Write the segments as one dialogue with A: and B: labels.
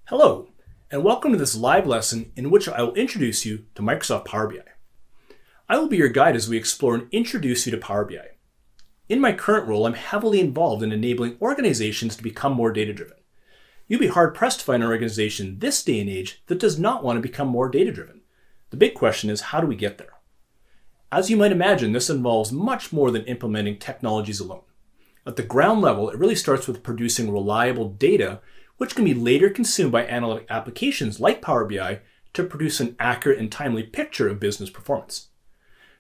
A: Hello, and welcome to this live lesson in which I will introduce you to Microsoft Power BI. I will be your guide as we explore and introduce you to Power BI. In my current role, I'm heavily involved in enabling organizations to become more data-driven. You'd be hard-pressed to find an organization this day and age that does not want to become more data-driven. The big question is, how do we get there? As you might imagine, this involves much more than implementing technologies alone. At the ground level, it really starts with producing reliable data, which can be later consumed by analytic applications like Power BI to produce an accurate and timely picture of business performance.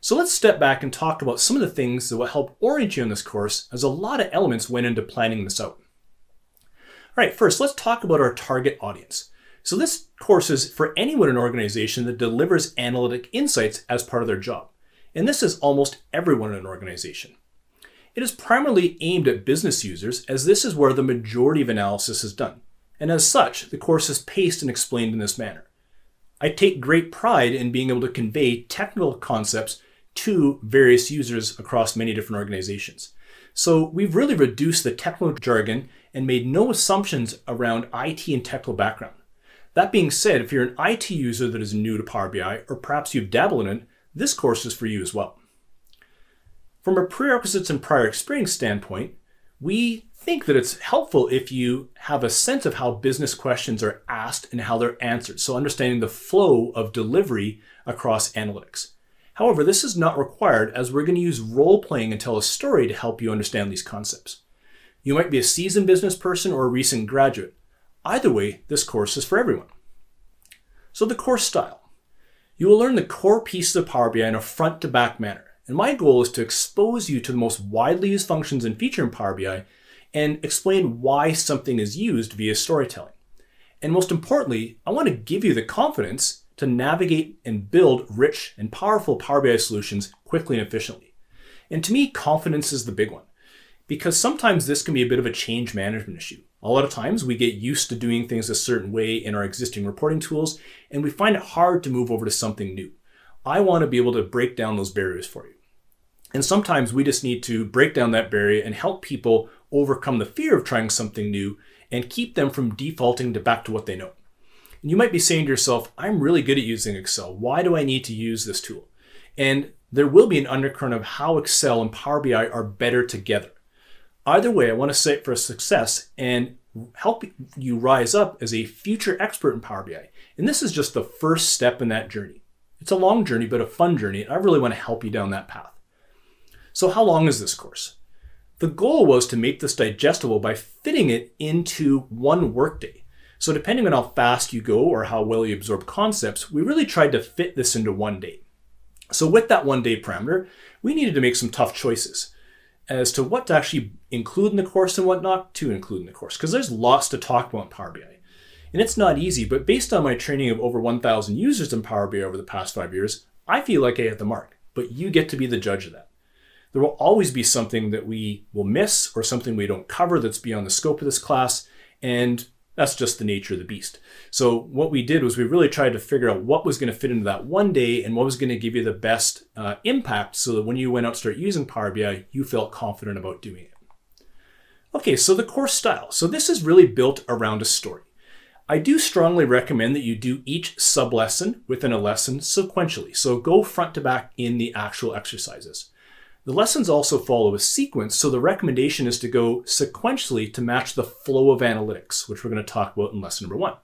A: So let's step back and talk about some of the things that will help orient you in this course, as a lot of elements went into planning this out. All right, first, let's talk about our target audience. So this course is for anyone in an organization that delivers analytic insights as part of their job. And this is almost everyone in an organization. It is primarily aimed at business users, as this is where the majority of analysis is done. And as such, the course is paced and explained in this manner. I take great pride in being able to convey technical concepts to various users across many different organizations. So we've really reduced the technical jargon and made no assumptions around IT and technical background. That being said, if you're an IT user that is new to Power BI, or perhaps you've dabbled in it, this course is for you as well. From a prerequisites and prior experience standpoint, we think that it's helpful if you have a sense of how business questions are asked and how they're answered, so understanding the flow of delivery across analytics. However, this is not required, as we're going to use role-playing and tell a story to help you understand these concepts. You might be a seasoned business person or a recent graduate. Either way, this course is for everyone. So the course style. You will learn the core pieces of Power BI in a front-to-back manner. And my goal is to expose you to the most widely used functions and features in Power BI and explain why something is used via storytelling. And most importantly, I want to give you the confidence to navigate and build rich and powerful Power BI solutions quickly and efficiently. And to me, confidence is the big one, because sometimes this can be a bit of a change management issue. A lot of times we get used to doing things a certain way in our existing reporting tools, and we find it hard to move over to something new. I want to be able to break down those barriers for you. And sometimes we just need to break down that barrier and help people overcome the fear of trying something new and keep them from defaulting back to what they know. And you might be saying to yourself, I'm really good at using Excel. Why do I need to use this tool? And there will be an undercurrent of how Excel and Power BI are better together. Either way, I want to set for success and help you rise up as a future expert in Power BI. And this is just the first step in that journey. It's a long journey, but a fun journey. And I really want to help you down that path. So how long is this course? The goal was to make this digestible by fitting it into one workday. So depending on how fast you go or how well you absorb concepts, we really tried to fit this into one day. So with that one day parameter, we needed to make some tough choices as to what to actually include in the course and what not to include in the course, because there's lots to talk about in Power BI. And it's not easy, but based on my training of over 1,000 users in Power BI over the past 5 years, I feel like I hit the mark, but you get to be the judge of that. There will always be something that we will miss or something we don't cover that's beyond the scope of this class, and that's just the nature of the beast. So what we did was we really tried to figure out what was going to fit into that one day and what was going to give you the best impact so that when you went out and start using Power BI, you felt confident about doing it. Okay, so the course style. So this is really built around a story. I do strongly recommend that you do each sub-lesson within a lesson sequentially. So go front to back in the actual exercises. The lessons also follow a sequence, so the recommendation is to go sequentially to match the flow of analytics, which we're going to talk about in lesson number 1.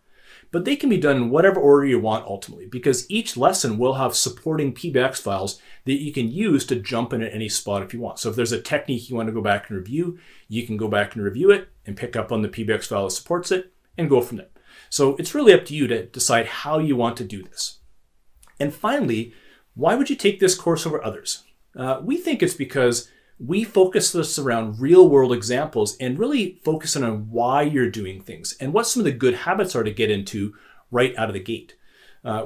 A: But they can be done in whatever order you want ultimately, because each lesson will have supporting PBX files that you can use to jump in at any spot if you want. So if there's a technique you want to go back and review, you can go back and review it and pick up on the PBX file that supports it and go from there. So it's really up to you to decide how you want to do this. And finally, why would you take this course over others? We think it's because we focus this around real world examples and really focusing on why you're doing things and what some of the good habits are to get into right out of the gate.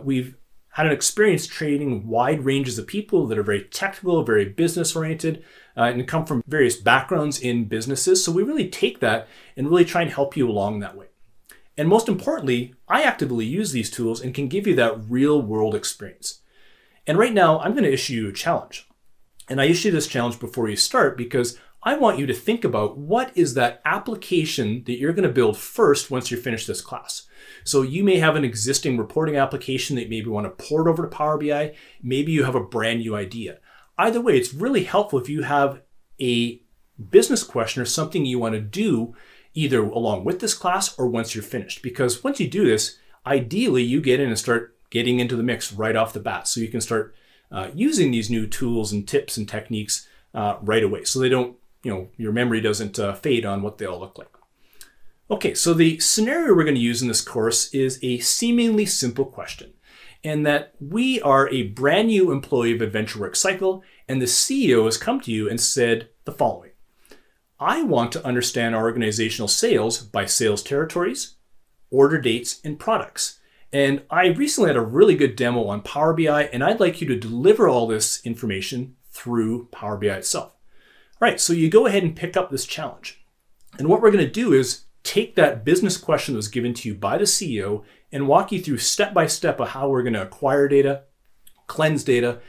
A: We've had an experience training wide ranges of people that are very technical, very business oriented, and come from various backgrounds in businesses. So we really take that and really try and help you along that way. And most importantly, I actively use these tools and can give you that real world experience. And right now I'm going to issue you a challenge. And I issue this challenge before you start because I want you to think about what is that application that you're going to build first once you finish this class. So you may have an existing reporting application that maybe want to port over to Power BI. Maybe you have a brand new idea. Either way, it's really helpful if you have a business question or something you want to do either along with this class or once you're finished. Because once you do this, ideally you get in and start getting into the mix right off the bat. So you can start using these new tools and tips and techniques right away. So they don't, your memory doesn't fade on what they all look like. Okay, so the scenario we're going to use in this course is a seemingly simple question. And that we are a brand new employee of AdventureWorks Cycle, and the CEO has come to you and said the following. I want to understand our organizational sales by sales territories, order dates, and products. And I recently had a really good demo on Power BI, and I'd like you to deliver all this information through Power BI itself. All right, so you go ahead and pick up this challenge. And what we're going to do is take that business question that was given to you by the CEO and walk you through step by step of how we're going to acquire data, cleanse data,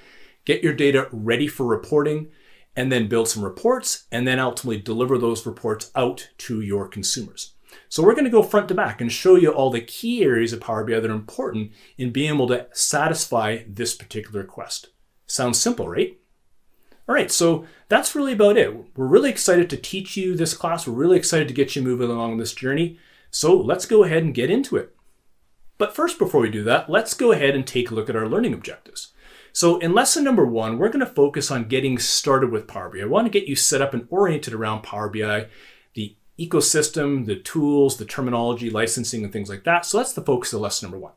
A: get your data ready for reporting, and then build some reports, and then ultimately deliver those reports out to your consumers. So we're going to go front to back and show you all the key areas of Power BI that are important in being able to satisfy this particular request. Sounds simple, right? All right, so that's really about it. We're really excited to teach you this class. We're really excited to get you moving along this journey. So let's go ahead and get into it. But first, before we do that, let's go ahead and take a look at our learning objectives. So in lesson number 1, we're going to focus on getting started with Power BI. I want to get you set up and oriented around Power BI, the ecosystem, the tools, the terminology, licensing, and things like that. So that's the focus of lesson number 1.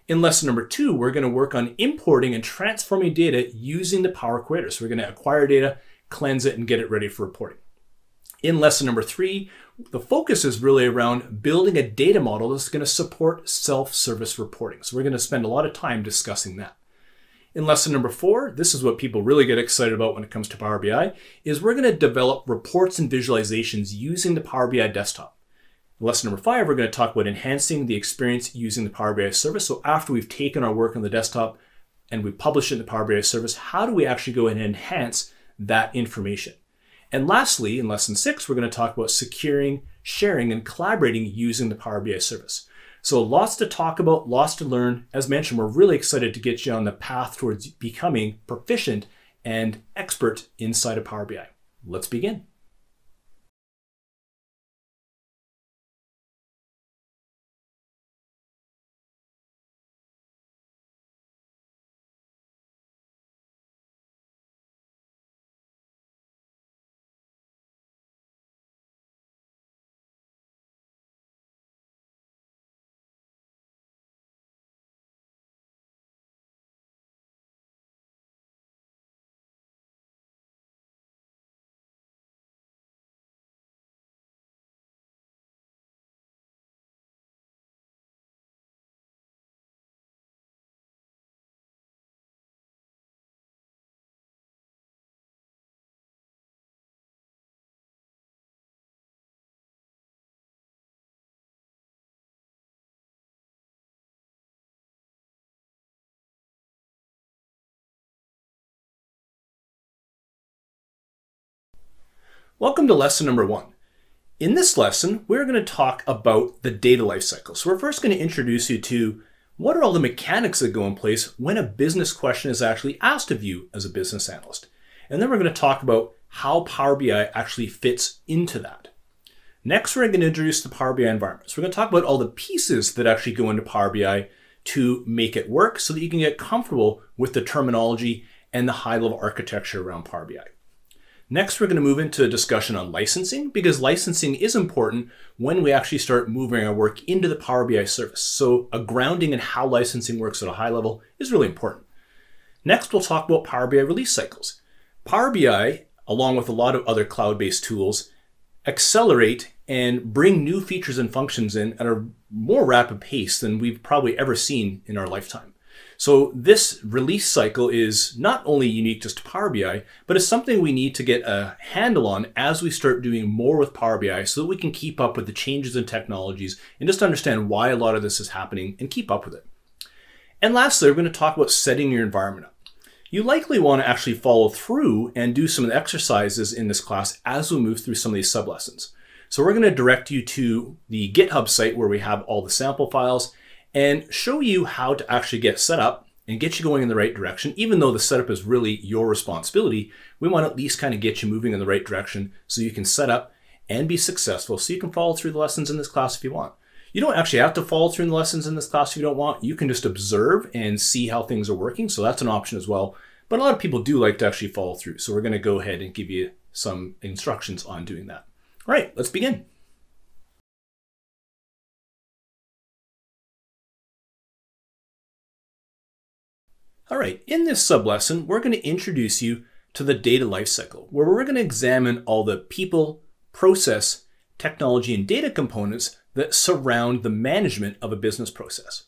A: In lesson number 2, we're going to work on importing and transforming data using the Power Query. So we're going to acquire data, cleanse it, and get it ready for reporting. In lesson number 3, the focus is really around building a data model that's going to support self-service reporting. So we're going to spend a lot of time discussing that. In lesson number 4, this is what people really get excited about when it comes to Power BI, is we're going to develop reports and visualizations using the Power BI desktop. In lesson number 5, we're going to talk about enhancing the experience using the Power BI service. So after we've taken our work on the desktop and we publish it in the Power BI service, how do we actually go ahead and enhance that information? And lastly, in lesson 6, we're going to talk about securing, sharing, and collaborating using the Power BI service. So lots to talk about, lots to learn. As mentioned, we're really excited to get you on the path towards becoming proficient and expert inside of Power BI. Let's begin. Welcome to lesson number 1. In this lesson, we're going to talk about the data lifecycle. So we're first going to introduce you to what are all the mechanics that go in place when a business question is actually asked of you as a business analyst. And then we're going to talk about how Power BI actually fits into that. Next, we're going to introduce the Power BI environment. So we're going to talk about all the pieces that actually go into Power BI to make it work so that you can get comfortable with the terminology and the high-level architecture around Power BI. Next, we're going to move into a discussion on licensing, because licensing is important when we actually start moving our work into the Power BI service. So a grounding in how licensing works at a high level is really important. Next, we'll talk about Power BI release cycles. Power BI, along with a lot of other cloud-based tools, accelerate and bring new features and functions in at a more rapid pace than we've probably ever seen in our lifetime. So this release cycle is not only unique just to Power BI, but it's something we need to get a handle on as we start doing more with Power BI so that we can keep up with the changes in technologies and just understand why a lot of this is happening and keep up with it. And lastly, we're going to talk about setting your environment up. You likely want to actually follow through and do some of the exercises in this class as we move through some of these sub-lessons. So we're going to direct you to the GitHub site where we have all the sample files and show you how to actually get set up and get you going in the right direction. Even though the setup is really your responsibility, we want to at least kind of get you moving in the right direction so you can set up and be successful, so you can follow through the lessons in this class if you want. You don't actually have to follow through the lessons in this class if you don't want. You can just observe and see how things are working, so that's an option as well. But a lot of people do like to actually follow through, so we're going to go ahead and give you some instructions on doing that. All right, let's begin. All right, in this sub-lesson, we're going to introduce you to the data lifecycle, where we're going to examine all the people, process, technology, and data components that surround the management of a business process.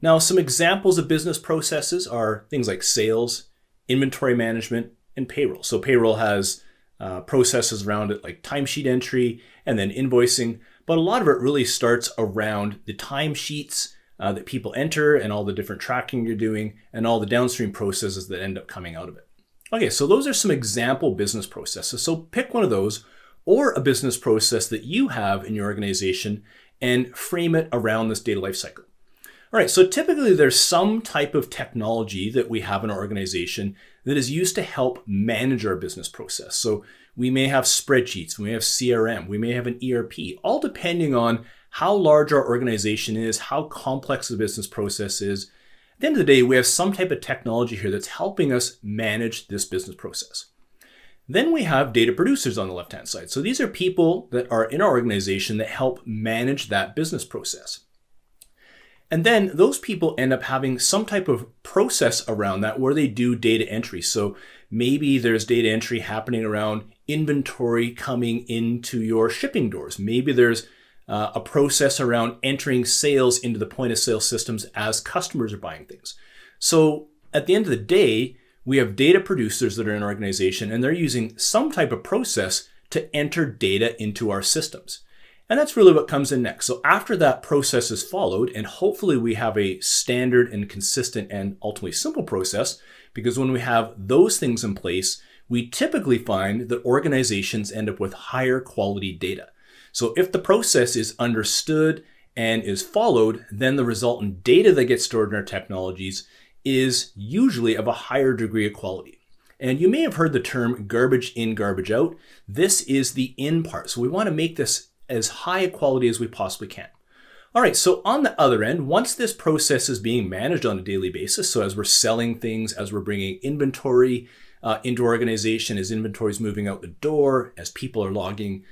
A: Now, some examples of business processes are things like sales, inventory management, and payroll. So payroll has processes around it like timesheet entry and then invoicing, but a lot of it really starts around the timesheets that people enter and all the different tracking you're doing and all the downstream processes that end up coming out of it. Okay, so those are some example business processes. So pick one of those or a business process that you have in your organization and frame it around this data lifecycle. All right, so typically there's some type of technology that we have in our organization that is used to help manage our business process. So we may have spreadsheets, we may have CRM, we may have an ERP, all depending on how large our organization is, how complex the business process is. At the end of the day, we have some type of technology here that's helping us manage this business process. Then we have data producers on the left-hand side. So these are people that are in our organization that help manage that business process. And then those people end up having some type of process around that where they do data entry. So maybe there's data entry happening around inventory coming into your shipping doors. Maybe there's a process around entering sales into the point of sale systems as customers are buying things. So at the end of the day, we have data producers that are in our organization and they're using some type of process to enter data into our systems. And that's really what comes in next. So after that process is followed, and hopefully we have a standard and consistent and ultimately simple process, because when we have those things in place, we typically find that organizations end up with higher quality data. So if the process is understood and is followed, then the resultant data that gets stored in our technologies is usually of a higher degree of quality. And you may have heard the term garbage in, garbage out. This is the in part. So we want to make this as high a quality as we possibly can. All right, so on the other end, once this process is being managed on a daily basis, so as we're selling things, as we're bringing inventory into our organization, as inventory is moving out the door, as people are logging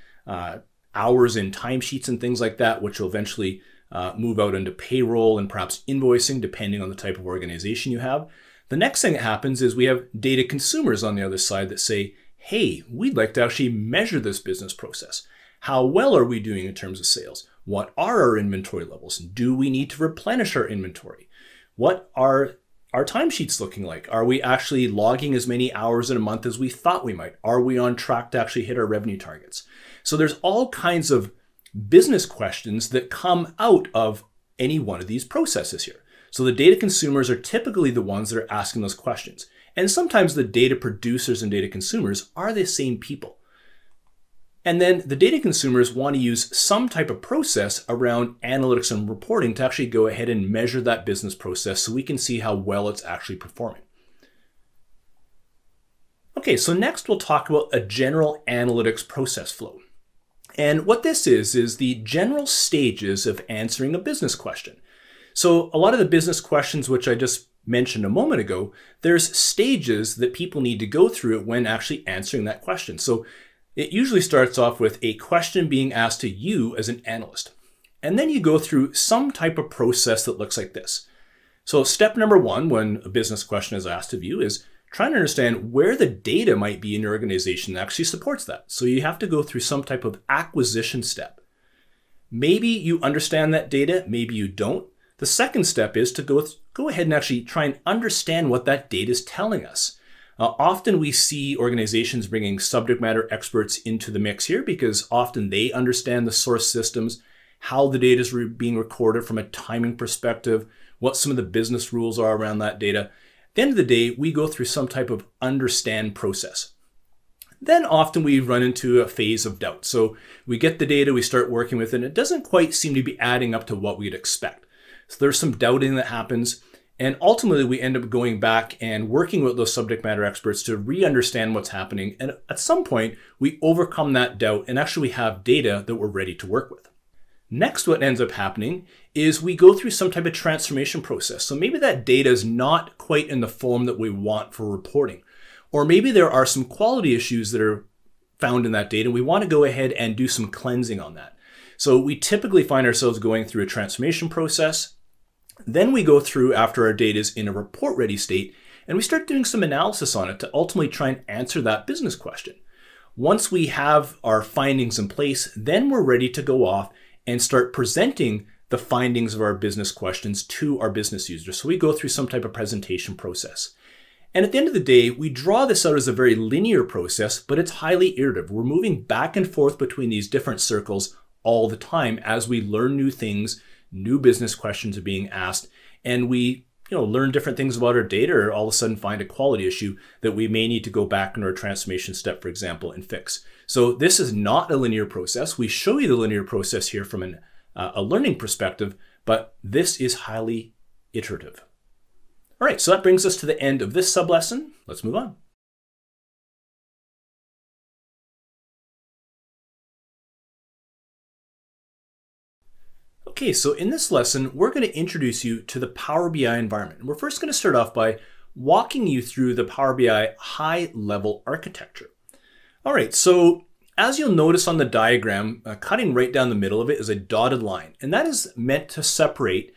A: hours in timesheets and things like that, which will eventually move out into payroll and perhaps invoicing, depending on the type of organization you have. The next thing that happens is we have data consumers on the other side that say, hey, we'd like to actually measure this business process. How well are we doing in terms of sales? What are our inventory levels? Do we need to replenish our inventory? What are our timesheets looking like? Are we actually logging as many hours in a month as we thought we might? Are we on track to actually hit our revenue targets? So there's all kinds of business questions that come out of any one of these processes here. So the data consumers are typically the ones that are asking those questions. And sometimes the data producers and data consumers are the same people. And then the data consumers want to use some type of process around analytics and reporting to actually go ahead and measure that business process so we can see how well it's actually performing. Okay, so next we'll talk about a general analytics process flow. And what this is the general stages of answering a business question. So a lot of the business questions, which I just mentioned a moment ago, there's stages that people need to go through when actually answering that question. So it usually starts off with a question being asked to you as an analyst. And then you go through some type of process that looks like this. So step number one, when a business question is asked of you, is trying to understand where the data might be in your organization that actually supports that. So you have to go through some type of acquisition step. Maybe you understand that data, maybe you don't. The second step is to go ahead and actually try and understand what that data is telling us. Often we see organizations bringing subject matter experts into the mix here because often they understand the source systems, how the data is being recorded from a timing perspective, what some of the business rules are around that data. the end of the day, we go through some type of understand process. Then often we run into a phase of doubt. So we get the data, we start working with it, and it doesn't quite seem to be adding up to what we'd expect. So there's some doubting that happens. And ultimately, we end up going back and working with those subject matter experts to re-understand what's happening. And at some point, we overcome that doubt and actually have data that we're ready to work with. Next, what ends up happening is we go through some type of transformation process. So maybe that data is not quite in the form that we want for reporting. Or maybe there are some quality issues that are found in that data, and we want to go ahead and do some cleansing on that. So we typically find ourselves going through a transformation process. Then we go through, after our data is in a report-ready state, and we start doing some analysis on it to ultimately try and answer that business question. Once we have our findings in place, then we're ready to go off and start presenting the findings of our business questions to our business users. So we go through some type of presentation process. And at the end of the day, we draw this out as a very linear process, but it's highly iterative. We're moving back and forth between these different circles all the time as we learn new things, new business questions are being asked, and we learn different things about our data, or all of a sudden find a quality issue that we may need to go back into our transformation step, for example, and fix. So this is not a linear process. We show you the linear process here from a learning perspective, but this is highly iterative. All right, so that brings us to the end of this sub-lesson. Let's move on. Okay, so in this lesson, we're going to introduce you to the Power BI environment. And we're first going to start off by walking you through the Power BI high-level architecture. All right, so as you'll notice on the diagram, cutting right down the middle of it is a dotted line. And that is meant to separate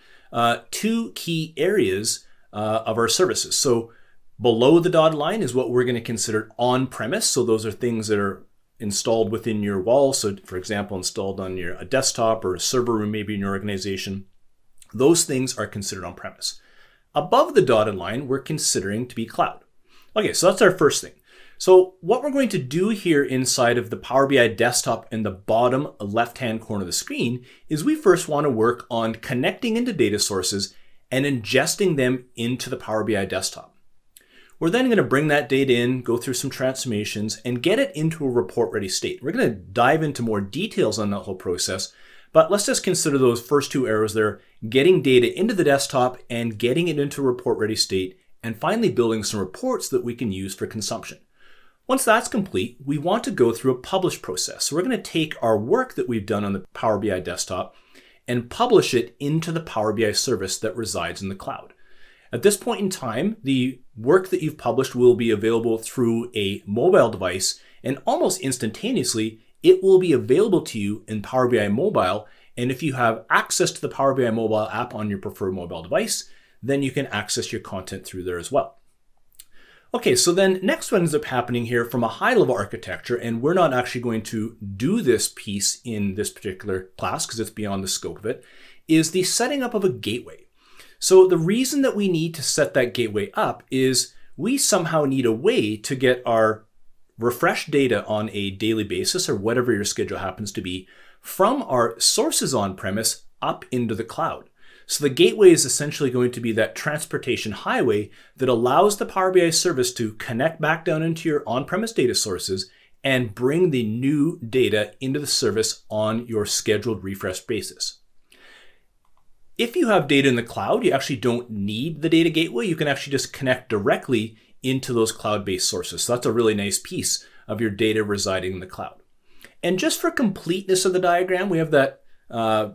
A: two key areas of our services. So below the dotted line is what we're going to consider on-premise. So those are things that are installed within your wall. So for example, installed on a desktop or a server room, maybe in your organization. Those things are considered on-premise. Above the dotted line, we're considering to be cloud. Okay, so that's our first thing. So what we're going to do here inside of the Power BI desktop in the bottom left-hand corner of the screen is we first want to work on connecting into data sources and ingesting them into the Power BI desktop. We're then going to bring that data in, go through some transformations, and get it into a report-ready state. We're going to dive into more details on that whole process, but let's just consider those first two arrows there, getting data into the desktop and getting it into a report-ready state, and finally building some reports that we can use for consumption. Once that's complete, we want to go through a publish process. So we're going to take our work that we've done on the Power BI desktop and publish it into the Power BI service that resides in the cloud. At this point in time, the work that you've published will be available through a mobile device, and almost instantaneously, it will be available to you in Power BI Mobile. And if you have access to the Power BI Mobile app on your preferred mobile device, then you can access your content through there as well. Okay, so then next what ends up happening here from a high-level architecture, and we're not actually going to do this piece in this particular class because it's beyond the scope of it, is the setting up of a gateway. So the reason that we need to set that gateway up is we somehow need a way to get our refreshed data on a daily basis, or whatever your schedule happens to be, from our sources on-premise up into the cloud. So the gateway is essentially going to be that transportation highway that allows the Power BI service to connect back down into your on-premise data sources and bring the new data into the service on your scheduled refresh basis. If you have data in the cloud, you actually don't need the data gateway. You can actually just connect directly into those cloud-based sources. So that's a really nice piece of your data residing in the cloud. And just for completeness of the diagram, we have that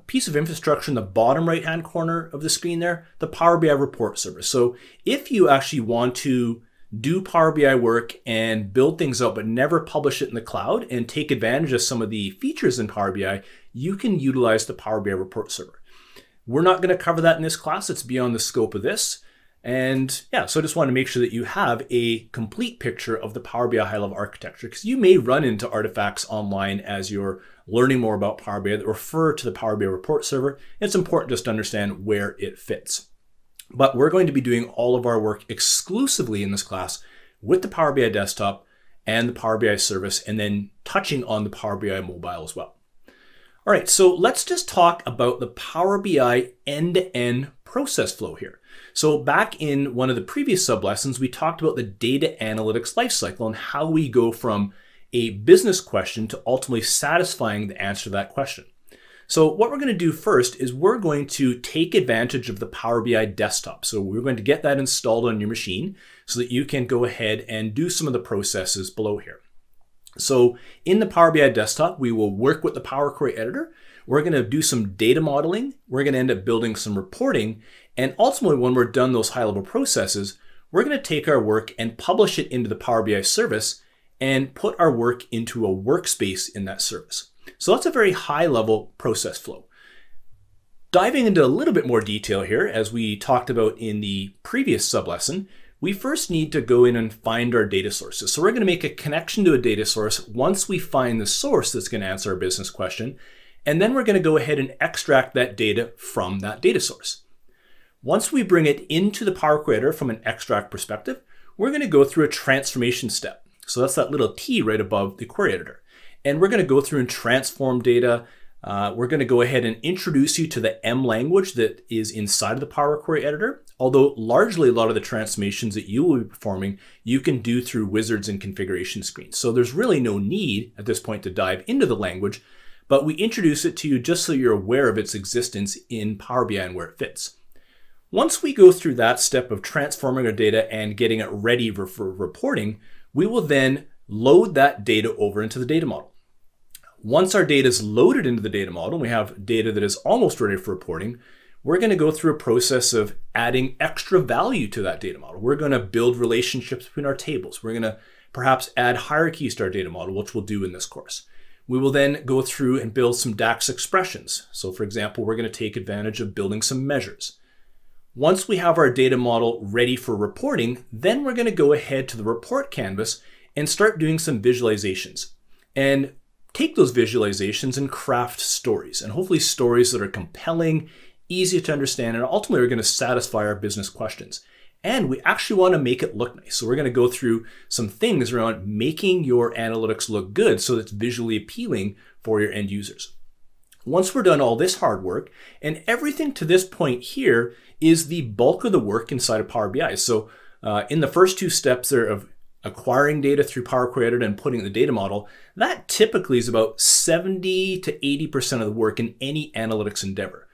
A: piece of infrastructure in the bottom right-hand corner of the screen there, the Power BI report service. So if you actually want to do Power BI work and build things out but never publish it in the cloud and take advantage of some of the features in Power BI, you can utilize the Power BI report server. We're not going to cover that in this class. It's beyond the scope of this. And yeah, so I just want to make sure that you have a complete picture of the Power BI high-level architecture, because you may run into artifacts online as you're learning more about Power BI that refer to the Power BI report server. It's important just to understand where it fits. But we're going to be doing all of our work exclusively in this class with the Power BI desktop and the Power BI service, and then touching on the Power BI mobile as well. All right, so let's just talk about the Power BI end-to-end process flow here. So back in one of the previous sub-lessons, we talked about the data analytics lifecycle and how we go from a business question to ultimately satisfying the answer to that question. So what we're going to do first is we're going to take advantage of the Power BI desktop. So we're going to get that installed on your machine so that you can go ahead and do some of the processes below here. So in the Power BI desktop, we will work with the Power Query editor. We're going to do some data modeling. We're going to end up building some reporting. And ultimately, when we're done those high-level processes, we're going to take our work and publish it into the Power BI service and put our work into a workspace in that service. So that's a very high-level process flow. Diving into a little bit more detail here, as we talked about in the previous sub-lesson, we first need to go in and find our data sources. So we're going to make a connection to a data source once we find the source that's going to answer our business question, and then we're going to go ahead and extract that data from that data source. Once we bring it into the Power Query editor from an extract perspective, we're going to go through a transformation step. So that's that little T right above the query editor. And we're going to go through and transform data. We're going to go ahead and introduce you to the M language that is inside of the Power Query editor. Although largely a lot of the transformations that you will be performing, you can do through wizards and configuration screens. So there's really no need at this point to dive into the language, but we introduce it to you just so you're aware of its existence in Power BI and where it fits. Once we go through that step of transforming our data and getting it ready for reporting, we will then load that data over into the data model. Once our data is loaded into the data model, we have data that is almost ready for reporting, we're going to go through a process of adding extra value to that data model. We're going to build relationships between our tables. We're going to perhaps add hierarchies to our data model, which we'll do in this course. We will then go through and build some DAX expressions. So for example, we're going to take advantage of building some measures. Once we have our data model ready for reporting, then we're going to go ahead to the report canvas and start doing some visualizations. And take those visualizations and craft stories, and hopefully stories that are compelling, easy to understand, and ultimately are going to satisfy our business questions. And we actually want to make it look nice. So we're going to go through some things around making your analytics look good so that it's visually appealing for your end users. Once we're done all this hard work, and everything to this point here is the bulk of the work inside of Power BI. So in the first two steps there of acquiring data through Power Query editor and putting it in the data model, that typically is about 70 to 80% of the work in any analytics endeavor.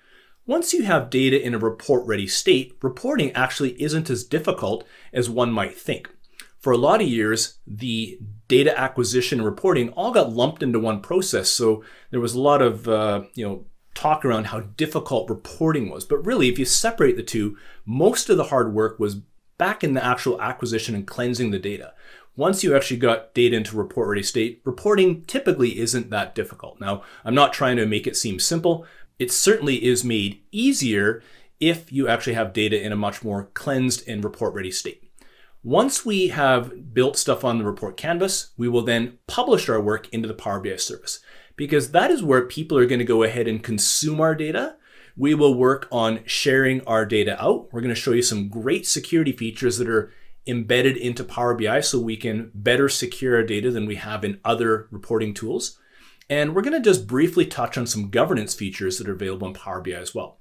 A: Once you have data in a report-ready state, reporting actually isn't as difficult as one might think. For a lot of years, the data acquisition and reporting all got lumped into one process, so there was a lot of talk around how difficult reporting was. But really, if you separate the two, most of the hard work was back in the actual acquisition and cleansing the data. Once you actually got data into report-ready state, reporting typically isn't that difficult. Now, I'm not trying to make it seem simple. It certainly is made easier if you actually have data in a much more cleansed and report-ready state. Once we have built stuff on the report canvas, we will then publish our work into the Power BI service, because that is where people are going to go ahead and consume our data. We will work on sharing our data out. We're going to show you some great security features that are embedded into Power BI so we can better secure our data than we have in other reporting tools. And we're going to just briefly touch on some governance features that are available in Power BI as well.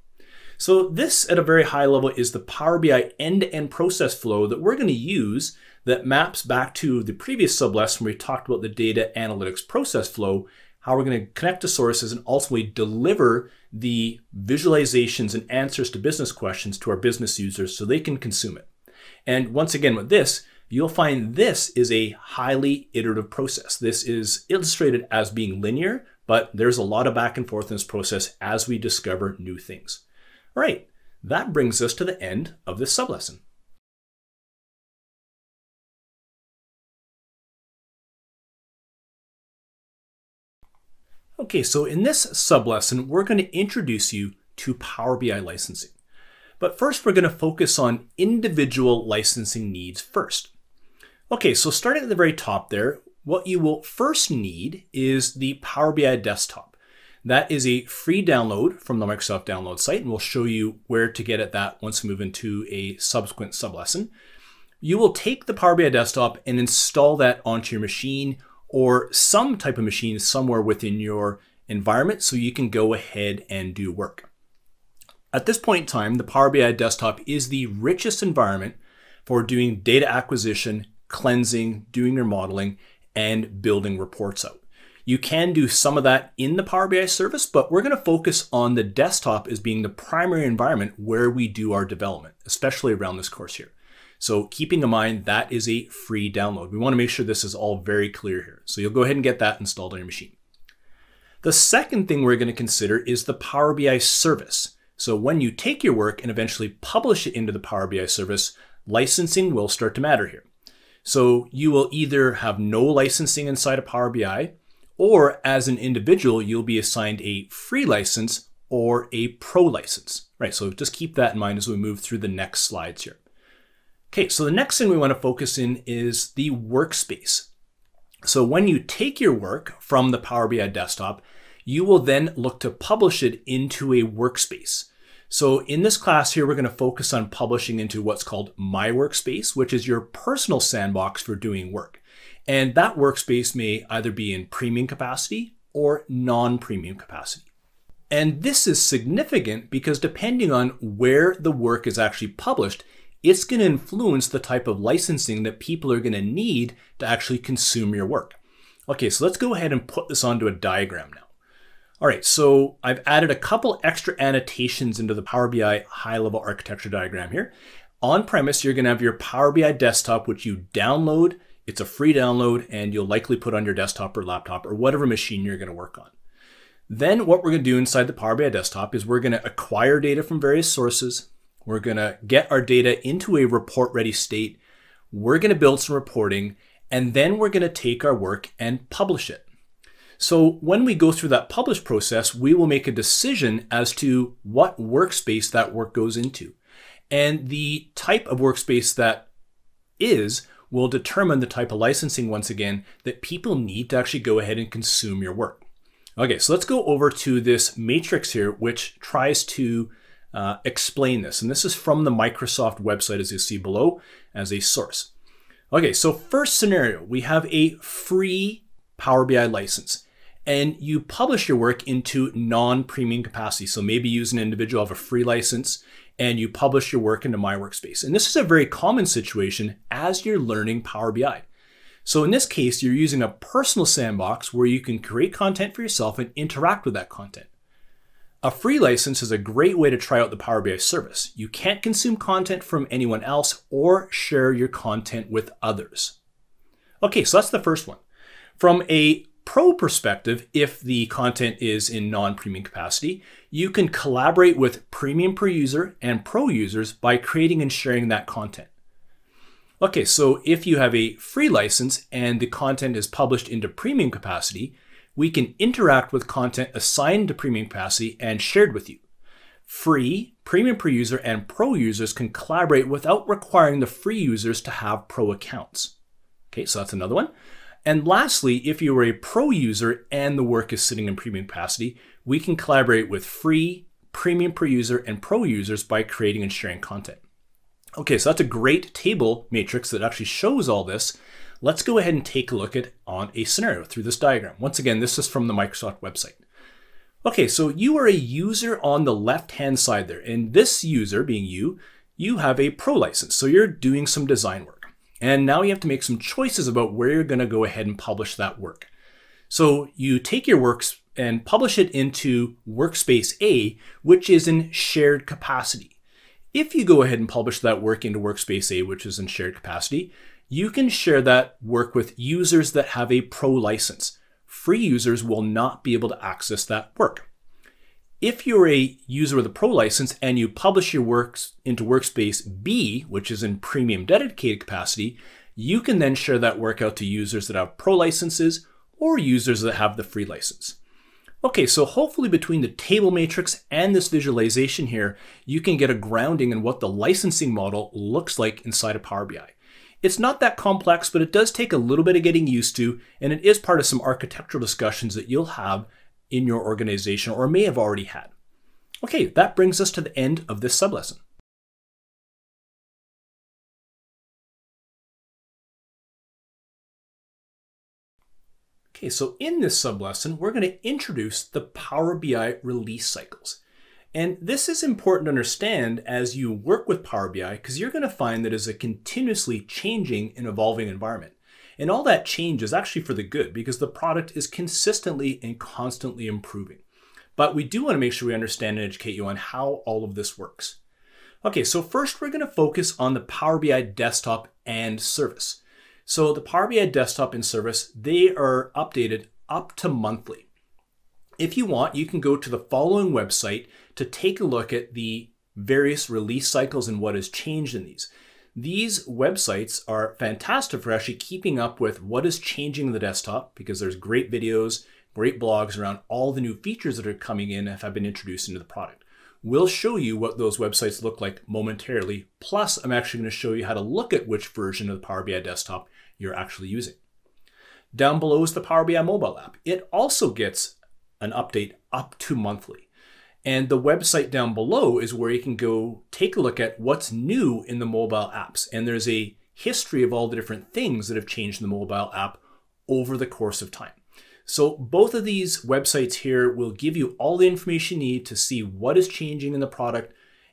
A: So this at a very high level is the Power BI end-to-end process flow that we're going to use that maps back to the previous sub-lesson where we talked about the data analytics process flow, how we're going to connect to sources and ultimately deliver the visualizations and answers to business questions to our business users so they can consume it. And once again with this, you'll find this is a highly iterative process. This is illustrated as being linear, but there's a lot of back and forth in this process as we discover new things. All right, that brings us to the end of this sub-lesson. Okay, so in this sub-lesson, we're going to introduce you to Power BI licensing. But first, we're going to focus on individual licensing needs first. Okay, so starting at the very top there, what you will first need is the Power BI desktop. That is a free download from the Microsoft Download site, and we'll show you where to get at that once we move into a subsequent sub-lesson. You will take the Power BI desktop and install that onto your machine or some type of machine somewhere within your environment so you can go ahead and do work. At this point in time, the Power BI desktop is the richest environment for doing data acquisition, cleansing, doing your modeling, and building reports out. You can do some of that in the Power BI service, but we're going to focus on the desktop as being the primary environment where we do our development, especially around this course here. So keeping in mind that is a free download. We want to make sure this is all very clear here. So you'll go ahead and get that installed on your machine. The second thing we're going to consider is the Power BI service. So when you take your work and eventually publish it into the Power BI service, licensing will start to matter here. So you will either have no licensing inside of Power BI, or as an individual, you'll be assigned a free license or a pro license, right? So just keep that in mind as we move through the next slides here. Okay, so the next thing we want to focus in is the workspace. So when you take your work from the Power BI desktop, you will then look to publish it into a workspace. So in this class here, we're going to focus on publishing into what's called My Workspace, which is your personal sandbox for doing work. And that workspace may either be in premium capacity or non-premium capacity. And this is significant because depending on where the work is actually published, it's going to influence the type of licensing that people are going to need to actually consume your work. Okay, so let's go ahead and put this onto a diagram now. All right, so I've added a couple extra annotations into the Power BI high-level architecture diagram here. On premise, you're going to have your Power BI desktop, which you download. It's a free download, and you'll likely put on your desktop or laptop or whatever machine you're going to work on. Then what we're going to do inside the Power BI desktop is we're going to acquire data from various sources. We're going to get our data into a report-ready state. We're going to build some reporting, and then we're going to take our work and publish it. So when we go through that publish process, we will make a decision as to what workspace that work goes into. And the type of workspace that will determine the type of licensing, once again, that people need to actually go ahead and consume your work. Okay, so let's go over to this matrix here, which tries to explain this. And this is from the Microsoft website, as you see below, as a source. Okay, so first scenario, we have a free Power BI license. And you publish your work into non-premium capacity. So maybe you as an individual have a free license and you publish your work into My Workspace. And this is a very common situation as you're learning Power BI. So in this case, you're using a personal sandbox where you can create content for yourself and interact with that content. A free license is a great way to try out the Power BI service. You can't consume content from anyone else or share your content with others. Okay, so that's the first one. From a pro perspective, if the content is in non-premium capacity, you can collaborate with premium per user and pro users by creating and sharing that content. Okay, so if you have a free license and the content is published into premium capacity, we can interact with content assigned to premium capacity and shared with you. Free, premium per user, and pro users can collaborate without requiring the free users to have pro accounts. Okay, so that's another one. And lastly, if you are a pro user and the work is sitting in premium capacity, we can collaborate with free, premium per user, and pro users by creating and sharing content. Okay, so that's a great table matrix that actually shows all this. Let's go ahead and take a look at on a scenario through this diagram. Once again, this is from the Microsoft website. Okay, so you are a user on the left-hand side there. And this user, being you have a pro license. So you're doing some design work. And now you have to make some choices about where you're going to go ahead and publish that work. So you take your works and publish it into Workspace A, which is in shared capacity. If you go ahead and publish that work into Workspace A, which is in shared capacity, you can share that work with users that have a pro license. Free users will not be able to access that work. If you're a user with a pro license and you publish your works into Workspace B, which is in premium dedicated capacity, you can then share that work out to users that have pro licenses or users that have the free license. Okay, so hopefully between the table matrix and this visualization here, you can get a grounding in what the licensing model looks like inside of Power BI. It's not that complex, but it does take a little bit of getting used to, and it is part of some architectural discussions that you'll have in your organization or may have already had. Okay, that brings us to the end of this sublesson. Okay, so in this sublesson, we're going to introduce the Power BI release cycles. And this is important to understand as you work with Power BI, because you're going to find that it's a continuously changing and evolving environment. And all that change is actually for the good because the product is consistently and constantly improving. But we do want to make sure we understand and educate you on how all of this works. Okay, so first we're going to focus on the Power BI desktop and service. So the Power BI desktop and service, they are updated up to monthly. If you want, you can go to the following website to take a look at the various release cycles and what has changed in these. These websites are fantastic for actually keeping up with what is changing in the desktop because there's great videos, great blogs around all the new features that are coming in and have been introduced into the product. We'll show you what those websites look like momentarily. Plus, I'm actually going to show you how to look at which version of the Power BI desktop you're actually using. Down below is the Power BI mobile app. It also gets an update up to monthly. And the website down below is where you can go take a look at what's new in the mobile apps. And there's a history of all the different things that have changed in the mobile app over the course of time. So both of these websites here will give you all the information you need to see what is changing in the product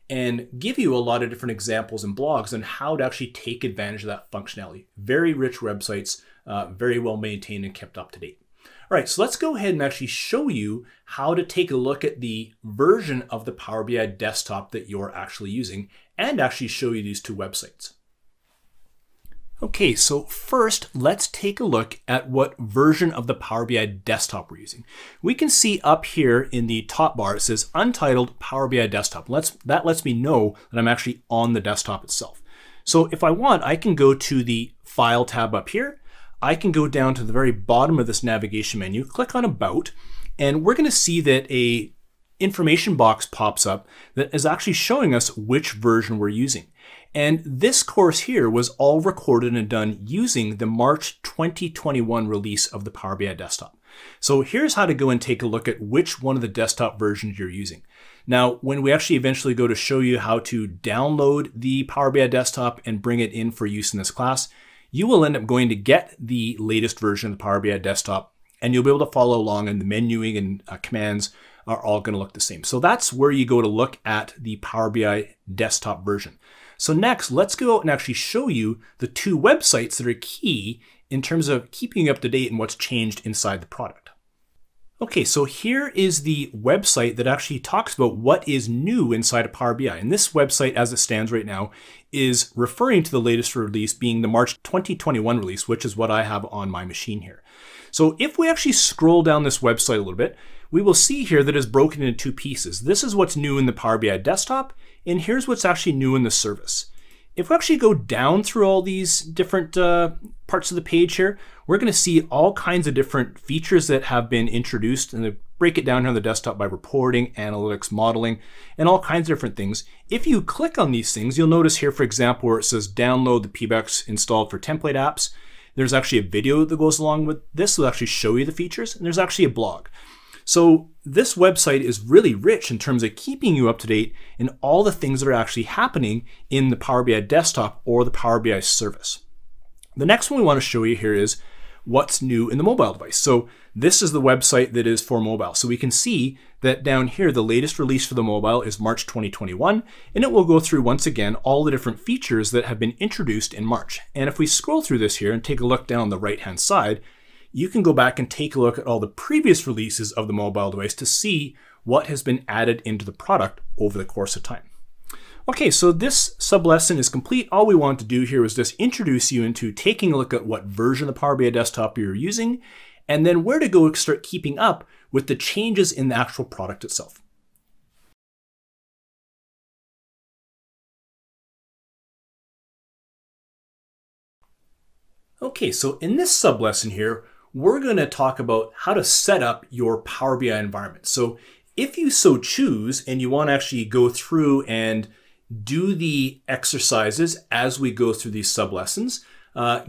A: and give you a lot of different examples and blogs on how to actually take advantage of that functionality. Very rich websites, very well maintained and kept up to date. All right, so let's go ahead and actually show you how to take a look at the version of the Power BI desktop that you're actually using and actually show you these two websites. Okay, so first, let's take a look at what version of the Power BI desktop we're using. We can see up here in the top bar, it says Untitled Power BI Desktop. That lets me know that I'm actually on the desktop itself. So if I want, I can go to the File tab up here. I can go down to the very bottom of this navigation menu, click on About, and we're going to see that a information box pops up that is actually showing us which version we're using. And this course here was all recorded and done using the March 2021 release of the Power BI desktop. So here's how to go and take a look at which one of the desktop versions you're using. Now, when we actually eventually go to show you how to download the Power BI desktop and bring it in for use in this class, you will end up going to get the latest version of the Power BI desktop, and you'll be able to follow along, and the menuing and commands are all going to look the same. So that's where you go to look at the Power BI desktop version. So next, let's go out and actually show you the two websites that are key in terms of keeping you up to date and what's changed inside the product. Okay, so here is the website that actually talks about what is new inside of Power BI. And this website, as it stands right now, is referring to the latest release being the March 2021 release, which is what I have on my machine here. So if we actually scroll down this website a little bit, we will see here that it's broken into two pieces. This is what's new in the Power BI desktop, and here's what's actually new in the service. If we actually go down through all these different parts of the page here, we're going to see all kinds of different features that have been introduced, and they break it down here on the desktop by reporting, analytics, modeling, and all kinds of different things. If you click on these things, you'll notice here, for example, where it says download the PBX installed for template apps, there's actually a video that goes along with this will actually show you the features, and there's actually a blog. So this website is really rich in terms of keeping you up to date in all the things that are actually happening in the Power BI desktop or the Power BI service. The next one we want to show you here is what's new in the mobile device. So this is the website that is for mobile. So we can see that down here, the latest release for the mobile is March 2021, and it will go through once again all the different features that have been introduced in March. And if we scroll through this here and take a look down on the right-hand side, you can go back and take a look at all the previous releases of the mobile device to see what has been added into the product over the course of time. Okay, so this sub-lesson is complete. All we want to do here is just introduce you into taking a look at what version of the Power BI desktop you're using, and then where to go start keeping up with the changes in the actual product itself. Okay, so in this sub-lesson here, we're going to talk about how to set up your Power BI environment. So if you so choose and you want to actually go through and do the exercises as we go through these sub-lessons,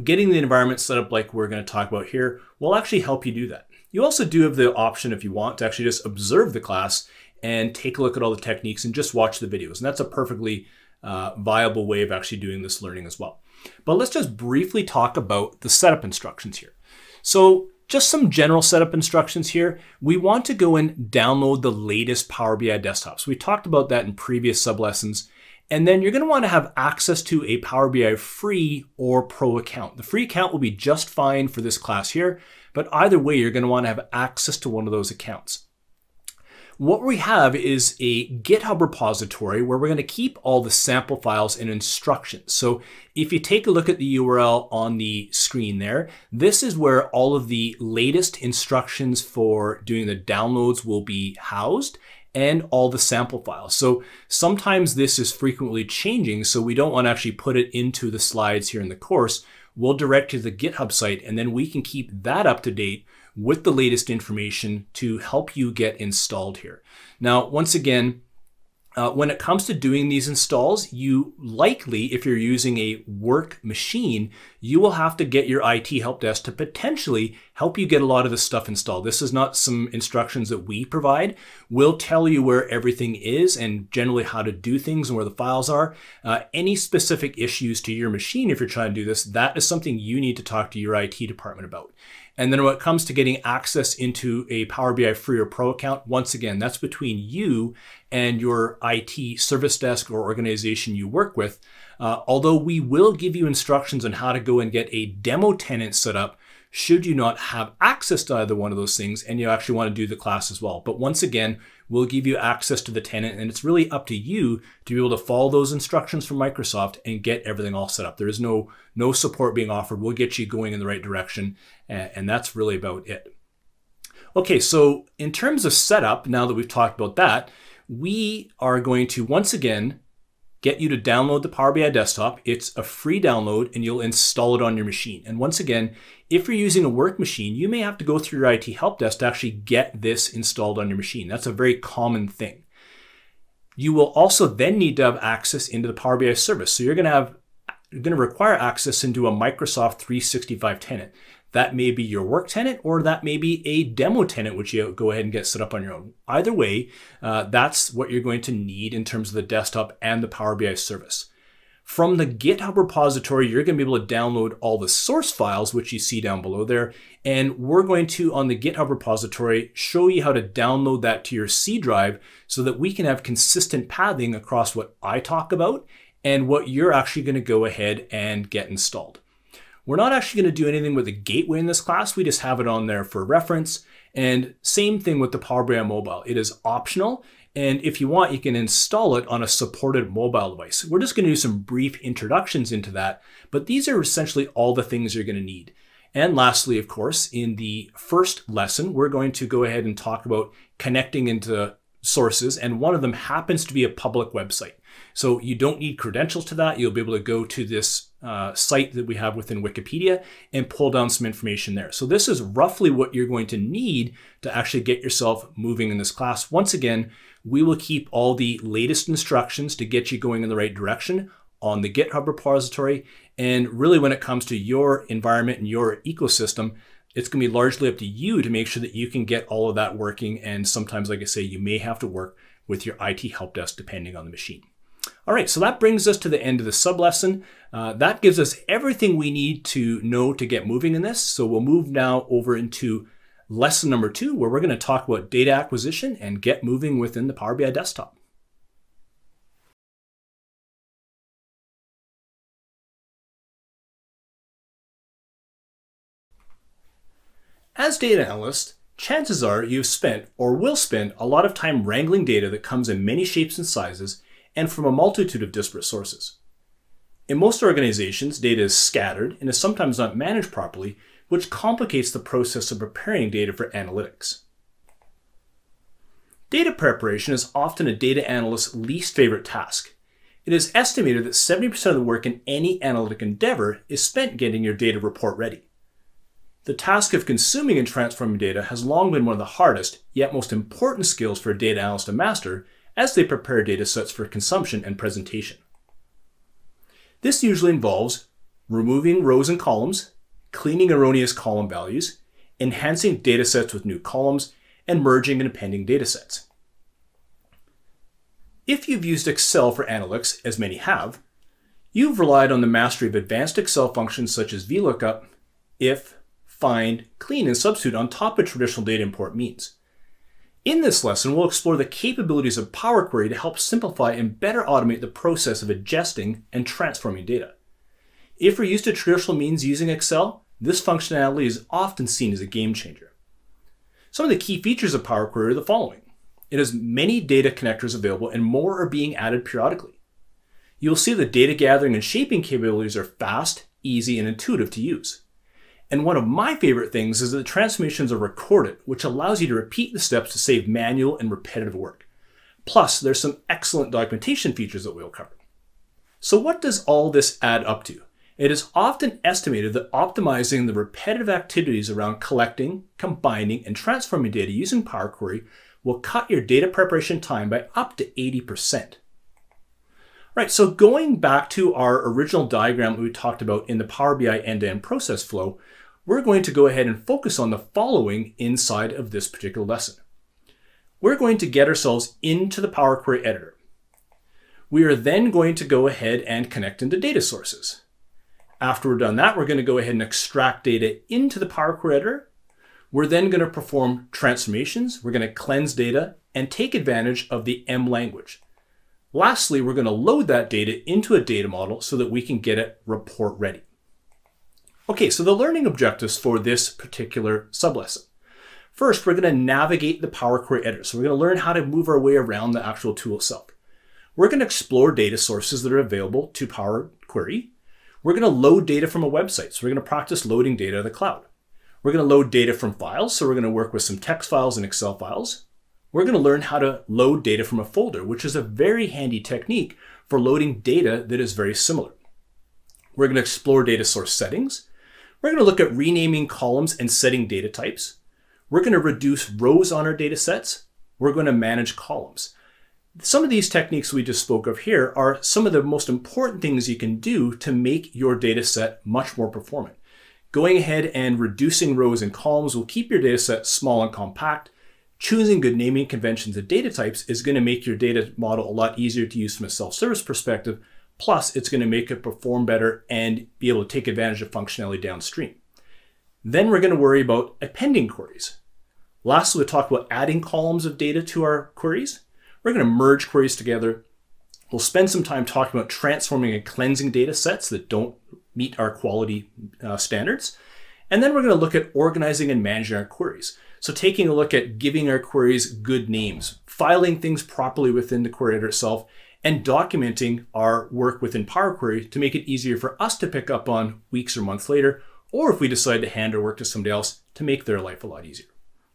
A: getting the environment set up like we're going to talk about here will actually help you do that. You also do have the option, if you want, to actually just observe the class and take a look at all the techniques and just watch the videos. And that's a perfectly viable way of actually doing this learning as well. But let's just briefly talk about the setup instructions here. So Just some general setup instructions here. We want to go and download the latest Power BI desktops. We talked about that in previous sub-lessons. And then you're going to want to have access to a Power BI free or pro account. The free account will be just fine for this class here, but either way, you're going to want to have access to one of those accounts. What we have is a GitHub repository where we're going to keep all the sample files and instructions. So if you take a look at the URL on the screen there, this is where all of the latest instructions for doing the downloads will be housed, and all the sample files. So sometimes this is frequently changing, so we don't want to actually put it into the slides here in the course. We'll direct you to the GitHub site, and then we can keep that up to date with the latest information to help you get installed here. Now, once again, when it comes to doing these installs, you likely, if you're using a work machine, you will have to get your IT help desk to potentially help you get a lot of this stuff installed. This is not some instructions that we provide. We'll tell you where everything is and generally how to do things and where the files are. Any specific issues to your machine, if you're trying to do this, that is something you need to talk to your IT department about. And then when it comes to getting access into a Power BI free or pro account, once again, that's between you and your IT service desk or organization you work with. Although we will give you instructions on how to go and get a demo tenant set up should you not have access to either one of those things and you actually want to do the class as well. But once again, we'll give you access to the tenant, and it's really up to you to be able to follow those instructions from Microsoft and get everything all set up. There is no support being offered. We'll get you going in the right direction, and that's really about it. Okay, so in terms of setup, now that we've talked about that, we are going to once again get you to download the Power BI desktop. It's a free download and you'll install it on your machine. And once again, if you're using a work machine, you may have to go through your IT help desk to actually get this installed on your machine. That's a very common thing. You will also then need to have access into the Power BI service. So you're going to require access into a Microsoft 365 tenant. That may be your work tenant, or that may be a demo tenant, which you go ahead and get set up on your own. Either way, that's what you're going to need in terms of the desktop and the Power BI service. From the GitHub repository, you're going to be able to download all the source files, which you see down below there. And we're going to, on the GitHub repository, show you how to download that to your C drive so that we can have consistent pathing across what I talk about and what you're actually going to go ahead and get installed. We're not actually going to do anything with the gateway in this class. We just have it on there for reference. And same thing with the Power BI mobile. It is optional. And if you want, you can install it on a supported mobile device. We're just going to do some brief introductions into that, but these are essentially all the things you're going to need. And lastly, of course, in the first lesson, we're going to go ahead and talk about connecting into sources, and one of them happens to be a public website. So you don't need credentials to that. You'll be able to go to this site that we have within Wikipedia and pull down some information there. So this is roughly what you're going to need to actually get yourself moving in this class. Once again, we will keep all the latest instructions to get you going in the right direction on the GitHub repository. And really when it comes to your environment and your ecosystem, it's going to be largely up to you to make sure that you can get all of that working. And sometimes, like I say, you may have to work with your IT help desk depending on the machine. All right, so that brings us to the end of the sub-lesson. That gives us everything we need to know to get moving in this. So we'll move now over into lesson number 2, where we're going to talk about data acquisition and get moving within the Power BI desktop. As data analyst, chances are you've spent or will spend a lot of time wrangling data that comes in many shapes and sizes and from a multitude of disparate sources. In most organizations, data is scattered and is sometimes not managed properly, which complicates the process of preparing data for analytics. Data preparation is often a data analyst's least favorite task. It is estimated that 70% of the work in any analytic endeavor is spent getting your data report ready. The task of consuming and transforming data has long been one of the hardest, yet most important skills for a data analyst to master as they prepare data sets for consumption and presentation. This usually involves removing rows and columns, cleaning erroneous column values, enhancing data sets with new columns, and merging and appending data sets. If you've used Excel for analytics, as many have, you've relied on the mastery of advanced Excel functions such as VLOOKUP, if, find, clean, and substitute on top of traditional data import means. In this lesson, we'll explore the capabilities of Power Query to help simplify and better automate the process of ingesting and transforming data. If we're used to traditional means using Excel, this functionality is often seen as a game changer. Some of the key features of Power Query are the following. It has many data connectors available and more are being added periodically. You'll see the data gathering and shaping capabilities are fast, easy, and intuitive to use. And one of my favorite things is that the transformations are recorded, which allows you to repeat the steps to save manual and repetitive work. Plus, there's some excellent documentation features that we'll cover. So what does all this add up to? It is often estimated that optimizing the repetitive activities around collecting, combining, and transforming data using Power Query will cut your data preparation time by up to 80%. Right, so going back to our original diagram that we talked about in the Power BI end-to-end process flow, we're going to go ahead and focus on the following inside of this particular lesson. We're going to get ourselves into the Power Query editor. We are then going to go ahead and connect into data sources. After we're done that, we're going to go ahead and extract data into the Power Query editor. We're then going to perform transformations. We're going to cleanse data and take advantage of the M language. Lastly, we're going to load that data into a data model so that we can get it report ready. Okay, so the learning objectives for this particular sublesson. First, we're going to navigate the Power Query editor. So we're going to learn how to move our way around the actual tool itself. We're going to explore data sources that are available to Power Query. We're going to load data from a website. So we're going to practice loading data to the cloud. We're going to load data from files. So we're going to work with some text files and Excel files. We're going to learn how to load data from a folder, which is a very handy technique for loading data that is very similar. We're going to explore data source settings. We're going to look at renaming columns and setting data types. We're going to reduce rows on our data sets. We're going to manage columns. Some of these techniques we just spoke of here are some of the most important things you can do to make your data set much more performant. Going ahead and reducing rows and columns will keep your data set small and compact. Choosing good naming conventions of data types is going to make your data model a lot easier to use from a self-service perspective. Plus, it's going to make it perform better and be able to take advantage of functionality downstream. Then we're going to worry about appending queries. Lastly, we'll talk about adding columns of data to our queries. We're going to merge queries together. We'll spend some time talking about transforming and cleansing data sets that don't meet our quality standards. And then we're going to look at organizing and managing our queries. So taking a look at giving our queries good names, filing things properly within the query editor itself, and documenting our work within Power Query to make it easier for us to pick up on weeks or months later, or if we decide to hand our work to somebody else, to make their life a lot easier.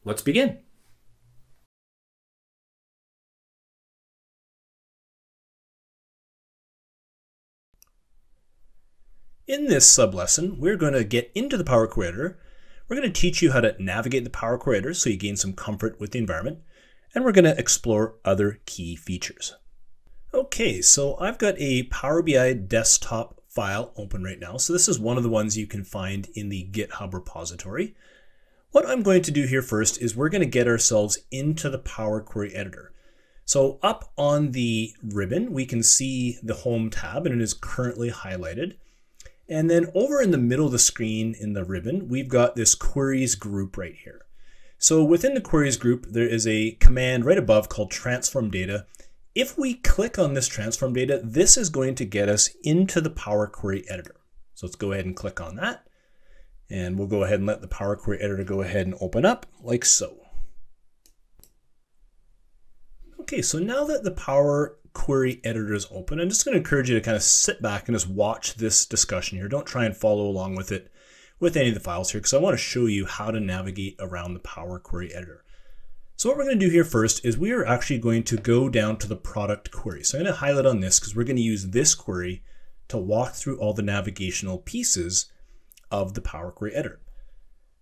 A: Let's begin. In this sublesson, we're going to get into the Power Query editor. We're going to teach you how to navigate the Power Query editor so you gain some comfort with the environment, and we're going to explore other key features. Okay, so I've got a Power BI desktop file open right now. So this is one of the ones you can find in the GitHub repository. What I'm going to do here first is we're going to get ourselves into the Power Query editor. So up on the ribbon, we can see the Home tab, and it is currently highlighted. And then over in the middle of the screen in the ribbon, we've got this queries group right here. So within the queries group, there is a command right above called transform data. If we click on this transform data, this is going to get us into the Power Query editor. So let's go ahead and click on that. And we'll go ahead and let the Power Query editor go ahead and open up like so. Okay, so now that the Power Query editor is open, I'm just going to encourage you to kind of sit back and just watch this discussion here. Don't try and follow along with it with any of the files here, because I want to show you how to navigate around the Power Query editor. So what we're going to do here first is we are actually going to go down to the product query. So I'm going to highlight on this because we're going to use this query to walk through all the navigational pieces of the Power Query editor.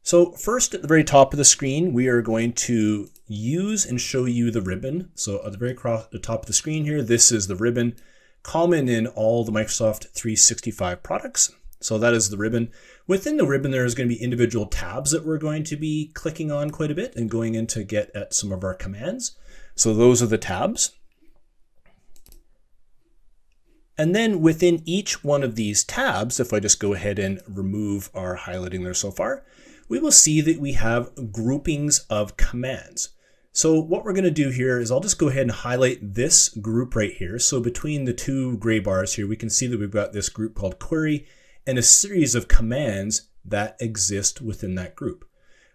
A: So first, at the very top of the screen, we are going to use and show you the ribbon. So at the very top of the screen here, this is the ribbon common in all the Microsoft 365 products. So that is the ribbon. Within the ribbon, there is going to be individual tabs that we're going to be clicking on quite a bit and going in to get at some of our commands. So those are the tabs. And then within each one of these tabs, if I just go ahead and remove our highlighting there so far,
B: we will see that we have groupings of commands. So what we're going to do here is I'll just go ahead and highlight this group right here. So between the two gray bars here, we can see that we've got this group called query and a series of commands that exist within that group.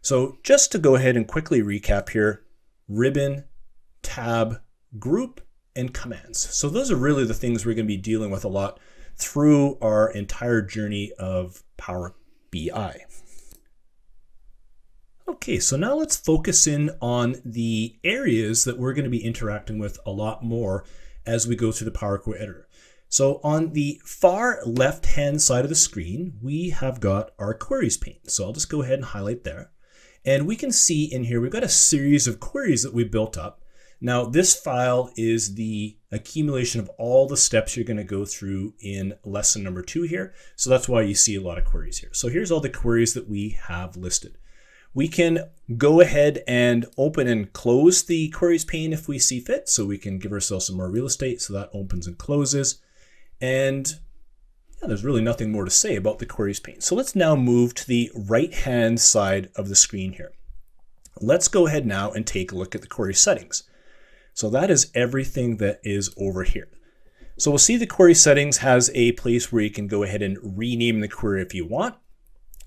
B: So just to go ahead and quickly recap here, ribbon, tab, group, and commands. So those are really the things we're going to be dealing with a lot through our entire journey of Power BI. Okay, so now let's focus in on the areas that we're going to be interacting with a lot more as we go through the Power Query Editor. So on the far left-hand side of the screen, we have got our queries pane. So I'll just go ahead and highlight there. And we can see in here, we've got a series of queries that we built up. Now, this file is the accumulation of all the steps you're going to go through in lesson number 2 here. So that's why you see a lot of queries here. So here's all the queries that we have listed. We can go ahead and open and close the queries pane if we see fit. So we can give ourselves some more real estate. So that opens and closes. And yeah, there's really nothing more to say about the queries pane. So let's now move to the right-hand side of the screen here. Let's go ahead now and take a look at the query settings. So that is everything that is over here. So we'll see the query settings has a place where you can go ahead and rename the query if you want.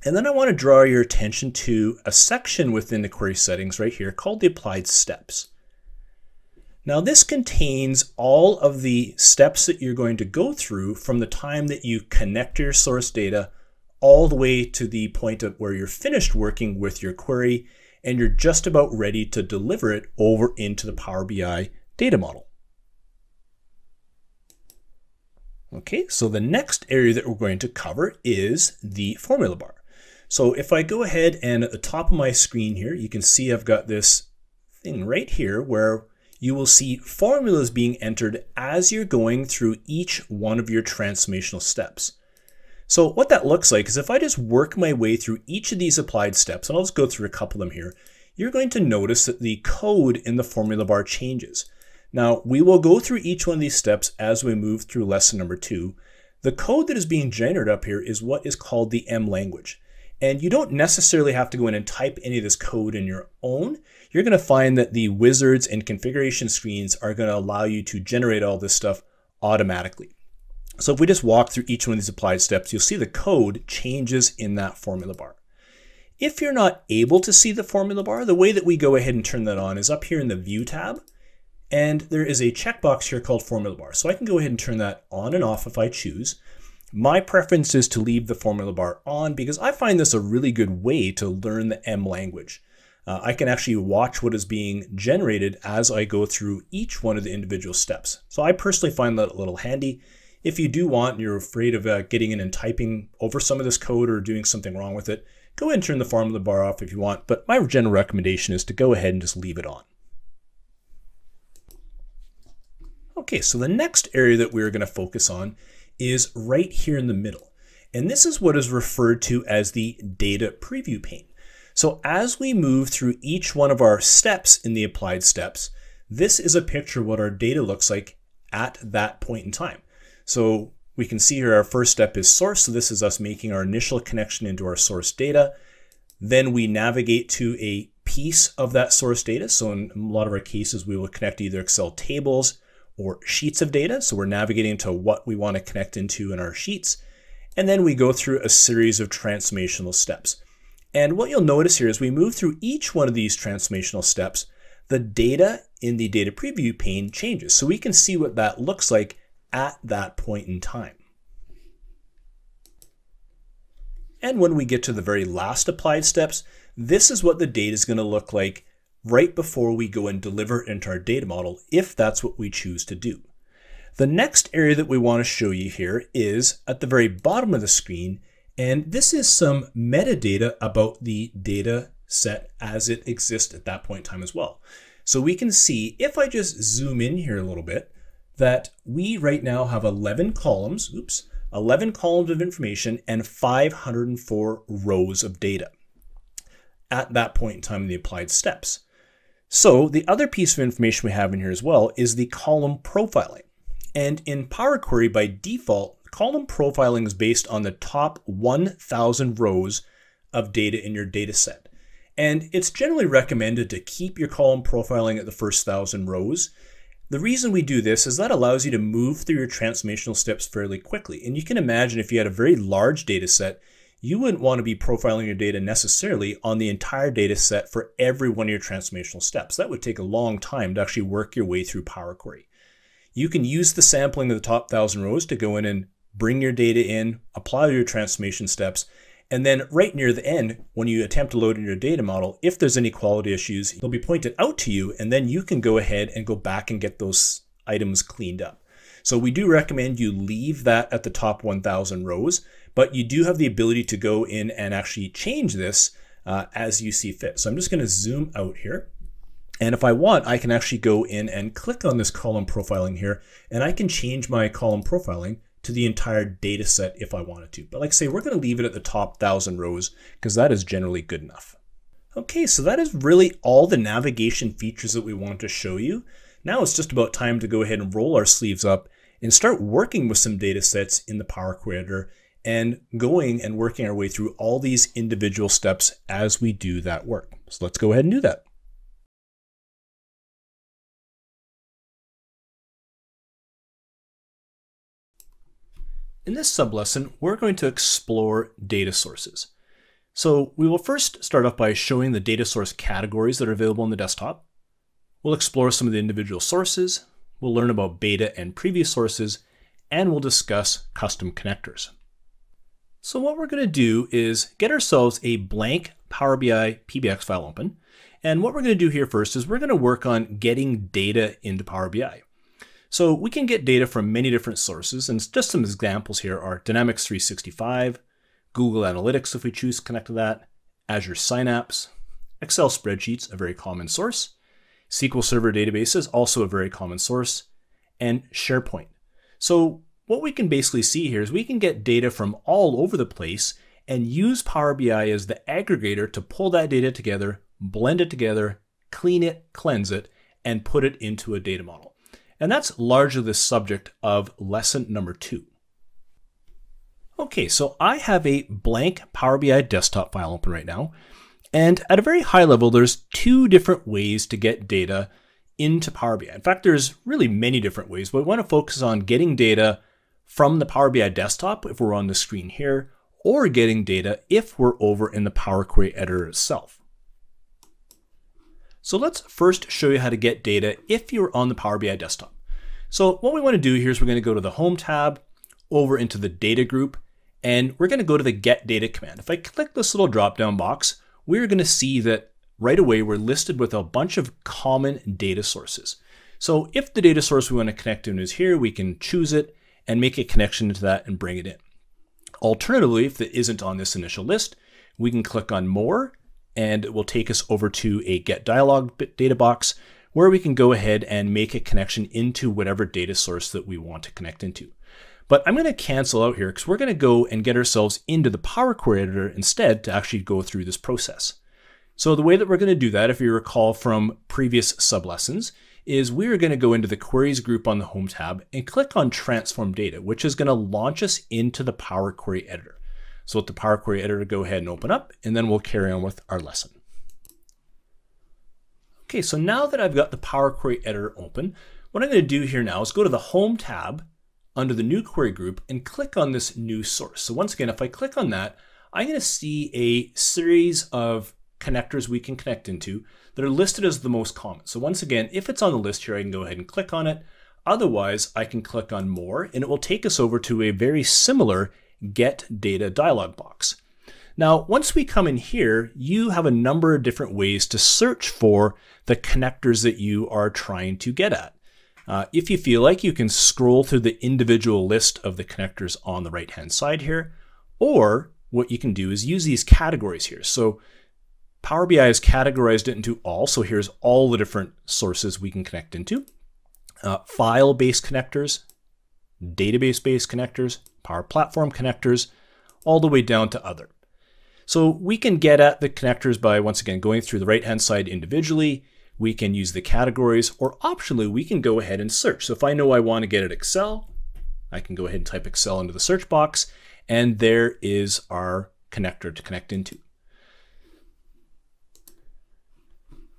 B: And then I want to draw your attention to a section within the query settings right here called the applied steps. Now this contains all of the steps that you're going to go through from the time that you connect your source data all the way to the point of where you're finished working with your query and you're just about ready to deliver it over into the Power BI data model. Okay, so the next area that we're going to cover is the formula bar. So if I go ahead and at the top of my screen here, you can see I've got this thing right here where you will see formulas being entered as you're going through each one of your transformational steps. So what that looks like is if I just work my way through each of these applied steps, and I'll just go through a couple of them here, you're going to notice that the code in the formula bar changes. Now, we will go through each one of these steps as we move through lesson number 2. The code that is being generated up here is what is called the M language. And you don't necessarily have to go in and type any of this code in your own. You're going to find that the wizards and configuration screens are going to allow you to generate all this stuff automatically. So if we just walk through each one of these applied steps, you'll see the code changes in that formula bar. If you're not able to see the formula bar, the way that we go ahead and turn that on is up here in the View tab. And there is a checkbox here called Formula Bar. So I can go ahead and turn that on and off if I choose. My preference is to leave the Formula Bar on because I find this a really good way to learn the M language. I can actually watch what is being generated as I go through each one of the individual steps. So I personally find that a little handy. If you do want and you're afraid of getting in and typing over some of this code or doing something wrong with it, go ahead and turn the Formula Bar off if you want. But my general recommendation is to go ahead and just leave it on. Okay, so the next area that we're going to focus on is right here in the middle. And this is what is referred to as the data preview pane. So as we move through each one of our steps in the applied steps, this is a picture of what our data looks like at that point in time. So we can see here our first step is source. So this is us making our initial connection into our source data. Then we navigate to a piece of that source data. So in a lot of our cases, we will connect either Excel tables or sheets of data. So we're navigating to what we want to connect into in our sheets. And then we go through a series of transformational steps. And what you'll notice here is we move through each one of these transformational steps, the data in the data preview pane changes. So we can see what that looks like at that point in time. And when we get to the very last applied steps, this is what the data is going to look like right before we go and deliver it into our data model, if that's what we choose to do. The next area that we want to show you here is at the very bottom of the screen, and this is some metadata about the data set as it exists at that point in time as well. So we can see, if I just zoom in here a little bit, that we right now have 11 columns, 11 columns of information and 504 rows of data at that point in time in the applied steps. So the other piece of information we have in here as well is the column profiling. And in Power Query by default, column profiling is based on the top 1,000 rows of data in your data set. And it's generally recommended to keep your column profiling at the first 1,000 rows. The reason we do this is that allows you to move through your transformational steps fairly quickly. And you can imagine if you had a very large data set, you wouldn't want to be profiling your data necessarily on the entire data set for every one of your transformational steps. That would take a long time to actually work your way through Power Query. You can use the sampling of the top 1,000 rows to go in and bring your data in, apply your transformation steps, and then right near the end, when you attempt to load in your data model, if there's any quality issues, they'll be pointed out to you, and then you can go ahead and go back and get those items cleaned up. So we do recommend you leave that at the top 1,000 rows, but you do have the ability to go in and actually change this as you see fit. So I'm just going to zoom out here. And if I want, I can actually go in and click on this column profiling here, and I can change my column profiling to the entire data set if I wanted to. But like I say, we're going to leave it at the top 1,000 rows because that is generally good enough. Okay, so that is really all the navigation features that we wanted to show you. Now it's just about time to go ahead and roll our sleeves up and start working with some data sets in the Power Query Editor and going and working our way through all these individual steps as we do that work. So let's go ahead and do that. In this sublesson, we're going to explore data sources. So we will first start off by showing the data source categories that are available on the desktop. We'll explore some of the individual sources. We'll learn about beta and previous sources, and we'll discuss custom connectors. So what we're going to do is get ourselves a blank Power BI PBX file open. And what we're going to do here first is we're going to work on getting data into Power BI. So we can get data from many different sources, and just some examples here are Dynamics 365, Google Analytics if we choose to connect to that, Azure Synapse, Excel spreadsheets, a very common source, SQL Server databases, also a very common source, and SharePoint. So what we can basically see here is we can get data from all over the place and use Power BI as the aggregator to pull that data together, blend it together, clean it, cleanse it, and put it into a data model. And that's largely the subject of lesson number 2. Okay, so I have a blank Power BI desktop file open right now. And at a very high level, there's 2 different ways to get data into Power BI. In fact, there's really many different ways, but we want to focus on getting data from the Power BI desktop if we're on the screen here, or getting data if we're over in the Power Query Editor itself. So let's first show you how to get data if you're on the Power BI desktop. So what we want to do here is we're going to go to the Home tab, over into the Data group, and we're going to go to the Get Data command. If I click this little drop-down box, we're going to see that right away we're listed with a bunch of common data sources. So if the data source we want to connect to is here, we can choose it and make a connection to that and bring it in. Alternatively, if it isn't on this initial list, we can click on More, and it will take us over to a Get Dialog data box where we can go ahead and make a connection into whatever data source that we want to connect into. But I'm going to cancel out here because we're going to go and get ourselves into the Power Query Editor instead to actually go through this process. So the way that we're going to do that, if you recall from previous sublessons, is we're going to go into the Queries group on the Home tab and click on Transform Data, which is going to launch us into the Power Query Editor. So let the Power Query Editor go ahead and open up, and then we'll carry on with our lesson. Okay, so now that I've got the Power Query Editor open, what I'm going to do here now is go to the Home tab under the New Query group and click on this New Source. So once again, if I click on that, I'm going to see a series of connectors we can connect into that are listed as the most common. So once again, if it's on the list here, I can go ahead and click on it. Otherwise, I can click on More, and it will take us over to a very similar Get Data dialog box. Now, once we come in here, you have a number of different ways to search for the connectors that you are trying to get at. If you feel like, you can scroll through the individual list of the connectors on the right-hand side here, or what you can do is use these categories here. So Power BI has categorized it into all, so here's all the different sources we can connect into. File-based connectors, database-based connectors, Power Platform connectors, all the way down to other. So we can get at the connectors by, once again, going through the right-hand side individually. We can use the categories, or optionally, we can go ahead and search. So if I know I want to get at Excel, I can go ahead and type Excel into the search box, and there is our connector to connect into.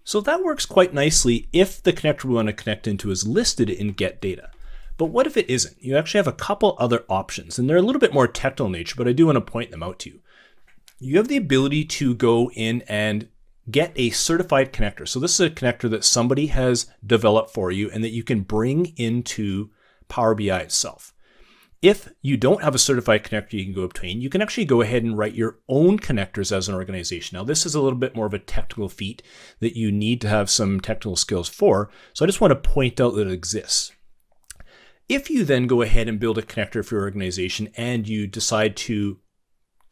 B: So that works quite nicely if the connector we want to connect into is listed in get data. But what if it isn't? You actually have a couple other options, and they're a little bit more technical in nature, but I do want to point them out to you. You have the ability to go in and get a certified connector. So this is a connector that somebody has developed for you and that you can bring into Power BI itself. If you don't have a certified connector you can go obtain, you can actually go ahead and write your own connectors as an organization. Now, this is a little bit more of a technical feat that you need to have some technical skills for. So I just want to point out that it exists. If you then go ahead and build a connector for your organization and you decide to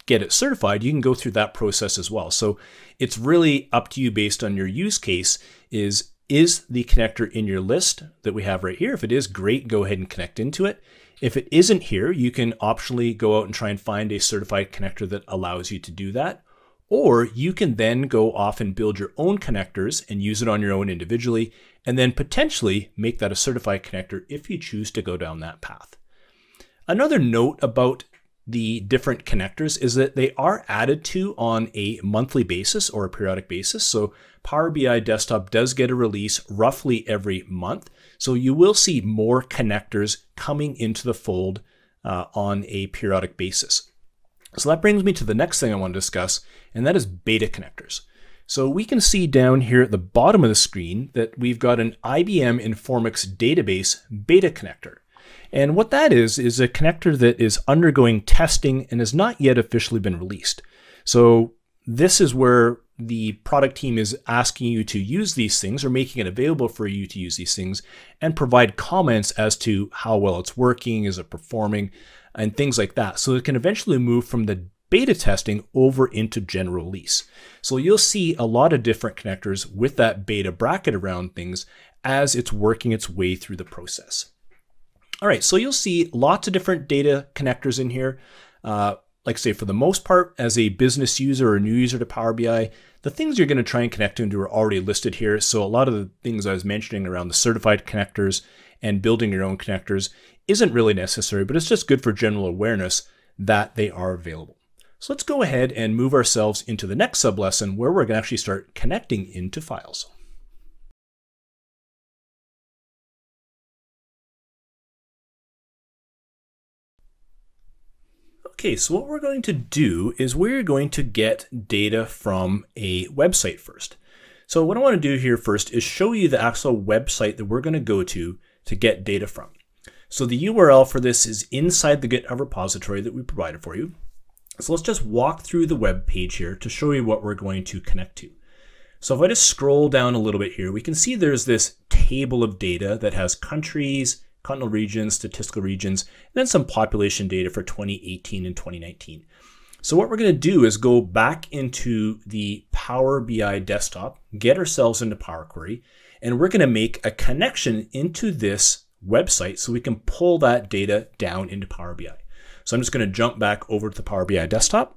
B: get it certified, you can go through that process as well. So it's really up to you based on your use case. Is the connector in your list that we have right here? If it is, great, go ahead and connect into it. If it isn't here, you can optionally go out and try and find a certified connector that allows you to do that. Or you can then go off and build your own connectors and use it on your own individually, and then potentially make that a certified connector if you choose to go down that path. Another note about the different connectors is that they are added to on a monthly basis or a periodic basis. So Power BI Desktop does get a release roughly every month. So you will see more connectors coming into the fold on a periodic basis. So that brings me to the next thing I want to discuss, and that is beta connectors. So we can see down here at the bottom of the screen that we've got an IBM Informix database beta connector. And what that is a connector that is undergoing testing and has not yet officially been released. So this is where the product team is asking you to use these things or making it available for you to use these things and provide comments as to how well it's working, is it performing, and things like that. So it can eventually move from the beta testing over into general release. So you'll see a lot of different connectors with that beta bracket around things as it's working its way through the process. All right, so you'll see lots of different data connectors in here. Like I say, for the most part, as a business user or new user to Power BI, the things you're going to try and connect into are already listed here. So a lot of the things I was mentioning around the certified connectors and building your own connectors isn't really necessary, but it's just good for general awareness that they are available. So let's go ahead and move ourselves into the next sub-lesson where we're going to actually start connecting into files. Okay, so what we're going to do is we're going to get data from a website first. So what I want to do here first is show you the actual website that we're going to go to get data from. So the URL for this is inside the GitHub repository that we provided for you. So let's just walk through the web page here to show you what we're going to connect to. So if I just scroll down a little bit here, we can see there's this table of data that has countries, continental regions, statistical regions, and then some population data for 2018 and 2019. So what we're going to do is go back into the Power BI desktop, get ourselves into Power Query, and we're going to make a connection into this website so we can pull that data down into Power BI. So I'm just going to jump back over to the Power BI desktop.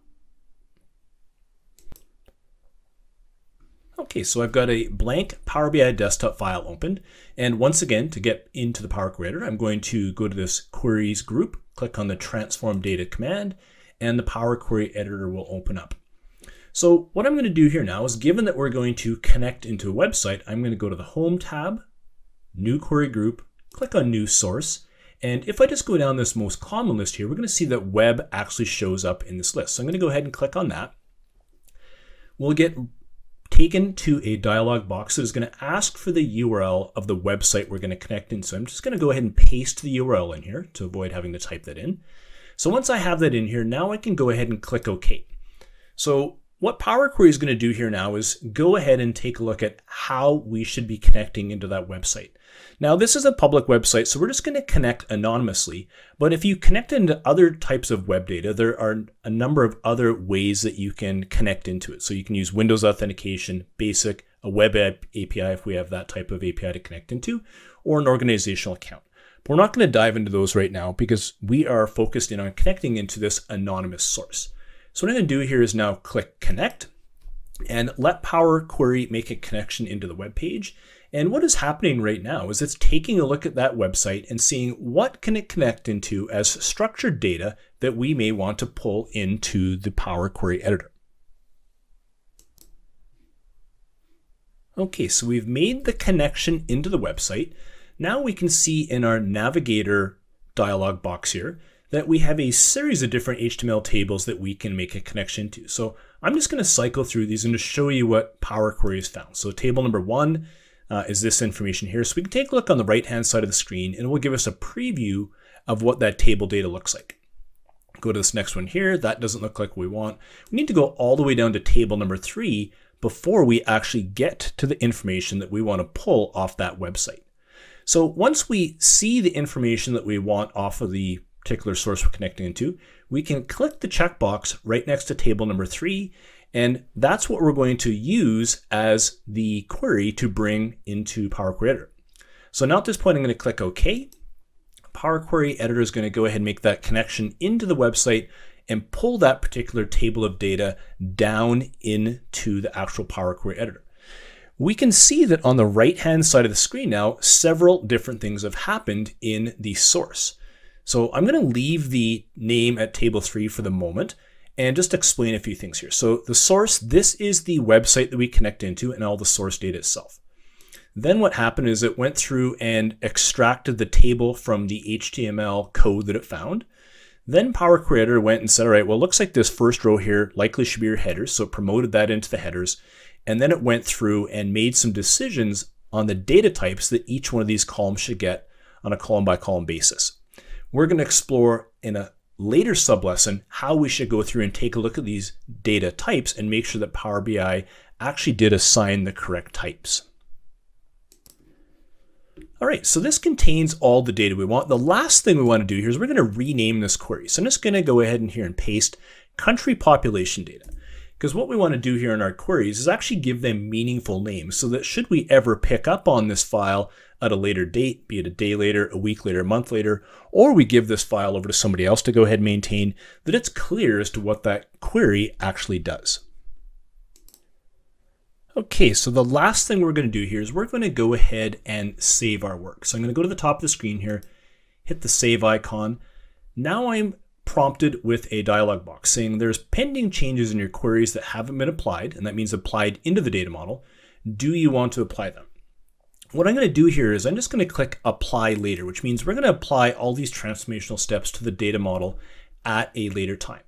B: Okay, so I've got a blank Power BI desktop file opened. And once again, to get into the Power Query Editor, I'm going to go to this queries group, click on the transform data command, and the Power Query Editor will open up. So what I'm going to do here now is, given that we're going to connect into a website, I'm going to go to the Home tab, New Query Group, click on New Source. And if I just go down this most common list here, we're going to see that web actually shows up in this list. So I'm going to go ahead and click on that. We'll get taken to a dialog box that is going to ask for the URL of the website we're going to connect in. So I'm just going to go ahead and paste the URL in here to avoid having to type that in. So once I have that in here, now I can go ahead and click OK. So what Power Query is going to do here now is go ahead and take a look at how we should be connecting into that website. Now, this is a public website, so we're just going to connect anonymously. But if you connect into other types of web data, there are a number of other ways that you can connect into it. So you can use Windows authentication, basic, a web API if we have that type of API to connect into, or an organizational account. But we're not going to dive into those right now because we are focused in on connecting into this anonymous source. So what I'm going to do here is now click Connect and let Power Query make a connection into the web page. And what is happening right now is it's taking a look at that website and seeing what can it connect into as structured data that we may want to pull into the Power Query Editor. Okay, so we've made the connection into the website. Now we can see in our navigator dialog box here that we have a series of different HTML tables that we can make a connection to. So I'm just going to cycle through these and just show you what Power Query has found. So table number 1 is this information here. So we can take a look on the right-hand side of the screen and it will give us a preview of what that table data looks like. Go to this next one here. That doesn't look like what we want. We need to go all the way down to table number 3 before we actually get to the information that we want to pull off that website. So once we see the information that we want off of the particular source we're connecting into, we can click the checkbox right next to table number 3, and that's what we're going to use as the query to bring into Power Query Editor. So now at this point, I'm going to click OK. Power Query Editor is going to go ahead and make that connection into the website and pull that particular table of data down into the actual Power Query Editor. We can see that on the right-hand side of the screen now, several different things have happened in the source. So I'm going to leave the name at table 3 for the moment and just explain a few things here. So the source, this is the website that we connect into and all the source data itself. Then what happened is it went through and extracted the table from the HTML code that it found. Then Power Query Editor went and said, all right, well, it looks like this first row here likely should be your headers. So it promoted that into the headers. And then it went through and made some decisions on the data types that each one of these columns should get on a column by column basis. We're going to explore in a later sublesson how we should go through and take a look at these data types and make sure that Power BI actually did assign the correct types. All right, so this contains all the data we want. The last thing we want to do here is we're going to rename this query. So I'm just going to go ahead and here and paste country population data. Because what we want to do here in our queries is actually give them meaningful names so that should we ever pick up on this file at a later date, be it a day later, a week later, a month later, or we give this file over to somebody else to go ahead and maintain, that it's clear as to what that query actually does. Okay, so the last thing we're going to do here is we're going to go ahead and save our work. So I'm going to go to the top of the screen here, hit the save icon. Now I'm prompted with a dialog box saying there's pending changes in your queries that haven't been applied, and that means applied into the data model. Do you want to apply them? What I'm going to do here is I'm just going to click apply later, which means we're going to apply all these transformational steps to the data model at a later time.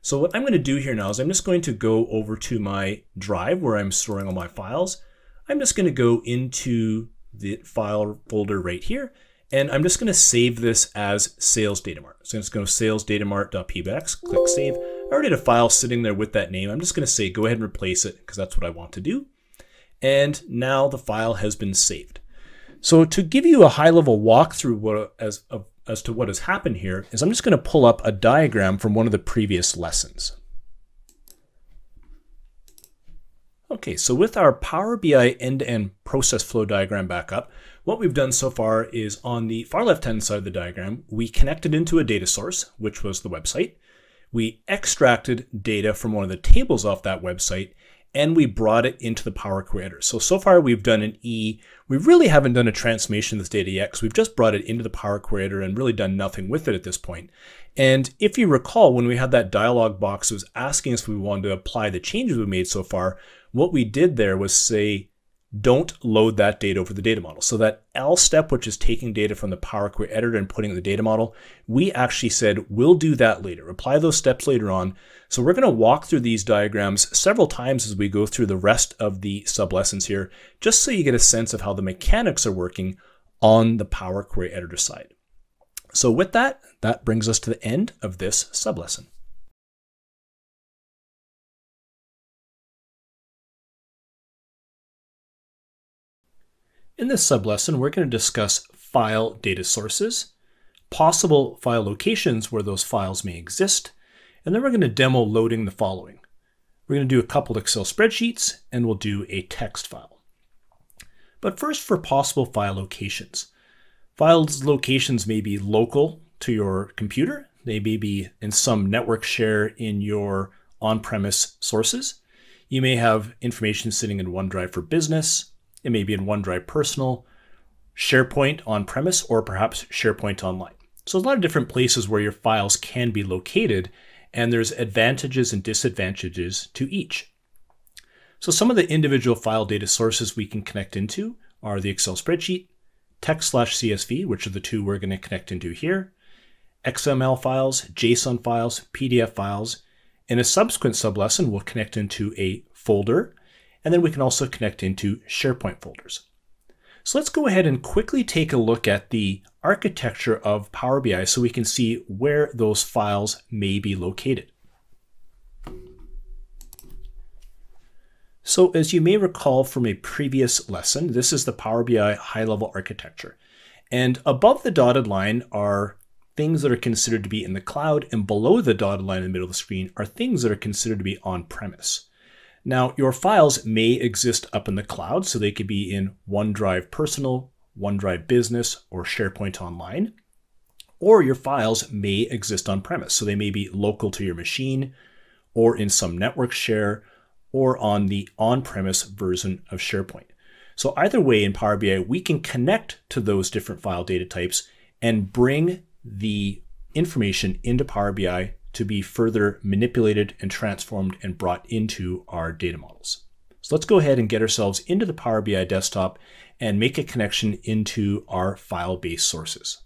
B: So what I'm going to do here now is I'm just going to go over to my drive where I'm storing all my files. I'm just going to go into the file folder right here, and I'm just going to save this as sales data mart. So I'm just going to sales data mart.pbx, click save. I already had a file sitting there with that name. I'm just going to say go ahead and replace it because that's what I want to do. And now the file has been saved. So to give you a high-level walkthrough as to what has happened here is I'm just going to pull up a diagram from one of the previous lessons. Okay, so with our Power BI end-to-end process flow diagram back up, what we've done so far is on the far left-hand side of the diagram, we connected into a data source, which was the website. We extracted data from one of the tables off that website, and we brought it into the Power Query Editor. So far we've done an E. We really haven't done a transformation of this data yet because we've just brought it into the Power Query Editor and really done nothing with it at this point. And if you recall, when we had that dialog box, it was asking us if we wanted to apply the changes we made so far. What we did there was say, don't load that data over the data model. So that L step, which is taking data from the Power Query Editor and putting it in the data model, we actually said, we'll do that later. Apply those steps later on. So we're going to walk through these diagrams several times as we go through the rest of the sub-lessons here, just so you get a sense of how the mechanics are working on the Power Query Editor side. So with that, that brings us to the end of this sub-lesson. In this sub-lesson, we're going to discuss file data sources, possible file locations where those files may exist, and then we're going to demo loading the following. We're going to do a couple Excel spreadsheets, and we'll do a text file. But first, for possible file locations. Files locations may be local to your computer. They may be in some network share in your on-premise sources. You may have information sitting in OneDrive for Business. It may be in OneDrive Personal, SharePoint on-premise, or perhaps SharePoint Online. So there's a lot of different places where your files can be located, and there's advantages and disadvantages to each.
A: So some of the individual file data sources we can connect into are the Excel spreadsheet, text/CSV, which are the two we're going to connect into here, XML files, JSON files, PDF files. In a subsequent sublesson, we'll connect into a folder, and then we can also connect into SharePoint folders. So let's go ahead and quickly take a look at the architecture of Power BI so we can see where those files may be located. So as you may recall from a previous lesson, this is the Power BI high-level architecture. And above the dotted line are things that are considered to be in the cloud, and below the dotted line in the middle of the screen are things that are considered to be on-premise. Now, your files may exist up in the cloud, so they could be in OneDrive Personal, OneDrive Business, or SharePoint Online. Or your files may exist on-premise, so they may be local to your machine, or in some network share, or on the on-premise version of SharePoint. So either way in Power BI, we can connect to those different file data types and bring the information into Power BI to be further manipulated and transformed and brought into our data models. So let's go ahead and get ourselves into the Power BI desktop and make a connection into our file-based sources.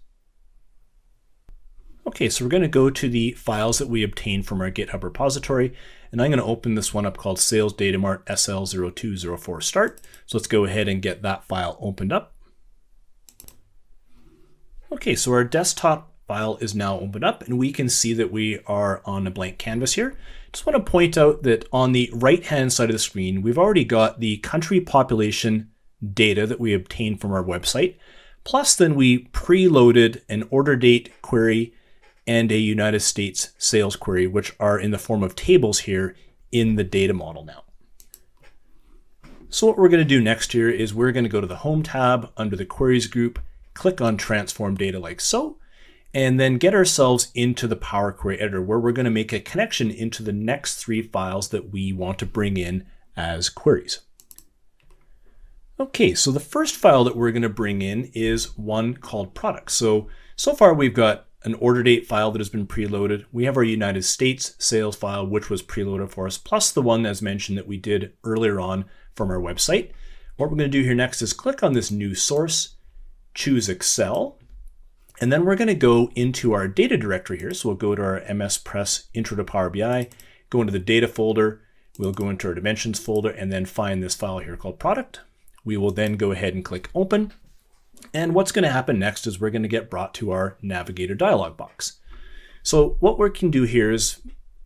A: Okay, so we're going to go to the files that we obtained from our GitHub repository, and I'm going to open this one up called Sales Data Mart SL0204 Start. So let's go ahead and get that file opened up. Okay, so our desktop file is now opened up, and we can see that we are on a blank canvas here. Just want to point out that on the right-hand side of the screen, we've already got the country population data that we obtained from our website, plus then we preloaded an order date query and a United States sales query, which are in the form of tables here in the data model now. So what we're going to do next here is we're going to go to the Home tab under the Queries group, click on Transform Data like so, and then get ourselves into the Power Query Editor where we're going to make a connection into the next three files that we want to bring in as queries. Okay, so the first file that we're going to bring in is one called Products. So far we've got an order date file that has been preloaded. We have our United States sales file, which was preloaded for us, plus the one as mentioned that we did earlier on from our website. What we're going to do here next is click on this new source, choose Excel, and then we're going to go into our data directory here. So we'll go to our MS Press Intro to Power BI, go into the data folder, we'll go into our dimensions folder, and then find this file here called product. We will then go ahead and click open. And what's going to happen next is we're going to get brought to our Navigator dialog box. So what we can do here is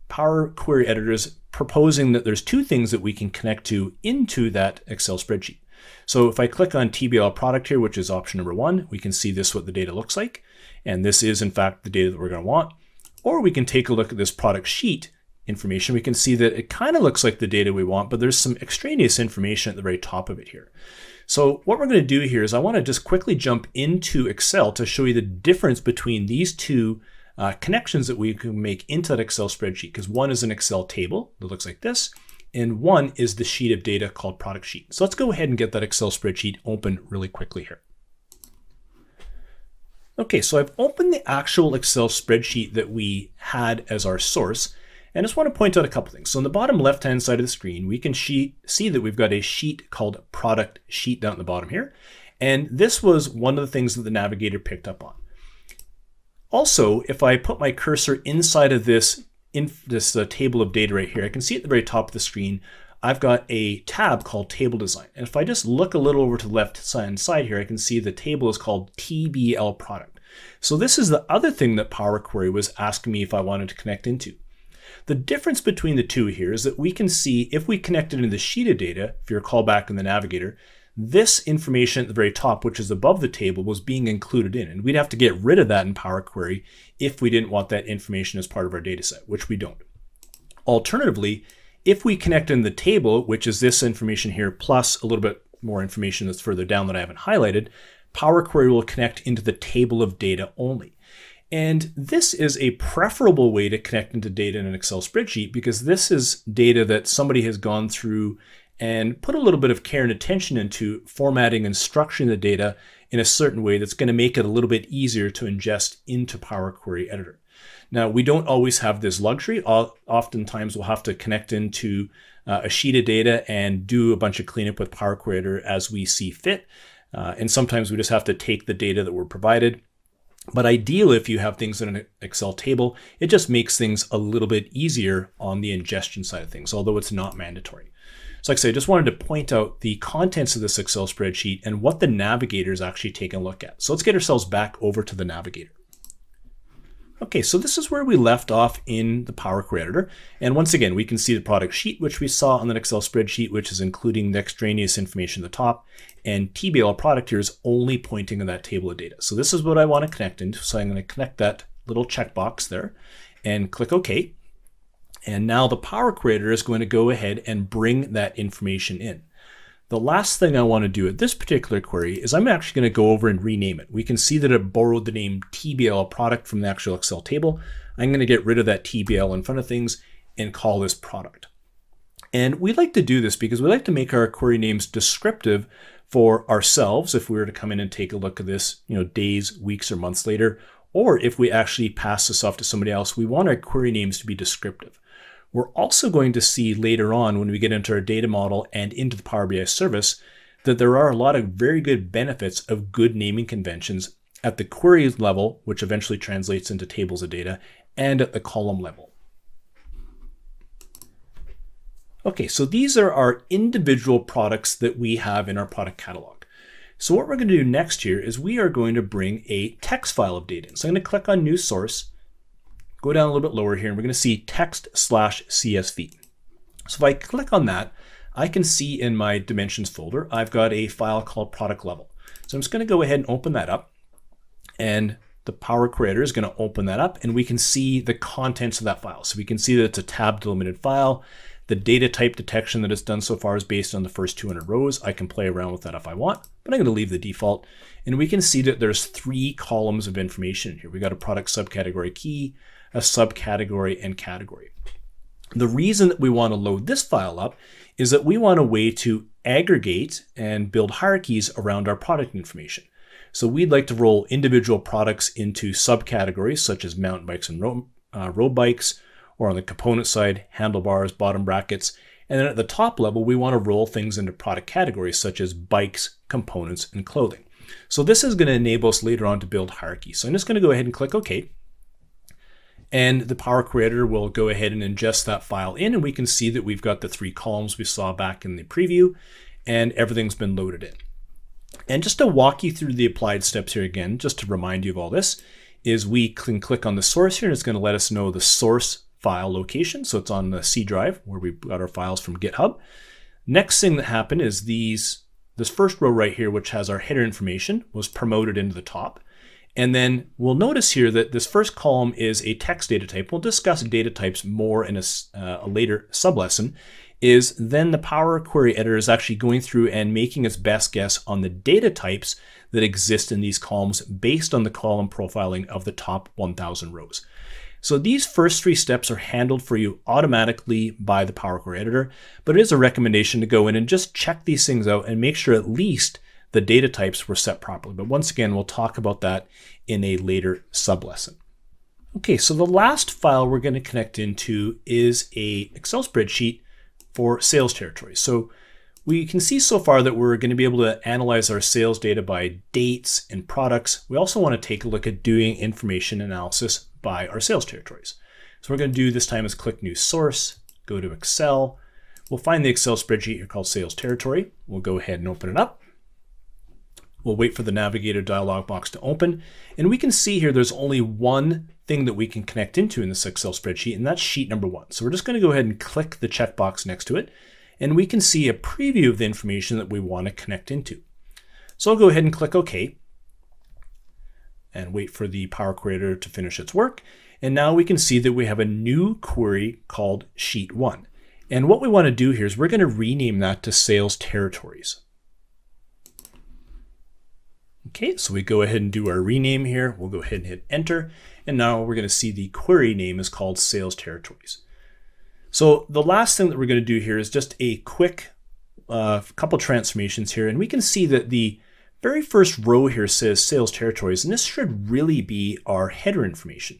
A: Power Query Editor is proposing that there's two things that we can connect to into that Excel spreadsheet. So if I click on TBL product here, which is option number one, we can see this what the data looks like. And this is in fact the data that we're going to want. Or we can take a look at this product sheet information. We can see that it kind of looks like the data we want, but there's some extraneous information at the very top of it here. So what we're going to do here is I want to just quickly jump into Excel to show you the difference between these two connections that we can make into that Excel spreadsheet, because one is an Excel table that looks like this, and one is the sheet of data called product sheet. So let's go ahead and get that Excel spreadsheet open really quickly here. Okay, so I've opened the actual Excel spreadsheet that we had as our source. And I just want to point out a couple things. So on the bottom left-hand side of the screen, we can see that we've got a sheet called Product Sheet down at the bottom here. And this was one of the things that the Navigator picked up on. Also, if I put my cursor inside of this table of data right here, I can see at the very top of the screen, I've got a tab called Table Design. And if I just look a little over to the left-hand side here, I can see the table is called TBL Product. So this is the other thing that Power Query was asking me if I wanted to connect into. The difference between the two here is that we can see if we connected into the sheet of data, if you recall back in the Navigator, this information at the very top, which is above the table, was being included in. And we'd have to get rid of that in Power Query if we didn't want that information as part of our data set, which we don't. Alternatively, if we connect in the table, which is this information here, plus a little bit more information that's further down that I haven't highlighted, Power Query will connect into the table of data only. And this is a preferable way to connect into data in an Excel spreadsheet because this is data that somebody has gone through and put a little bit of care and attention into formatting and structuring the data in a certain way that's going to make it a little bit easier to ingest into Power Query Editor. Now, we don't always have this luxury. Oftentimes, we'll have to connect into a sheet of data and do a bunch of cleanup with Power Query Editor as we see fit. And sometimes we just have to take the data that we're provided. But ideally, if you have things in an Excel table, it just makes things a little bit easier on the ingestion side of things, although it's not mandatory. So like I say, I just wanted to point out the contents of this Excel spreadsheet and what the navigator is actually taking a look at. So let's get ourselves back over to the navigator. Okay, so this is where we left off in the Power Query Editor. And once again, we can see the product sheet, which we saw on that Excel spreadsheet, which is including the extraneous information at the top. And TBL product here is only pointing to that table of data. So this is what I want to connect into. So I'm going to connect that little checkbox there and click OK. And now the Power Query Editor is going to go ahead and bring that information in. The last thing I want to do at this particular query is I'm actually going to go over and rename it. We can see that it borrowed the name TBL product from the actual Excel table. I'm going to get rid of that TBL in front of things and call this product. And we like to do this because we like to make our query names descriptive for ourselves if we were to come in and take a look at this, days, weeks, or months later, or if we actually pass this off to somebody else, we want our query names to be descriptive. We're also going to see later on when we get into our data model and into the Power BI service that there are a lot of very good benefits of good naming conventions at the query level, which eventually translates into tables of data, and at the column level. Okay, so these are our individual products that we have in our product catalog. So what we're going to do next here is we are going to bring a text file of data in. So I'm going to click on New Source, go down a little bit lower here, and we're going to see text/CSV. So if I click on that, I can see in my dimensions folder, I've got a file called product level. So I'm just going to go ahead and open that up, and the Power Query Editor is going to open that up, and we can see the contents of that file. So we can see that it's a tab delimited file. The data type detection that it's done so far is based on the first 200 rows. I can play around with that if I want, but I'm going to leave the default. And we can see that there's 3 columns of information in here. We got a product subcategory key, a subcategory, and category. The reason that we want to load this file up is that we want a way to aggregate and build hierarchies around our product information. So we'd like to roll individual products into subcategories such as mountain bikes and road bikes, or on the component side, handlebars, bottom brackets. And then at the top level, we want to roll things into product categories such as bikes, components, and clothing. So this is going to enable us later on to build hierarchies. So I'm just going to go ahead and click OK. And the Power Query Editor will go ahead and ingest that file in, and we can see that we've got the 3 columns we saw back in the preview, and everything's been loaded in. And just to walk you through the applied steps here again, just to remind you of all this, is we can click on the source here, and it's going to let us know the source file location. So it's on the C drive where we got our files from GitHub. Next thing that happened is this first row right here, which has our header information, was promoted into the top. And then we'll notice here that this first column is a text data type. We'll discuss data types more in a later sublesson. Is then the Power Query Editor is actually going through and making its best guess on the data types that exist in these columns based on the column profiling of the top 1,000 rows. So these first 3 steps are handled for you automatically by the Power Query Editor, but it is a recommendation to go in and just check these things out and make sure at least the data types were set properly. But once again, we'll talk about that in a later sublesson. Okay, so the last file we're going to connect into is a Excel spreadsheet for sales territories. So we can see so far that we're going to be able to analyze our sales data by dates and products. We also want to take a look at doing information analysis by our sales territories. So we're going to do this time is click New Source, go to Excel. We'll find the Excel spreadsheet here called Sales Territory. We'll go ahead and open it up. We'll wait for the Navigator dialog box to open. And we can see here there's only one thing that we can connect into in this Excel spreadsheet, and that's sheet number 1. So we're just going to go ahead and click the checkbox next to it, and we can see a preview of the information that we want to connect into. So I'll go ahead and click OK and wait for the Power Query Editor to finish its work. And now we can see that we have a new query called Sheet 1. And what we want to do here is we're going to rename that to Sales Territories. Okay, so we go ahead and do our rename here. We'll go ahead and hit Enter. And now we're going to see the query name is called Sales Territories. So the last thing that we're going to do here is just a quick couple transformations here. And we can see that the very first row here says Sales Territories, and this should really be our header information.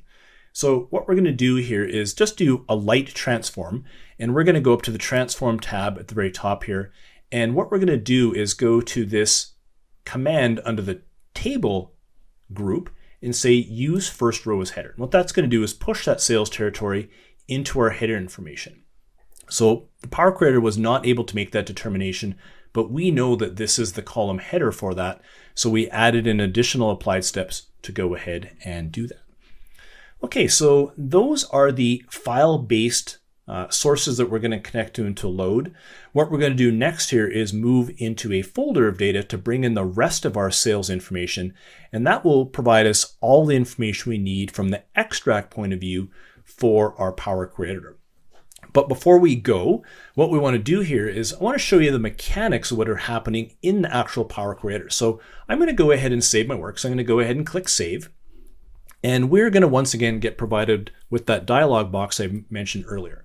B: So what we're going to do here is just do a light transform, and we're going to go up to the transform tab at the very top here. And what we're going to do is go to this command under the table group and say use first row as header. And what that's going to do is push that sales territory into our header information. So the Power Creator was not able to make that determination, but we know that this is the column header for that. So we added in additional applied steps to go ahead and do that. Okay, so those are the file-based sources that we're going to connect to into load. What we're going to do next here is move into a folder of data to bring in the rest of our sales information, and that will provide us all the information we need from the extract point of view for our Power Creator. But before we go, what we want to do here is I want to show you the mechanics of what are happening in the actual Power Creator. So I'm going to go ahead and save my work. So I'm going to go ahead and click Save. And we're going to once again get provided with that dialog box I mentioned earlier.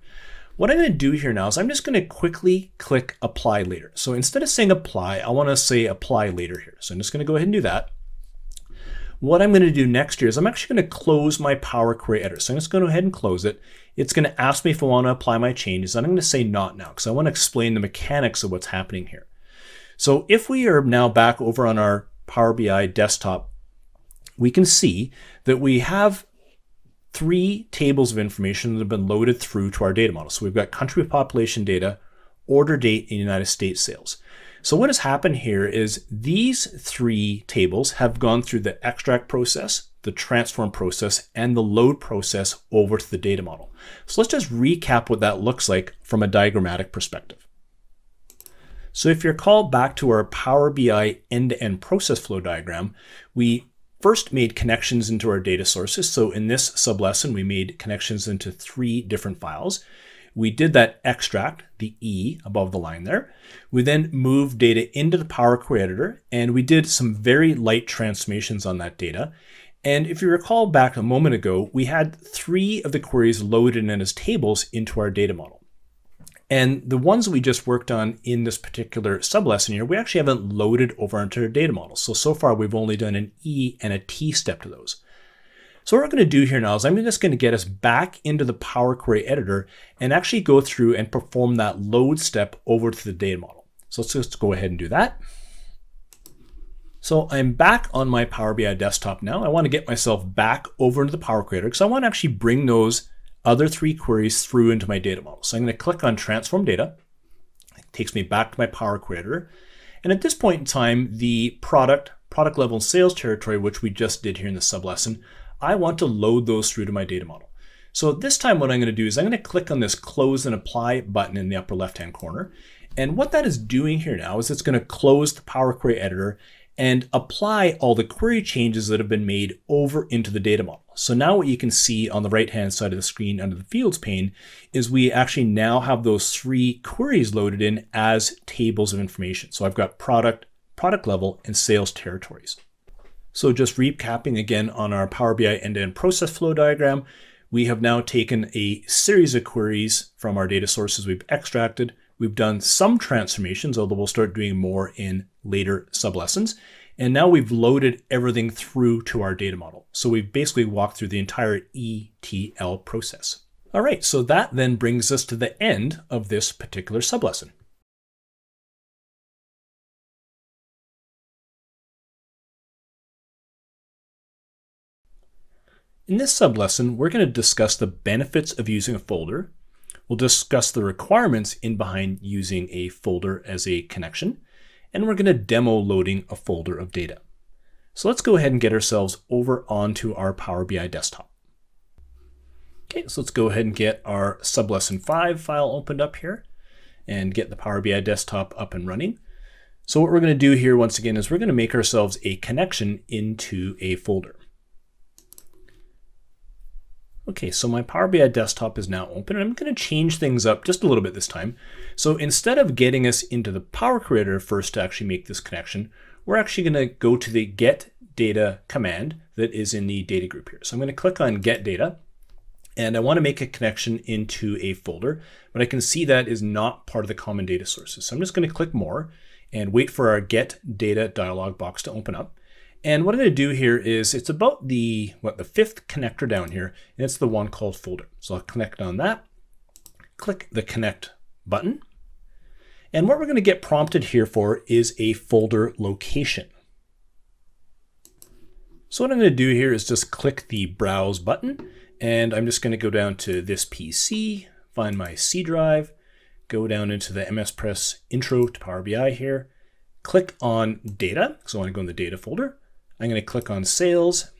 B: What I'm going to do here now is I'm just going to quickly click Apply Later. So instead of saying Apply, I want to say Apply Later here. So I'm just going to go ahead and do that. What I'm going to do next here is I'm actually going to close my Power Query Editor. So I'm just going to go ahead and close it. It's going to ask me if I want to apply my changes. And I'm going to say Not Now because I want to explain the mechanics of what's happening here. So if we are now back over on our Power BI desktop, we can see that we have 3 tables of information that have been loaded through to our data model. So we've got country population data, order date, and United States sales. So what has happened here is these 3 tables have gone through the extract process, the transform process, and the load process over to the data model. So let's just recap what that looks like from a diagrammatic perspective. So if you recall back to our Power BI end-to-end process flow diagram, we first made connections into our data sources. So in this sublesson, we made connections into 3 different files. We did that extract, the E above the line there. We then moved data into the Power Query Editor, and we did some very light transformations on that data. And if you recall back a moment ago, we had 3 of the queries loaded in as tables into our data model. And the ones we just worked on in this particular sublesson here, we actually haven't loaded over into our data model. So far we've only done an E and a T step to those. So what we're going to do here now is I'm just going to get us back into the Power Query Editor and actually go through and perform that load step over to the data model. So let's just go ahead and do that. So I'm back on my Power BI desktop now. I want to get myself back over into the Power Creator because I want to actually bring those other 3 queries through into my data model. So I'm going to click on Transform Data. It takes me back to my Power Creator. And at this point in time, the product level, and sales territory, which we just did here in the sublesson, I want to load those through to my data model. So this time what I'm going to do is I'm going to click on this Close and Apply button in the upper left-hand corner. And what that is doing here now is it's going to close the Power Query Editor and apply all the query changes that have been made over into the data model. So now what you can see on the right-hand side of the screen under the Fields pane is we actually now have those 3 queries loaded in as tables of information. So I've got product level, and sales territories. So just recapping again on our Power BI end-to-end process flow diagram, we have now taken a series of queries from our data sources we've extracted. We've done some transformations, although we'll start doing more in later sublessons. And now we've loaded everything through to our data model. So we've basically walked through the entire ETL process. All right, so that then brings us to the end of this particular sublesson. In this sublesson, we're going to discuss the benefits of using a folder. We'll discuss the requirements in behind using a folder as a connection, and we're going to demo loading a folder of data. So let's go ahead and get ourselves over onto our Power BI desktop. Okay, so let's go ahead and get our sublesson 5 file opened up here and get the Power BI desktop up and running. So what we're going to do here once again is we're going to make ourselves a connection into a folder. Okay, so my Power BI desktop is now open, and I'm going to change things up just a little bit this time. So instead of getting us into the Power Creator first to actually make this connection, we're actually going to go to the Get Data command that is in the data group here. So I'm going to click on Get Data, and I want to make a connection into a folder, but I can see that is not part of the common data sources. So I'm just going to click More and wait for our Get Data dialog box to open up. And what I'm going to do here is it's about the fifth connector down here, and it's the one called folder. So I'll connect on that, click the connect button. And what we're going to get prompted here for is a folder location. So what I'm going to do here is just click the browse button, and I'm just going to go down to this PC, find my C drive, go down into the MS Press Intro to Power BI here, click on data, so I want to go in the data folder. I'm going to click on sales,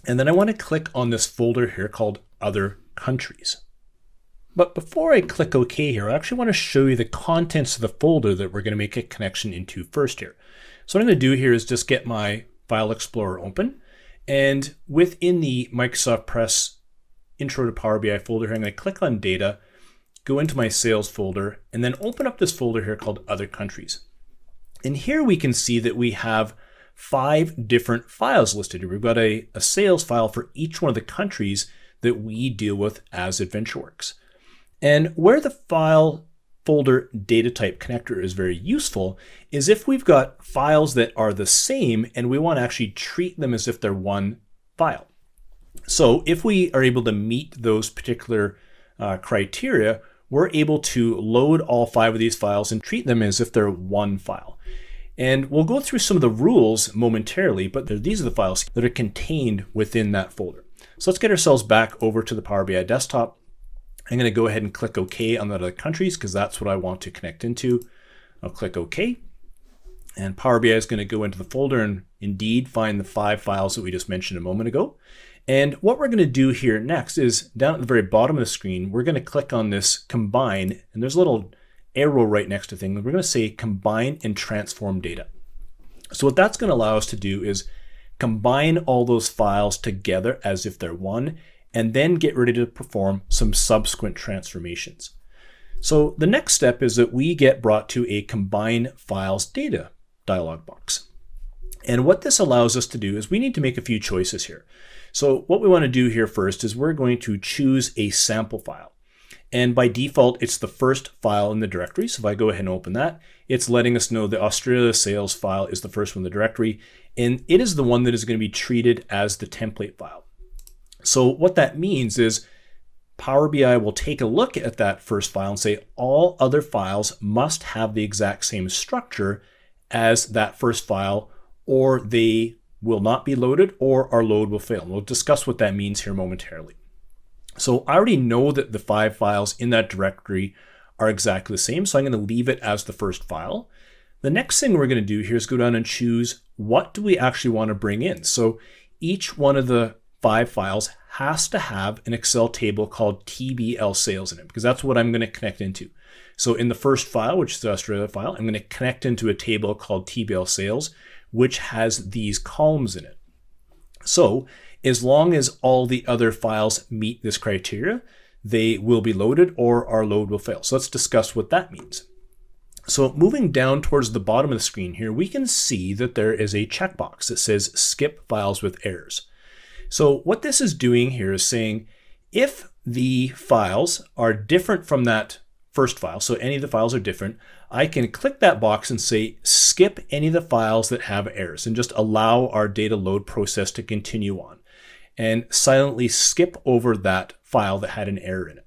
B: and then I want to click on this folder here called other countries. But before I click OK here, I actually want to show you the contents of the folder that we're going to make a connection into first here. So what I'm going to do here is just get my File Explorer open, and within the Microsoft Press Intro to Power BI folder here, I'm going to click on data, go into my sales folder, and then open up this folder here called other countries. And here we can see that we have 5 different files listed here. We've got a sales file for each one of the countries that we deal with as AdventureWorks. And where the file folder data type connector is very useful is if we've got files that are the same and we want to actually treat them as if they're one file. So if we are able to meet those particular criteria, we're able to load all 5 of these files and treat them as if they're one file. And we'll go through some of the rules momentarily, but these are the files that are contained within that folder. So let's get ourselves back over to the Power BI desktop. I'm going to go ahead and click OK on the other countries because that's what I want to connect into. I'll click OK. And Power BI is going to go into the folder and indeed find the 5 files that we just mentioned a moment ago. And what we're going to do here next is down at the very bottom of the screen, we're going to click on this combine, and there's a little arrow right next to things. We're going to say combine and transform data. So what that's going to allow us to do is combine all those files together as if they're one, and then get ready to perform some subsequent transformations. So the next step is that we get brought to a combine files data dialog box. And what this allows us to do is we need to make a few choices here. So what we want to do here first is we're going to choose a sample file. And by default, it's the first file in the directory. So if I go ahead and open that, it's letting us know the Australia sales file is the first one in the directory. And it is the one that is going to be treated as the template file. So what that means is Power BI will take a look at that first file and say all other files must have the exact same structure as that first file, or they will not be loaded, or our load will fail. And we'll discuss what that means here momentarily. So I already know that the 5 files in that directory are exactly the same, so I'm going to leave it as the first file. The next thing we're going to do here is go down and choose what do we actually want to bring in. So each one of the 5 files has to have an Excel table called TBL sales in it, because that's what I'm going to connect into. So in the first file, which is the Australia file, I'm going to connect into a table called TBL sales, which has these columns in it. So as long as all the other files meet this criteria, they will be loaded or our load will fail. So let's discuss what that means. So moving down towards the bottom of the screen here, we can see that there is a checkbox that says skip files with errors. So what this is doing here is saying if the files are different from that first file, so any of the files are different, I can click that box and say skip any of the files that have errors and just allow our data load process to continue on and silently skip over that file that had an error in it.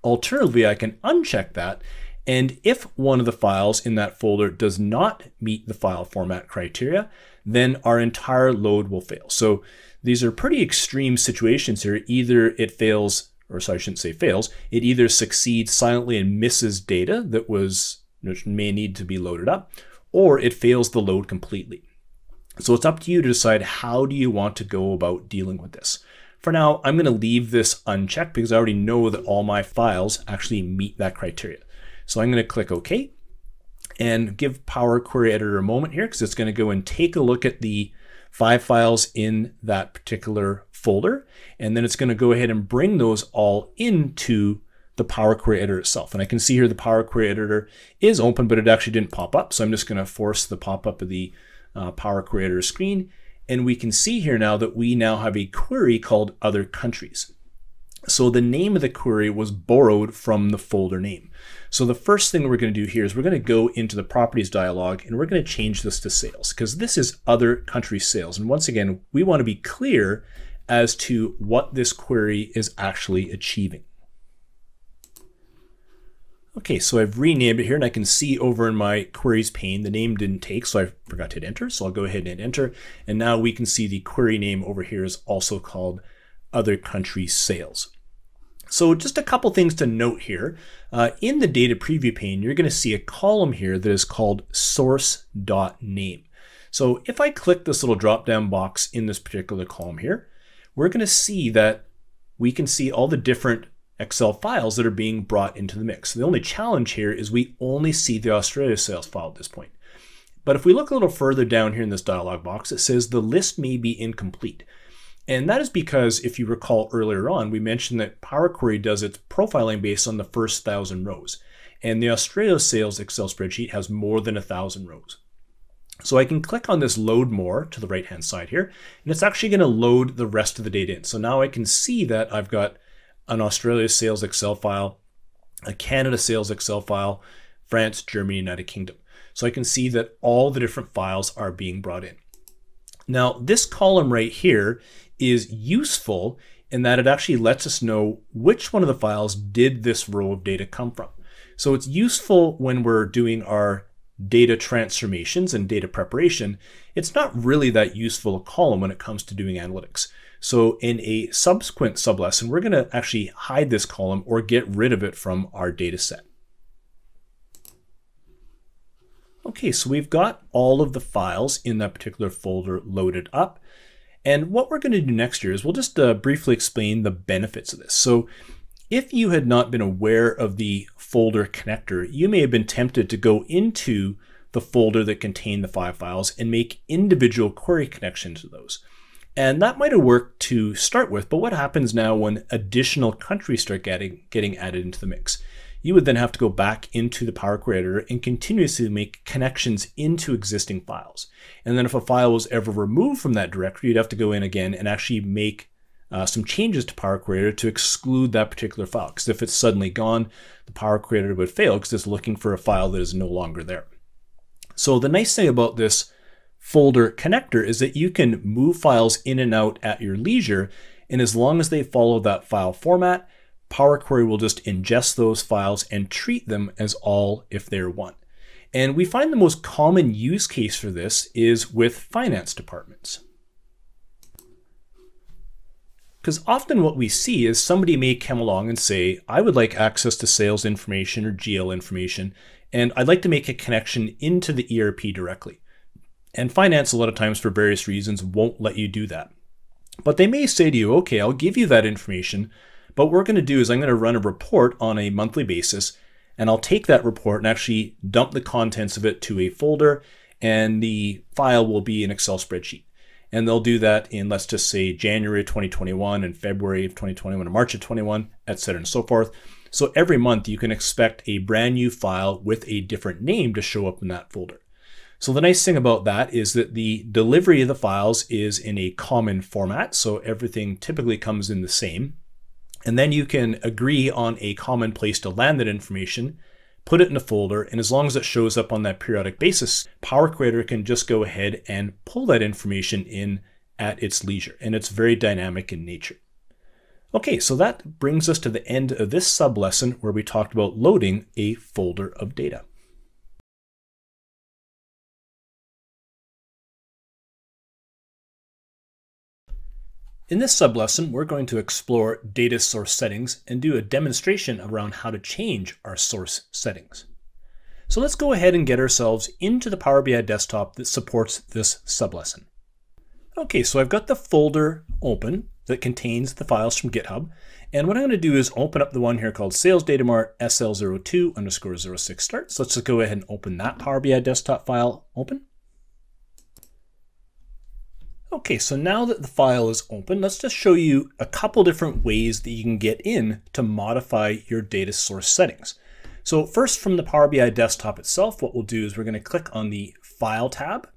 B: Alternatively, I can uncheck that, and if one of the files in that folder does not meet the file format criteria, then our entire load will fail. So these are pretty extreme situations here. Either it fails, or sorry, I shouldn't say fails, it either succeeds silently and misses data that may need to be loaded up, or it fails the load completely. So it's up to you to decide how do you want to go about dealing with this. For now, I'm going to leave this unchecked because I already know that all my files actually meet that criteria. So I'm going to click OK and give Power Query Editor a moment here because it's going to go and take a look at the 5 files in that particular folder, and then it's going to go ahead and bring those all into the Power Query Editor itself. And I can see here the Power Query Editor is open, but it actually didn't pop up. So I'm just going to force the pop-up of the Power Query Editor screen. And we can see here now that we now have a query called Other Countries. So the name of the query was borrowed from the folder name. So the first thing we're going to do here is we're going to go into the properties dialog and we're going to change this to sales because this is other country sales. And once again, we want to be clear as to what this query is actually achieving. Okay, so I've renamed it here and I can see over in my queries pane, the name didn't take, so I forgot to hit enter. So I'll go ahead and hit enter. And now we can see the query name over here is also called other country sales. So just a couple things to note here. In the data preview pane, you're going to see a column here that is called source.name. So if I click this little drop-down box in this particular column here, we're going to see that we can see all the different Excel files that are being brought into the mix. The only challenge here is we only see the Australia sales file at this point. But if we look a little further down here in this dialog box, it says the list may be incomplete. And that is because, if you recall earlier on, we mentioned that Power Query does its profiling based on the first 1,000 rows. And the Australia sales Excel spreadsheet has more than 1,000 rows. So I can click on this load more to the right-hand side here, and it's actually going to load the rest of the data in. So now I can see that I've got an Australia sales Excel file, a Canada sales Excel file, France, Germany, United Kingdom. So I can see that all the different files are being brought in. Now, this column right here is useful in that it actually lets us know which one of the files did this row of data come from. So it's useful when we're doing our data transformations and data preparation. It's not really that useful a column when it comes to doing analytics. So in a subsequent sublesson, we're going to actually hide this column or get rid of it from our data set. Okay, so we've got all of the files in that particular folder loaded up. And what we're going to do next here is we'll just briefly explain the benefits of this. So if you had not been aware of the folder connector, you may have been tempted to go into the folder that contained the 5 files and make individual query connections to those. And that might have worked to start with, but what happens now when additional countries start getting added into the mix? You would then have to go back into the Power Query editor and continuously make connections into existing files. And then if a file was ever removed from that directory, you'd have to go in again and actually make some changes to Power Query editor to exclude that particular file. Because if it's suddenly gone, the Power Query editor would fail because it's looking for a file that is no longer there. So the nice thing about this folder connector is that you can move files in and out at your leisure, and as long as they follow that file format, Power Query will just ingest those files and treat them as all if they're one. And we find the most common use case for this is with finance departments. Because often what we see is somebody may come along and say, I would like access to sales information or GL information, and I'd like to make a connection into the ERP directly. And finance, a lot of times for various reasons, won't let you do that. But they may say to you, okay, I'll give you that information, but what we're going to do is I'm going to run a report on a monthly basis, and I'll take that report and actually dump the contents of it to a folder, and the file will be an Excel spreadsheet. And they'll do that in, let's just say, January 2021 and February of 2021 and March of 21, etc. and so forth. So every month you can expect a brand new file with a different name to show up in that folder. So the nice thing about that is that the delivery of the files is in a common format, so everything typically comes in the same. And then you can agree on a common place to land that information, put it in a folder, and as long as it shows up on that periodic basis, Power Query can just go ahead and pull that information in at its leisure, and it's very dynamic in nature. Okay, so that brings us to the end of this sub-lesson where we talked about loading a folder of data. In this sub-lesson, we're going to explore data source settings and do a demonstration around how to change our source settings. So let's go ahead and get ourselves into the Power BI desktop that supports this sub-lesson. Okay, so I've got the folder open that contains the files from GitHub. And what I'm going to do is open up the one here called Sales Data Mart SL02_06 start. So let's just go ahead and open that Power BI desktop file open. Okay, so now that the file is open, let's just show you a couple different ways that you can get in to modify your data source settings. So first, from the Power BI desktop itself, what we'll do is we're going to click on the File tab.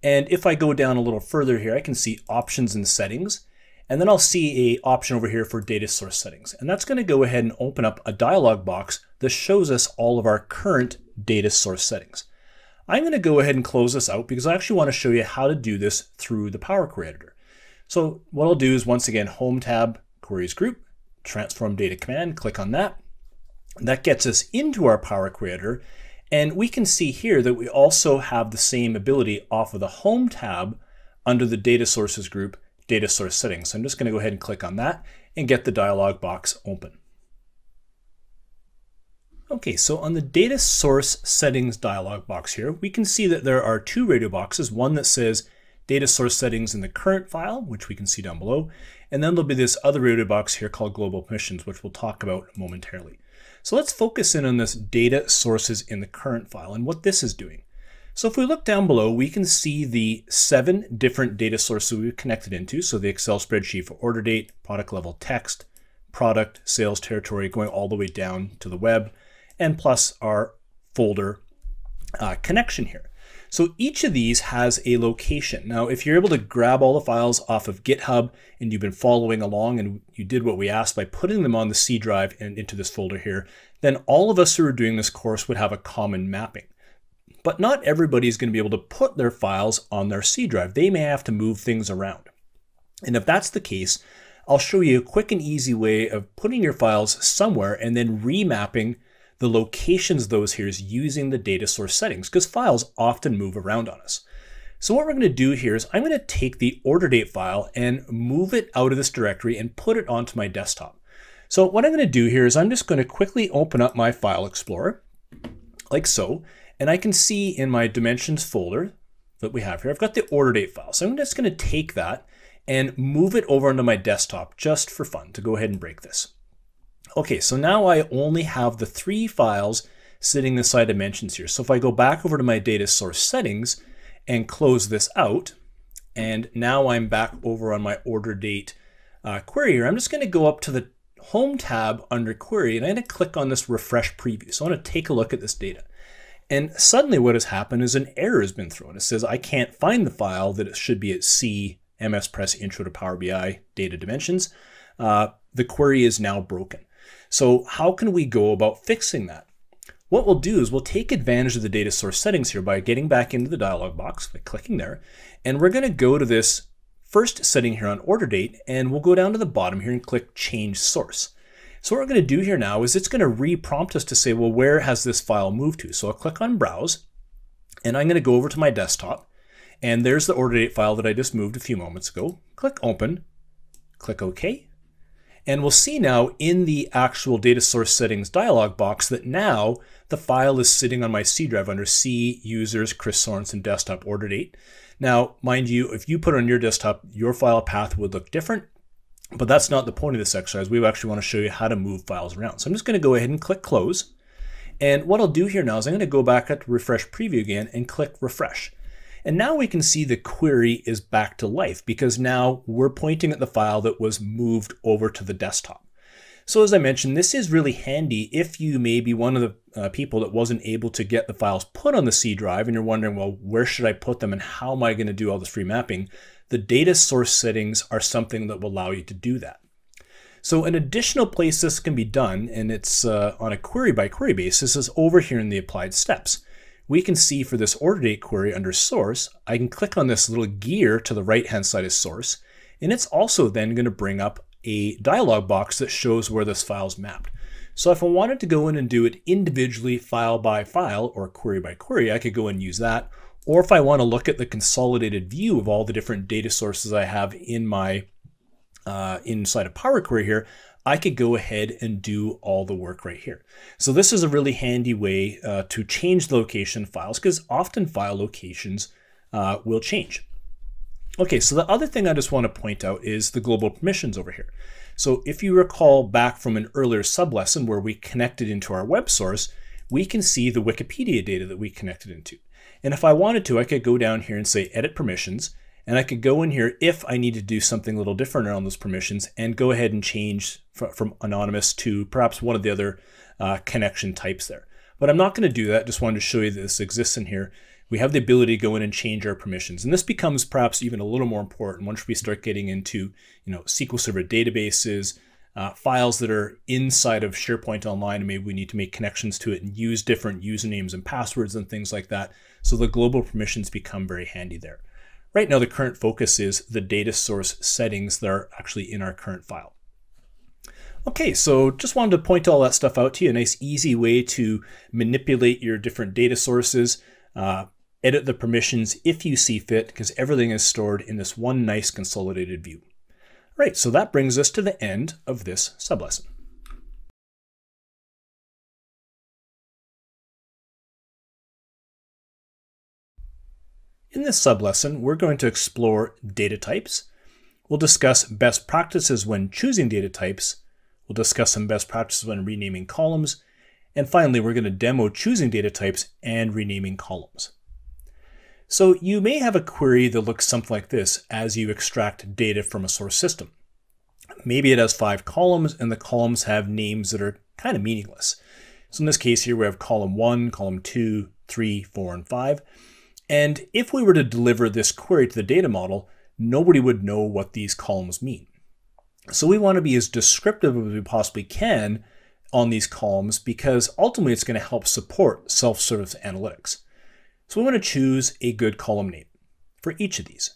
B: And if I go down a little further here, I can see Options and Settings. And then I'll see an option over here for data source settings. And that's going to go ahead and open up a dialog box that shows us all of our current data source settings. I'm going to go ahead and close this out because I actually want to show you how to do this through the Power Query Editor. So what I'll do is, once again, Home tab, Queries Group, Transform Data Command, click on that. That gets us into our Power Query Editor. And we can see here that we also have the same ability off of the Home tab under the Data Sources group, Data Source Settings. So I'm just going to go ahead and click on that and get the dialog box open. Okay, so on the Data Source Settings dialog box here, we can see that there are two radio boxes, one that says Data Source Settings in the current file, which we can see down below, and then there'll be this other radio box here called Global Permissions, which we'll talk about momentarily. So let's focus in on this Data Sources in the current file and what this is doing. So if we look down below, we can see the 7 different data sources we've connected into. So the Excel spreadsheet for order date, product level text, product, sales territory, going all the way down to the web, and plus our folder connection here. So each of these has a location. Now, if you're able to grab all the files off of GitHub and you've been following along and you did what we asked by putting them on the C drive and into this folder here, then all of us who are doing this course would have a common mapping. But not everybody is going to be able to put their files on their C drive. They may have to move things around. And if that's the case, I'll show you a quick and easy way of putting your files somewhere and then remapping the locations of those here is using the data source settings, because files often move around on us. So what we're going to do here is I'm going to take the order date file and move it out of this directory and put it onto my desktop. So what I'm going to do here is I'm just going to quickly open up my file explorer like so. And I can see in my dimensions folder that we have here, I've got the order date file. So I'm just going to take that and move it over onto my desktop just for fun to go ahead and break this. Okay, so now I only have the 3 files sitting inside dimensions here. So if I go back over to my data source settings and close this out, and now I'm back over on my order date query here, I'm just going to go up to the Home tab under Query, and I'm going to click on this Refresh Preview. So I want to take a look at this data. And suddenly what has happened is an error has been thrown. It says I can't find the file that it should be at C, MS Press Intro to Power BI, Data Dimensions. The query is now broken. So how can we go about fixing that? What we'll do is we'll take advantage of the data source settings here by getting back into the dialog box by clicking there. And we're going to go to this first setting here on order date, and we'll go down to the bottom here and click Change Source. So what we're going to do here now is it's going to re-prompt us to say, well, where has this file moved to? So I'll click on Browse, and I'm going to go over to my desktop, and there's the order date file that I just moved a few moments ago. Click Open, click OK, and we'll see now in the actual data source settings dialog box that now the file is sitting on my C drive under C, Users, Chris Sorensen, Desktop, Order Date. Now, mind you, if you put it on your desktop, your file path would look different. But that's not the point of this exercise. We actually want to show you how to move files around. So I'm just going to go ahead and click Close. And what I'll do here now is I'm going to go back at Refresh Preview again and click Refresh. And now we can see the query is back to life because now we're pointing at the file that was moved over to the desktop. So as I mentioned, this is really handy if you may be one of the people that wasn't able to get the files put on the C drive and you're wondering, well, where should I put them and how am I going to do all this remapping? The data source settings are something that will allow you to do that. So an additional place this can be done, and it's on a query by query basis, is over here in the applied steps. We can see for this order date query under source, I can click on this little gear to the right hand side of source, and it's also then going to bring up a dialog box that shows where this file is mapped. So if I wanted to go in and do it individually file by file or query by query, I could go and use that. Or if I want to look at the consolidated view of all the different data sources I have in my inside of Power Query here, I could go ahead and do all the work right here. So this is a really handy way to change the location of files because often file locations will change. Okay, so the other thing I just want to point out is the global permissions over here. So if you recall back from an earlier sub-lesson where we connected into our web source, we can see the Wikipedia data that we connected into. And if I wanted to, I could go down here and say Edit Permissions, and I could go in here if I need to do something a little different around those permissions and go ahead and change from anonymous to perhaps one of the other connection types there. But I'm not going to do that. Just wanted to show you that this exists in here. we have the ability to go in and change our permissions. And this becomes perhaps even a little more important once we start getting into, SQL Server databases, files that are inside of SharePoint Online, and maybe we need to make connections to it and use different usernames and passwords and things like that. So the global permissions become very handy there. Right now, the current focus is the data source settings that are actually in our current file. Okay, so just wanted to point all that stuff out to you. A nice easy way to manipulate your different data sources, edit the permissions if you see fit, because everything is stored in this one nice consolidated view. All right, so that brings us to the end of this sublesson. In this sublesson, we're going to explore data types. We'll discuss best practices when choosing data types. We'll discuss some best practices when renaming columns. And finally, we're going to demo choosing data types and renaming columns. So you may have a query that looks something like this as you extract data from a source system. Maybe it has 5 columns and the columns have names that are kind of meaningless. So in this case here, we have column 1, column 2, 3, 4, and 5. And if we were to deliver this query to the data model, nobody would know what these columns mean. So we want to be as descriptive as we possibly can on these columns because ultimately it's going to help support self-service analytics. So we want to choose a good column name for each of these.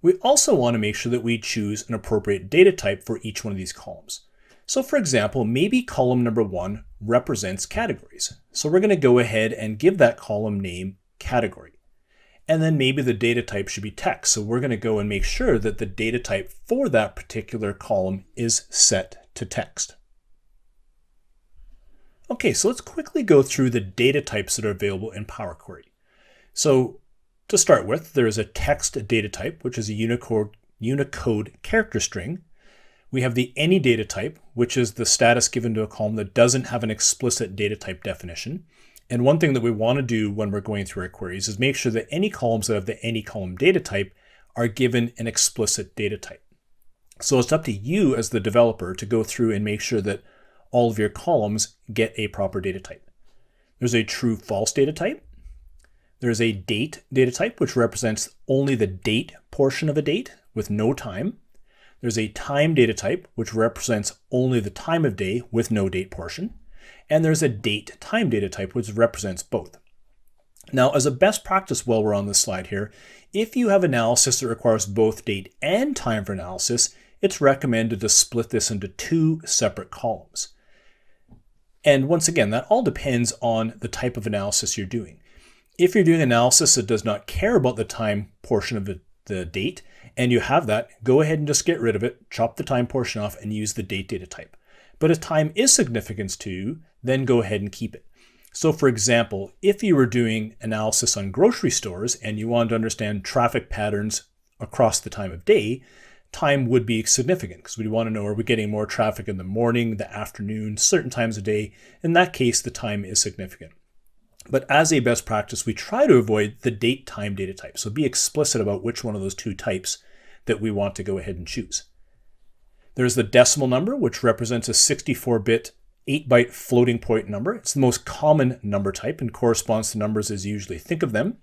B: We also want to make sure that we choose an appropriate data type for each one of these columns. So for example, maybe column number 1 represents categories. So we're going to go ahead and give that column name category. And then maybe the data type should be text. So we're going to go and make sure that the data type for that particular column is set to text. Okay, so let's quickly go through the data types that are available in Power Query. So to start with, there is a text data type, which is a Unicode character string. We have the any data type, which is the status given to a column that doesn't have an explicit data type definition. And one thing that we want to do when we're going through our queries is make sure that any columns that have the any column data type are given an explicit data type. So it's up to you as the developer to go through and make sure that all of your columns get a proper data type. There's a true false data type. There's a date data type, which represents only the date portion of a date with no time. There's a time data type, which represents only the time of day with no date portion. And there's a date time data type, which represents both. Now, as a best practice while we're on this slide here, if you have analysis that requires both date and time for analysis, it's recommended to split this into 2 separate columns. And once again, that all depends on the type of analysis you're doing. If you're doing analysis that does not care about the time portion of the date, and you have that, go ahead and just get rid of it, chop the time portion off, and use the date data type. But if time is significance to you, then go ahead and keep it. So for example, if you were doing analysis on grocery stores and you wanted to understand traffic patterns across the time of day, time would be significant because we want to know, are we getting more traffic in the morning, the afternoon, certain times of day? In that case, the time is significant. But as a best practice, we try to avoid the date time data type. So be explicit about which one of those 2 types that we want to go ahead and choose. There's the decimal number, which represents a 64-bit 8-byte floating point number. It's the most common number type and corresponds to numbers as you usually think of them.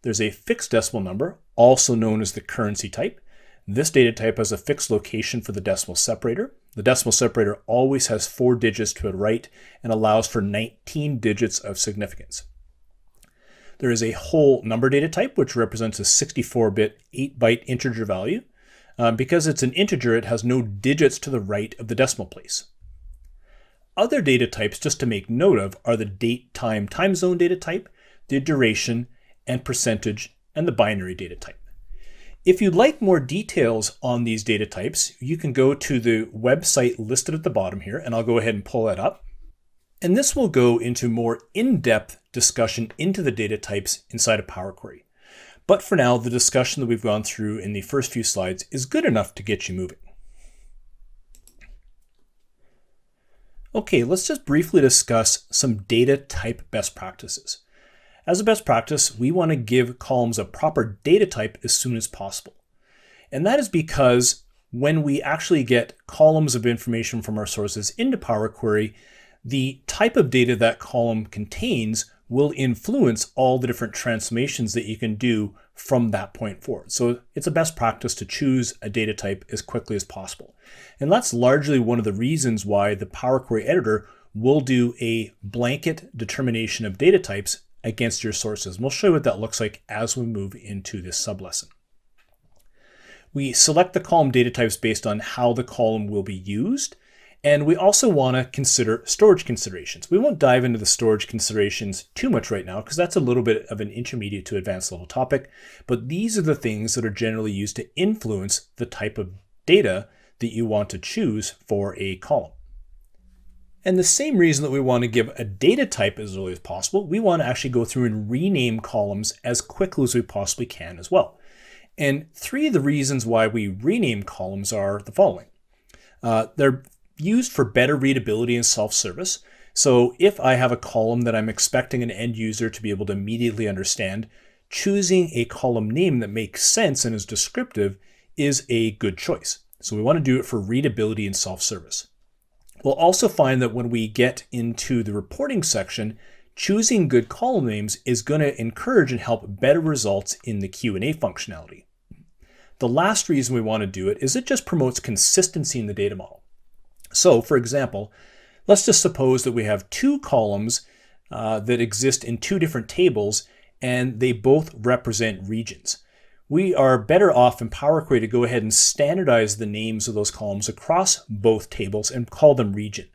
B: There's a fixed decimal number, also known as the currency type. This data type has a fixed location for the decimal separator. The decimal separator always has 4 digits to the right and allows for 19 digits of significance. There is a whole number data type, which represents a 64-bit 8-byte integer value. Because it's an integer, it has no digits to the right of the decimal place. Other data types, just to make note of, are the date, time, time zone data type, the duration, and percentage, and the binary data type. If you'd like more details on these data types, you can go to the website listed at the bottom here, and I'll go ahead and pull that up. And this will go into more in-depth discussion into the data types inside of Power Query. But for now, the discussion that we've gone through in the first few slides is good enough to get you moving. Okay, let's just briefly discuss some data type best practices. As a best practice, we want to give columns a proper data type as soon as possible. And that is because when we actually get columns of information from our sources into Power Query, the type of data that column contains
A: will influence all the different transformations that you can do from that point forward. So it's a best practice to choose a data type as quickly as possible. And that's largely one of the reasons why the Power Query Editor will do a blanket determination of data types against your sources. And we'll show you what that looks like as we move into this sublesson. We select the column data types based on how the column will be used. And we also want to consider storage considerations. We won't dive into the storage considerations too much right now because that's a little bit of an intermediate to advanced level topic. But these are the things that are generally used to influence the type of data that you want to choose for a column. And the same reason that we want to give a data type as early as possible, we want to actually go through and rename columns as quickly as we possibly can as well. And three of the reasons why we rename columns are the following. They're used for better readability and self-service. So if I have a column that I'm expecting an end user to be able to immediately understand, choosing a column name that makes sense and is descriptive is a good choice. So we want to do it for readability and self-service. We'll also find that when we get into the reporting section, choosing good column names is going to encourage and help better results in the Q&A functionality. The last reason we want to do it is it just promotes consistency in the data model. So for example, let's just suppose that we have two columns that exist in two different tables and they both represent regions. We are better off in Power Query to go ahead and standardize the names of those columns across both tables and call them region.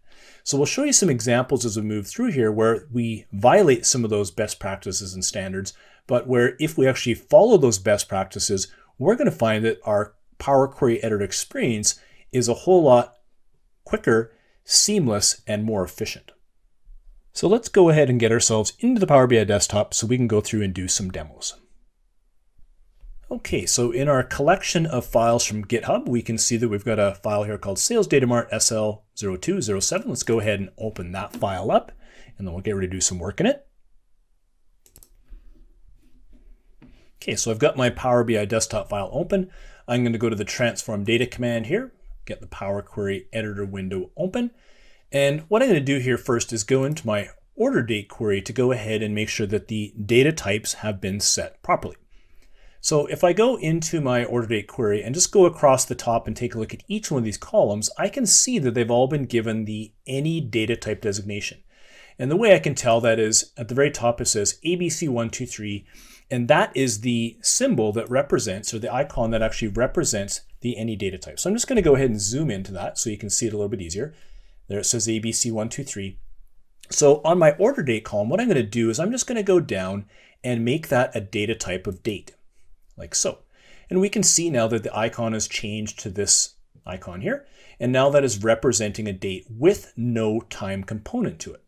A: So we'll show you some examples as we move through here where we violate some of those best practices and standards, but where if we actually follow those best practices, we're going to find that our Power Query Editor experience is a whole lot quicker, seamless, and more efficient. So let's go ahead and get ourselves into the Power BI desktop so we can go through and do some demos. Okay, so in our collection of files from GitHub, we can see that we've got a file here called Sales Data Mart SL0207. Let's go ahead and open that file up, and then we'll get ready to do some work in it. Okay, so I've got my Power BI desktop file open. I'm going to go to the transform data command here, get the Power Query Editor window open. And what I'm going to do here first is go into my order date query to go ahead and make sure that the data types have been set properly. So if I go into my order date query and just go across the top and take a look at each one of these columns, I can see that they've all been given the any data type designation. And the way I can tell that is at the very top it says ABC123, and that is the symbol that represents, or the icon that actually represents the any data type. So I'm just going to go ahead and zoom into that so you can see it a little bit easier. There it says ABC123. So on my order date column, what I'm going to do is I'm just going to go down and make that a data type of date, like so. And we can see now that the icon has changed to this icon here. And now that is representing a date with no time component to it.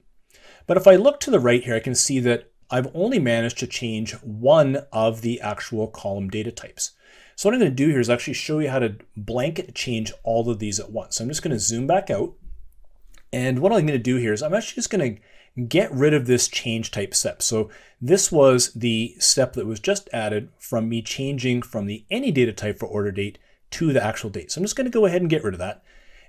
A: But if I look to the right here, I can see that I've only managed to change one of the actual column data types. So what I'm going to do here is actually show you how to blanket change all of these at once. So I'm just going to zoom back out. And what I'm going to do here is I'm actually just going to get rid of this change type step. So this was the step that was just added from me changing from the any data type for order date to the actual date. So I'm just going to go ahead and get rid of that.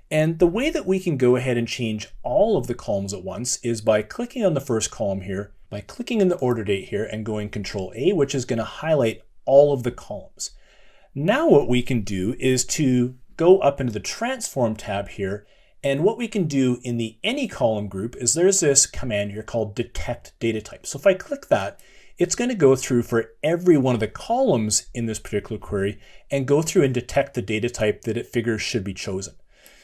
A: And the way that we can go ahead and change all of the columns at once is by clicking on the first column here, by clicking in the order date here and going Control A, which is going to highlight all of the columns. Now what we can do is to go up into the Transform tab here, and what we can do in the Any column group is there's this command here called Detect Data Type. So if I click that, it's going to go through for every one of the columns in this particular query and go through and detect the data type that it figures should be chosen.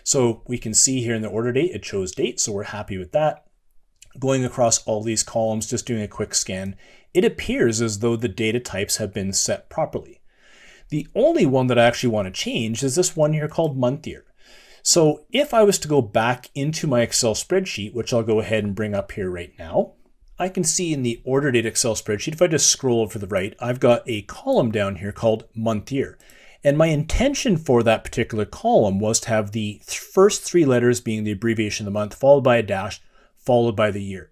A: So we can see here in the order date, it chose date, so we're happy with that. Going across all these columns, just doing a quick scan, it appears as though the data types have been set properly. The only one that I actually want to change is this one here called month year. So if I was to go back into my Excel spreadsheet, which I'll go ahead and bring up here right now, I can see in the order date Excel spreadsheet, if I just scroll over to the right, I've got a column down here called month year. And my intention for that particular column was to have the first three letters being the abbreviation of the month, followed by a dash, followed by the year.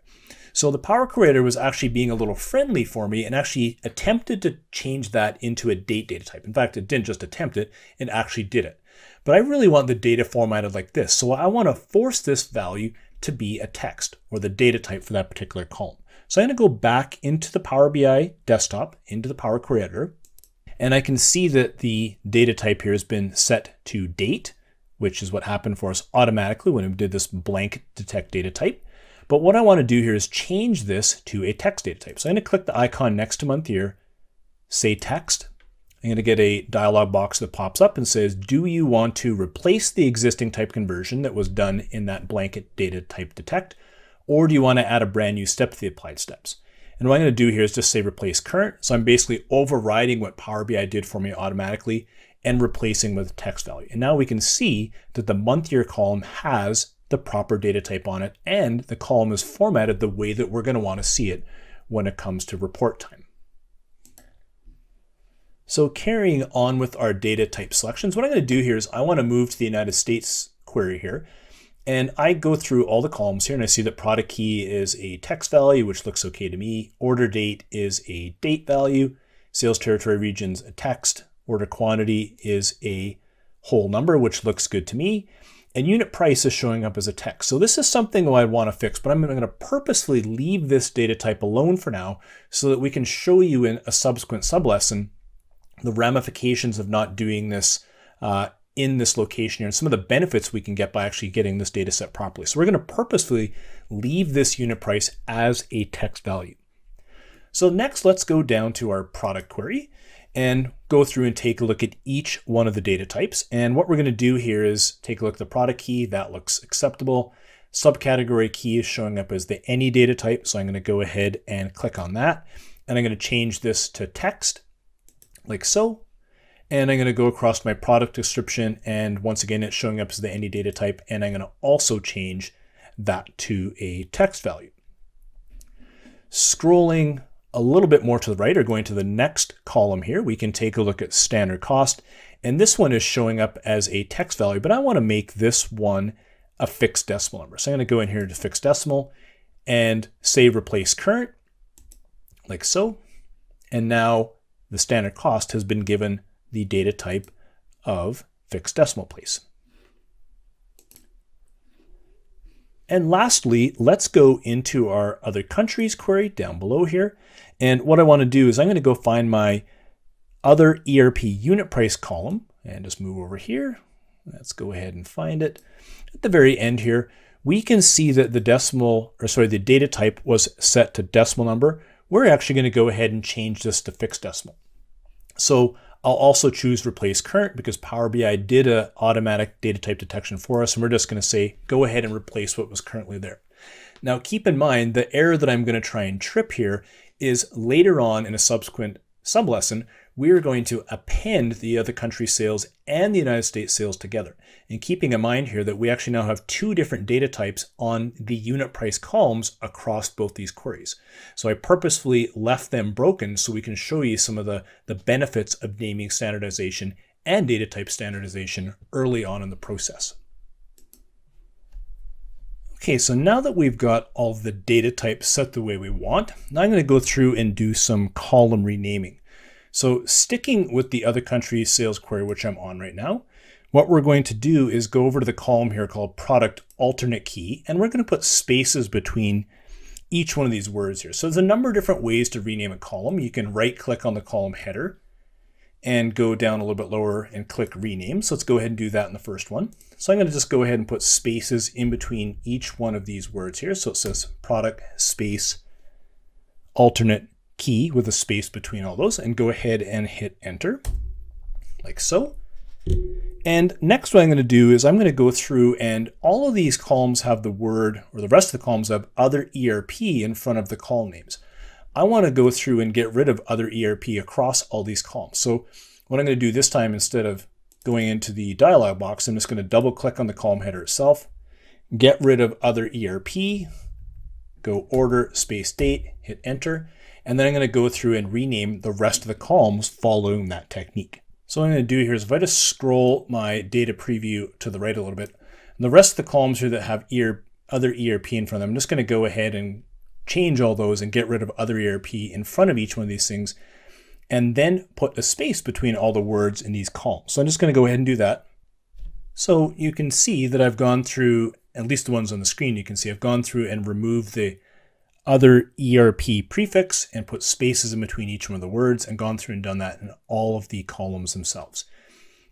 A: So the Power Query Editor was actually being a little friendly for me and actually attempted to change that into a date data type. In fact, it didn't just attempt it, it actually did it. But I really want the data formatted like this. So I want to force this value to be a text or the data type for that particular column.
B: So I'm going to go back into the Power BI desktop, into the Power Query Editor, and I can see that the data type here has been set to date, which is what happened for us automatically when we did this blank detect data type. But what I want to do here is change this to a text data type. So I'm going to click the icon next to month year, say text. I'm going to get a dialog box that pops up and says, do you want to replace the existing type conversion that was done in that blanket data type detect, or do you want to add a brand new step to the applied steps? And what I'm going to do here is just say replace current. So I'm basically overriding what Power BI did for me automatically and replacing with text value. And now we can see that the month year column has the proper data type on it, and the column is formatted the way that we're going to want to see it when it comes to report time. So carrying on with our data type selections, what I'm going to do here is I want to move to the United States query here. And I go through all the columns here and I see that product key is a text value, which looks okay to me. Order date is a date value. Sales territory regions a text. Order quantity is a whole number, which looks good to me. And unit price is showing up as a text. So this is something I want to fix, but I'm going to purposely leave this data type alone for now so that we can show you in a subsequent sublesson the ramifications of not doing this in this location here and some of the benefits we can get by actually getting this data set properly. So we're going to purposefully leave this unit price as a text value. So next, let's go down to our product query and go through and take a look at each one of the data types. And what we're going to do here is take a look at the product key. That looks acceptable. Subcategory key is showing up as the any data type. So I'm going to go ahead and click on that. And I'm going to change this to text like so. And I'm going to go across my product description. And once again, it's showing up as the any data type. And I'm going to also change that to a text value. Scrolling a little bit more to the right, or going to the next column here, we can take a look at standard cost. And this one is showing up as a text value, but I want to make this one a fixed decimal number. So I'm going to go in here to fixed decimal and say replace current, like so. And now the standard cost has been given the data type of fixed decimal place. And lastly, let's go into our other countries query down below here. And what I want to do is I'm going to go find my other ERP unit price column and just move over here. Let's go ahead and find it. At the very end here, we can see that the the data type was set to decimal number. We're actually going to go ahead and change this to fixed decimal. So I'll also choose replace current because Power BI did an automatic data type detection for us. And we're just going to say, go ahead and replace what was currently there. Now, keep in mind the error that I'm going to try and trip here is later on in a subsequent sublesson, we are going to append the other country sales and the United States sales together. And keeping in mind here that we actually now have two different data types on the unit price columns across both these queries. So I purposefully left them broken so we can show you some of the benefits of naming standardization and data type standardization early on in the process. Okay, so now that we've got all the data types set the way we want, now I'm going to go through and do some column renaming. So sticking with the other country sales query, which I'm on right now, what we're going to do is go over to the column here called product alternate key, and we're going to put spaces between each one of these words here. So there's a number of different ways to rename a column. You can right click on the column header and go down a little bit lower and click rename. So let's go ahead and do that in the first one. So I'm going to just go ahead and put spaces in between each one of these words here. So it says product space alternate key with a space between all those, and go ahead and hit enter like so. And next what I'm going to do is I'm going to go through, and all of these columns have the word, or the rest of the columns have other ERP in front of the column names. I want to go through and get rid of other ERP across all these columns. So what I'm going to do this time, instead of going into the dialog box, I'm just going to double click on the column header itself, get rid of other ERP, go order space date, hit enter, and then I'm going to go through and rename the rest of the columns following that technique. So what I'm going to do here is if I just scroll my data preview to the right a little bit, the rest of the columns here that have other ERP in front of them, I'm just going to go ahead and change all those and get rid of other ERP in front of each one of these things, and then put a space between all the words in these columns. So I'm just going to go ahead and do that. So you can see that I've gone through, at least the ones on the screen, you can see I've gone through and removed the other ERP prefix and put spaces in between each one of the words and gone through and done that in all of the columns themselves.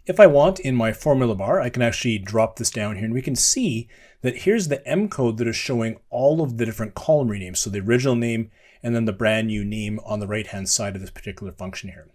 B: If I want, in my formula bar, I can actually drop this down here and we can see that here's the M code that is showing all of the different column renames. So the original name and then the brand new name on the right-hand side of this particular function here.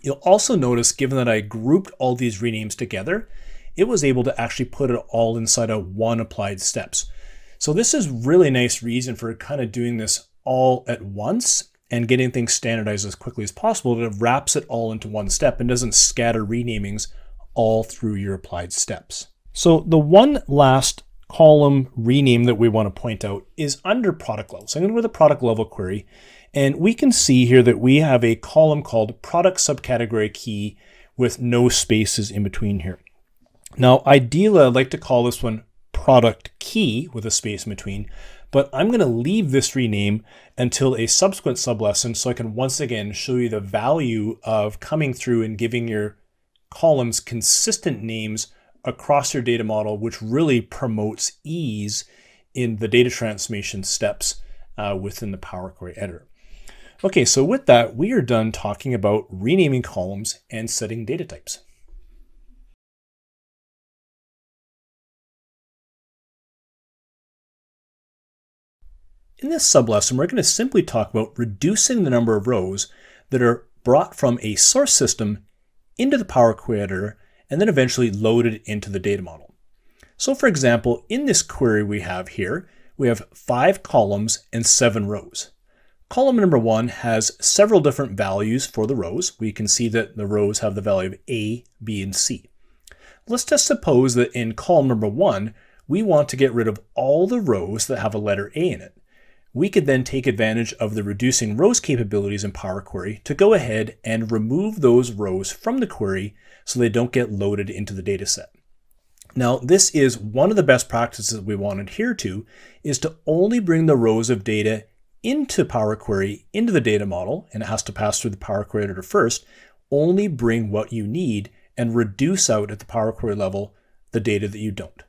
B: You'll also notice, given that I grouped all these renames together, it was able to actually put it all inside of one applied steps. So this is really nice reason for kind of doing this all at once and getting things standardized as quickly as possible, that it wraps it all into one step and doesn't scatter renamings all through your applied steps. So the one last column rename that we want to point out is under product level. So I'm going to go to the product level query, and we can see here that we have a column called product subcategory key with no spaces in between here. Now, ideally, I'd like to call this one product key with a space in between, but I'm going to leave this rename until a subsequent sublesson so I can once again show you the value of coming through and giving your columns consistent names across your data model, which really promotes ease in the data transformation steps within the Power Query editor. Okay, so with that, we are done talking about renaming columns and setting data types. In this sublesson, we're going to simply talk about reducing the number of rows that are brought from a source system into the Power Query editor and then eventually loaded into the data model. So for example, in this query we have here, we have 5 columns and 7 rows. Column number 1 has several different values for the rows. We can see that the rows have the value of A, B, and C. Let's just suppose that in column number 1, we want to get rid of all the rows that have a letter A in it. We could then take advantage of the reducing rows capabilities in Power Query to go ahead and remove those rows from the query so they don't get loaded into the data set. Now, this is one of the best practices we want to adhere to, is to only bring the rows of data into Power Query, into the data model, and it has to pass through the Power Query editor first. Only bring what you need and reduce out at the Power Query level the data that you don't.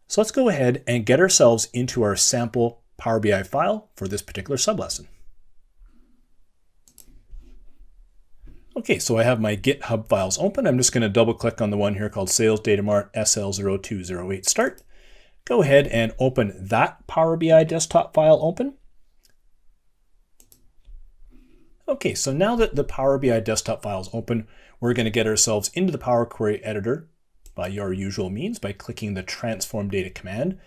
B: So let's go ahead and get ourselves into our sample Power BI file for this particular sublesson. Okay, so I have my GitHub files open. I'm just going to double click on the one here called Sales Data Mart SL0208 Start. Go ahead and open that Power BI desktop file open. Okay, so now that the Power BI desktop file is open, we're going to get ourselves into the Power Query editor by your usual means by clicking the Transform Data command.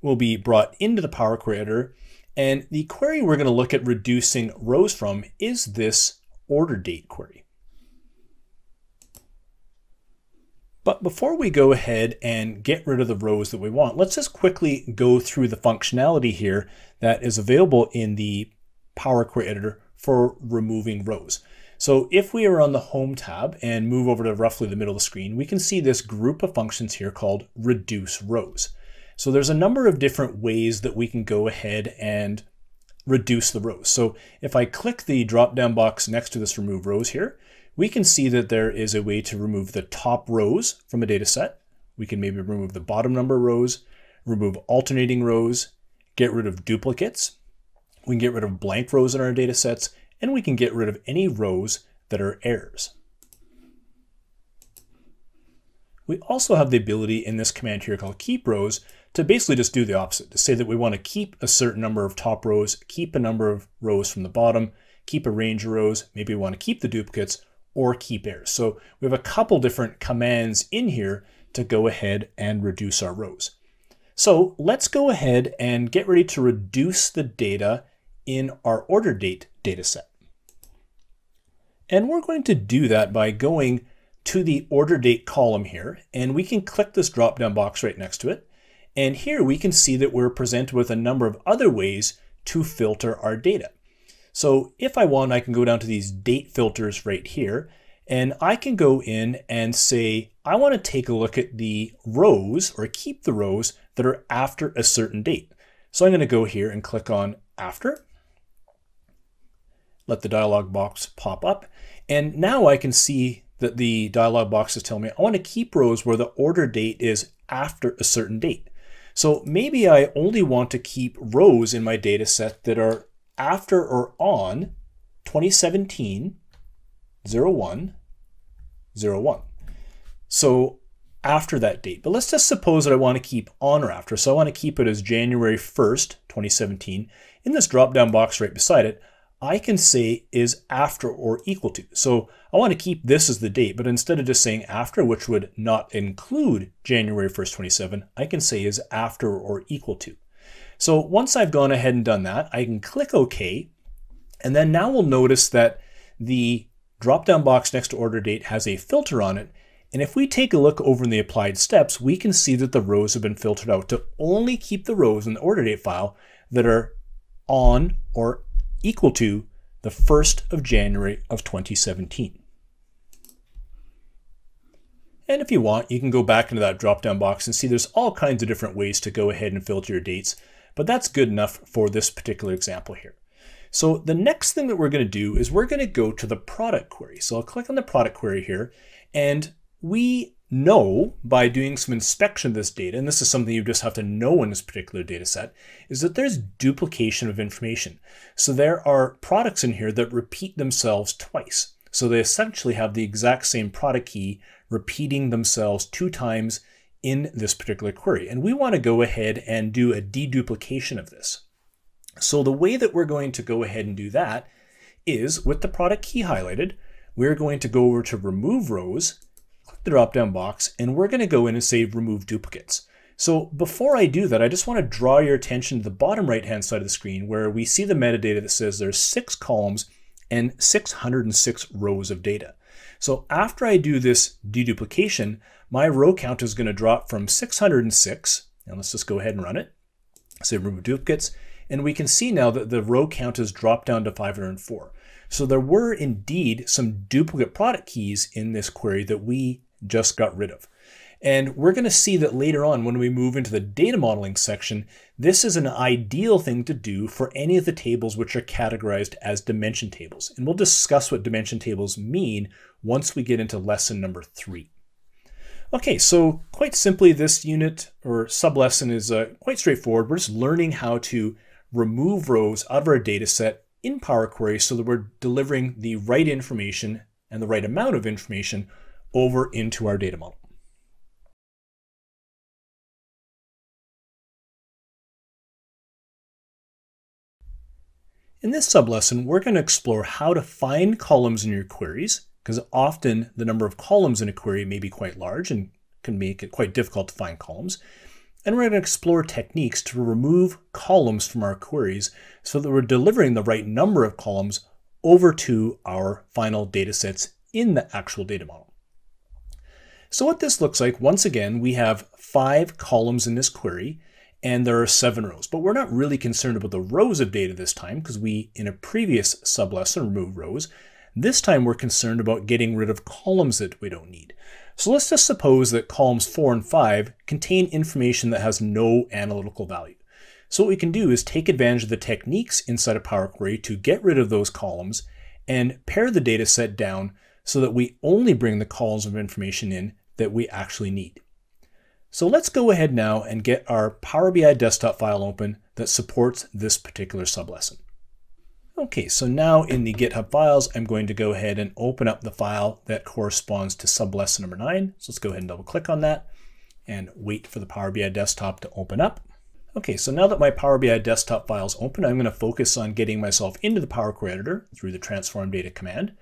B: We'll be brought into the Power Query editor, and the query we're going to look at reducing rows from is this order date query. But before we go ahead and get rid of the rows that we want, let's just quickly go through the functionality here that is available in the Power Query editor for removing rows. So if we are on the Home tab and move over to roughly the middle of the screen, we can see this group of functions here called Reduce Rows. So there's a number of different ways that we can go ahead and reduce the rows. So if I click the drop-down box next to this Remove Rows here, we can see that there is a way to remove the top rows from a data set. We can maybe remove the bottom number of rows, remove alternating rows, get rid of duplicates. We can get rid of blank rows in our data sets, and we can get rid of any rows that are errors. We also have the ability in this command here called Keep Rows to basically just do the opposite, to say that we want to keep a certain number of top rows, keep a number of rows from the bottom, keep a range of rows, maybe we want to keep the duplicates, or keep errors. So we have a couple different commands in here to go ahead and reduce our rows. So let's go ahead and get ready to reduce the data in our order date data set. And we're going to do that by going to the order date column here, and we can click this drop-down box right next to it. And here we can see that we're presented with a number of other ways to filter our data. So if I want, I can go down to these date filters right here, and I can go in and say, I want to take a look at the rows or keep the rows that are after a certain date. So I'm going to go here and click on After. Let the dialog box pop up. And now I can see that the dialog box is telling me I want to keep rows where the order date is after a certain date. So maybe I only want to keep rows in my data set that are after or on 2017 01 01. So after that date. But let's just suppose that I want to keep on or after. So I want to keep it as January 1st, 2017. In this drop-down box right beside it, I can say is after or equal to. So I want to keep this as the date, but instead of just saying after, which would not include January 1st, 27, I can say is after or equal to. So once I've gone ahead and done that, I can click OK. And then now we'll notice that the drop-down box next to order date has a filter on it. And if we take a look over in the applied steps, we can see that the rows have been filtered out to only keep the rows in the order date file that are on or equal to the 1st of January of 2017. And if you want, you can go back into that drop-down box and see there's all kinds of different ways to go ahead and filter your dates, but that's good enough for this particular example here. So the next thing that we're going to do is we're going to go to the product query. So I'll click on the product query here, and we know by doing some inspection of this data, and this is something you just have to know in this particular data set, is that there's duplication of information. So there are products in here that repeat themselves twice. So they essentially have the exact same product key repeating themselves 2 times in this particular query. And we want to go ahead and do a deduplication of this. So the way that we're going to go ahead and do that is with the product key highlighted, we're going to go over to remove rows, click the drop-down box, and we're going to go in and say remove duplicates. So before I do that, I just want to draw your attention to the bottom right-hand side of the screen where we see the metadata that says there's 6 columns and 606 rows of data. So after I do this deduplication, my row count is going to drop from 606, and let's just go ahead and run it, say remove duplicates, and we can see now that the row count has dropped down to 504. So there were indeed some duplicate product keys in this query that we just got rid of. And we're going to see that later on when we move into the data modeling section, this is an ideal thing to do for any of the tables which are categorized as dimension tables. And we'll discuss what dimension tables mean once we get into lesson number 3. Okay, so quite simply, this unit or sub-lesson is quite straightforward. We're just learning how to remove rows out of our data set in Power Query so that we're delivering the right information and the right amount of information over into our data model. In this sub-lesson, we're going to explore how to find columns in your queries, because often the number of columns in a query may be quite large and can make it quite difficult to find columns. And we're going to explore techniques to remove columns from our queries so that we're delivering the right number of columns over to our final data sets in the actual data model. So what this looks like, once again, we have 5 columns in this query, and there are 7 rows. But we're not really concerned about the rows of data this time because we, in a previous sub-lesson, removed rows. This time we're concerned about getting rid of columns that we don't need. So let's just suppose that columns 4 and 5 contain information that has no analytical value. So what we can do is take advantage of the techniques inside of Power Query to get rid of those columns and pare the data set down so that we only bring the columns of information in that we actually need. So let's go ahead now and get our Power BI desktop file open that supports this particular sub-lesson. Okay, so now in the GitHub files, I'm going to go ahead and open up the file that corresponds to sub-lesson number 9. So let's go ahead and double click on that and wait for the Power BI desktop to open up. Okay, so now that my Power BI desktop file is open, I'm going to focus on getting myself into the Power Query editor through the transform data command.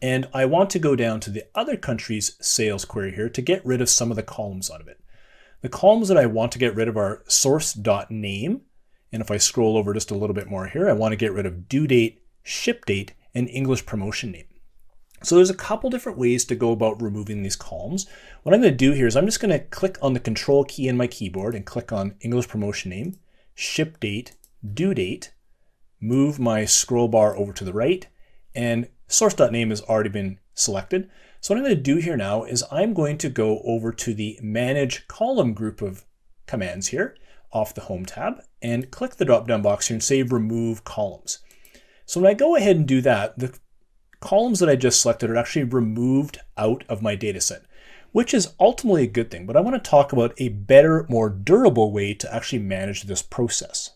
B: And I want to go down to the other country's sales query here to get rid of some of the columns out of it. The columns that I want to get rid of are source.name. And if I scroll over just a little bit more here, I want to get rid of due date, ship date, and English promotion name. So there's a couple different ways to go about removing these columns. What I'm going to do here is I'm just going to click on the control key in my keyboard and click on English promotion name, ship date, due date, move my scroll bar over to the right, and source.name has already been selected. So what I'm going to do here now is I'm going to go over to the manage column group of commands here off the home tab and click the drop down box here and say remove columns. So when I go ahead and do that, the columns that I just selected are actually removed out of my data set. which is ultimately a good thing. But I want to talk about a better, more durable way to actually manage this process.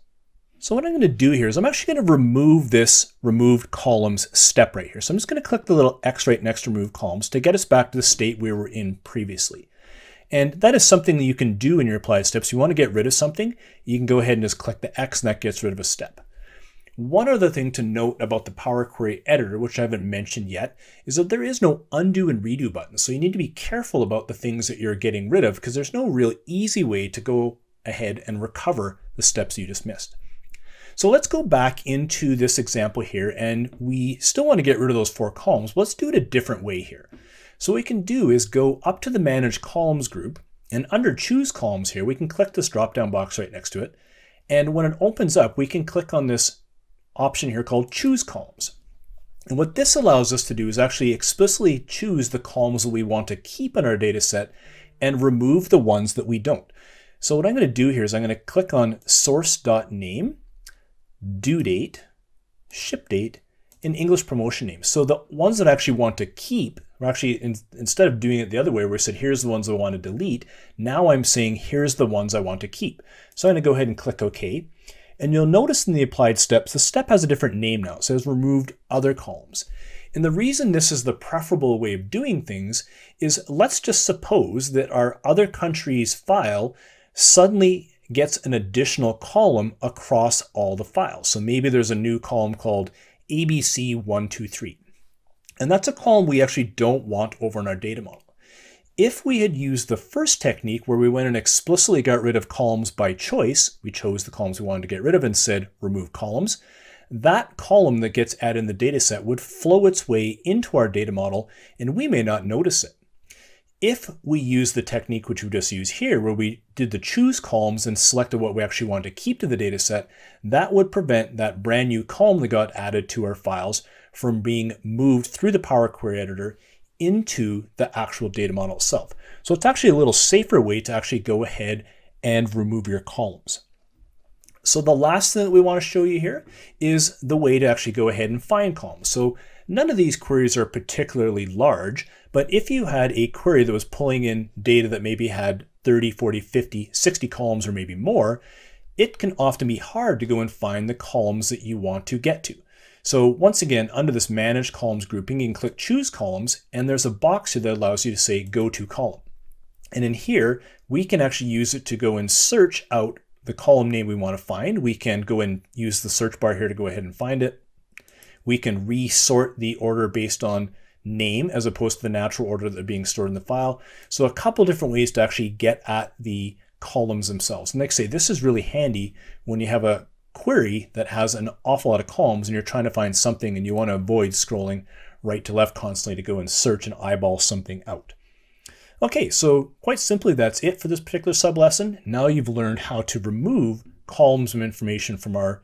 B: So what I'm going to do here is I'm actually going to remove this removed columns step right here. So I'm just going to click the little X right next to remove columns to get us back to the state we were in previously. And that is something that you can do in your applied steps. You want to get rid of something, you can go ahead and just click the X and that gets rid of a step. One other thing to note about the Power Query Editor, which I haven't mentioned yet, is that there is no undo and redo button. So you need to be careful about the things that you're getting rid of because there's no real easy way to go ahead and recover the steps you just missed. So let's go back into this example here, and we still want to get rid of those 4 columns. Let's do it a different way here. So what we can do is go up to the Manage Columns group, and under Choose Columns here, we can click this drop-down box right next to it. And when it opens up, we can click on this option here called Choose Columns. And what this allows us to do is actually explicitly choose the columns that we want to keep in our data set and remove the ones that we don't. So what I'm going to do here is I'm going to click on source.name, due date, ship date, and English promotion name. So the ones that I actually want to keep, we're actually, instead of doing it the other way where we said, here's the ones I want to delete, now I'm saying, here's the ones I want to keep. So I'm going to go ahead and click OK. And you'll notice in the applied steps, the step has a different name now. It says removed other columns. And the reason this is the preferable way of doing things is let's just suppose that our other country's file suddenly gets an additional column across all the files. So maybe there's a new column called ABC123. And that's a column we actually don't want over in our data model. If we had used the first technique where we went and explicitly got rid of columns by choice, we chose the columns we wanted to get rid of and said remove columns, that column that gets added in the data set would flow its way into our data model and we may not notice it. If we use the technique which we just used here, where we did the choose columns and selected what we actually want to keep to the data set, that would prevent that brand new column that got added to our files from being moved through the Power Query Editor into the actual data model itself. So it's actually a little safer way to actually go ahead and remove your columns. So the last thing that we want to show you here is the way to actually go ahead and find columns. So none of these queries are particularly large, but if you had a query that was pulling in data that maybe had 30, 40, 50, 60 columns or maybe more, it can often be hard to go and find the columns that you want to get to. So once again, under this Manage Columns grouping, you can click Choose Columns, and there's a box here that allows you to say Go to Column. And in here, we can actually use it to go and search out the column name we want to find. We can go and use the search bar here to go ahead and find it. We can resort the order based on name as opposed to the natural order that are being stored in the file. So a couple different ways to actually get at the columns themselves. And like I say, this is really handy when you have a query that has an awful lot of columns and you're trying to find something and you want to avoid scrolling right to left constantly to go and search and eyeball something out. Okay, so quite simply, that's it for this particular sub-lesson. Now you've learned how to remove columns of information from our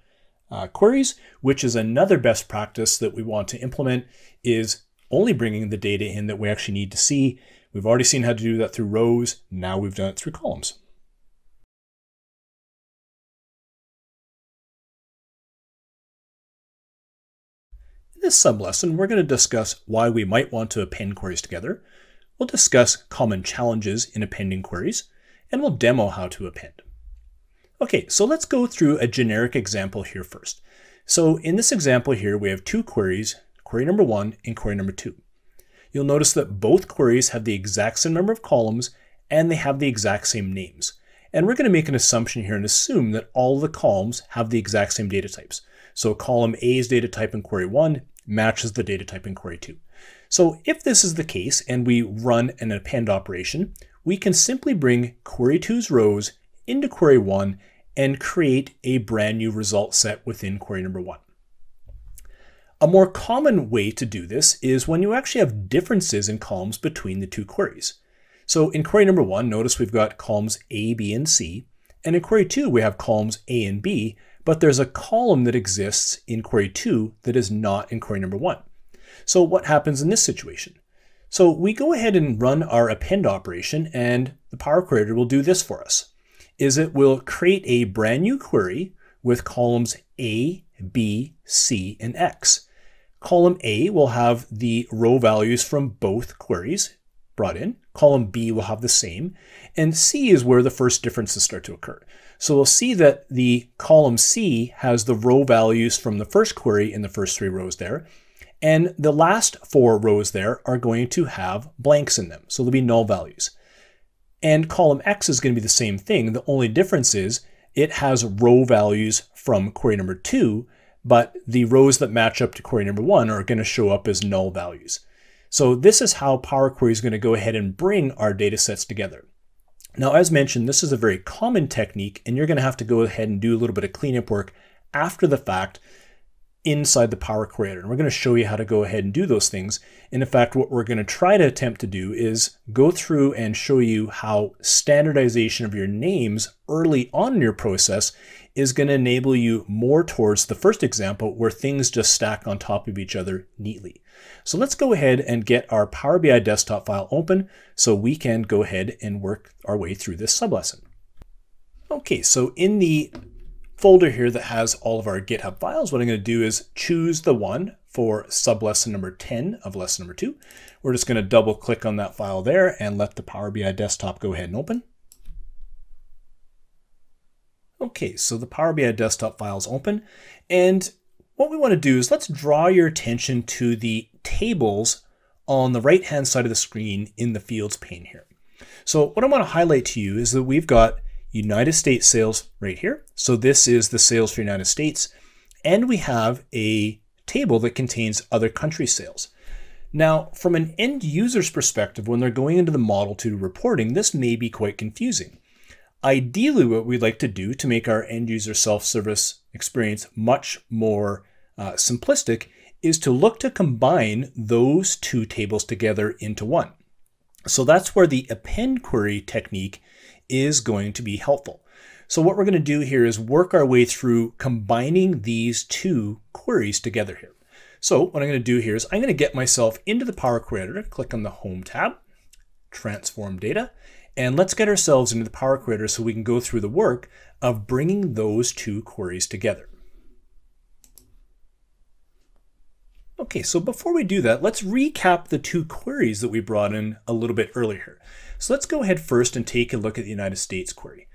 B: queries, which is another best practice that we want to implement, is only bringing the data in that we actually need to see. We've already seen how to do that through rows. Now we've done it through columns. In this sub-lesson, we're going to discuss why we might want to append queries together. We'll discuss common challenges in appending queries, and we'll demo how to append. Okay, so let's go through a generic example here first. So in this example here, we have 2 queries, query number 1 and query number 2. You'll notice that both queries have the exact same number of columns and they have the exact same names. And we're going to make an assumption here and assume that all the columns have the exact same data types. So column A's data type in query 1 matches the data type in query 2. So if this is the case and we run an append operation, we can simply bring query 2's rows into query 1 and create a brand new result set within query number 1. A more common way to do this is when you actually have differences in columns between the 2 queries. So in query number 1, notice we've got columns A, B, and C. And in query 2, we have columns A and B, but there's a column that exists in query 2 that is not in query number 1. So what happens in this situation? So we go ahead and run our append operation, and the Power Query Editor will do this for us. Is it will create a brand new query with columns A, B, C, and X. Column A will have the row values from both queries, brought in. Column B will have the same. And C is where the first differences start to occur. So we'll see that the column C has the row values from the first query in the first 3 rows there. And the last 4 rows there are going to have blanks in them. So there'll be null values. And column X is going to be the same thing. The only difference is it has row values from query number 2, but the rows that match up to query number 1 are going to show up as null values. So this is how Power Query is going to go ahead and bring our data sets together. Now, as mentioned, this is a very common technique, and you're going to have to go ahead and do a little bit of cleanup work after the fact inside the Power Query Editor. And we're going to show you how to go ahead and do those things. And in fact, what we're going to try to attempt to do is go through and show you how standardization of your names early on in your process is going to enable you more towards the first example where things just stack on top of each other neatly. So let's go ahead and get our Power BI desktop file open so we can go ahead and work our way through this sublesson. Okay, so in the folder here that has all of our GitHub files, what I'm going to do is choose the one for sublesson number 10 of lesson number 2. We're just going to double click on that file there and let the Power BI desktop go ahead and open. Okay, so the Power BI desktop file is open, and what we want to do is let's draw your attention to the tables on the right-hand side of the screen in the fields pane here. So what I want to highlight to you is that we've got United States sales right here. So this is the sales for United States, and we have a table that contains other country sales. Now, from an end user's perspective, when they're going into the model to do reporting, this may be quite confusing. Ideally, what we'd like to do to make our end user self-service experience much more simplistic is to look to combine those 2 tables together into one. So that's where the append query technique is going to be helpful. So what we're going to do here is work our way through combining these 2 queries together here. So what I'm going to do here is I'm going to get myself into the Power Query Editor, click on the Home tab, Transform Data, and let's get ourselves into the Power Query Editor so we can go through the work of bringing those 2 queries together. Okay, so before we do that, let's recap the 2 queries that we brought in a little bit earlier. So let's go ahead first and take a look at the United States query.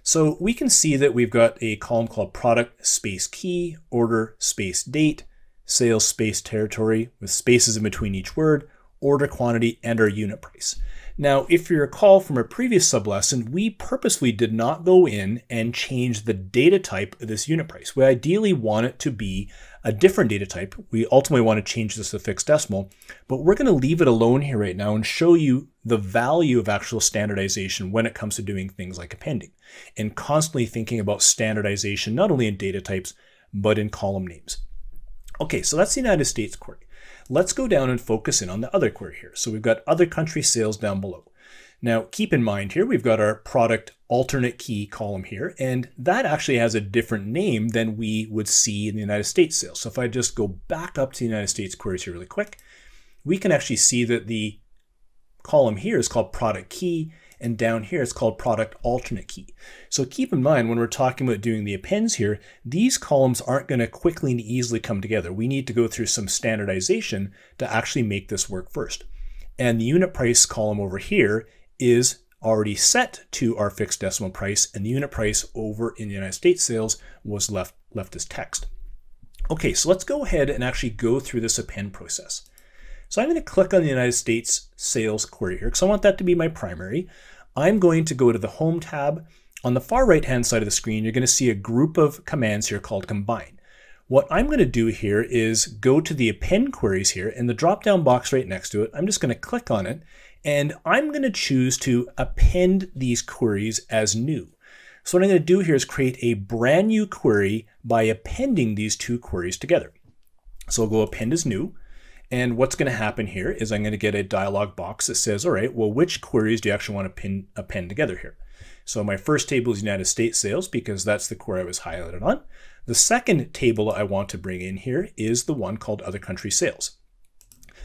B: So we can see that we've got a column called product space key, order space date, sales space territory with spaces in between each word, order quantity, and our unit price. Now, if you recall from a previous sublesson, we purposely did not go in and change the data type of this unit price. We ideally want it to be a different data type. We ultimately want to change this to fixed decimal, but we're going to leave it alone here right now and show you the value of actual standardization when it comes to doing things like appending and constantly thinking about standardization, not only in data types, but in column names. Okay, so that's the United States query. Let's go down and focus in on the other query here. So we've got other country sales down below. Now, keep in mind here, we've got our product alternate key column here, and that actually has a different name than we would see in the United States sales. So if I just go back up to the United States queries here really quick, we can actually see that the column here is called product key, and down here it's called product alternate key. So keep in mind when we're talking about doing the appends here, these columns aren't going to quickly and easily come together. We need to go through some standardization to actually make this work first. And the unit price column over here is already set to our fixed decimal price, and the unit price over in the United States sales was left as text. Okay, so let's go ahead and actually go through this append process. So I'm going to click on the United States sales query here because I want that to be my primary. I'm going to go to the Home tab. On the far right-hand side of the screen, you're going to see a group of commands here called Combine. What I'm going to do here is go to the append queries here, and the drop-down box right next to it, I'm just going to click on it, and I'm going to choose to append these queries as new. So what I'm going to do here is create a brand new query by appending these 2 queries together. So I'll go append as new. And what's going to happen here is I'm going to get a dialog box that says, all right, well, which queries do you actually want to append together here? So my first table is United States sales because that's the query I was highlighted on. The second table I want to bring in here is the one called other country sales.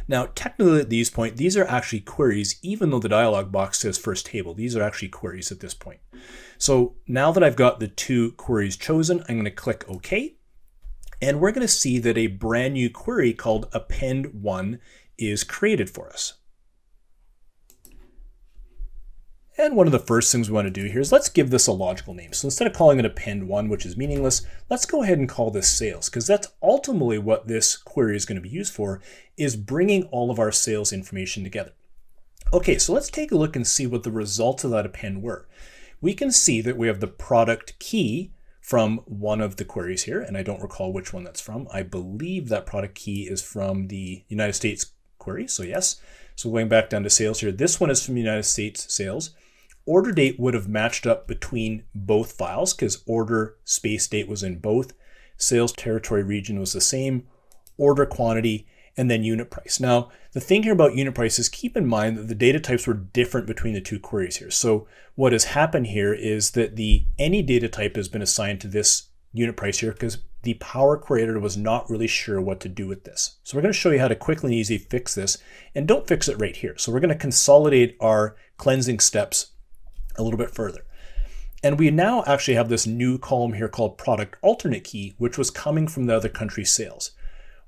B: Now, technically at this point, these are actually queries, even though the dialog box says first table, these are actually queries at this point. So now that I've got the 2 queries chosen, I'm going to click OK. And we're going to see that a brand new query called append1 is created for us. And one of the first things we want to do here is let's give this a logical name. So instead of calling it append 1, which is meaningless, let's go ahead and call this sales, because that's ultimately what this query is going to be used for, is bringing all of our sales information together. Okay, so let's take a look and see what the results of that append were. We can see that we have the product key from one of the queries here, and I don't recall which one that's from. I believe that product key is from the United States query, so yes. So going back down to sales here, this one is from United States sales. Order date would have matched up between both files because order space date was in both. Sales territory region was the same, order quantity, and then unit price. Now, the thing here about unit price is keep in mind that the data types were different between the two queries here. So what has happened here is that any data type has been assigned to this unit price here because the Power Query Editor was not really sure what to do with this. So we're going to show you how to quickly and easily fix this, and don't fix it right here. So we're going to consolidate our cleansing steps a little bit further. And we now actually have this new column here called product alternate key, which was coming from the other country's sales.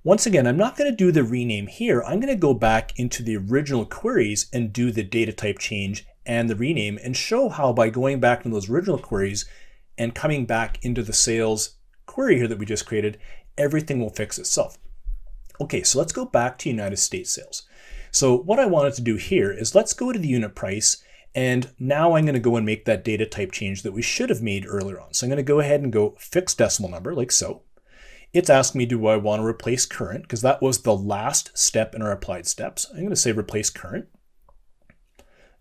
B: Once again, I'm not going to do the rename here. I'm going to go back into the original queries and do the data type change and the rename and show how by going back to those original queries and coming back into the sales query here that we just created, everything will fix itself. Okay, so let's go back to United States sales. So what I wanted to do here is let's go to the unit price. And now I'm going to go and make that data type change that we should have made earlier on. So I'm going to go ahead and go fixed decimal number like so. It's asking me, do I want to replace current? Because that was the last step in our applied steps. I'm going to say replace current.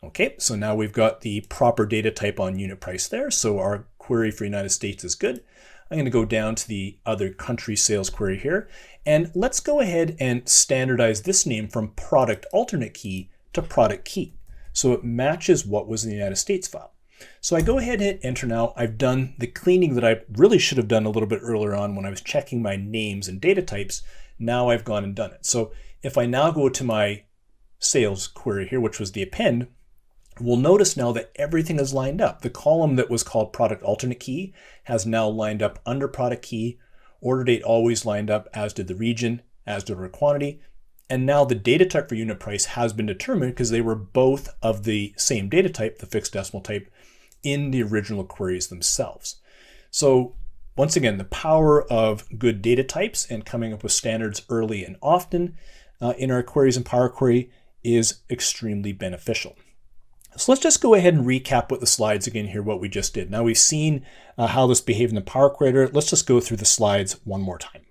B: Okay, so now we've got the proper data type on unit price there. So our query for United States is good. I'm going to go down to the other country sales query here. And let's go ahead and standardize this name from product alternate key to product key. So it matches what was in the United States file. So I go ahead and hit enter now. I've done the cleaning that I really should have done a little bit earlier on when I was checking my names and data types. Now I've gone and done it. So if I now go to my sales query here, which was the append, we'll notice now that everything is lined up. The column that was called product alternate key has now lined up under product key. Order date always lined up, as did the region, as did our quantity. And now the data type for unit price has been determined because they were both of the same data type, the fixed decimal type, in the original queries themselves. So once again, the power of good data types and coming up with standards early and often in our queries in Power Query is extremely beneficial. So let's just go ahead and recap with the slides again here, what we just did. Now we've seen how this behaved in the Power Query Editor. Let's just go through the slides one more time.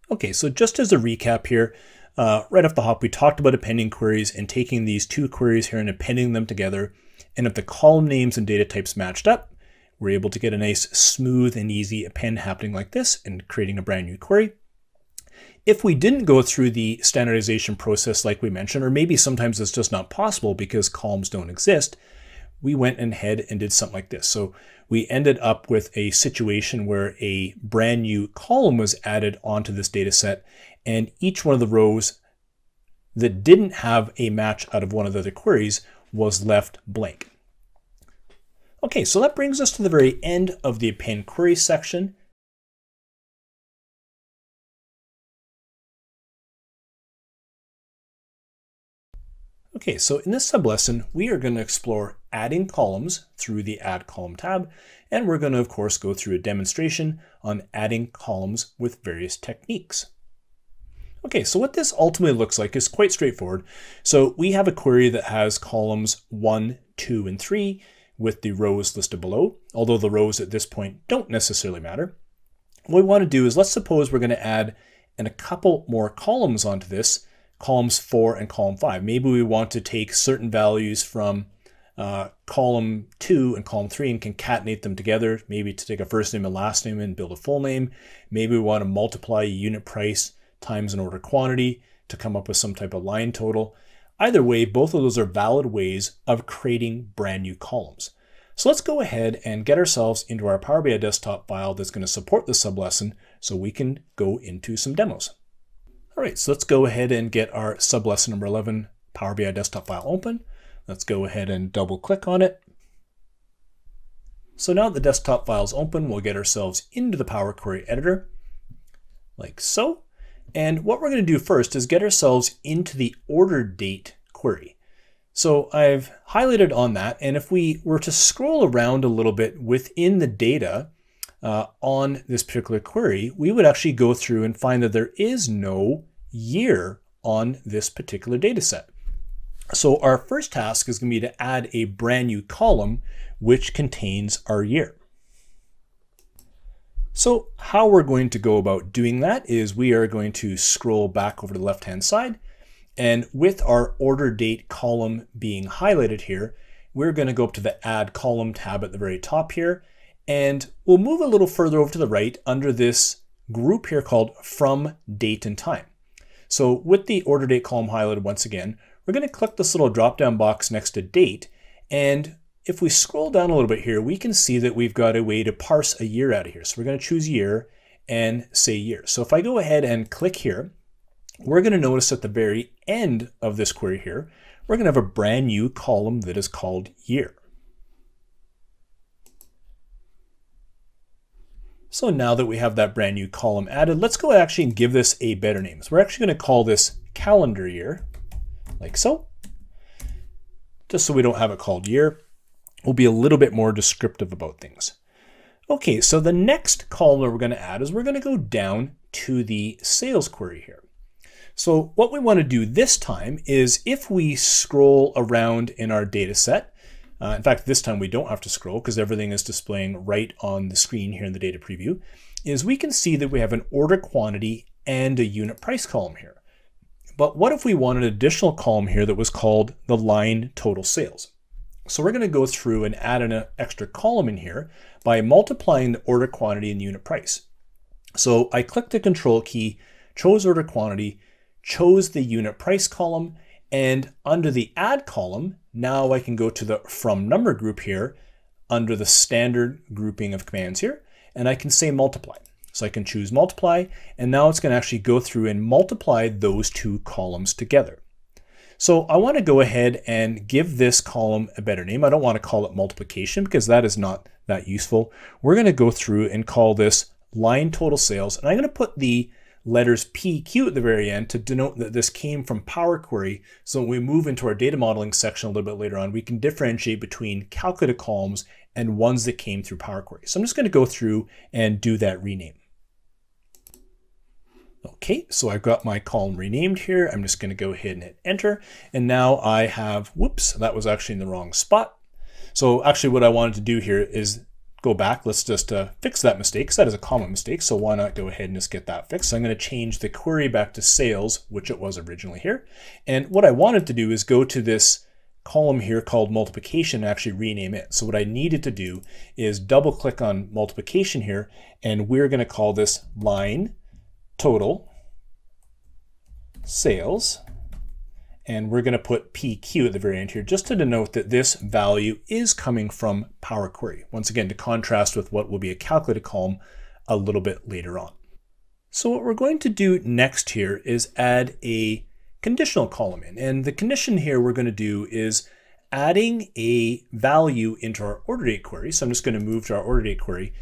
B: Okay, so just as a recap here, right off the hop, we talked about appending queries and taking these two queries here and appending them together. And if the column names and data types matched up, we're able to get a nice smooth and easy append happening like this and creating a brand new query. If we didn't go through the standardization process like we mentioned, or maybe sometimes it's just not possible because columns don't exist, we went ahead and did something like this. So we ended up with a situation where a brand new column was added onto this data set, and each one of the rows that didn't have a match out of one of the other queries was left blank. Okay, so that brings us to the very end of the append query section. Okay, so in this sublesson, we are going to explore adding columns through the Add Column tab, and we're going to, of course, go through a demonstration on adding columns with various techniques. Okay, so what this ultimately looks like is quite straightforward. So we have a query that has columns 1, 2, and 3 with the rows listed below, although the rows at this point don't necessarily matter. What we want to do is, let's suppose we're going to add a couple more columns onto this, columns 4 and column 5. Maybe we want to take certain values from column 2 and column 3 and concatenate them together, maybe to take a first name and last name and build a full name. Maybe we want to multiply a unit price times an order quantity to come up with some type of line total. Either way, both of those are valid ways of creating brand new columns. So let's go ahead and get ourselves into our Power BI desktop file that's going to support this sublesson so we can go into some demos. All right, so let's go ahead and get our sublesson number 11 Power BI desktop file open. Let's go ahead and double click on it. So now the desktop file is open, we'll get ourselves into the Power Query Editor like so. And what we're going to do first is get ourselves into the order date query. So I've highlighted on that, and if we were to scroll around a little bit within the data on this particular query, we would actually go through and find that there is no year on this particular data set. So our first task is going to be to add a brand new column which contains our year. So how we're going to go about doing that is we are going to scroll back over to the left-hand side, and with our order date column being highlighted here, we're going to go up to the Add Column tab at the very top here, and we'll move a little further over to the right under this group here called From Date and Time. So with the order date column highlighted once again, we're going to click this little drop-down box next to date, and if we scroll down a little bit here, we can see that we've got a way to parse a year out of here. So we're going to choose year and say year. So if I go ahead and click here, we're going to notice at the very end of this query here, we're going to have a brand new column that is called year. So now that we have that brand new column added, let's go actually and give this a better name. So we're actually going to call this calendar year, like so, just so we don't have it called year. We'll be a little bit more descriptive about things. Okay, so the next column that we're going to add is we're going to go down to the sales query here. So what we want to do this time is if we scroll around in our data set, in fact, this time we don't have to scroll because everything is displaying right on the screen here in the data preview, is we can see that we have an order quantity and a unit price column here. But what if we want an additional column here that was called the line total sales? So we're going to go through and add an extra column in here by multiplying the order quantity and unit price. So I clicked the control key, chose order quantity, chose the unit price column, and under the add column, now I can go to the from number group here under the standard grouping of commands here, and I can say multiply. So I can choose multiply, and now it's going to actually go through and multiply those two columns together. So I want to go ahead and give this column a better name. I don't want to call it multiplication because that is not that useful. We're going to go through and call this line total sales, and I'm going to put the letters PQ at the very end to denote that this came from Power Query. So when we move into our data modeling section a little bit later on, we can differentiate between calculated columns and ones that came through Power Query. So I'm just going to go through and do that rename. Okay, so I've got my column renamed here. I'm just going to go ahead and hit enter. And now I have, whoops, that was actually in the wrong spot. So actually what I wanted to do here is go back. Let's just fix that mistake, because that is a common mistake. So why not go ahead and just get that fixed? So I'm going to change the query back to sales, which it was originally here. And what I wanted to do is go to this column here called multiplication and actually rename it. So what I needed to do is double click on multiplication here, and we're going to call this line total sales, and we're going to put PQ at the very end here just to denote that this value is coming from Power Query. Once again, to contrast with what will be a calculated column a little bit later on. So what we're going to do next here is add a conditional column in, and the condition here we're going to do is adding a value into our order date query. So I'm just going to move to our order date query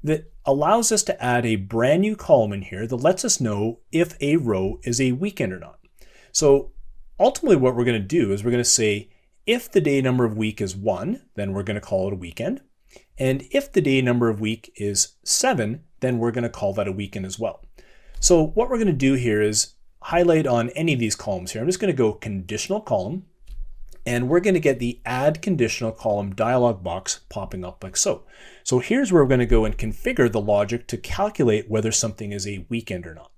B: that allows us to add a brand new column in here that lets us know if a row is a weekend or not. So ultimately what we're going to do is we're going to say if the day number of week is 1, then we're going to call it a weekend. And if the day number of week is 7, then we're going to call that a weekend as well. So what we're going to do here is highlight on any of these columns here. I'm just going to go conditional column, and we're going to get the add conditional column dialog box popping up like so. So here's where we're going to go and configure the logic to calculate whether something is a weekend or not.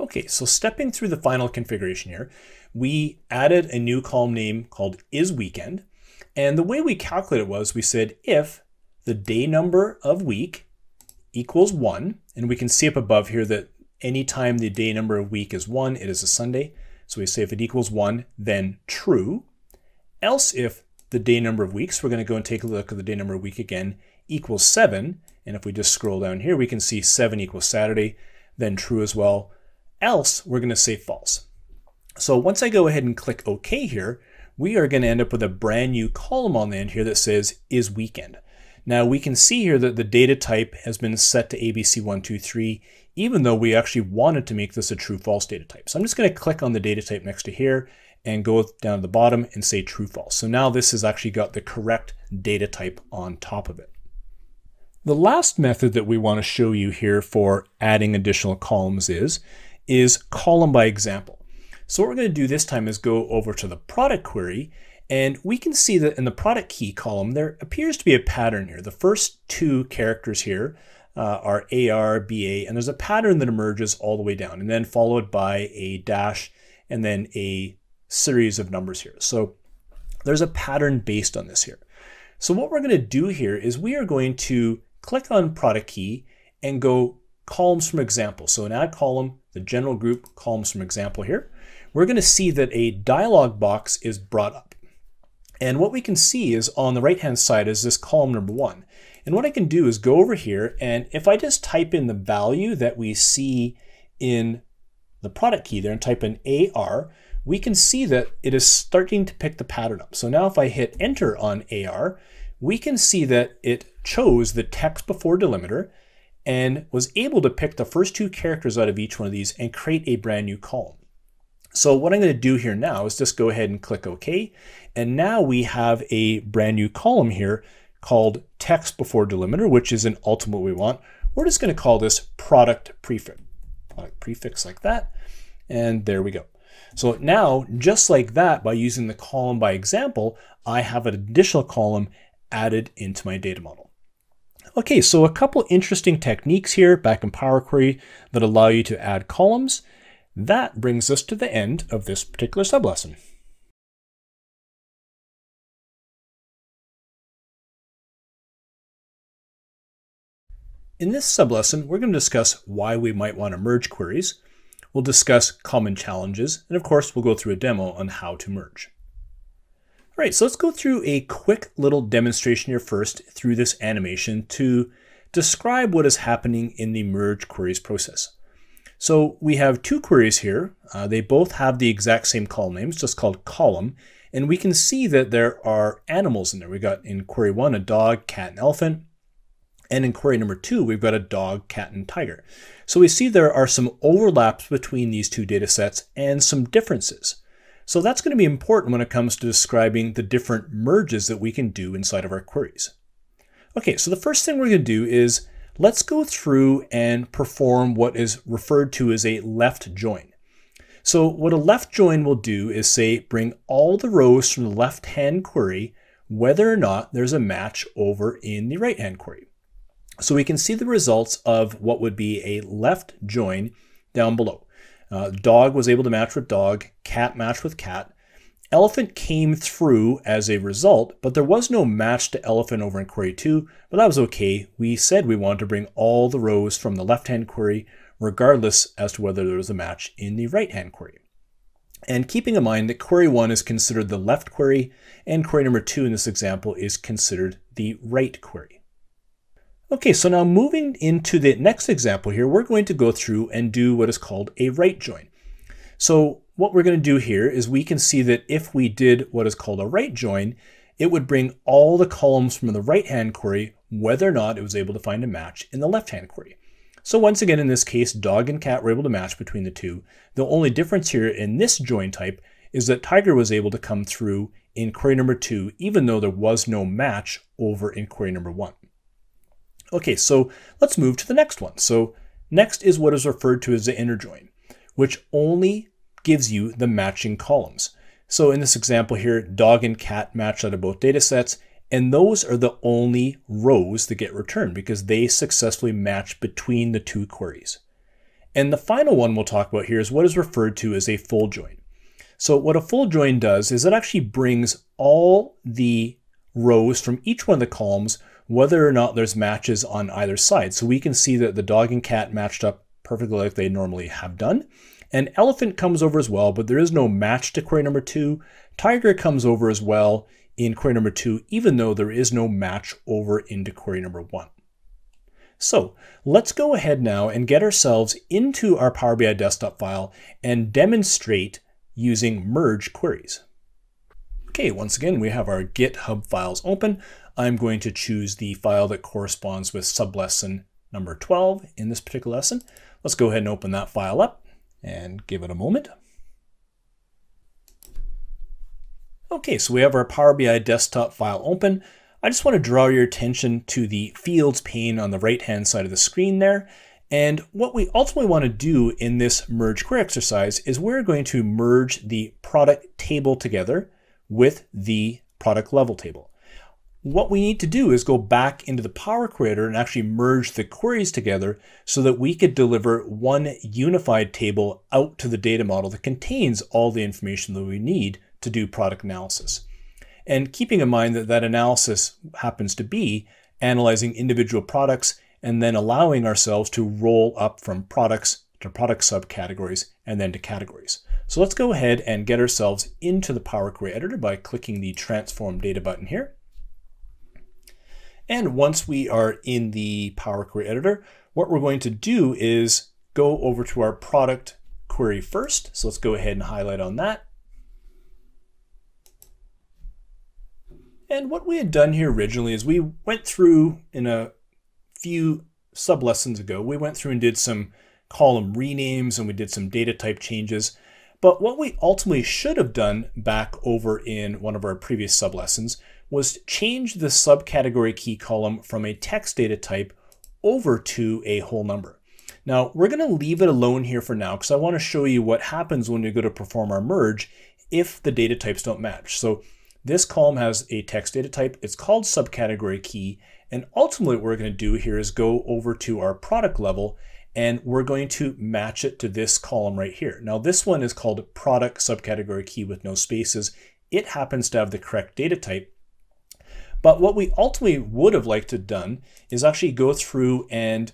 B: Okay, so stepping through the final configuration here, we added a new column name called isWeekend. And the way we calculated was we said if the day number of week equals 1, and we can see up above here that anytime the day number of week is 1, it is a Sunday. So we say if it equals 1, then true. Else if the day number of weeks, we're going to go and take a look at the day number of week again, equals 7. And if we just scroll down here, we can see 7 equals Saturday, then true as well. Else, we're going to say false. So once I go ahead and click OK here, we are going to end up with a brand new column on the end here that says isWeekend. Now we can see here that the data type has been set to ABC123, even though we actually wanted to make this a true-false data type. So I'm just going to click on the data type next to here, and go down to the bottom and say true, false. So now this has actually got the correct data type on top of it. The last method that we want to show you here for adding additional columns is column by example. So what we're going to do this time is go over to the product query, and we can see that in the product key column, there appears to be a pattern here. The first two characters here are AR, BA, and there's a pattern that emerges all the way down, and then followed by a dash, and then a series of numbers here. So there's a pattern based on this here. So what we're going to do here is we are going to click on product key and go columns from example. So in add column, the general group columns from example here, we're going to see that a dialog box is brought up. And what we can see is on the right hand side is this column number 1. And what I can do is go over here, and if I just type in the value that we see in the product key there and type in AR, we can see that it is starting to pick the pattern up. So now if I hit enter on AR, we can see that it chose the text before delimiter and was able to pick the first two characters out of each one of these and create a brand new column. So what I'm going to do here now is just go ahead and click OK. And now we have a brand new column here called text before delimiter, which is an ultimate we want. We're just going to call this product prefix. Product prefix like that. And there we go. So now, just like that, by using the column by example, I have an additional column added into my data model. Okay, so a couple interesting techniques here back in Power Query that allow you to add columns. That brings us to the end of this particular sublesson. In this sublesson, we're going to discuss why we might want to merge queries. We'll discuss common challenges, and of course, we'll go through a demo on how to merge. All right, so let's go through a quick little demonstration here first through this animation to describe what is happening in the merge queries process. So we have two queries here. They both have the exact same column names, just called column. And we can see that there are animals in there. We got in query 1 a dog, cat, and elephant. And in query number 2, we've got a dog, cat, and tiger. So we see there are some overlaps between these two data sets and some differences. So that's going to be important when it comes to describing the different merges that we can do inside of our queries. Okay, so the first thing we're going to do is let's go through and perform what is referred to as a left join. So what a left join will do is say bring all the rows from the left-hand query whether or not there's a match over in the right-hand query. So we can see the results of what would be a left join down below. Dog was able to match with dog, cat matched with cat. Elephant came through as a result, but there was no match to elephant over in query 2, but that was okay. We said we wanted to bring all the rows from the left-hand query, regardless as to whether there was a match in the right-hand query. And keeping in mind that query 1 is considered the left query, and query number 2 in this example is considered the right query. Okay, so now moving into the next example here, we're going to go through and do what is called a right join. So what we're going to do here is we can see that if we did what is called a right join, it would bring all the columns from the right-hand query, whether or not it was able to find a match in the left-hand query. So once again, in this case, dog and cat were able to match between the two. The only difference here in this join type is that tiger was able to come through in query number 2, even though there was no match over in query number 1. Okay, so let's move to the next one. So next is what is referred to as the inner join, which only gives you the matching columns. So in this example here, dog and cat match out of both data sets, and those are the only rows that get returned because they successfully match between the two queries. And the final one we'll talk about here is what is referred to as a full join. So what a full join does is it actually brings all the rows from each one of the columns whether or not there's matches on either side. So we can see that the dog and cat matched up perfectly like they normally have done. And elephant comes over as well, but there is no match to query number 2. Tiger comes over as well in query number 2, even though there is no match over into query number 1. So let's go ahead now and get ourselves into our Power BI desktop file and demonstrate using merge queries. Okay, once again, we have our GitHub files open. I'm going to choose the file that corresponds with sublesson number 12 in this particular lesson. Let's go ahead and open that file up and give it a moment. Okay, so we have our Power BI desktop file open. I just want to draw your attention to the fields pane on the right-hand side of the screen there. And what we ultimately want to do in this merge query exercise is we're going to merge the product table together with the product level table. What we need to do is go back into the Power Creator and actually merge the queries together so that we could deliver one unified table out to the data model that contains all the information that we need to do product analysis. And keeping in mind that that analysis happens to be analyzing individual products and then allowing ourselves to roll up from products to product subcategories and then to categories. So let's go ahead and get ourselves into the Power Query Editor by clicking the Transform Data button here. And once we are in the Power Query Editor, what we're going to do is go over to our product query first. So let's go ahead and highlight on that. And what we had done here originally is we went through in a few sub-lessons ago, we went through and did some column renames and we did some data type changes. But what we ultimately should have done back over in one of our previous sub-lessons was change the subcategory key column from a text data type over to a whole number. Now we're going to leave it alone here for now because I want to show you what happens when we go to perform our merge if the data types don't match. So this column has a text data type. It's called subcategory key. And ultimately what we're going to do here is go over to our product level and we're going to match it to this column right here. Now this one is called product subcategory key with no spaces. It happens to have the correct data type. But what we ultimately would have liked to have done is actually go through and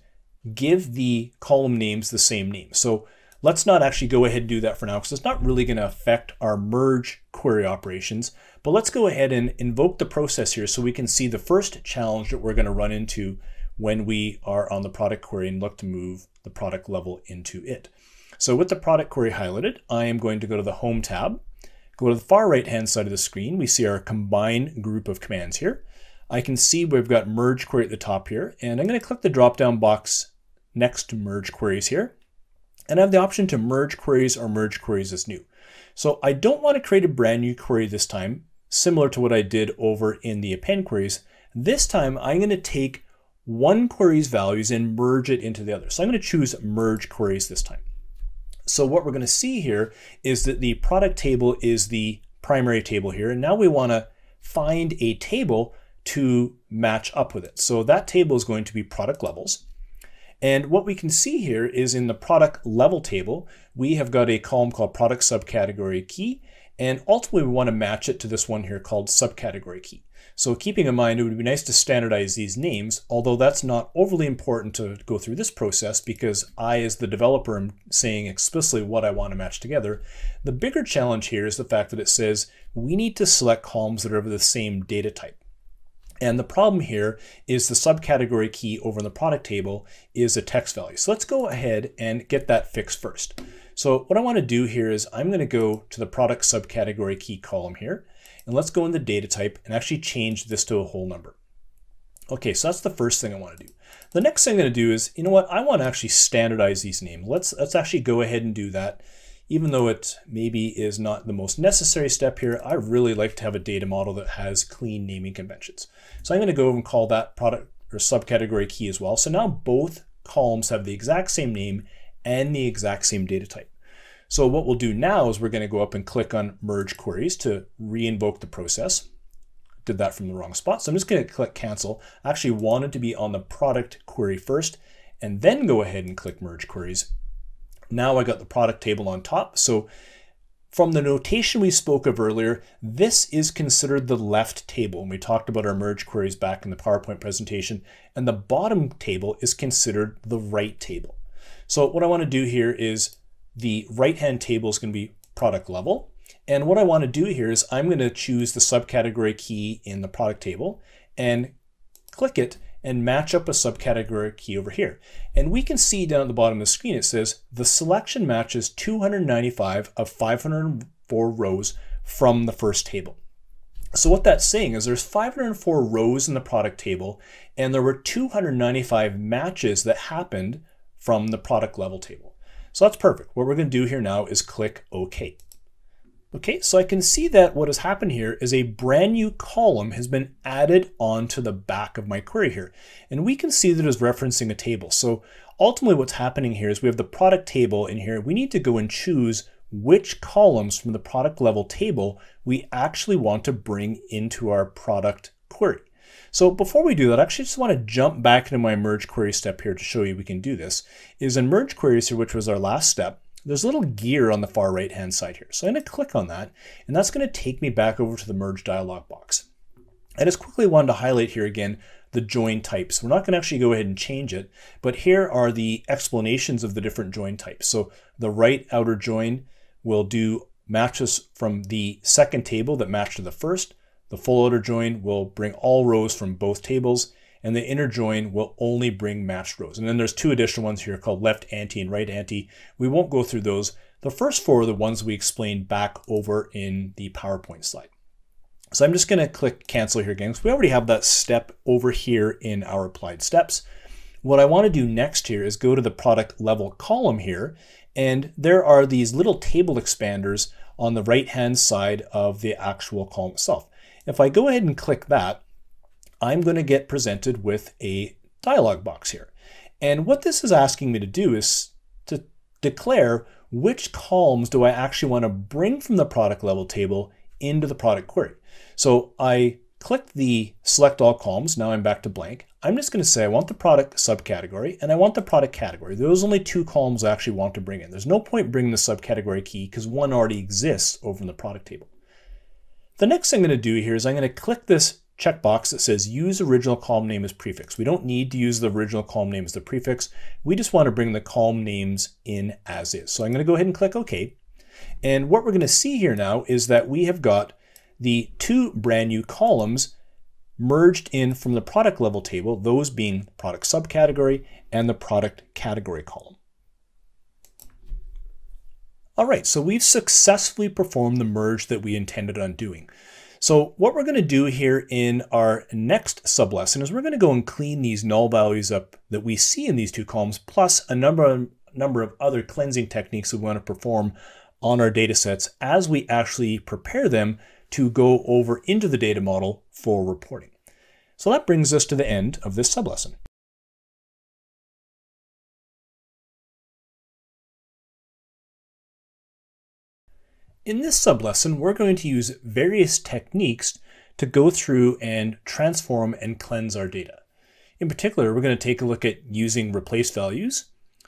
B: give the column names the same name. So let's not actually go ahead and do that for now because it's not really going to affect our merge query operations. But let's go ahead and invoke the process here so we can see the first challenge that we're going to run into when we are on the product query and look to move the product level into it. So with the product query highlighted, I am going to go to the Home tab. Go to the far right-hand side of the screen. We see our combined group of commands here. I can see we've got merge query at the top here, and I'm going to click the drop-down box next to merge queries here. And I have the option to merge queries or merge queries as new. So I don't want to create a brand new query this time, similar to what I did over in the append queries. This time I'm going to take one query's values and merge it into the other. So I'm going to choose merge queries this time. So what we're going to see here is that the product table is the primary table here. And now we want to find a table to match up with it. So that table is going to be product levels. And what we can see here is in the product level table, we have got a column called product subcategory key. And ultimately we want to match it to this one here called subcategory key. So keeping in mind, it would be nice to standardize these names, although that's not overly important to go through this process because I, as the developer, am saying explicitly what I want to match together. The bigger challenge here is the fact that it says we need to select columns that are of the same data type. And the problem here is the subcategory key over in the product table is a text value. So let's go ahead and get that fixed first. So what I want to do here is I'm going to go to the product subcategory key column here. And let's go in the data type and actually change this to a whole number. Okay, so that's the first thing I want to do. The next thing I'm going to do is, you know what, I want to actually standardize these names. Let's actually go ahead and do that. Even though it maybe is not the most necessary step here, I really like to have a data model that has clean naming conventions. So I'm going to go and call that product or subcategory key as well. So now both columns have the exact same name and the exact same data type. So what we'll do now is we're going to go up and click on merge queries to re-invoke the process. Did that from the wrong spot. So I'm just going to click cancel. I actually wanted to be on the product query first and then go ahead and click merge queries. Now I got the product table on top. So from the notation we spoke of earlier, this is considered the left table. And we talked about our merge queries back in the PowerPoint presentation. And the bottom table is considered the right table. So what I want to do here is the right-hand table is going to be product level. And what I want to do here is I'm going to choose the subcategory key in the product table and click it and match up a subcategory key over here. And we can see down at the bottom of the screen, it says the selection matches 295 of 504 rows from the first table. So what that's saying is there's 504 rows in the product table, and there were 295 matches that happened from the product level table. So that's perfect. What we're going to do here now is click OK. Okay, so I can see that what has happened here is a brand new column has been added onto the back of my query here. And we can see that it's referencing a table. So ultimately what's happening here is we have the product table in here. We need to go and choose which columns from the product level table we actually want to bring into our product query. So before we do that, I actually just want to jump back into my merge query step here to show you we can do this. Is in merge queries here, which was our last step, there's a little gear on the far right hand side here. So I'm going to click on that, and that's going to take me back over to the merge dialog box. I just quickly wanted to highlight here again the join types. We're not going to actually go ahead and change it, but here are the explanations of the different join types. So the right outer join will do matches from the second table that match to the first. The full outer join will bring all rows from both tables, and the inner join will only bring matched rows. And then there's two additional ones here called left anti and right anti. We won't go through those. The first four are the ones we explained back over in the PowerPoint slide. So I'm just going to click cancel here again, because we already have that step over here in our applied steps. What I want to do next here is go to the product level column here, and there are these little table expanders on the right hand side of the actual column itself. If I go ahead and click that, I'm going to get presented with a dialog box here. And what this is asking me to do is to declare which columns do I actually want to bring from the product level table into the product query. So I clicked the select all columns. Now I'm back to blank. I'm just going to say I want the product subcategory and I want the product category. Those are only two columns I actually want to bring in. There's no point bringing the subcategory key because one already exists over in the product table. The next thing I'm going to do here is I'm going to click this checkbox that says use original column name as prefix. We don't need to use the original column name as the prefix. We just want to bring the column names in as is. So I'm going to go ahead and click OK. And what we're going to see here now is that we have got the two brand new columns merged in from the product level table, those being product subcategory and the product category column. All right, so we've successfully performed the merge that we intended on doing. So what we're going to do here in our next sublesson is we're going to go and clean these null values up that we see in these two columns, plus a number of other cleansing techniques that we want to perform on our data sets as we actually prepare them to go over into the data model for reporting. So that brings us to the end of this sublesson. In this sublesson, we're going to use various techniques to go through and transform and cleanse our data. In particular, we're going to take a look at using replace values,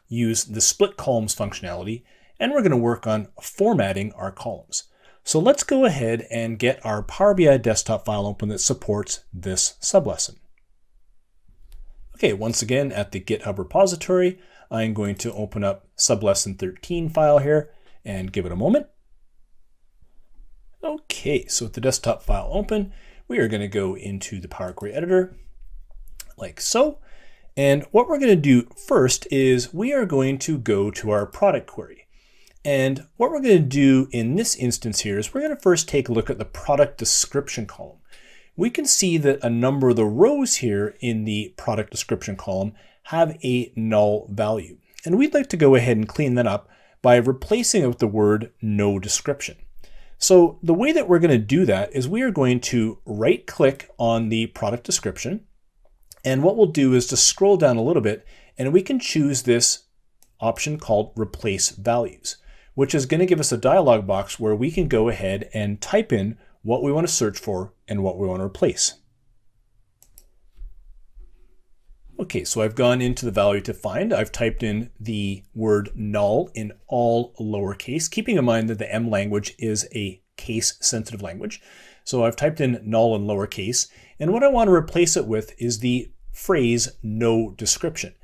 B: use the split columns functionality, and we're going to work on formatting our columns. So let's go ahead and get our Power BI desktop file open that supports this sublesson. Okay, once again at the GitHub repository, I'm going to open up sublesson 13 file here and give it a moment. Okay, so with the desktop file open, we are going to go into the Power Query Editor like so. And what we're going to do first is we are going to go to our product query. And what we're going to do in this instance here is we're going to first take a look at the product description column. We can see that a number of the rows here in the product description column have a null value. And we'd like to go ahead and clean that up by replacing it with the word no description. So the way that we're going to do that is we are going to right click on the product description. And what we'll do is just scroll down a little bit and we can choose this option called replace values, which is going to give us a dialog box where we can go ahead and type in what we want to search for and what we want to replace. Okay, so I've gone into the value to find. I've typed in the word null in all lowercase, keeping in mind that the M language is a case-sensitive language. So I've typed in null in lowercase, and what I want to replace it with is the phrase no description.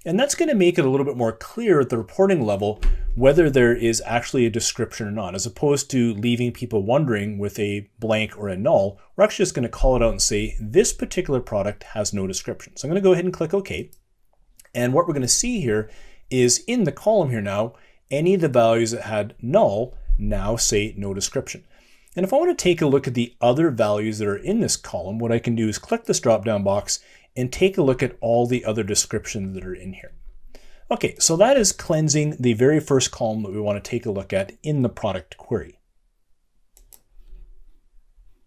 B: And that's going to make it a little bit more clear at the reporting level whether there is actually a description or not, as opposed to leaving people wondering with a blank or a null. We're actually just going to call it out and say this particular product has no description. So I'm going to go ahead and click OK. And what we're going to see here is in the column here now, any of the values that had null now say no description. And if I want to take a look at the other values that are in this column, what I can do is click this drop-down box and take a look at all the other descriptions that are in here. Okay, so that is cleansing the very first column that we want to take a look at in the product query.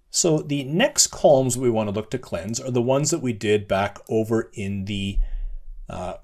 B: So the next columns we want to look to cleanse are the ones that we did back over in the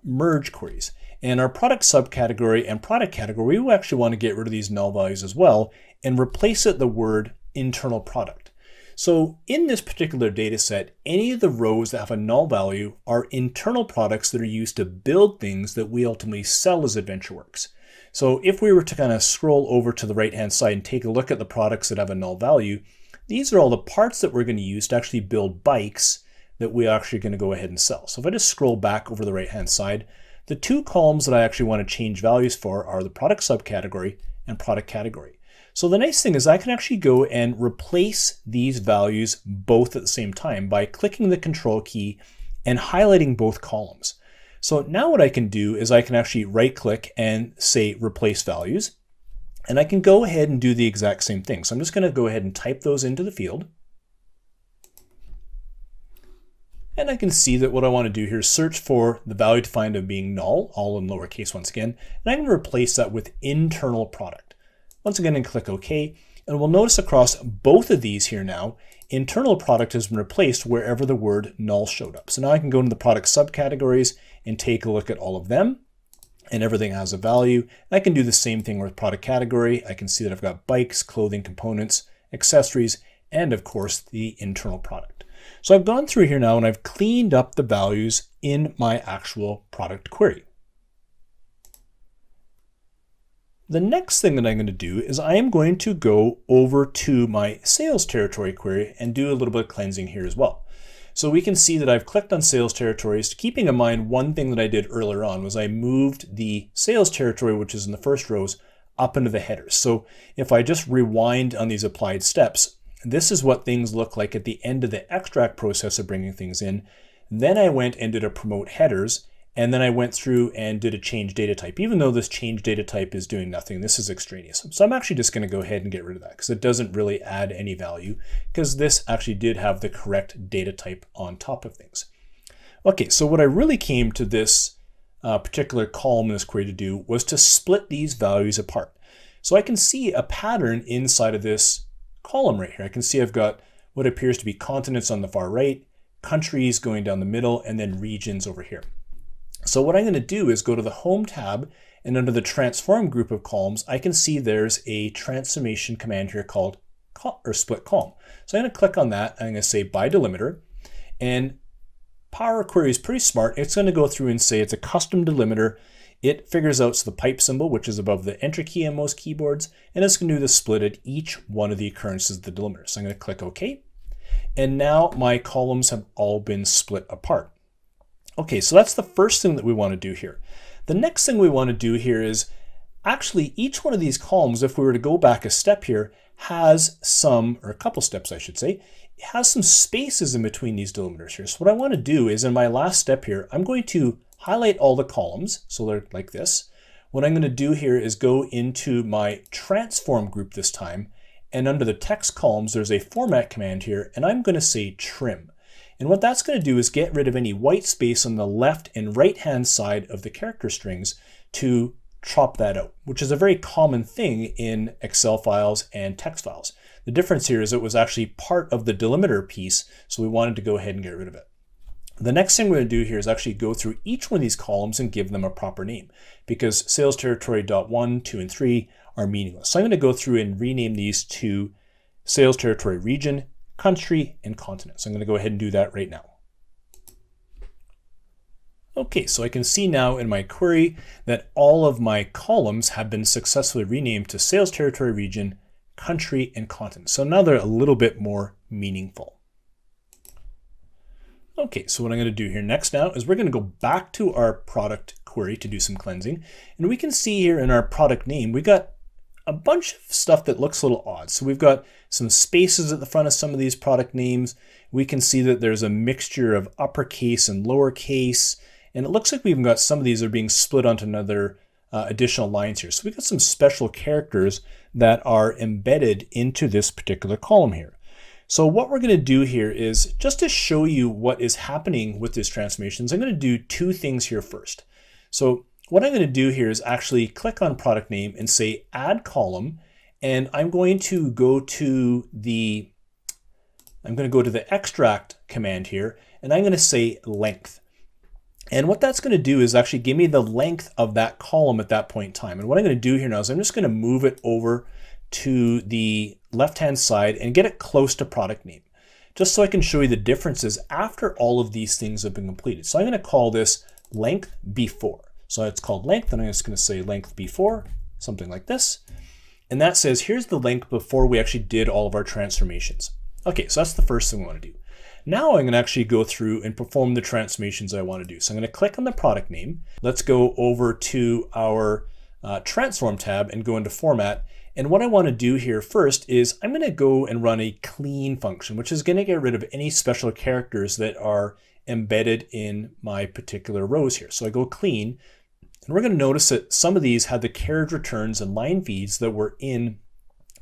B: merge queries. And our product subcategory and product category, we actually want to get rid of these null values as well and replace it the word internal product. So in this particular data set, any of the rows that have a null value are internal products that are used to build things that we ultimately sell as AdventureWorks. So if we were to kind of scroll over to the right-hand side and take a look at the products that have a null value, these are all the parts that we're going to use to actually build bikes that we're actually going to go ahead and sell. So if I just scroll back over the right-hand side, the two columns that I actually want to change values for are the product subcategory and product category. So the nice thing is I can actually go and replace these values both at the same time by clicking the control key and highlighting both columns. So now what I can do is I can actually right click and say replace values, and I can go ahead and do the exact same thing. So I'm just going to go ahead and type those into the field. And I can see that what I want to do here is search for the value defined of being null, all in lowercase once again, and I'm going to replace that with internal product. Once again, and click OK, and we'll notice across both of these here now, internal product has been replaced wherever the word null showed up. So now I can go into the product subcategories and take a look at all of them, and everything has a value. And I can do the same thing with product category. I can see that I've got bikes, clothing, components, accessories, and of course the internal product. So I've gone through here now and I've cleaned up the values in my actual product query. The next thing that I'm going to do is I am going to go over to my sales territory query and do a little bit of cleansing here as well. So we can see that I've clicked on sales territories. Keeping in mind, one thing that I did earlier on was I moved the sales territory, which is in the first rows, up into the headers. So if I just rewind on these applied steps, this is what things look like at the end of the extract process of bringing things in. Then I went and did a promote headers, and then I went through and did a change data type. Even though this change data type is doing nothing, this is extraneous. So I'm actually just going to go ahead and get rid of that because it doesn't really add any value, because this actually did have the correct data type on top of things. Okay, so what I really came to this particular column in this query to do was to split these values apart. So I can see a pattern inside of this column right here. I can see I've got what appears to be continents on the far right, countries going down the middle, and then regions over here. So what I'm going to do is go to the Home tab, and under the Transform group of columns, I can see there's a transformation command here called split column. So I'm going to click on that, and I'm going to say by delimiter, and Power Query is pretty smart. It's going to go through and say it's a custom delimiter. It figures out the pipe symbol, which is above the enter key on most keyboards, and it's going to do the split at each one of the occurrences of the delimiter. So I'm going to click OK. And now my columns have all been split apart. Okay, so that's the first thing that we want to do here. The next thing we want to do here is actually each one of these columns, if we were to go back a step here, has some, or a couple steps I should say, it has some spaces in between these delimiters here. So what I want to do is in my last step here, I'm going to highlight all the columns, so they're like this. What I'm going to do here is go into my transform group this time, and under the text columns, there's a format command here, and I'm going to say trim. And what that's going to do is get rid of any white space on the left and right hand side of the character strings to chop that out, which is a very common thing in Excel files and text files. The difference here is it was actually part of the delimiter piece, so we wanted to go ahead and get rid of it. The next thing we're going to do here is actually go through each one of these columns and give them a proper name, because sales territory .1, 2, and 3 are meaningless. So I'm going to go through and rename these to sales territory region, country, and continent. So I'm going to go ahead and do that right now. Okay, so I can see now in my query that all of my columns have been successfully renamed to sales territory region, country, and continent. So now they're a little bit more meaningful. Okay, so what I'm going to do here next now is we're going to go back to our product query to do some cleansing. And we can see here in our product name, we got a bunch of stuff that looks a little odd. So we've got some spaces at the front of some of these product names. We can see that there's a mixture of uppercase and lowercase. And it looks like we've even got some of these are being split onto another additional lines here. So we've got some special characters that are embedded into this particular column here. So what we're going to do here is just to show you what is happening with these transformations, I'm going to do two things here first. So what I'm going to do here is actually click on product name and say add column, and I'm going to go to the I'm going to go to the extract command here, and I'm going to say length. And what that's going to do is actually give me the length of that column at that point in time. And what I'm going to do here now is I'm just going to move it over to the left-hand side and get it close to product name, just so I can show you the differences after all of these things have been completed. So I'm going to call this length before. So it's called length, and I'm just going to say length before, something like this. And that says, here's the length before we actually did all of our transformations. Okay, so that's the first thing we want to do. Now I'm going to actually go through and perform the transformations I want to do. So I'm going to click on the product name. Let's go over to our transform tab and go into format. And what I want to do here first is I'm going to go and run a clean function, which is going to get rid of any special characters that are embedded in my particular rows here. So I go clean, and we're going to notice that some of these had the carriage returns and line feeds that were in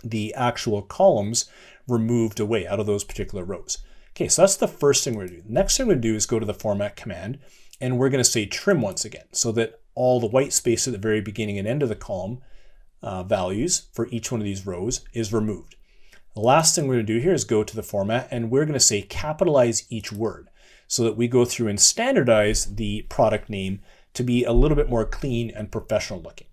B: the actual columns removed away out of those particular rows. Okay, so that's the first thing we're going to do. The next thing we're going to do is go to the format command, and we're going to say trim once again, so that all the white space at the very beginning and end of the column values for each one of these rows is removed. The last thing we're going to do here is go to the format, and we're going to say capitalize each word, so that we go through and standardize the product name to be a little bit more clean and professional looking.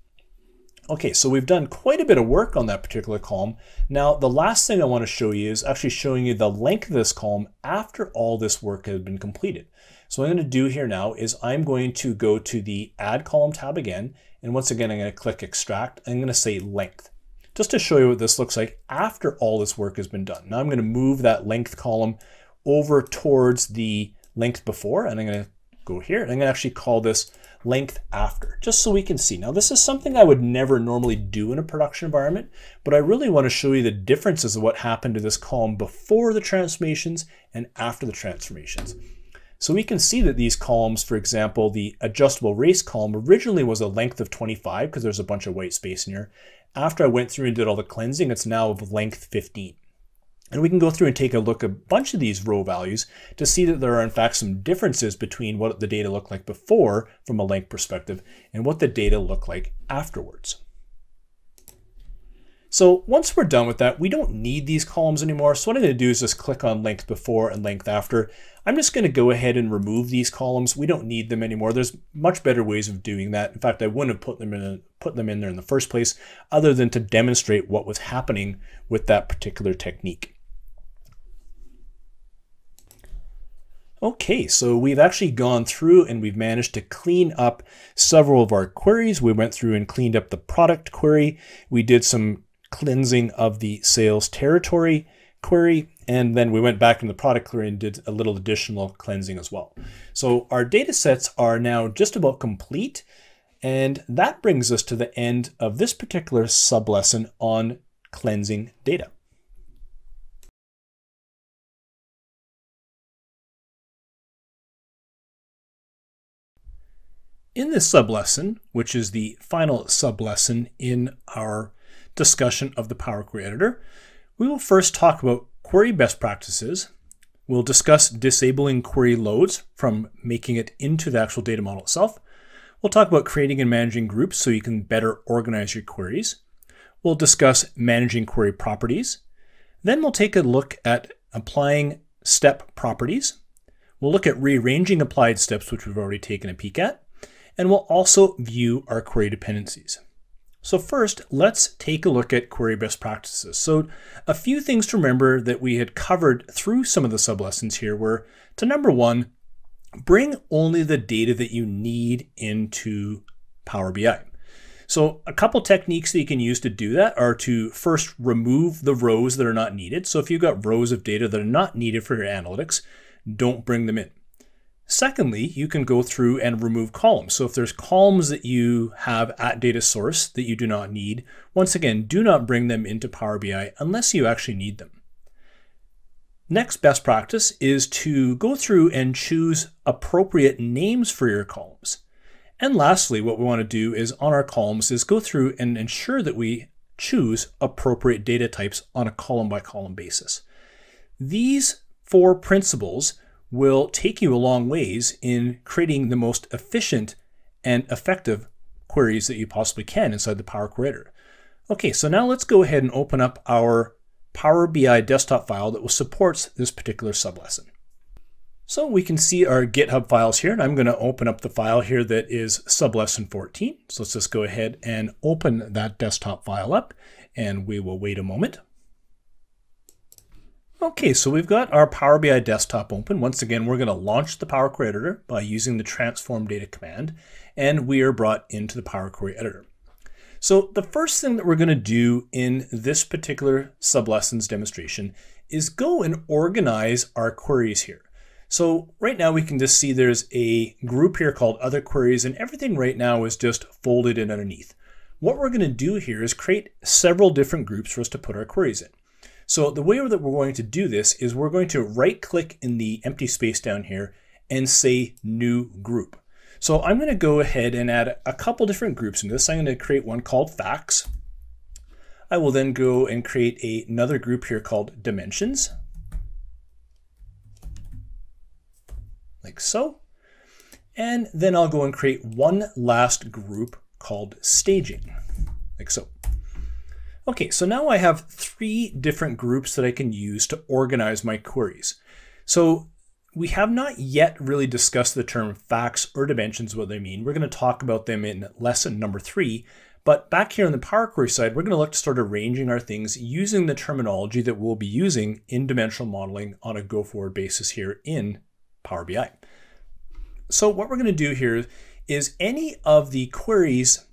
B: Okay, so we've done quite a bit of work on that particular column. Now, the last thing I want to show you is actually showing you the length of this column after all this work has been completed. So what I'm going to do here now is I'm going to go to the Add Column tab again, and once again, I'm going to click Extract. I'm going to say Length, just to show you what this looks like after all this work has been done. Now I'm going to move that length column over towards the length before, and I'm going to go here, and I'm going to actually call this length after, just so we can see. Now this is something I would never normally do in a production environment, but I really want to show you the differences of what happened to this column before the transformations and after the transformations. So we can see that these columns, for example, the adjustable race column originally was a length of 25 because there's a bunch of white space in here. After I went through and did all the cleansing, it's now of length 15. And we can go through and take a look at a bunch of these row values to see that there are in fact some differences between what the data looked like before from a length perspective and what the data look like afterwards. So once we're done with that, we don't need these columns anymore. So what I'm going to do is just click on length before and length after. I'm just going to go ahead and remove these columns. We don't need them anymore. There's much better ways of doing that. In fact, I wouldn't have put them in there in the first place other than to demonstrate what was happening with that particular technique. Okay, so we've actually gone through and we've managed to clean up several of our queries. We went through and cleaned up the product query. We did some cleansing of the sales territory query, and then we went back in the product query and did a little additional cleansing as well. So our data sets are now just about complete, and that brings us to the end of this particular sub-lesson on cleansing data. In this sub-lesson, which is the final sub-lesson in our discussion of the Power Query Editor, we will first talk about query best practices. We'll discuss disabling query loads from making it into the actual data model itself. We'll talk about creating and managing groups so you can better organize your queries. We'll discuss managing query properties. Then we'll take a look at applying step properties. We'll look at rearranging applied steps, which we've already taken a peek at. And we'll also view our query dependencies. So first, let's take a look at query best practices. So a few things to remember that we had covered through some of the sub-lessons here were to number one, bring only the data that you need into Power BI. So a couple techniques that you can use to do that are to first remove the rows that are not needed. So if you've got rows of data that are not needed for your analytics, don't bring them in. Secondly, you can go through and remove columns. So if there's columns that you have at data source that you do not need, once again, do not bring them into Power BI unless you actually need them. Next best practice is to go through and choose appropriate names for your columns. And lastly, what we want to do is on our columns is go through and ensure that we choose appropriate data types on a column by column basis. These four principles will take you a long ways in creating the most efficient and effective queries that you possibly can inside the Power Query Editor. Okay, so now let's go ahead and open up our
A: Power BI desktop file that will support this particular sublesson. So we can see our GitHub files here, and I'm going to open up the file here that is sublesson 14. So let's just go ahead and open that desktop file up, and we will wait a moment. Okay, so we've got our Power BI desktop open. Once again, we're going to launch the Power Query Editor by using the transform data command, and we are brought into the Power Query Editor. So the first thing that we're going to do in this particular sublessons demonstration is go and organize our queries here. So right now we can just see there's a group here called other queries, and everything right now is just folded in underneath. What we're going to do here is create several different groups for us to put our queries in. So the way that we're going to do this is we're going to right click in the empty space down here and say new group. So I'm going to go ahead and add a couple different groups in this. I'm going to create one called facts. I will then go and create another group here called dimensions. Like so. And then I'll go and create one last group called staging, like so. Okay, so now I have 3 different groups that I can use to organize my queries. So we have not yet really discussed the term facts or dimensions, what they mean. We're going to talk about them in lesson number 3. But back here on the Power Query side, we're going to look to start arranging our things using the terminology that we'll be using in dimensional modeling on a go-forward basis here in Power BI. So what we're going to do here is any of the queries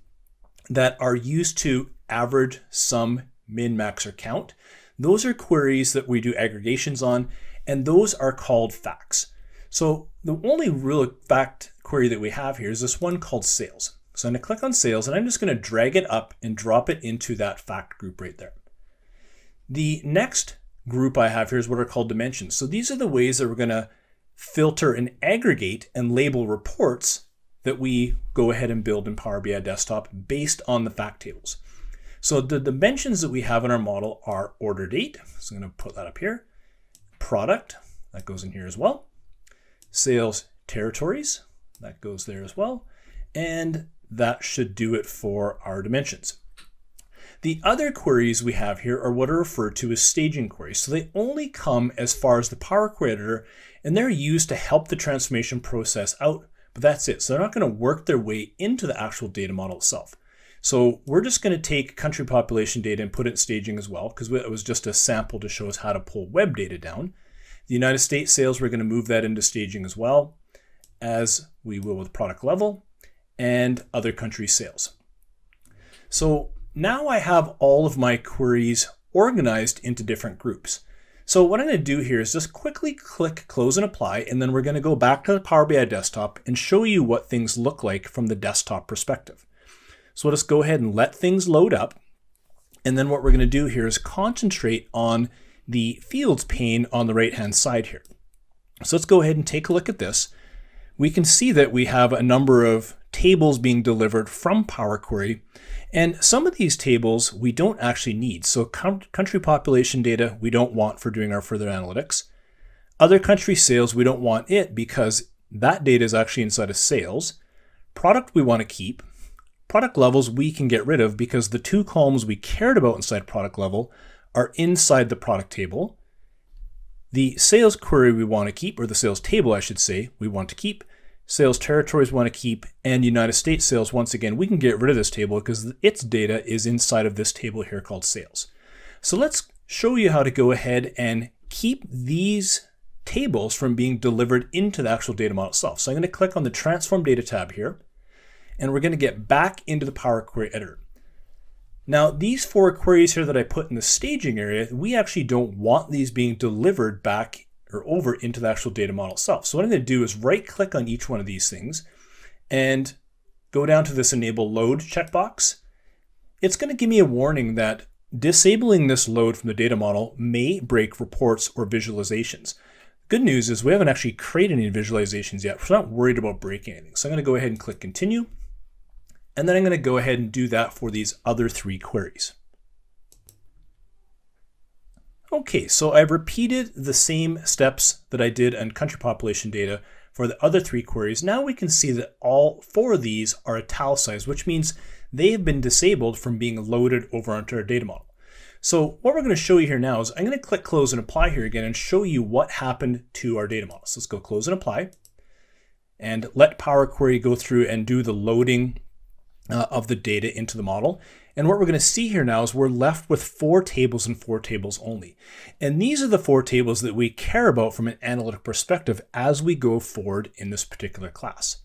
A: that are used to average, sum, min, max, or count, those are queries that we do aggregations on, and those are called facts. So the only real fact query that we have here is this one called sales. So I'm going to click on sales, and I'm just going to drag it up and drop it into that fact group right there. The next group I have here is what are called dimensions. So these are the ways that we're going to filter and aggregate and label reports that we go ahead and build in Power BI Desktop based on the fact tables. So the dimensions that we have in our model are order date, so I'm going to put that up here, product, that goes in here as well, sales territories, that goes there as well, and that should do it for our dimensions. The other queries we have here are what are referred to as staging queries. So they only come as far as the Power Query Editor, and they're used to help the transformation process out, but that's it. So they're not going to work their way into the actual data model itself. So we're just going to take country population data and put it in staging as well, because it was just a sample to show us how to pull web data down. The United States sales, we're going to move that into staging as well, as we will with product level, and other country sales. So now I have all of my queries organized into different groups. So what I'm going to do here is just quickly click close and apply, and then we're going to go back to the Power BI desktop and show you what things look like from the desktop perspective. So let's go ahead and let things load up. And then what we're going to do here is concentrate on the fields pane on the right-hand side here. So let's go ahead and take a look at this. We can see that we have a number of tables being delivered from Power Query, and some of these tables we don't actually need. So country population data we don't want for doing our further analytics. Other country sales, we don't want it because that data is actually inside of sales. Product we want to keep. Product levels we can get rid of because the 2 columns we cared about inside product level are inside the product table. The sales query we want to keep, or the sales table I should say, we want to keep. Sales territories we want to keep, and United States sales, once again, we can get rid of this table because its data is inside of this table here called sales. So let's show you how to go ahead and keep these tables from being delivered into the actual data model itself. So I'm going to click on the Transform Data tab here, and we're going to get back into the Power Query Editor. Now, these 4 queries here that I put in the staging area, we actually don't want these being delivered back or over into the actual data model itself. So what I'm going to do is right click on each one of these things and go down to this Enable Load checkbox. It's going to give me a warning that disabling this load from the data model may break reports or visualizations. Good news is we haven't actually created any visualizations yet. We're not worried about breaking anything. So I'm going to go ahead and click Continue. And then I'm going to go ahead and do that for these other 3 queries. Okay, so I've repeated the same steps that I did on country population data for the other 3 queries. Now we can see that all 4 of these are italicized, which means they have been disabled from being loaded over onto our data model. So what we're going to show you here now is I'm going to click close and apply here again and show you what happened to our data model. So let's go close and apply and let Power Query go through and do the loading of the data into the model. And what we're going to see here now is we're left with 4 tables and 4 tables only. And these are the 4 tables that we care about from an analytic perspective as we go forward in this particular class.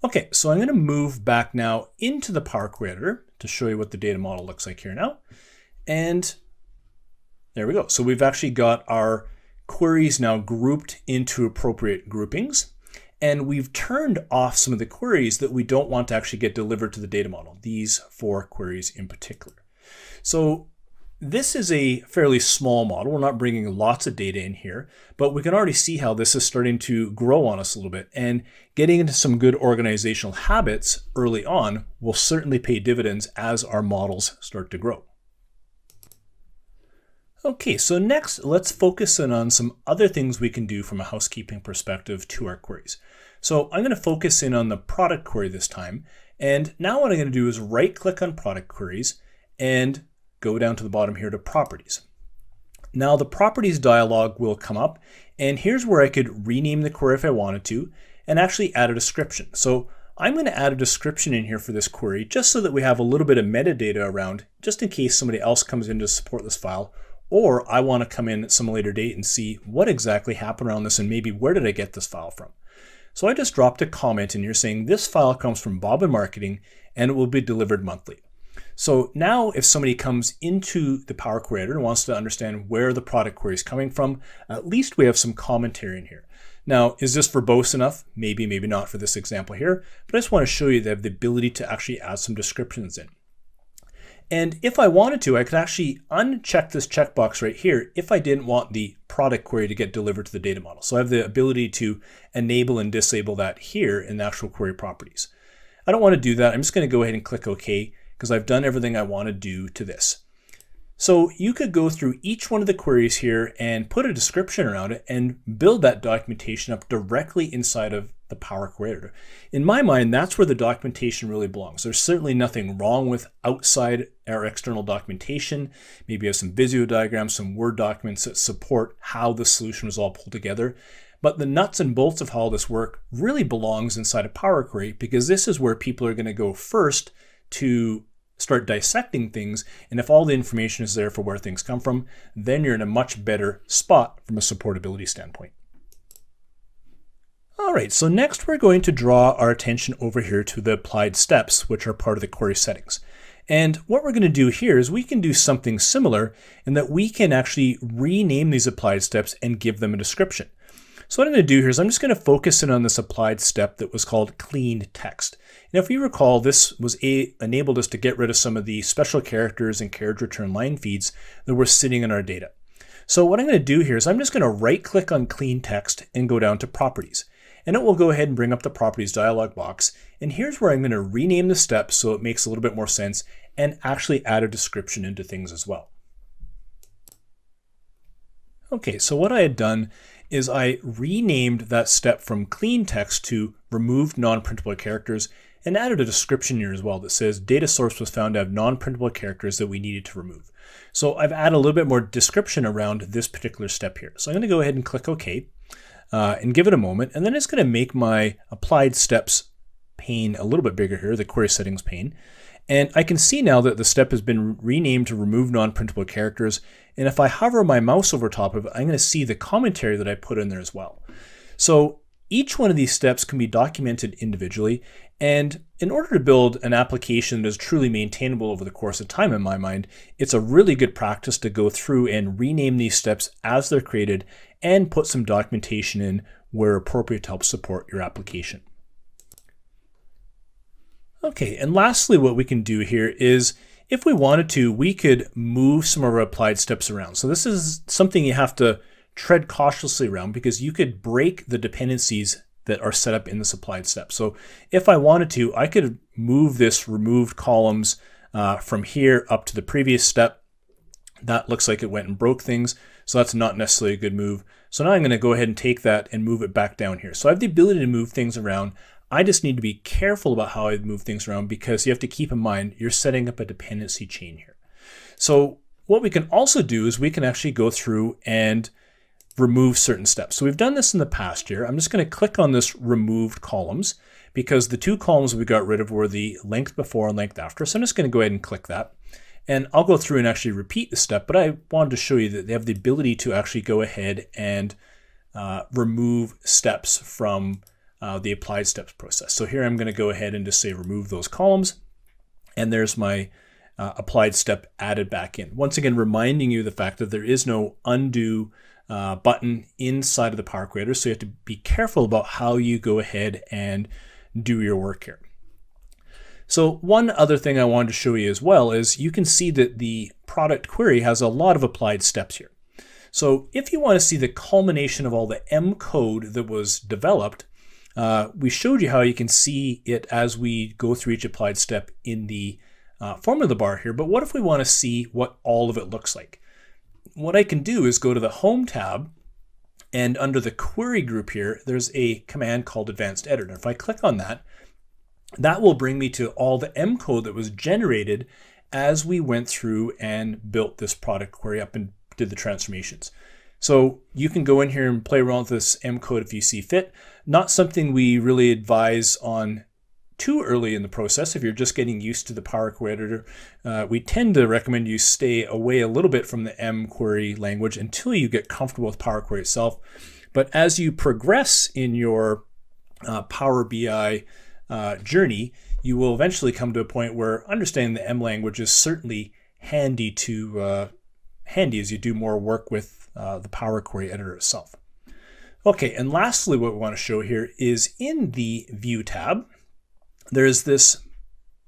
A: Okay, so I'm going to move back now into the Power Query editor to show you what the data model looks like here now. And there we go. So we've actually got our queries now grouped into appropriate groupings. And we've turned off some of the queries that we don't want to actually get delivered to the data model, these 4 queries in particular. So this is a fairly small model. We're not bringing lots of data in here, but we can already see how this is starting to grow on us a little bit. And getting into some good organizational habits early on will certainly pay dividends as our models start to grow. Okay, so next let's focus in on some other things we can do from a housekeeping perspective to our queries. So I'm going to focus in on the product query this time. And now what I'm going to do is right click on product queries and go down to the bottom here to properties. Now the properties dialog will come up, and here's where I could rename the query if I wanted to and actually add a description. So I'm going to add a description in here for this query just so that we have a little bit of metadata around just in case somebody else comes in to support this file, or I want to come in at some later date and see what exactly happened around this and maybe where did I get this file from. So I just dropped a comment in here saying this file comes from Bob in Marketing and it will be delivered monthly. So now if somebody comes into the Power Query editor and wants to understand where the product query is coming from, at least we have some commentary in here. Now, is this verbose enough? Maybe, maybe not for this example here, but I just want to show you that I have the ability to actually add some descriptions in. And if I wanted to, I could actually uncheck this checkbox right here if I didn't want the product query to get delivered to the data model. So I have the ability to enable and disable that here in the actual query properties. I don't want to do that. I'm just going to go ahead and click OK because I've done everything I want to do to this. So you could go through each one of the queries here and put a description around it and build that documentation up directly inside of the Power Query editor. In my mind, that's where the documentation really belongs. There's certainly nothing wrong with outside or external documentation. Maybe you have some Visio diagrams, some Word documents that support how the solution was all pulled together. But the nuts and bolts of how this work really belongs inside of Power Query because this is where people are going to go first to start dissecting things, and if all the information is there for where things come from, then you're in a much better spot from a supportability standpoint. All right, so next we're going to draw our attention over here to the applied steps, which are part of the query settings. And what we're going to do here is we can do something similar in that we can actually rename these applied steps and give them a description. So what I'm going to do here is I'm just going to focus in on this applied step that was called cleaned text. And if you recall, this was enabled us to get rid of some of the special characters and carriage return line feeds that were sitting in our data. So what I'm going to do here is I'm just going to right click on clean text and go down to properties. And it will go ahead and bring up the properties dialog box. And here's where I'm going to rename the steps so it makes a little bit more sense and actually add a description into things as well. Okay, so what I had done is I renamed that step from clean text to removed non-printable characters and added a description here as well that says data source was found to have non-printable characters that we needed to remove. So I've added a little bit more description around this particular step here. So I'm going to go ahead and click OK and give it a moment, and then it's going to make my applied steps pane a little bit bigger here, the query settings pane. And I can see now that the step has been renamed to remove non-printable characters. And if I hover my mouse over top of it, I'm going to see the commentary that I put in there as well. So each one of these steps can be documented individually. And in order to build an application that is truly maintainable over the course of time, in my mind, it's a really good practice to go through and rename these steps as they're created and put some documentation in where appropriate to help support your application. Okay, and lastly, what we can do here is if we wanted to, we could move some of our applied steps around. So this is something you have to tread cautiously around because you could break the dependencies that are set up in this applied step. So if I wanted to, I could move this removed columns from here up to the previous step. That looks like it went and broke things. So that's not necessarily a good move. So now I'm going to go ahead and take that and move it back down here. So I have the ability to move things around. I just need to be careful about how I move things around because you have to keep in mind you're setting up a dependency chain here. So
B: what we can also do is we can actually go through and remove certain steps. So we've done this in the past here. I'm just going to click on this removed columns because the two columns we got rid of were the length before and length after. So I'm just going to go ahead and click that. And I'll go through and actually repeat the step, but I wanted to show you that they have the ability to actually go ahead and remove steps from the applied steps process. So here I'm going to go ahead and just say remove those columns. And there's my applied step added back in. Once again, reminding you the fact that there is no undo button inside of the Power Creator. So you have to be careful about how you go ahead and do your work here. So one other thing I wanted to show you as well is you can see that the product query has a lot of applied steps here. So if you want to see the culmination of all the M code that was developed, we showed you how you can see it as we go through each applied step in the formula bar here. But what if we want to see what all of it looks like? What I can do is go to the Home tab, and under the query group here, there's a command called Advanced Editor. If I click on that, that will bring me to all the M code that was generated as we went through and built this product query up and did the transformations. So you can go in here and play around with this M code if you see fit. Not something we really advise on too early in the process. If you're just getting used to the Power Query Editor, we tend to recommend you stay away a little bit from the M query language until you get comfortable with Power Query itself. But as you progress in your Power BI journey, you will eventually come to a point where understanding the M language is certainly handy as you do more work with the Power Query Editor itself. Okay, and lastly, what we want to show here is in the View tab, there's this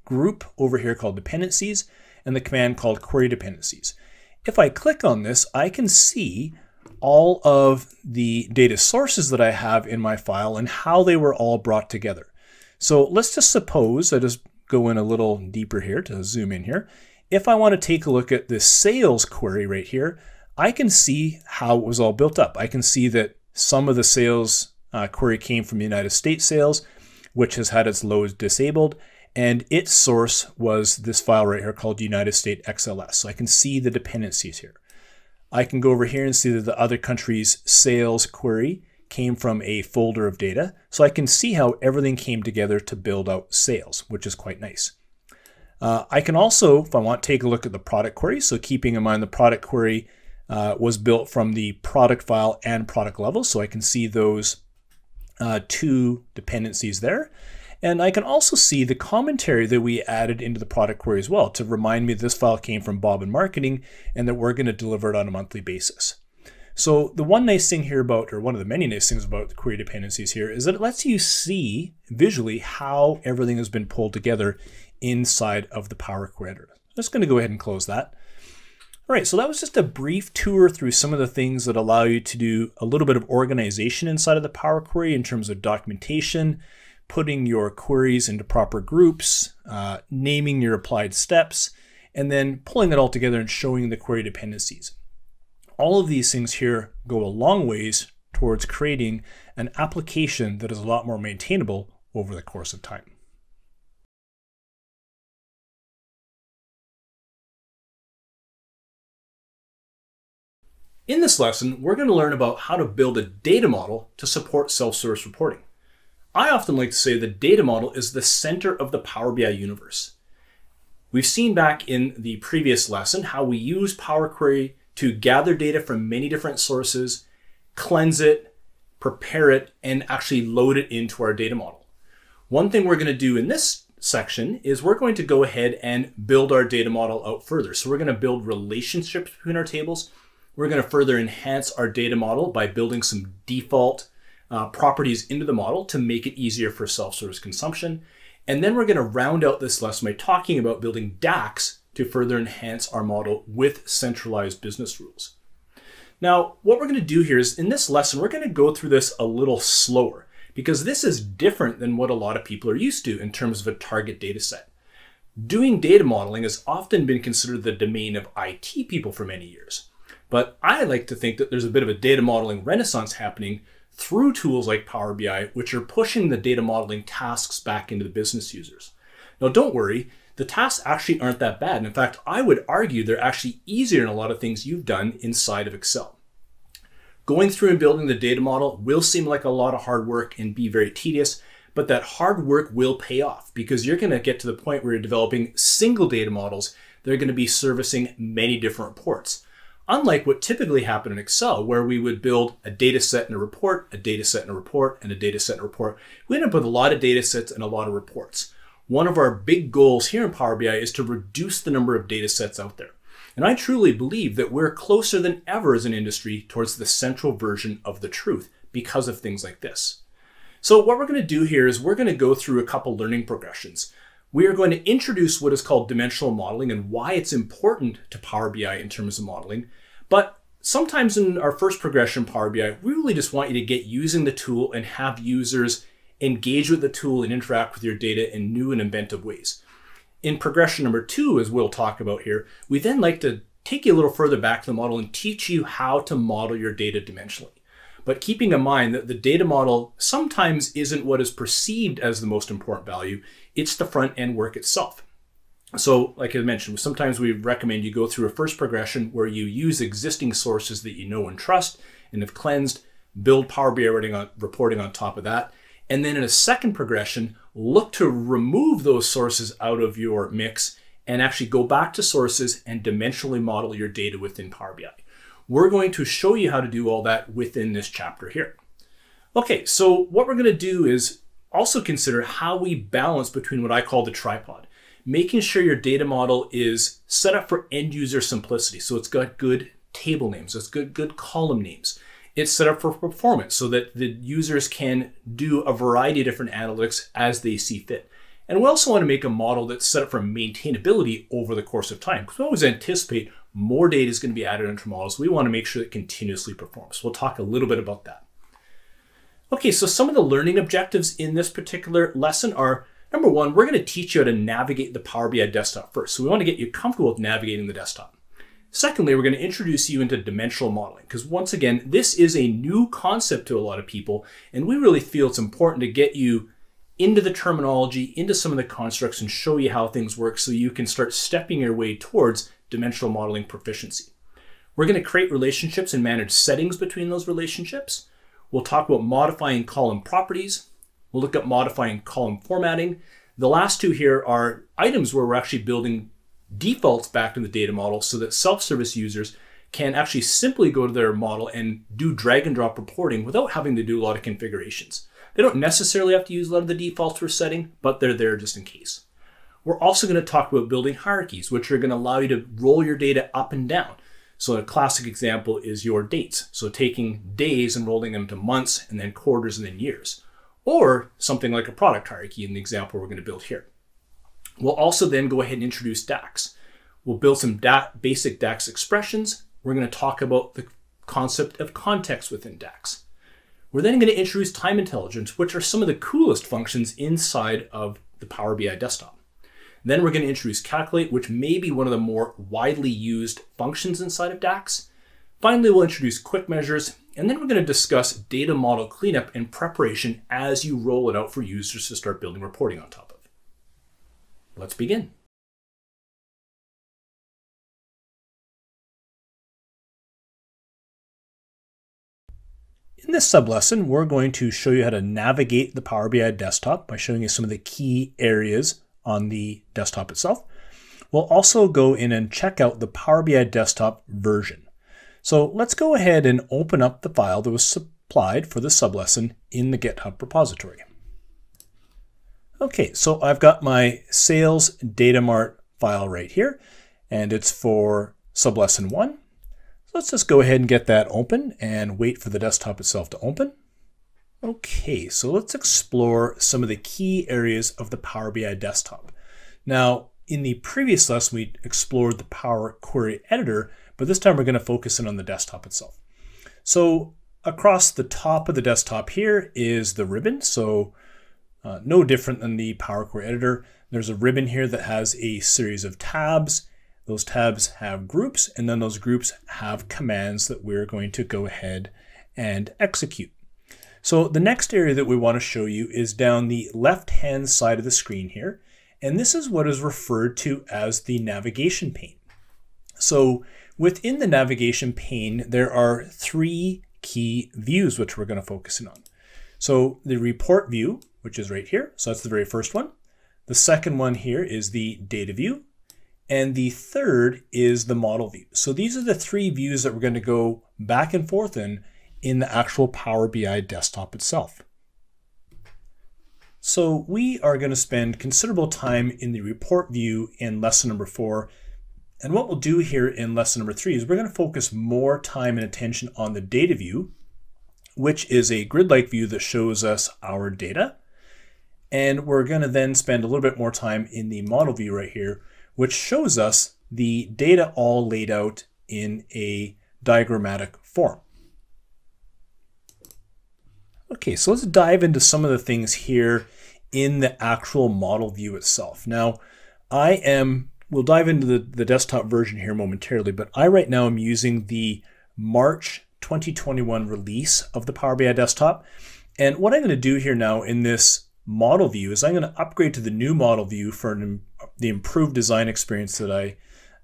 B: group over here called Dependencies and the command called Query Dependencies. If I click on this, I can see all of the data sources that I have in my file and how they were all brought together. So let's just suppose, I just go in a little deeper here to zoom in here. If I want to take a look at this sales query right here, I can see how it was all built up. I can see that some of the sales query came from United States sales, which has had its loads disabled, and its source was this file right here called United States XLS. So I can see the dependencies here. I can go over here and see that the other country's sales query came from a folder of data. So I can see how everything came together to build out sales, which is quite nice. I can also, if I want, take a look at the product query. So keeping in mind the product query was built from the product file and product level. So I can see those two dependencies there. And I can also see the commentary that we added into the product query as well to remind me this file came from Bob in marketing and that we're going to deliver it on a monthly basis. So the one nice thing here about, or one of the many nice things about the query dependencies here is that it lets you see visually how everything has been pulled together inside of the Power Query Editor. I'm just going to go ahead and close that. All right, so that was just a brief tour through some of the things that allow you to do a little bit of organization inside of the Power Query in terms of documentation, putting your queries into proper groups, naming your applied steps, and then pulling it all together and showing the query dependencies. All of these things here go a long ways towards creating an application that is a lot more maintainable over the course of time.
A: In this lesson, we're going to learn about how to build a data model to support self-service reporting. I often like to say the data model is the center of the Power BI universe. We've seen back in the previous lesson how we use Power Query to gather data from many different sources, cleanse it, prepare it, and actually load it into our data model. One thing we're going to do in this section is we're going to go ahead and build our data model out further. So we're going to build relationships between our tables. We're going to further enhance our data model by building some default properties into the model to make it easier for self-service consumption. And then we're going to round out this lesson by talking about building DAX to further enhance our model with centralized business rules. Now, what we're going to do here is in this lesson, we're going to go through this a little slower because this is different than what a lot of people are used to in terms of a target data set. Doing data modeling has often been considered the domain of IT people for many years. But I like to think that there's a bit of a data modeling renaissance happening through tools like Power BI, which are pushing the data modeling tasks back into the business users. Now, don't worry, the tasks actually aren't that bad. In fact, I would argue they're actually easier than a lot of things you've done inside of Excel. Going through and building the data model will seem like a lot of hard work and be very tedious, but that hard work will pay off because you're going to get to the point where you're developing single data models that are going to be servicing many different reports. Unlike what typically happened in Excel, where we would build a data set and a report, a data set and a report, and a data set and a report, we end up with a lot of data sets and a lot of reports. One of our big goals here in Power BI is to reduce the number of data sets out there. And I truly believe that we're closer than ever as an industry towards the central version of the truth because of things like this. So what we're going to do here is we're going to go through a couple learning progressions. We are going to introduce what is called dimensional modeling and why it's important to Power BI in terms of modeling. But sometimes in our first progression Power BI, we really just want you to get using the tool and have users engage with the tool and interact with your data in new and inventive ways. In progression number 2, as we'll talk about here, we then like to take you a little further back to the model and teach you how to model your data dimensionally. But keeping in mind that the data model sometimes isn't what is perceived as the most important value, it's the front end work itself. So like I mentioned, sometimes we recommend you go through a first progression where you use existing sources that you know and trust and have cleansed, build Power BI reporting on top of that. And then in a second progression, look to remove those sources out of your mix and actually go back to sources and dimensionally model your data within Power BI. We're going to show you how to do all that within this chapter here. Okay, so what we're going to do is also consider how we balance between what I call the tripod, making sure your data model is set up for end user simplicity. So it's got good table names, it's got good column names. It's set up for performance so that the users can do a variety of different analytics as they see fit. And we also want to make a model that's set up for maintainability over the course of time, because we always anticipate more data is going to be added into models. We want to make sure it continuously performs. We'll talk a little bit about that. Okay, so some of the learning objectives in this particular lesson are, number 1, we're going to teach you how to navigate the Power BI desktop first. So we want to get you comfortable with navigating the desktop. Secondly, we're going to introduce you into dimensional modeling, because once again, this is a new concept to a lot of people, and we really feel it's important to get you into the terminology, into some of the constructs, and show you how things work so you can start stepping your way towards dimensional modeling proficiency. We're going to create relationships and manage settings between those relationships. We'll talk about modifying column properties. We'll look at modifying column formatting. The last 2 here are items where we're actually building defaults back in the data model so that self-service users can actually simply go to their model and do drag and drop reporting without having to do a lot of configurations. They don't necessarily have to use a lot of the defaults we're setting, but they're there just in case. We're also going to talk about building hierarchies, which are going to allow you to roll your data up and down. So a classic example is your dates. So taking days and rolling them to months and then quarters and then years. Or something like a product hierarchy in the example we're going to build here. We'll also then go ahead and introduce DAX. We'll build some basic DAX expressions. We're going to talk about the concept of context within DAX. We're then going to introduce time intelligence, which are some of the coolest functions inside of the Power BI desktop. Then we're going to introduce calculate, which may be one of the more widely used functions inside of DAX. Finally, we'll introduce quick measures, and then we're going to discuss data model cleanup and preparation as you roll it out for users to start building reporting on top of. Let's begin. In this sublesson, we're going to show you how to navigate the Power BI desktop by showing you some of the key areas on the desktop itself. We'll also go in and check out the Power BI desktop version. So let's go ahead and open up the file that was supplied for the sublesson in the GitHub repository. Okay, so I've got my sales data mart file right here, and it's for sublesson 1. So let's just go ahead and get that open and wait for the desktop itself to open. Okay, so let's explore some of the key areas of the Power BI desktop. Now, in the previous lesson, we explored the Power Query Editor, but this time we're going to focus in on the desktop itself. So across the top of the desktop here is the ribbon. So no different than the Power Query Editor. There's a ribbon here that has a series of tabs. Those tabs have groups, and then those groups have commands that we're going to go ahead and execute. So the next area that we want to show you is down the left-hand side of the screen here,
B: And this is what is referred to as the navigation pane. So within the navigation pane, there are three key views which we're going to focus in on. So the report view, which is right here. So that's the very first one. The second one here is the data view. And the third is the model view. So these are the three views that we're going to go back and forth in the actual Power BI desktop itself. So we are going to spend considerable time in the report view in lesson number 4. And what we'll do here in lesson number 3 is we're going to focus more time and attention on the data view, which is a grid-like view that shows us our data. And we're going to then spend a little bit more time in the model view right here, which shows us the data all laid out in a diagrammatic form. Okay, so let's dive into some of the things here in the actual model view itself. Now, we'll dive into the desktop version here momentarily, but I right now am using the March 2021 release of the Power BI desktop. And what I'm going to do here now in this model view is I'm going to upgrade to the new model view for the improved design experience that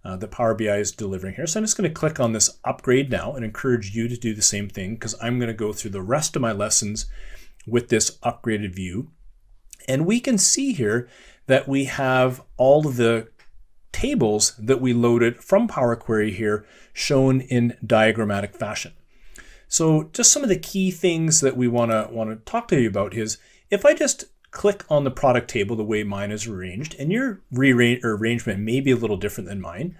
B: that Power BI is delivering here. So I'm just going to click on this upgrade now and encourage you to do the same thing, because I'm going to go through the rest of my lessons with this upgraded view. And we can see here that we have all of the tables that we loaded from Power Query here shown in diagrammatic fashion. So just some of the key things that we want to talk to you about is, if I just click on the product table the way mine is arranged, and your arrangement may be a little different than mine,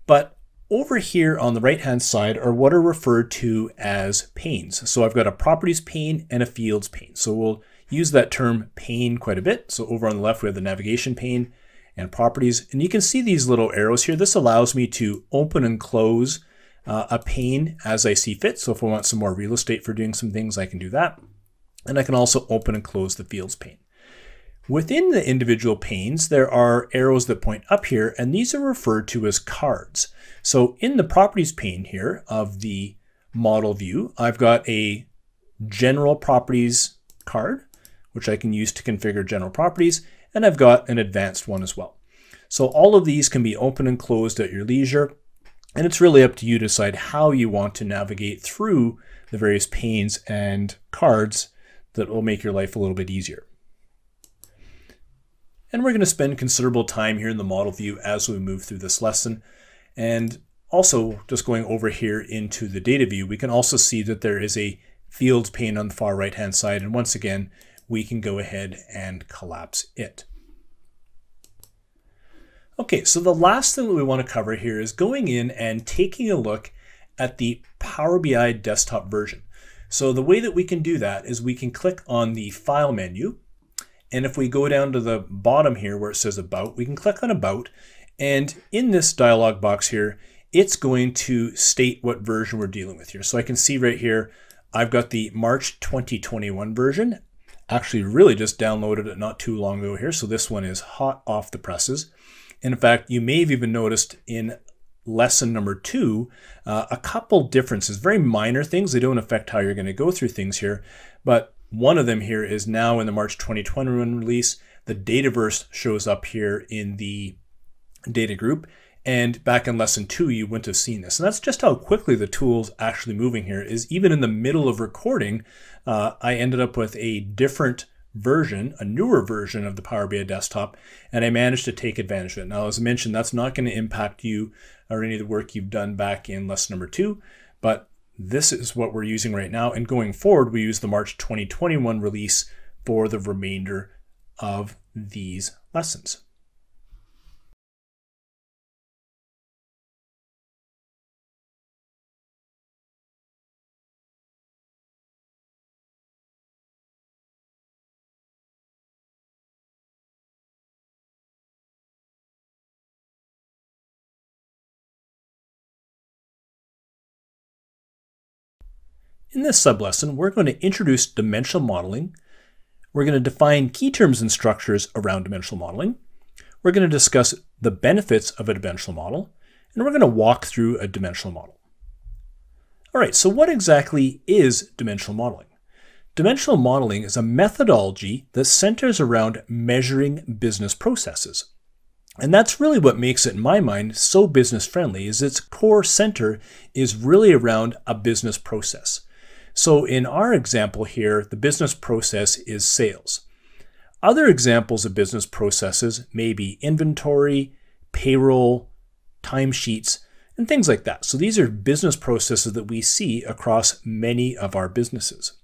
B: but over here on the right hand side are what are referred to as panes. So I've got a properties pane and a fields pane. So we'll use that term pane quite a bit. So over on the left we have the navigation pane and properties, and you can see these little arrows here. This allows me to open and close a pane as I see fit. So if I want some more real estate for doing some things, I can do that. And I can also open and close the fields pane. Within the individual panes, there are arrows that point up here, and these are referred to as cards. So in the properties pane here of the model view, I've got a general properties card, which I can use to configure general properties, and I've got an advanced one as well. So all of these can be open and closed at your leisure, and it's really up to you to decide how you want to navigate through the various panes and cards that will make your life a little bit easier. And we're going to spend considerable time here in the model view as we move through this lesson. And also just going over here into the data view, we can also see that there is a fields pane on the far right hand side. And once again, we can go ahead and collapse it. Okay, so the last thing that we want to cover here is going in and taking a look at the Power BI desktop version. So the way that we can do that is we can click on the File menu. And if we go down to the bottom here where it says About, we can click on About. And in this dialog box here, it's going to state what version we're dealing with here. So I can see right here, I've got the March 2021 version. Actually, really just downloaded it not too long ago here. So this one is hot off the presses. And in fact, you may have even noticed in lesson number 2, a couple differences, very minor things. They don't affect how you're going to go through things here. But one of them here is now in the March 2021 release, the Dataverse shows up here in the data group. And back in lesson 2, you wouldn't have seen this. And that's just how quickly the tool's actually moving here. Is even in the middle of recording, I ended up with a different version, a newer version of the Power BI desktop, and I managed to take advantage of it. Now, as I mentioned, that's not going to impact you or any of the work you've done back in lesson number 2, but this is what we're using right now. And going forward, we use the March 2021 release for the remainder of these lessons. In this sublesson, we're going to introduce dimensional modeling. We're going to define key terms and structures around dimensional modeling. We're going to discuss the benefits of a dimensional model, and we're going to walk through a dimensional model. All right, so what exactly is dimensional modeling?
A: Dimensional modeling is a methodology that centers around measuring business processes. And that's really what makes it, in my mind, so business friendly, is its core center is really around a business process. So in our example here, the business process is sales. Other examples of business processes may be inventory, payroll, timesheets, and things like that. So these are business processes that we see across many of our businesses.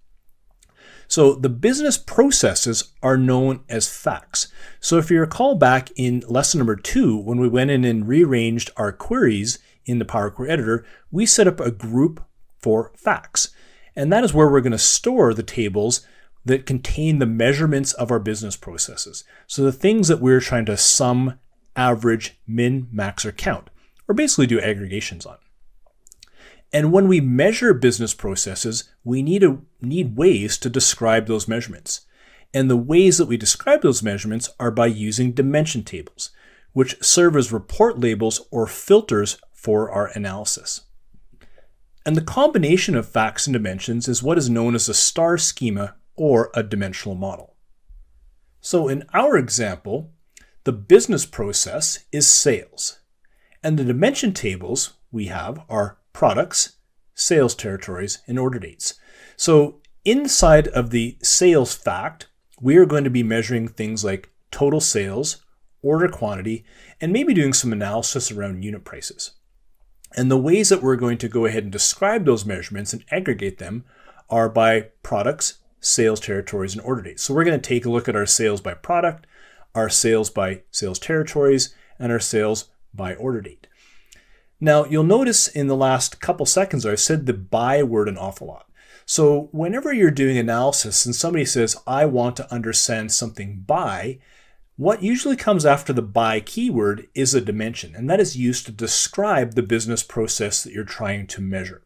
A: So the business processes are known as facts. So if you recall back in lesson number 2, when we went in and rearranged our queries in the Power Query Editor, we set up a group for facts. And that is where we're going to store the tables that contain the measurements of our business processes. So the things that we're trying to sum, average, min, max, or count, or basically do aggregations on. And when we measure business processes, we need ways to describe those measurements. And the ways that we describe those measurements are by using dimension tables, which serve as report labels or filters for our analysis. And the combination of facts and dimensions is what is known as a star schema or a dimensional model. So in our example, the business process is sales. And the dimension tables we have are products, sales territories, and order dates. So inside of the sales fact, we are going to be measuring things like total sales, order quantity, and maybe doing some analysis around unit prices. And the ways that we're going to go ahead and describe those measurements and aggregate them are by products, sales territories, and order dates. So we're going to take a look at our sales by product, our sales by sales territories, and our sales by order date. Now, you'll notice in the last couple seconds, I said the by word an awful lot. So whenever you're doing analysis and somebody says, I want to understand something by, what usually comes after the by keyword is a dimension, and that is used to describe the business process that you're trying to measure.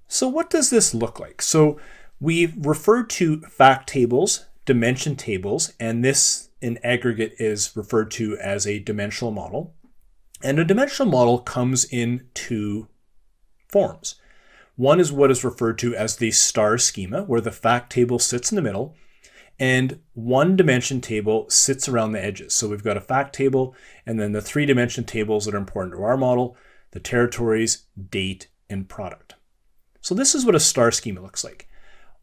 A: So what does this look like? So we've referred to fact tables, dimension tables, and this in aggregate is referred to as a dimensional model. And a dimensional model comes in two forms. One is what is referred to as the star schema, where the fact table sits in the middle, and one dimension table sits around the edges. So we've got a fact table, and then the 3-dimension tables that are important to our model, the territories, date, and product. So this is what a star schema looks like.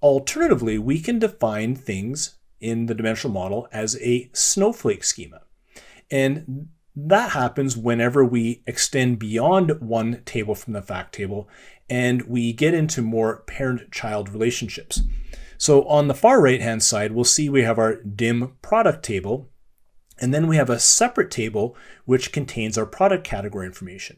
A: Alternatively, we can define things in the dimensional model as a snowflake schema. And that happens whenever we extend beyond one table from the fact table and we get into more parent-child relationships. So on the far right-hand side, we'll see we have our dim product table, and then we have a separate table which contains our product category information.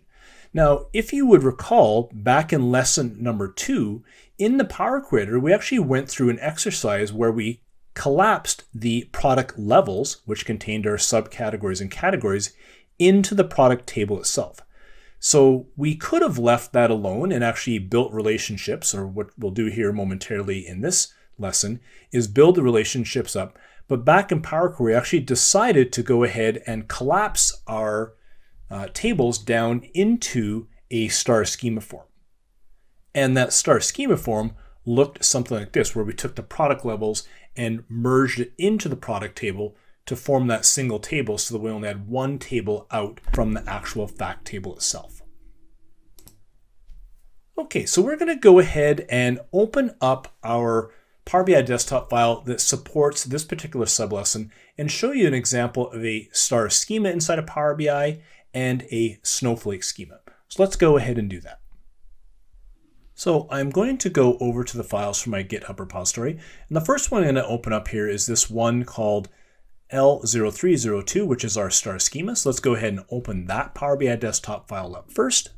A: Now, if you would recall, back in lesson number 2, in the Power Query Editor, we actually went through an exercise where we collapsed the product levels, which contained our subcategories and categories, into the product table itself. So we could have left that alone and actually built relationships, or what we'll do here momentarily in this lesson is build the relationships up. But back in Power Query, we actually decided to go ahead and collapse our tables down into a star schema form. And that star schema form looked something like this, where we took the product levels and merged it into the product table to form that single table so that we only had one table out from the actual fact table itself. Okay, so we're going to go ahead and open up our Power BI desktop file that supports this particular sublesson and show you an example of a star schema inside of Power BI and a snowflake schema. So let's go ahead and do that. So I'm going to go over to the files from my GitHub repository. And the first one I'm going to open up here is this one called L0302, which is our star schema. So let's go ahead and open that Power BI desktop file up first.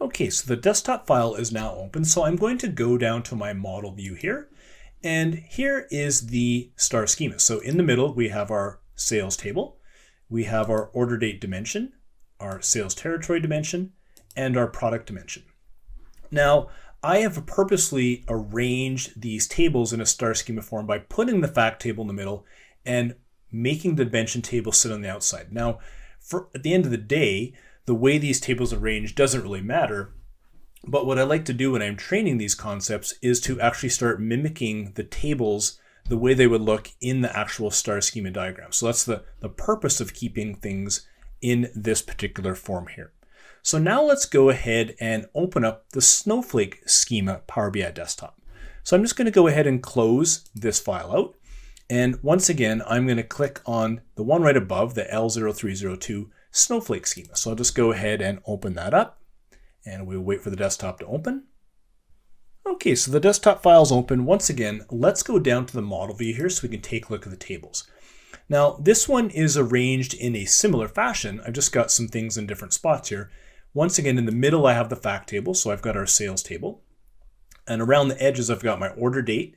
A: Okay, so the desktop file is now open. So I'm going to go down to my model view here. And here is the star schema. So in the middle, we have our sales table. We have our order date dimension, our sales territory dimension, and our product dimension. Now, I have purposely arranged these tables in a star schema form by putting the fact table in the middle and making the dimension table sit on the outside. Now, at the end of the day, the way these tables are arranged doesn't really matter,
B: But what I like to do when I'm training these concepts is to actually start mimicking the tables the way they would look in the actual star schema diagram. So that's the purpose of keeping things in this particular form here. So now let's go ahead and open up the Snowflake schema Power BI desktop. So I'm just going to go ahead and close this file out. And once again, I'm going to click on the one right above, the L0302 Snowflake schema. So I'll just go ahead and open that up, and we'll wait for the desktop to open. Okay, so the desktop file's open. Once again, let's go down to the model view here so we can take a look at the tables. Now, this one is arranged in a similar fashion. I've just got some things in different spots here. Once again, in the middle, I have the fact table, so I've got our sales table. And around the edges, I've got my order date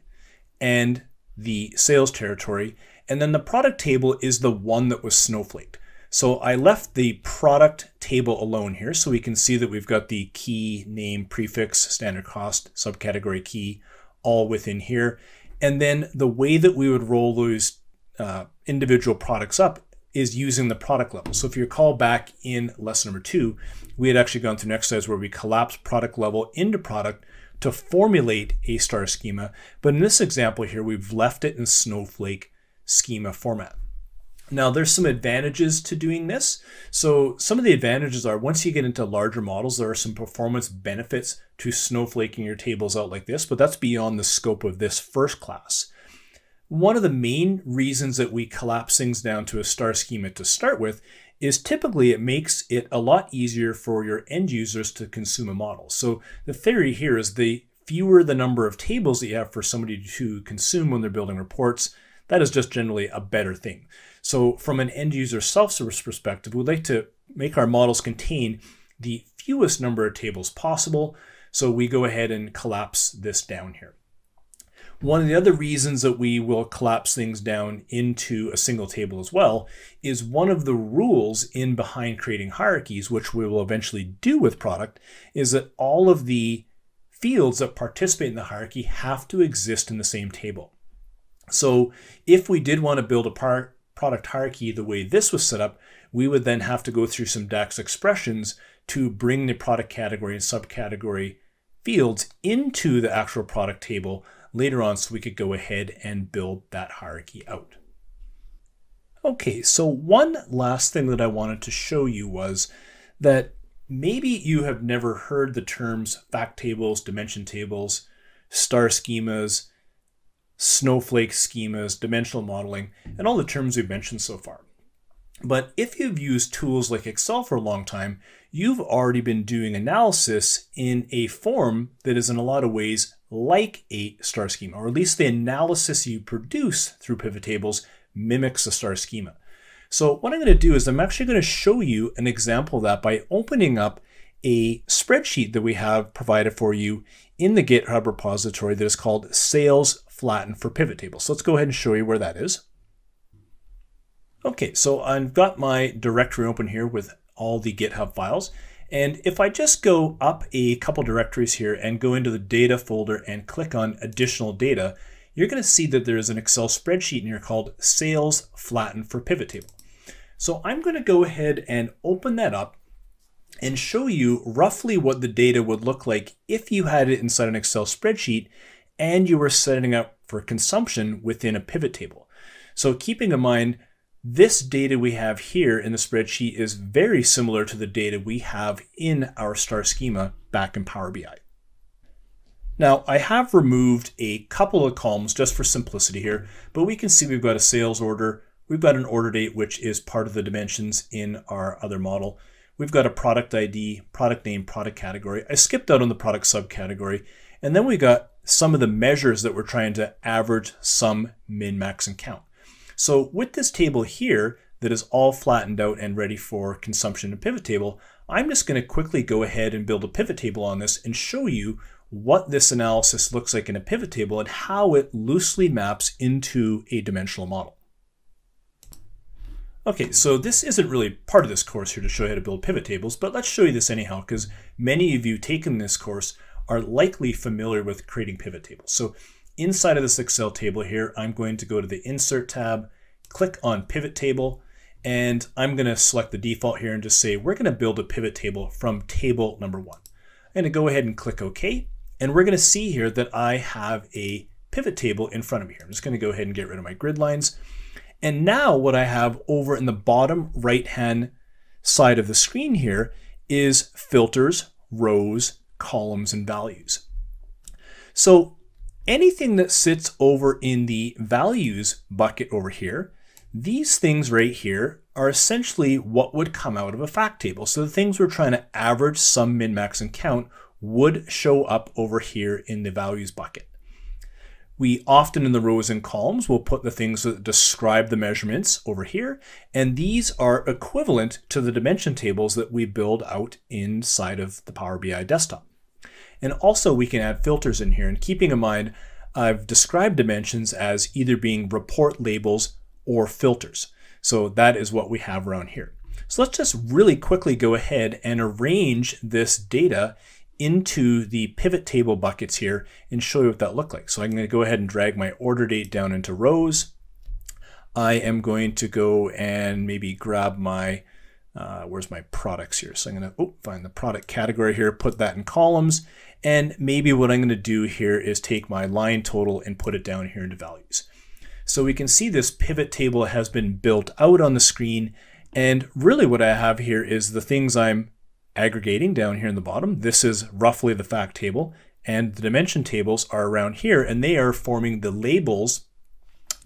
B: and the sales territory. And then the product table is the one that was snowflaked. So I left the product table alone here so we can see that we've got the key, name, prefix, standard cost, subcategory key, all within here. And then the way that we would roll those individual products up is using the product level. So if you recall back in lesson number 2, we had actually gone through an exercise where we collapsed product level into product to formulate a star schema. But in this example here, we've left it in Snowflake schema format. Now there's some advantages to doing this. So some of the advantages are once you get into larger models, there are some performance benefits to snowflaking your tables out like this, but that's beyond the scope of this first class. One of the main reasons that we collapse things down to a star schema to start with is typically it makes it a lot easier for your end users to consume a model. So the theory here is the fewer the number of tables that you have for somebody to consume when they're building reports, that is just generally a better thing. So from an end user self-service perspective, we'd like to make our models contain the fewest number of tables possible. So we go ahead and collapse this down here. One of the other reasons that we will collapse things down into a single table as well is one of the rules in behind creating hierarchies, which we will eventually do with product, is that all of the fields that participate in the hierarchy have to exist in the same table. So if we did want to build a product hierarchy the way this was set up, we would then have to go through some DAX expressions to bring the product category and subcategory fields into the actual product table later on so we could go ahead and build that hierarchy out. Okay, so one last thing that I wanted to show you was that maybe you have never heard the terms fact tables, dimension tables, star schemas, snowflake schemas, dimensional modeling, and all the terms we've mentioned so far. But if you've used tools like Excel for a long time, you've already been doing analysis in a form that is in a lot of ways like a star schema, or at least the analysis you produce through pivot tables mimics a star schema. So what I'm going to do is I'm actually going to show you an example of that by opening up a spreadsheet that we have provided for you in the GitHub repository that is called Sales Flattened for Pivot Tables. So let's go ahead and show you where that is. Okay, so I've got my directory open here with all the GitHub files. And if I just go up a couple directories here and go into the data folder and click on additional data, you're going to see that there is an Excel spreadsheet in here called Sales Flattened for Pivot Table. So I'm going to go ahead and open that up and show you roughly what the data would look like if you had it inside an Excel spreadsheet and you were setting up for consumption within a pivot table. So keeping in mind, this data we have here in the spreadsheet is very similar to the data we have in our star schema back in Power BI. Now, I have removed a couple of columns just for simplicity here, but we can see we've got a sales order, we've got an order date, which is part of the dimensions in our other model. We've got a product ID, product name, product category. I skipped out on the product subcategory, and then we got some of the measures that we're trying to average, sum, min, max, and count. So with this table here that is all flattened out and ready for consumption in pivot table, I'm just going to quickly go ahead and build a pivot table on this and show you what this analysis looks like in a pivot table and how it loosely maps into a dimensional model. Okay, so this isn't really part of this course here to show you how to build pivot tables, but let's show you this anyhow, because many of you taking this course are likely familiar with creating pivot tables. So inside of this Excel table here, I'm going to go to the Insert tab, click on Pivot Table, and I'm going to select the default here and just say we're going to build a pivot table from table number 1. I'm going to go ahead and click OK. And we're going to see here that I have a pivot table in front of me here. I'm just going to go ahead and get rid of my grid lines. And now what I have over in the bottom right-hand side of the screen here is filters, rows, columns, and values. So anything that sits over in the values bucket over here, these things right here are essentially what would come out of a fact table. So the things we're trying to average, sum, min, max, and count would show up over here in the values bucket. We often in the rows and columns will put the things that describe the measurements over here, and these are equivalent to the dimension tables that we build out inside of the Power BI desktop. And also we can add filters in here, and keeping in mind I've described dimensions as either being report labels or filters. So that is what we have around here. So let's just really quickly go ahead and arrange this data into the pivot table buckets here and show you what that looks like. So I'm going to go ahead and drag my order date down into rows. I am going to go and maybe grab my, where's my products here? So I'm going to find the product category here, put that in columns. And maybe what I'm going to do here is take my line total and put it down here into values. So we can see this pivot table has been built out on the screen. And really what I have here is the things I'm aggregating down here in the bottom. This is roughly the fact table, and the dimension tables are around here, and they are forming the labels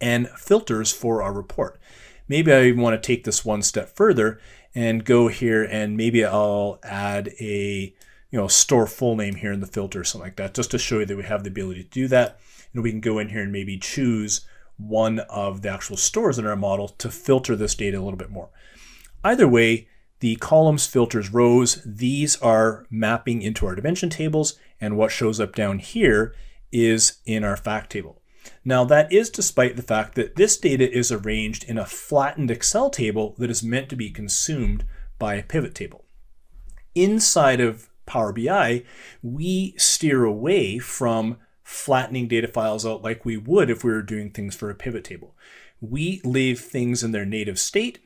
B: and filters for our report. Maybe I want to take this one step further and go here, and maybe I'll add a store full name here in the filter or something like that, just to show you that we have the ability to do that. And we can go in here and maybe choose one of the actual stores in our model to filter this data a little bit more. Either way, the columns, filters, rows, these are mapping into our dimension tables, and what shows up down here is in our fact table. Now that is despite the fact that this data is arranged in a flattened Excel table that is meant to be consumed by a pivot table. Inside of Power BI, we steer away from flattening data files out like we would if we were doing things for a pivot table. We leave things in their native state.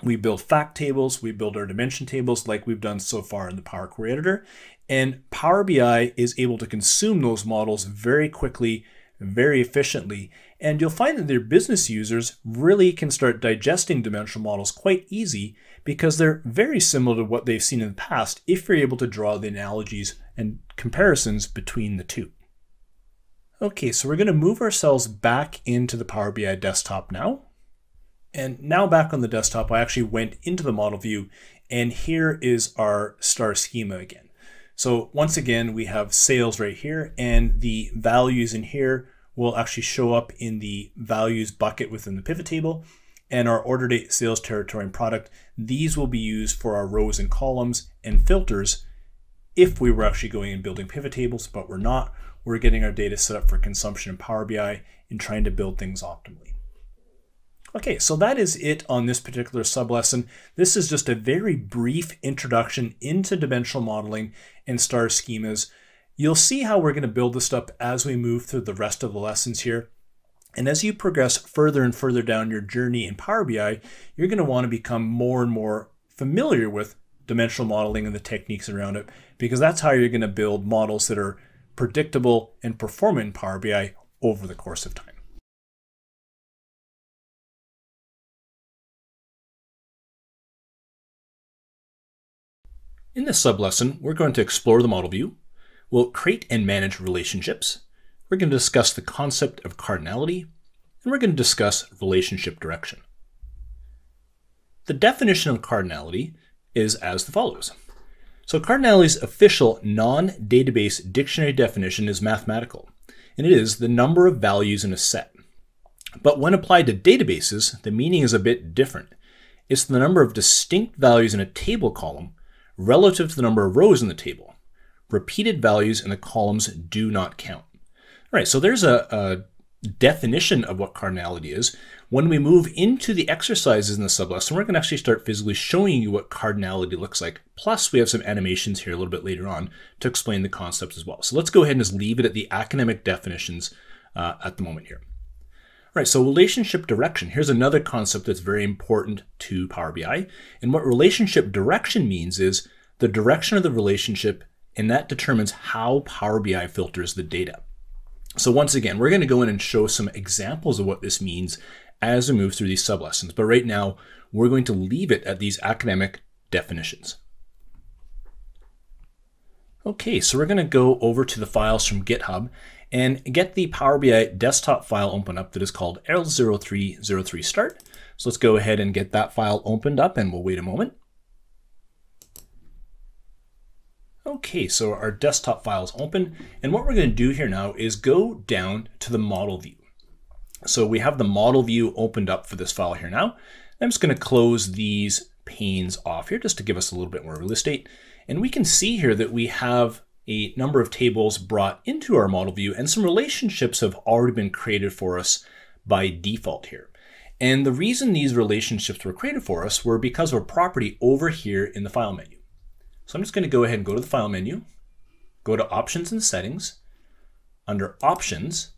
B: We build fact tables, we build our dimension tables like we've done so far in the Power Query Editor, and Power BI is able to consume those models very quickly, very efficiently, and you'll find that their business users really can start digesting dimensional models quite easy because they're very similar to what they've seen in the past if you're able to draw the analogies and comparisons between the two. Okay, so we're going to move ourselves back into the Power BI desktop now. And now back on the desktop, I actually went into the model view, and here is our star schema again. So once again, we have sales right here, and the values in here will actually show up in the values bucket within the pivot table, and our order date, sales territory, and product. These will be used for our rows and columns and filters if we were actually going and building pivot tables, but we're not. We're getting our data set up for consumption in Power BI and trying to build things optimally. Okay, so that is it on this particular sub-lesson. This is just a very brief introduction into dimensional modeling and star schemas. You'll see how we're going to build this up as we move through the rest of the lessons here. And as you progress further and further down your journey in Power BI, you're going to want to become more and more familiar with dimensional modeling and the techniques around it, because that's how you're going to build models that are predictable and performant in Power BI over the course of time. In this sub-lesson, we're going to explore the model view. We'll create and manage relationships. We're going to discuss the concept of cardinality, and we're going to discuss relationship direction. The definition of cardinality is as follows. So cardinality's official non-database dictionary definition is mathematical, and it is the number of values in a set. But when applied to databases, the meaning is a bit different. It's the number of distinct values in a table column relative to the number of rows in the table. Repeated values in the columns do not count. All right, so there's a definition of what cardinality is. When we move into the exercises in the sub-lesson, we're going to actually start physically showing you what cardinality looks like. Plus, we have some animations here a little bit later on to explain the concepts as well. So let's go ahead and just leave it at the academic definitions at the moment here. All right, so relationship direction. Here's another concept that's very important to Power BI. And what relationship direction means is the direction of the relationship
A: and that determines how Power BI filters the data. So once again, we're going to go in and show some examples of what this means as we move through these sub-lessons. But right now, we're going to leave it at these academic definitions. Okay, so we're going to go over to the files from GitHub and get the Power BI desktop file open up that is called L0303 start. So let's go ahead and get that file opened up, and we'll wait a moment. Okay, so our desktop file is open, and what we're going to do here now is go down to the model view. So we have the model view opened up for this file here now. I'm just going to close these panes off here just to give us a little bit more real estate. And we can see here that we have a number of tables brought into our model view, and some relationships have already been created for us by default here. And the reason these relationships were created for us were because of a property over here in the file menu. So I'm just going to go ahead and go to the file menu, go to Options and Settings. Under Options,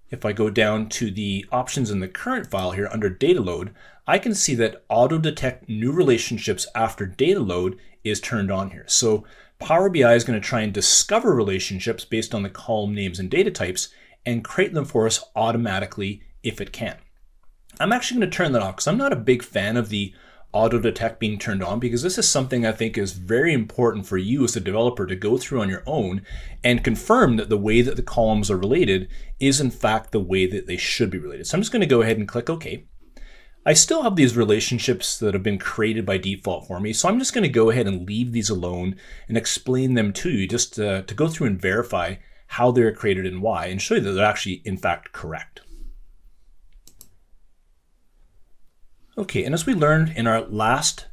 A: if I go down to the options in the current file here under Data Load, I can see that Auto Detect New Relationships after Data Load is turned on here. So Power BI is going to try and discover relationships based on the column names and data types and create them for us automatically if it can. I'm actually going to turn that off because I'm not a big fan of the auto detect being turned on, because this is something I think is very important for you as a developer to go through on your own and confirm that the way that the columns are related is in fact the way that they should be related. So I'm just going to go ahead and click OK. I still have these relationships that have been created by default for me, so I'm just going to go ahead and leave these alone and explain them to you just to go through and verify how they're created and why, and show you that they're actually in fact correct. Okay, and as we learned in our last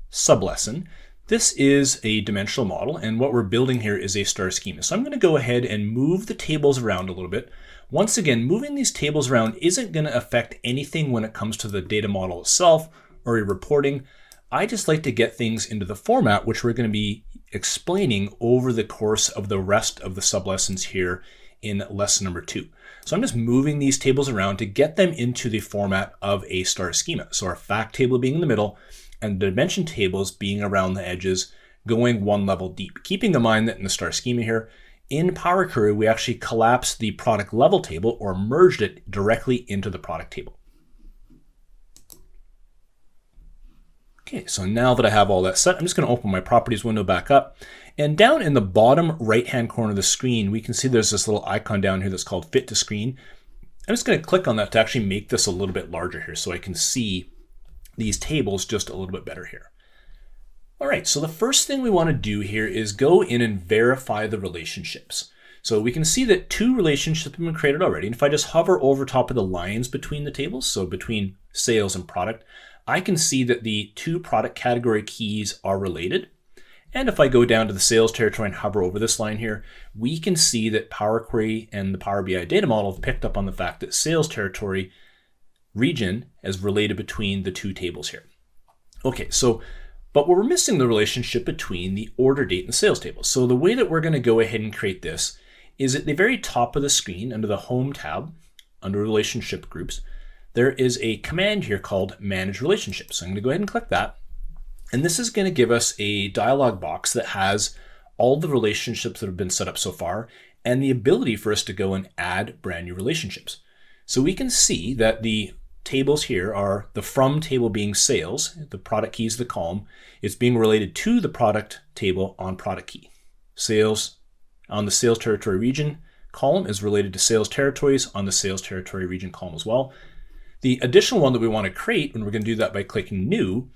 A: sub-lesson, this is a dimensional model, and what we're building here is a star schema. So I'm going to go ahead and move the tables around a little bit. Once again, moving these tables around isn't going to affect anything when it comes to the data model itself or your reporting. I just like to get things into the format which we're going to be explaining over the course of the rest of the sub-lessons here in lesson number 2. So I'm just moving these tables around to get them into the format of a star schema. So our fact table being in the middle and the dimension tables being around the edges, going one level deep. Keeping in mind that in the star schema here, in Power Query, we actually collapsed the product level table or merged it directly into the product table. Okay, so now that I have all that set, I'm just going to open my properties window back up. And down in the bottom right-hand corner of the screen, we can see there's this little icon down here that's called Fit to Screen. I'm just going to click on that to actually make this a little bit larger here so I can see these tables just a little bit better here. All right, so the first thing we want to do here is go in and verify the relationships. So we can see that 2 relationships have been created already. And if I just hover over top of the lines between the tables, so between sales and product, I can see that the 2 product category keys are related. And if I go down to the sales territory and hover over this line here, we can see that Power Query and the Power BI data model have picked up on the fact that sales territory region is related between the 2 tables here. Okay, so, but we're missing the relationship between the order date and the sales table. So the way that we're going to go ahead and create this is at the very top of the screen under the Home tab, under Relationship Groups, there is a command here called Manage Relationships. So I'm going to go ahead and click that. And this is going to give us a dialog box that has all the relationships that have been set up so far and the ability for us to go and add brand new relationships. So we can see that the tables here are the from table being sales, the product key is the column, it's being related to the product table on product key. Sales on the sales territory region column is related to sales territories on the sales territory region column as well. The additional one that we want to create, and we're going to do that by clicking New,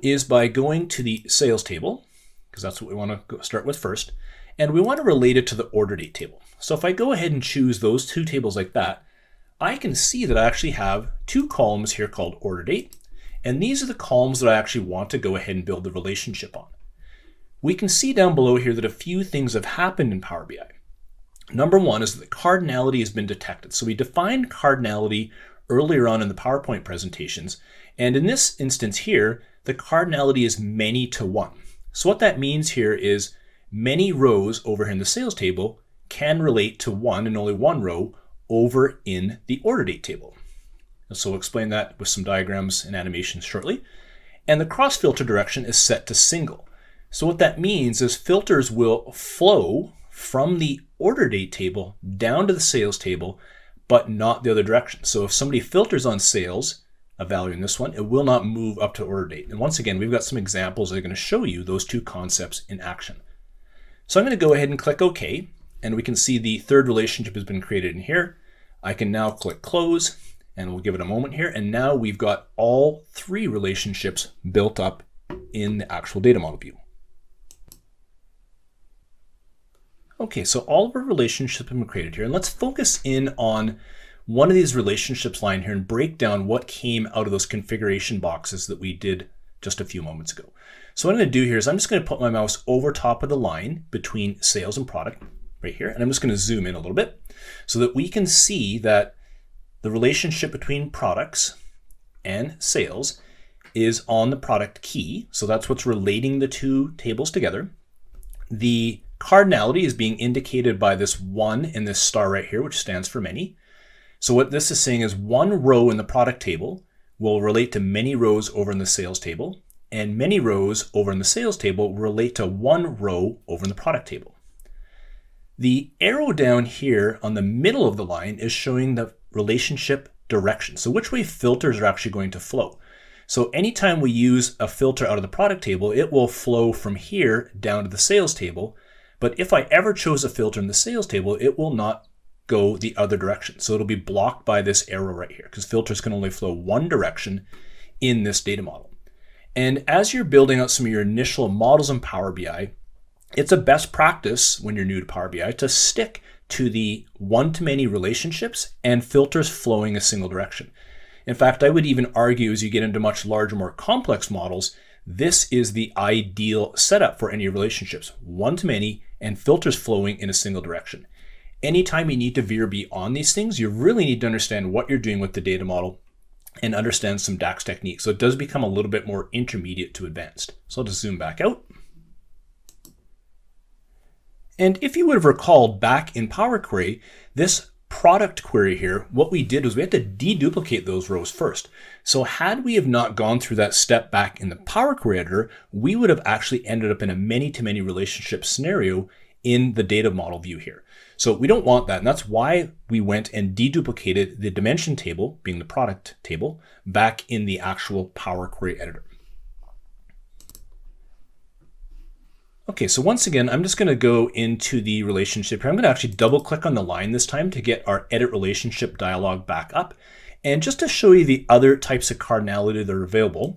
A: is by going to the sales table, because that's what we want to start with first, and we want to relate it to the order date table. So if I go ahead and choose those 2 tables like that, I can see that I actually have 2 columns here called order date, and these are the columns that I actually want to go ahead and build the relationship on. We can see down below here that a few things have happened in Power BI. Number 1 is that cardinality has been detected. So we defined cardinality earlier on in the PowerPoint presentations, and in this instance here, the cardinality is many to 1. So what that means here is many rows over here in the sales table can relate to 1 and only 1 row over in the order date table. And so we'll explain that with some diagrams and animations shortly. And the cross filter direction is set to single. So what that means is filters will flow from the order date table down to the sales table, but not the other direction. So if somebody filters on sales, a value in this one, it will not move up to order date. And once again, we've got some examples that are going to show you those two concepts in action. So I'm going to go ahead and click OK, and we can see the third relationship has been created in here. I can now click close, and we'll give it a moment here. And now we've got all three relationships built up in the actual data model view. Okay, so all of our relationships have been created here, and let's focus in on one of these relationships line here and break down what came out of those configuration boxes that we did just a few moments ago. So what I'm going to do here is I'm just going to put my mouse over top of the line between sales and product right here, and I'm just going to zoom in a little bit so that we can see that the relationship between products and sales is on the product key. So that's what's relating the two tables together. The cardinality is being indicated by this 1 and this star right here, which stands for many. So what this is saying is one row in the product table will relate to many rows over in the sales table, and many rows over in the sales table will relate to one row over in the product table. The arrow down here on the middle of the line is showing the relationship direction. So which way filters are actually going to flow. So anytime we use a filter out of the product table, it will flow from here down to the sales table. But if I ever chose a filter in the sales table, it will not go the other direction. So it'll be blocked by this arrow right here because filters can only flow one direction in this data model. And as you're building out some of your initial models in Power BI, it's a best practice when you're new to Power BI to stick to the one-to-many relationships and filters flowing a single direction. In fact, I would even argue as you get into much larger, more complex models, this is the ideal setup for any relationships, one-to-many and filters flowing in a single direction. Anytime you need to veer beyond these things, you really need to understand what you're doing with the data model and understand some DAX techniques. So it does become a little bit more intermediate to advanced. So I'll just zoom back out. And if you would have recalled back in Power Query, this product query here, what we did was we had to deduplicate those rows first. So had we have not gone through that step back in the Power Query editor, we would have actually ended up in a many-to-many relationship scenario in the data model view here. So we don't want that, and that's why we went and deduplicated the dimension table, being the product table, back in the actual Power Query editor. Okay, so once again, I'm just going to go into the relationship here. I'm going to actually double click on the line this time to get our edit relationship dialog back up. And just to show you the other types of cardinality that are available,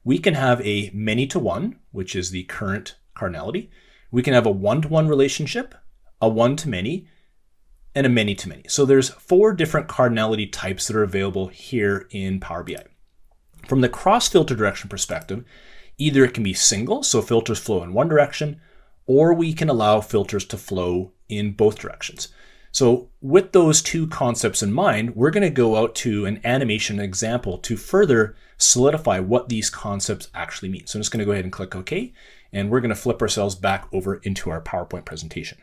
A: we can have a many-to-one, which is the current cardinality. We can have a one-to-one relationship, a one-to-many, and a many-to-many. So there's 4 different cardinality types that are available here in Power BI. From the cross-filter direction perspective, either it can be single, so filters flow in one direction, or we can allow filters to flow in both directions. So with those two concepts in mind, we're going to go out to an animation example to further solidify what these concepts actually mean. So I'm just going to go ahead and click OK, and we're going to flip ourselves back over into our PowerPoint presentation.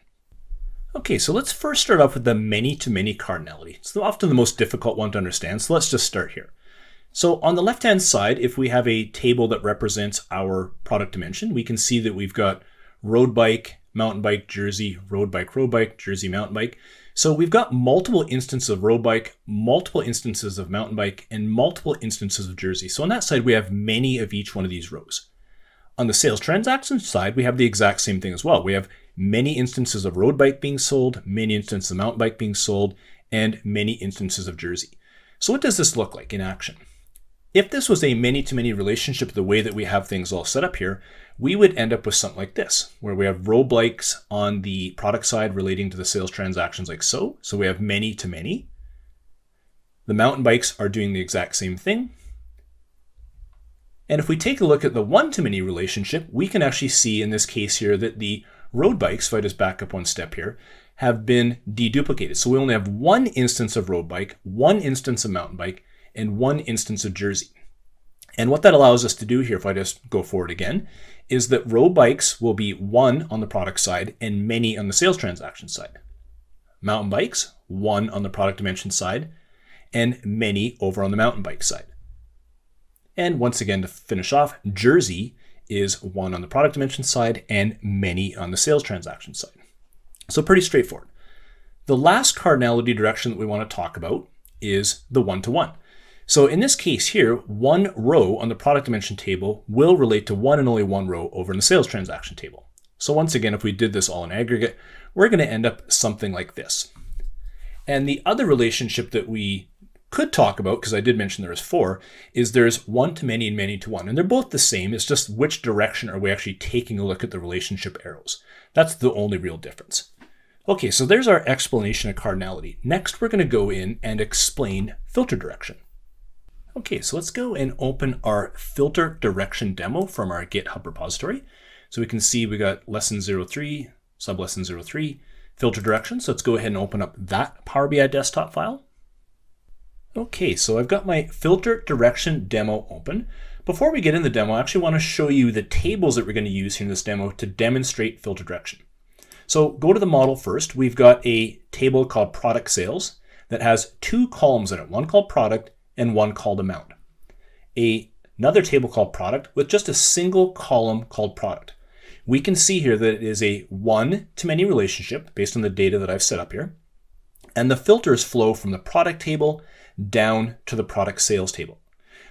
A: Okay, so let's first start off with the many-to-many cardinality. It's often the most difficult one to understand, so let's just start here. So on the left-hand side, if we have a table that represents our product dimension, we can see that we've got road bike, mountain bike, jersey, road bike, jersey, mountain bike. So we've got multiple instances of road bike, multiple instances of mountain bike, and multiple instances of jersey. So on that side, we have many of each one of these rows. On the sales transactions side, we have the exact same thing as well. We have many instances of road bike being sold, many instances of mountain bike being sold, and many instances of jersey. So what does this look like in action? If this was a many-to-many relationship the way that we have things all set up here, we would end up with something like this, where we have road bikes on the product side relating to the sales transactions like so. So we have many-to-many. The mountain bikes are doing the exact same thing. And if we take a look at the one-to-many relationship, we can actually see in this case here that the road bikes, if I just back up one step here, have been deduplicated. So we only have one instance of road bike, one instance of mountain bike, and one instance of jersey. And what that allows us to do here, if I just go forward again, is that road bikes will be 1 on the product side and many on the sales transaction side. Mountain bikes, 1 on the product dimension side and many over on the mountain bike side. And once again, to finish off, jersey is 1 on the product dimension side and many on the sales transaction side. So pretty straightforward. The last cardinality direction that we want to talk about is the one-to-one. So in this case here, one row on the product dimension table will relate to one and only one row over in the sales transaction table. So once again, if we did this all in aggregate, we're going to end up something like this. And the other relationship that we could talk about, because I did mention there is 4, is there's one to many and many to one. And they're both the same. It's just which direction are we actually taking a look at the relationship arrows. That's the only real difference. Okay, so there's our explanation of cardinality. Next, we're going to go in and explain filter direction. Okay, so let's go and open our filter direction demo from our GitHub repository. So we can see we got lesson 03, sub-lesson 03, filter direction. So let's go ahead and open up that Power BI desktop file. Okay, so I've got my filter direction demo open. Before we get in the demo, I actually want to show you the tables that we're going to use here in this demo to demonstrate filter direction. So go to the model first. We've got a table called product sales that has 2 columns in it, one called product and one called amount. Another table called product with just a single column called product. We can see here that it is a one-to-many relationship based on the data that I've set up here. And the filters flow from the product table down to the product sales table.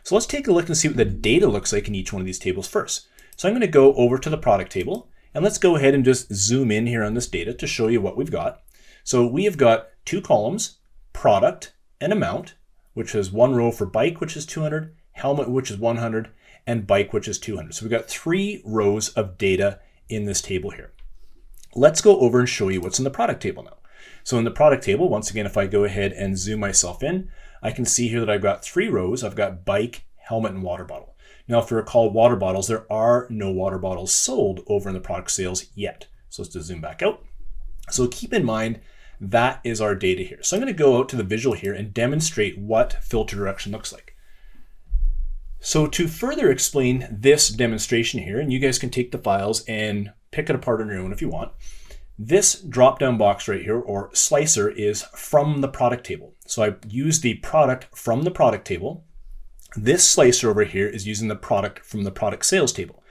A: So let's take a look and see what the data looks like in each one of these tables first. So I'm going to go over to the product table. And let's go ahead and just zoom in here on this data to show you what we've got. So we have got 2 columns, product and amount, which is 1 row for bike, which is 200, helmet, which is 100, and bike, which is 200. So we've got 3 rows of data in this table here. Let's go over and show you what's in the product table now. So in the product table, once again, if I go ahead and zoom myself in, I can see here that I've got 3 rows. I've got bike, helmet, and water bottle. Now, if you recall water bottles, there are no water bottles sold over in the product sales yet. So let's just zoom back out. So keep in mind, that is our data here. So I'm going to go out to the visual here and demonstrate what filter direction looks like. So to further explain this demonstration here, and you guys can take the files and pick it apart on your own if you want, this drop-down box right here, or slicer, is from the product table. So I use the product from the product table. This slicer over here is using the product from the product sales table.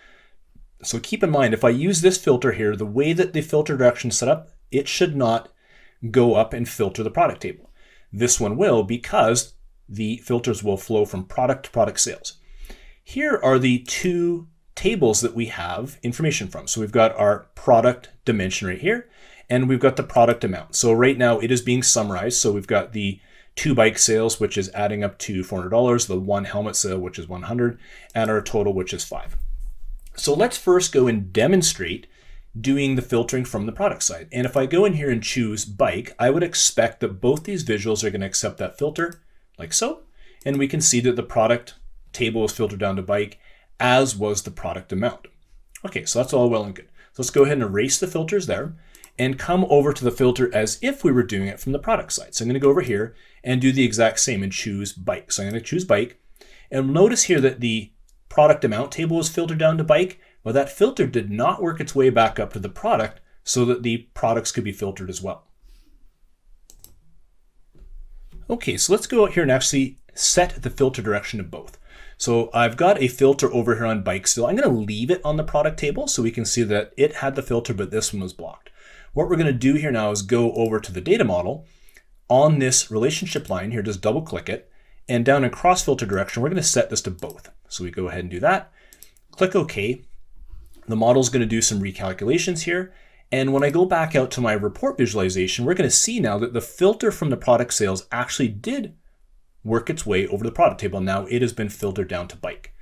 A: So keep in mind, if I use this filter here, the way that the filter direction is set up, it should not go up and filter the product table. This one will, because the filters will flow from product to product sales. Here are the 2 tables that we have information from. So we've got our product dimension right here, and we've got the product amount. So right now it is being summarized. So we've got the 2 bike sales, which is adding up to $400, the 1 helmet sale, which is 100, and our total, which is 5. So let's first go and demonstrate doing the filtering from the product side. And if I go in here and choose bike, I would expect that both these visuals are going to accept that filter like so. And we can see that the product table is filtered down to bike, as was the product amount. Okay, so that's all well and good. So let's go ahead and erase the filters there and come over to the filter as if we were doing it from the product side. So I'm going to go over here and do the exact same and choose bike. So I'm going to choose bike, and notice here that the product amount table is filtered down to bike, but that filter did not work its way back up to the product so that the products could be filtered as well. Okay, so let's go out here and actually set the filter direction of both. So I've got a filter over here on bike still. I'm going to leave it on the product table so we can see that it had the filter, but this one was blocked. What we're going to do here now is go over to the data model on this relationship line here, just double click it, and down in cross filter direction, we're going to set this to both. So we go ahead and do that, click OK. The model is going to do some recalculations here. And when I go back out to my report visualization, we're going to see now that the filter from the product sales actually did work its way over the product table. Now it has been filtered down to bike.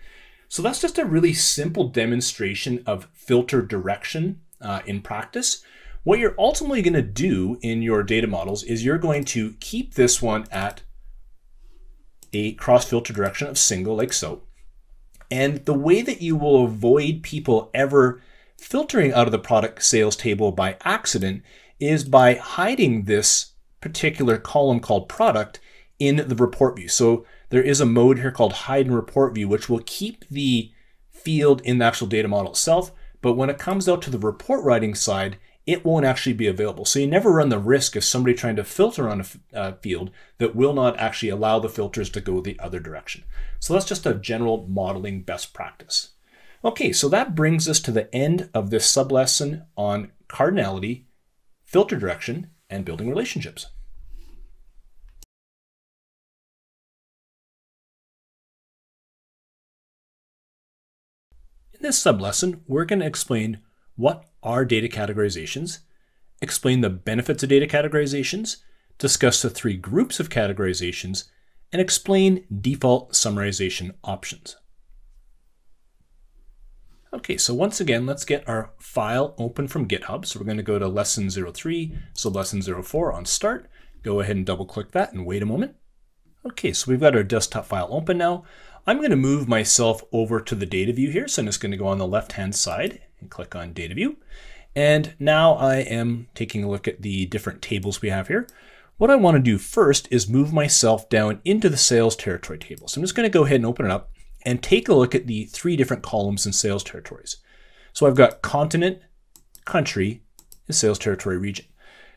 A: So that's just a really simple demonstration of filter direction in practice. What you're ultimately going to do in your data models is you're going to keep this one at a cross filter direction of single, like so. And the way that you will avoid people ever filtering out of the product sales table by accident is by hiding this particular column called product in the report view. So there is a mode here called hide in report view, which will keep the field in the actual data model itself. But when it comes out to the report writing side, it won't actually be available. So you never run the risk of somebody trying to filter on a field that will not actually allow the filters to go the other direction. So that's just a general modeling best practice. Okay, so that brings us to the end of this sublesson on cardinality, filter direction, and building relationships. In this sublesson, we're going to explain what are data categorizations, explain the benefits of data categorizations, discuss the three groups of categorizations, and explain default summarization options. Okay, so once again, let's get our file open from GitHub. So we're going to go to lesson 03, so lesson 04 on start. Go ahead and double click that and wait a moment. Okay, so we've got our desktop file open now. I'm going to move myself over to the data view here. So I'm just going to go on the left-hand side and click on data view. And now I am taking a look at the different tables we have here. What I want to do first is move myself down into the sales territory table. So I'm just going to go ahead and open it up and take a look at the three different columns in sales territories. So I've got continent, country, and sales territory region.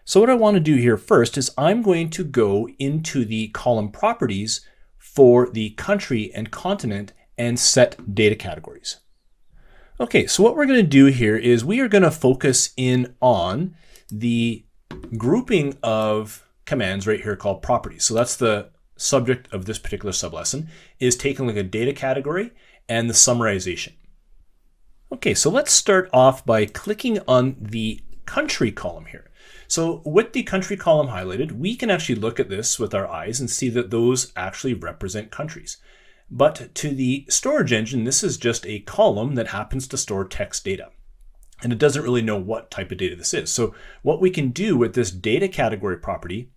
A: So what I want to do here first is I'm going to go into the column properties for the country and continent and set data categories. Okay, so what we're going to do here is we are going to focus in on the grouping of commands right here called properties. So that's the subject of this particular sublesson, is taking a look at data category and the summarization. Okay, so let's start off by clicking on the country column here. So with the country column highlighted, we can actually look at this with our eyes and see that those actually represent countries. But to the storage engine, this is just a column that happens to store text data. And it doesn't really know what type of data this is. So what we can do with this data category property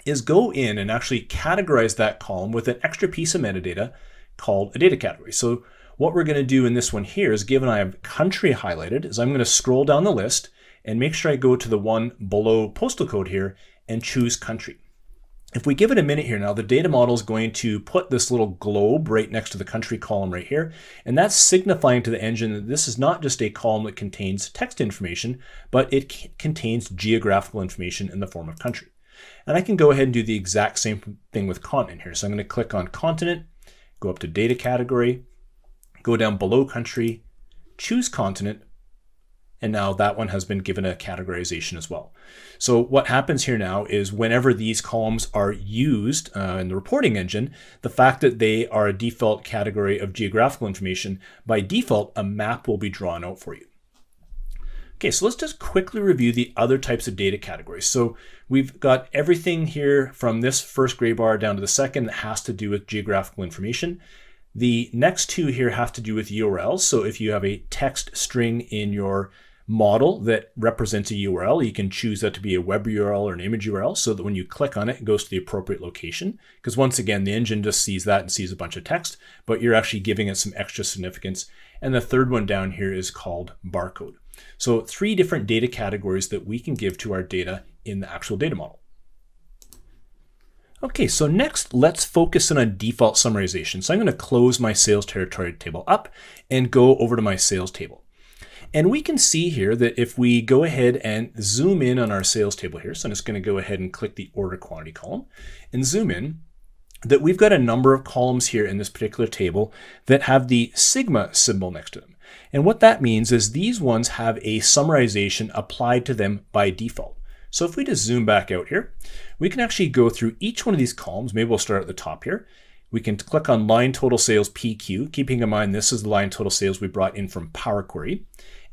A: is go in and actually categorize that column with an extra piece of metadata called a data category. So what we're going to do in this one here is, given I have country highlighted, is I'm going to scroll down the list and make sure I go to the one below postal code here and choose country. If we give it a minute here now, the data model is going to put this little globe right next to the country column right here. And that's signifying to the engine that this is not just a column that contains text information, but it contains geographical information in the form of country. And I can go ahead and do the exact same thing with continent here. So I'm going to click on continent, go up to data category, go down below country, choose continent, and now that one has been given a categorization as well. So what happens here now is whenever these columns are used in the reporting engine, the fact that they are a default category of geographical information, by default, a map will be drawn out for you. Okay, so let's just quickly review the other types of data categories. So we've got everything here from this first gray bar down to the second that has to do with geographical information. The next two here have to do with URLs. So if you have a text string in your model that represents a URL, you can choose that to be a web URL or an image URL so that when you click on it, it goes to the appropriate location. Because once again, the engine just sees that and sees a bunch of text, but you're actually giving it some extra significance. And the third one down here is called barcode. So three different data categories that we can give to our data in the actual data model. Okay, so next let's focus in on default summarization. So I'm going to close my sales territory table up and go over to my sales table. And we can see here that if we go ahead and zoom in on our sales table here, so I'm just going to go ahead and click the order quantity column and zoom in, that we've got a number of columns here in this particular table that have the sigma symbol next to them. And what that means is these ones have a summarization applied to them by default. So if we just zoom back out here, we can actually go through each one of these columns. Maybe we'll start at the top here. We can click on line total sales PQ, keeping in mind this is the line total sales we brought in from Power Query.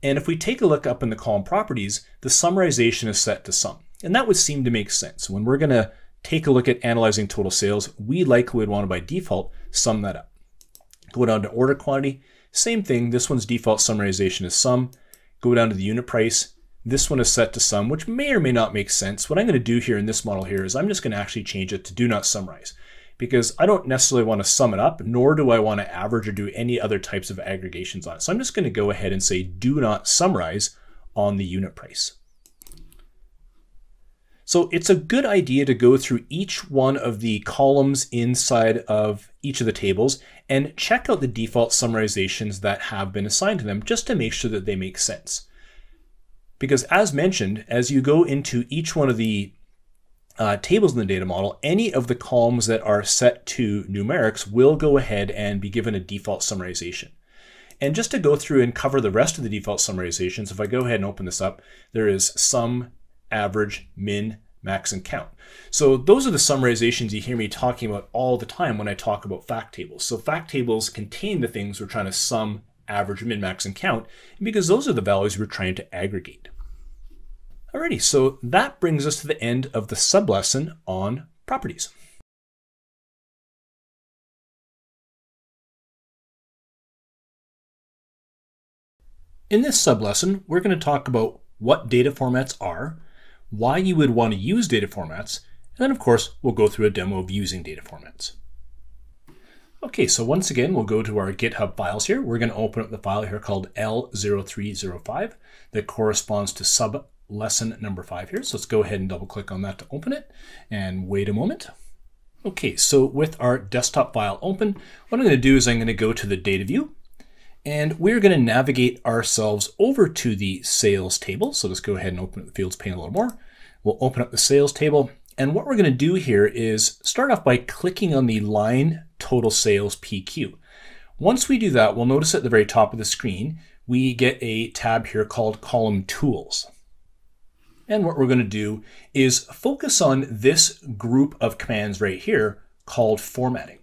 A: And if we take a look up in the column properties, the summarization is set to sum. And that would seem to make sense. When we're going to take a look at analyzing total sales, we likely would want to by default sum that up. Go down to order quantity, same thing. This one's default summarization is sum. Go down to the unit price. This one is set to sum, which may or may not make sense. What I'm going to do here in this model here is I'm just going to actually change it to do not summarize, because I don't necessarily want to sum it up, nor do I want to average or do any other types of aggregations on it. So I'm just going to go ahead and say do not summarize on the unit price. So it's a good idea to go through each one of the columns inside of each of the tables and check out the default summarizations that have been assigned to them just to make sure that they make sense. Because as mentioned, as you go into each one of the tables in the data model, any of the columns that are set to numerics will go ahead and be given a default summarization. And just to go through and cover the rest of the default summarizations, if I go ahead and open this up, there is sum, average, min, max, and count. So those are the summarizations you hear me talking about all the time when I talk about fact tables. So fact tables contain the things we're trying to sum, average, min, max, and count, because those are the values we're trying to aggregate. Alrighty, so that brings us to the end of the sublesson on properties. In this sublesson, we're going to talk about what data formats are, why you would want to use data formats, and then of course, we'll go through a demo of using data formats. Okay, so once again, we'll go to our GitHub files here. We're going to open up the file here called L0305 that corresponds to sublesson number 5 here. So let's go ahead and double click on that to open it and wait a moment. Okay, so with our desktop file open, what I'm going to do is I'm going to go to the data view. And we're going to navigate ourselves over to the sales table. So let's go ahead and open up the fields pane a little more. We'll open up the sales table. And what we're going to do here is start off by clicking on the line total sales PQ. Once we do that, we'll notice at the very top of the screen, we get a tab here called column tools. And what we're going to do is focus on this group of commands right here called formatting.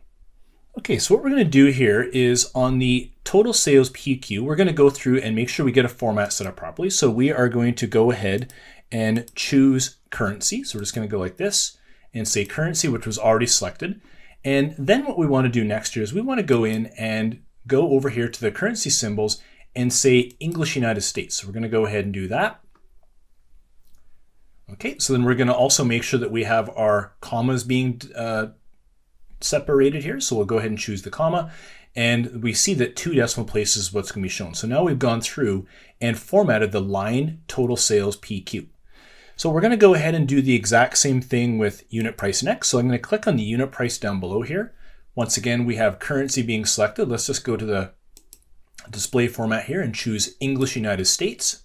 A: Okay, so what we're going to do here is on the total sales PQ, we're going to go through and make sure we get a format set up properly. So we are going to go ahead and choose currency. So we're just going to go like this and say currency, which was already selected. And then what we want to do next here is we want to go in and go over here to the currency symbols and say English United States. So we're going to go ahead and do that. Okay, so then we're going to also make sure that we have our commas being separated here. So we'll go ahead and choose the comma, and we see that 2 decimal places is what's going to be shown. So now we've gone through and formatted the line total sales PQ. So we're going to go ahead and do the exact same thing with unit price next. So I'm going to click on the unit price down below here. Once again, we have currency being selected. Let's just go to the display format here and choose English United States.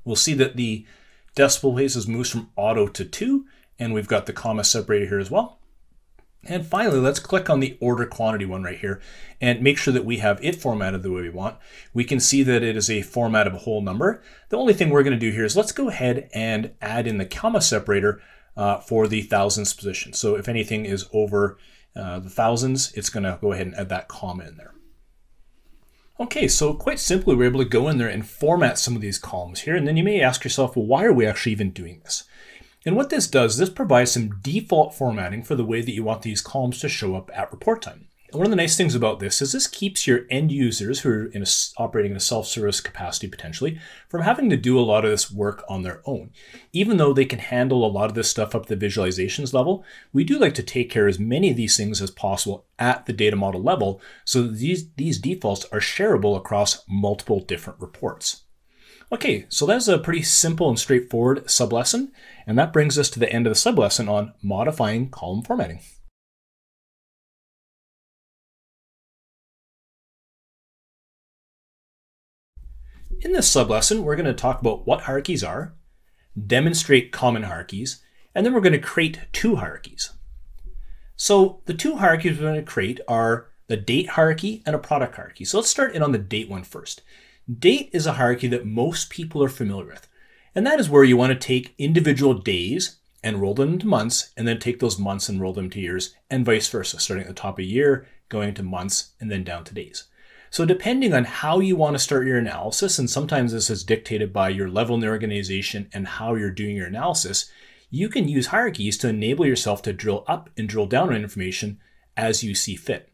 A: We'll see that the decimal places moves from auto to 2, and we've got the comma separated here as well. And finally, let's click on the order quantity one right here and make sure that we have it formatted the way we want. We can see that it is a format of a whole number. The only thing we're going to do here is let's go ahead and add in the comma separator for the thousands position. So if anything is over the thousands, it's going to go ahead and add that comma in there. Okay, so quite simply, we're able to go in there and format some of these columns here. And then you may ask yourself, well, why are we actually even doing this? And what this does, this provides some default formatting for the way that you want these columns to show up at report time. And one of the nice things about this is this keeps your end users who are operating in a self-service capacity potentially from having to do a lot of this work on their own. Even though they can handle a lot of this stuff up to the visualizations level, we do like to take care of as many of these things as possible at the data model level so that these defaults are shareable across multiple different reports. Okay, so that's a pretty simple and straightforward sublesson, and that brings us to the end of the sublesson on modifying column formatting. In this sublesson, we're going to talk about what hierarchies are, demonstrate common hierarchies, and then we're going to create 2 hierarchies. So the 2 hierarchies we're going to create are the date hierarchy and a product hierarchy. So let's start in on the date one first. Date is a hierarchy that most people are familiar with, and that is where you want to take individual days and roll them into months, and then take those months and roll them to years, and vice versa, starting at the top of year, going to months, and then down to days. So depending on how you want to start your analysis, and sometimes this is dictated by your level in the organization and how you're doing your analysis, you can use hierarchies to enable yourself to drill up and drill down on information as you see fit.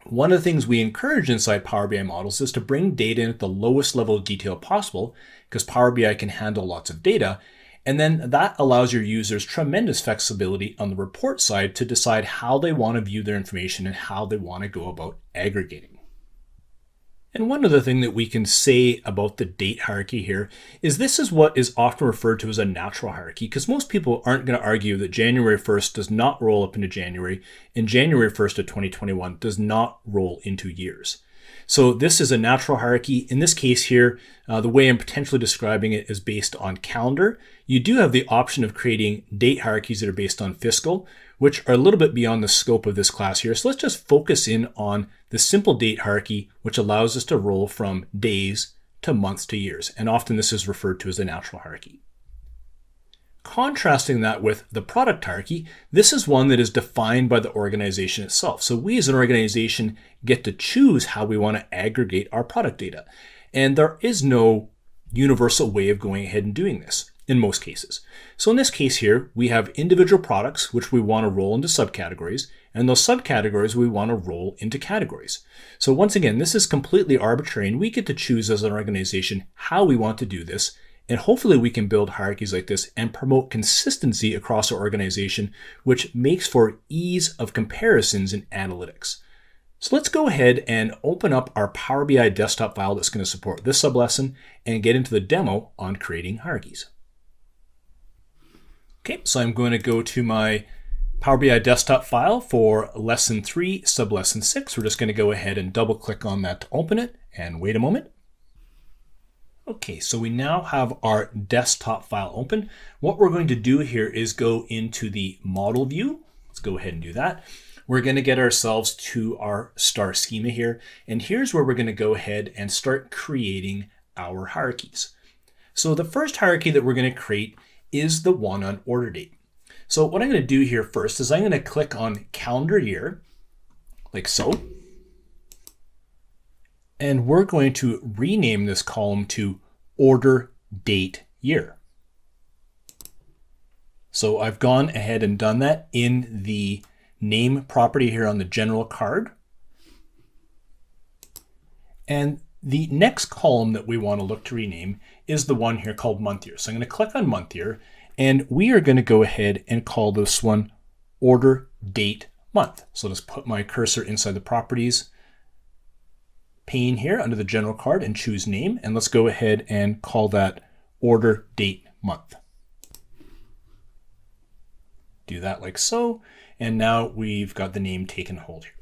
A: One of the things we encourage inside Power BI models is to bring data in at the lowest level of detail possible, because Power BI can handle lots of data, and then that allows your users tremendous flexibility on the report side to decide how they want to view their information and how they want to go about aggregating. And one other thing that we can say about the date hierarchy here is this is what is often referred to as a natural hierarchy, because most people aren't going to argue that January 1st does not roll up into January and January 1st of 2021 does not roll into years. So this is a natural hierarchy. In this case here, the way I'm potentially describing it is based on calendar. You do have the option of creating date hierarchies that are based on fiscal, which are a little bit beyond the scope of this class here. So let's just focus in on the simple date hierarchy, which allows us to roll from days to months to years. And often this is referred to as the natural hierarchy. Contrasting that with the product hierarchy, this is one that is defined by the organization itself. So we as an organization get to choose how we want to aggregate our product data. And there is no universal way of going ahead and doing this in most cases. So in this case here, we have individual products which we want to roll into subcategories, and those subcategories we want to roll into categories. So once again, this is completely arbitrary, and we get to choose as an organization how we want to do this. And hopefully we can build hierarchies like this and promote consistency across our organization, which makes for ease of comparisons in analytics. So let's go ahead and open up our Power BI desktop file that's going to support this sublesson and get into the demo on creating hierarchies. Okay, so I'm going to go to my Power BI desktop file for lesson 3, sublesson 6. We're just going to go ahead and double click on that to open it and wait a moment. Okay, so we now have our desktop file open. What we're going to do here is go into the model view. Let's go ahead and do that. We're going to get ourselves to our star schema here. And here's where we're going to go ahead and start creating our hierarchies. So the first hierarchy that we're going to create is the one on order date. So what I'm going to do here first is I'm going to click on calendar year, like so. And we're going to rename this column to order date year. So I've gone ahead and done that in the name property here on the general card. And the next column that we want to look to rename is the one here called month year. So I'm going to click on month year, and we are going to go ahead and call this one order date month. So let's put my cursor inside the properties pane here under the general card and choose name. And let's go ahead and call that order date month. Do that like so. And now we've got the name taken hold here.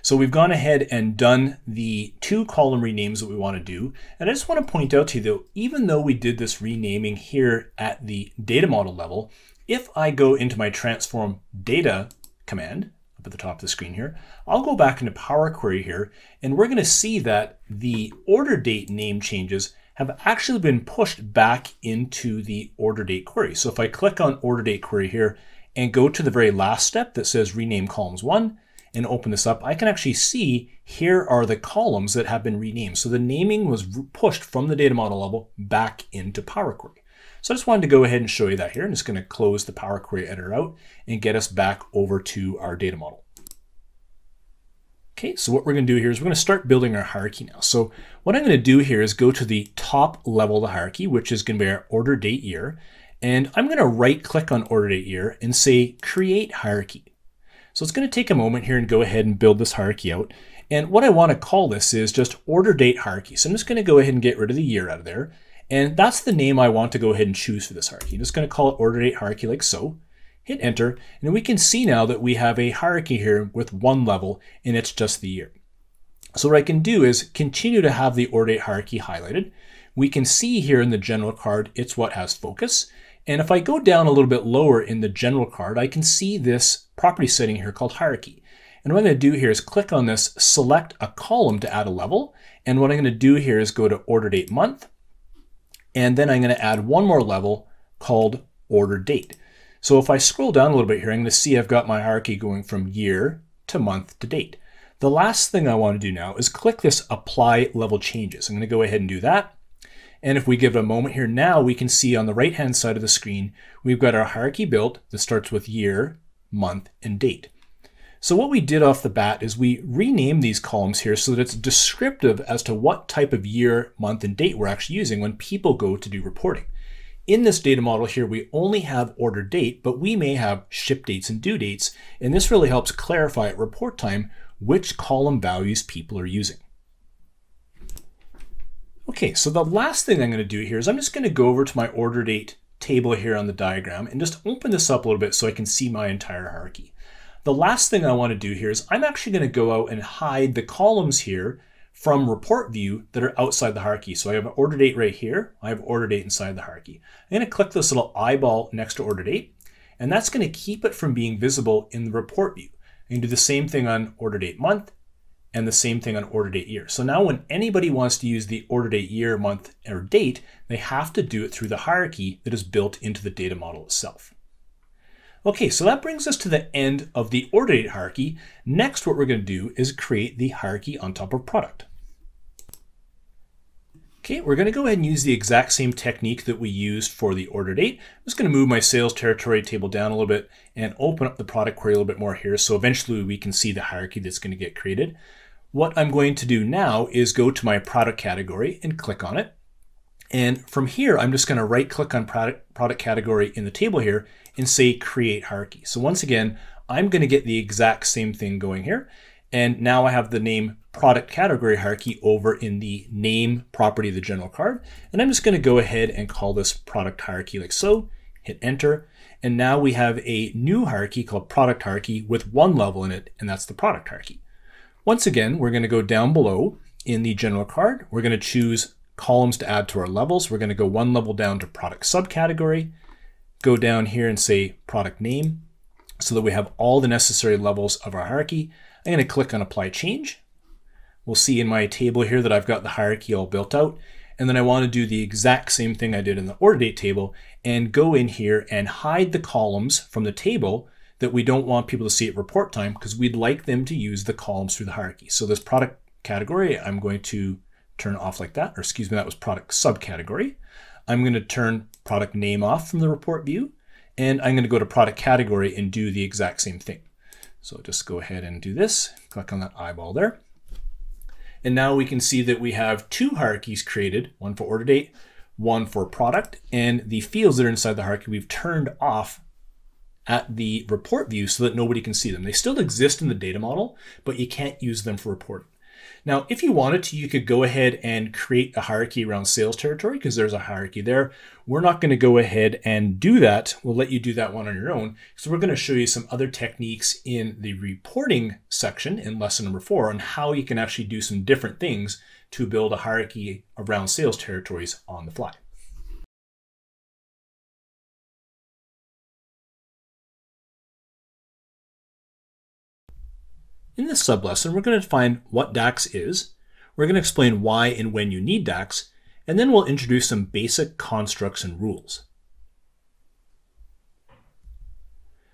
A: So we've gone ahead and done the 2 column renames that we want to do. And I just want to point out to you though, even though we did this renaming here at the data model level, if I go into my transform data command, up at the top of the screen here, I'll go back into Power Query here, and we're going to see that the order date name changes have actually been pushed back into the order date query. So if I click on order date query here and go to the very last step that says rename columns 1 and open this up, I can actually see here are the columns that have been renamed. So the naming was pushed from the data model level back into Power Query. So I just wanted to go ahead and show you that here. I'm just going to close the Power Query editor out and get us back over to our data model. Okay, so what we're going to do here is we're going to start building our hierarchy now. So what I'm going to do here is go to the top level of the hierarchy, which is going to be our order date year. And I'm going to right click on order date year and say create hierarchy. So it's going to take a moment here and go ahead and build this hierarchy out. And what I want to call this is just order date hierarchy. So I'm just going to go ahead and get rid of the year out of there. And that's the name I want to go ahead and choose for this hierarchy. I'm just going to call it order date hierarchy like so. Hit enter, and we can see now that we have a hierarchy here with 1 level, and it's just the year. So what I can do is continue to have the order date hierarchy highlighted. We can see here in the general card, it's what has focus. And if I go down a little bit lower in the general card, I can see this property setting here called hierarchy. And what I'm going to do here is click on this, select a column to add a level. And what I'm going to do here is go to order date month. And then I'm going to add one more level called order date. So if I scroll down a little bit here, I'm going to see I've got my hierarchy going from year to month to date. The last thing I want to do now is click this apply level changes. I'm going to go ahead and do that. And if we give it a moment here now, we can see on the right hand side of the screen, we've got our hierarchy built that starts with year, month, and date. So what we did off the bat is we renamed these columns here so that it's descriptive as to what type of year, month, and date we're actually using when people go to do reporting. In this data model here, we only have order date, but we may have ship dates and due dates. And this really helps clarify at report time which column values people are using. Okay, so the last thing I'm going to do here is I'm just going to go over to my order date table here on the diagram and just open this up a little bit so I can see my entire hierarchy. The last thing I want to do here is I'm actually going to go out and hide the columns here from report view that are outside the hierarchy. So I have an order date right here. I have order date inside the hierarchy. I'm going to click this little eyeball next to order date. and that's going to keep it from being visible in the report view. You can do the same thing on order date month and the same thing on order date year. So now when anybody wants to use the order date year, month, or date, they have to do it through the hierarchy that is built into the data model itself. Okay, so that brings us to the end of the order date hierarchy. Next, what we're going to do is create the hierarchy on top of product. Okay, we're going to go ahead and use the exact same technique that we used for the order date. I'm just going to move my sales territory table down a little bit and open up the product query a little bit more here, so eventually we can see the hierarchy that's going to get created. What I'm going to do now is go to my product category and click on it. And from here, I'm just going to right click on product category in the table here and say create hierarchy. So once again, I'm going to get the exact same thing going here. And now I have the name product category hierarchy over in the name property of the general card. And I'm just going to go ahead and call this product hierarchy like so, hit enter. And now we have a new hierarchy called product hierarchy with one level in it, and that's the product hierarchy. Once again, we're going to go down below in the general card. We're going to choose columns to add to our levels. We're going to go one level down to product subcategory, go down here and say product name so that we have all the necessary levels of our hierarchy. I'm going to click on apply change. We'll see in my table here that I've got the hierarchy all built out. And then I want to do the exact same thing I did in the order date table and go in here and hide the columns from the table that we don't want people to see at report time, because we'd like them to use the columns through the hierarchy. So this product category, I'm going to turn off like that, or excuse me, that was product subcategory. I'm going to turn product name off from the report view, and I'm going to go to product category and do the exact same thing. So just go ahead and do this, click on that eyeball there. And now we can see that we have two hierarchies created, one for order date, one for product, and the fields that are inside the hierarchy we've turned off at the report view so that nobody can see them. They still exist in the data model, but you can't use them for reporting. Now, if you wanted to, you could go ahead and create a hierarchy around sales territory because there's a hierarchy there. We're not going to go ahead and do that. We'll let you do that one on your own. So we're going to show you some other techniques in the reporting section in lesson number 4 on how you can actually do some different things to build a hierarchy around sales territories on the fly. In this sublesson, we're going to define what DAX is, we're going to explain why and when you need DAX, and then we'll introduce some basic constructs and rules.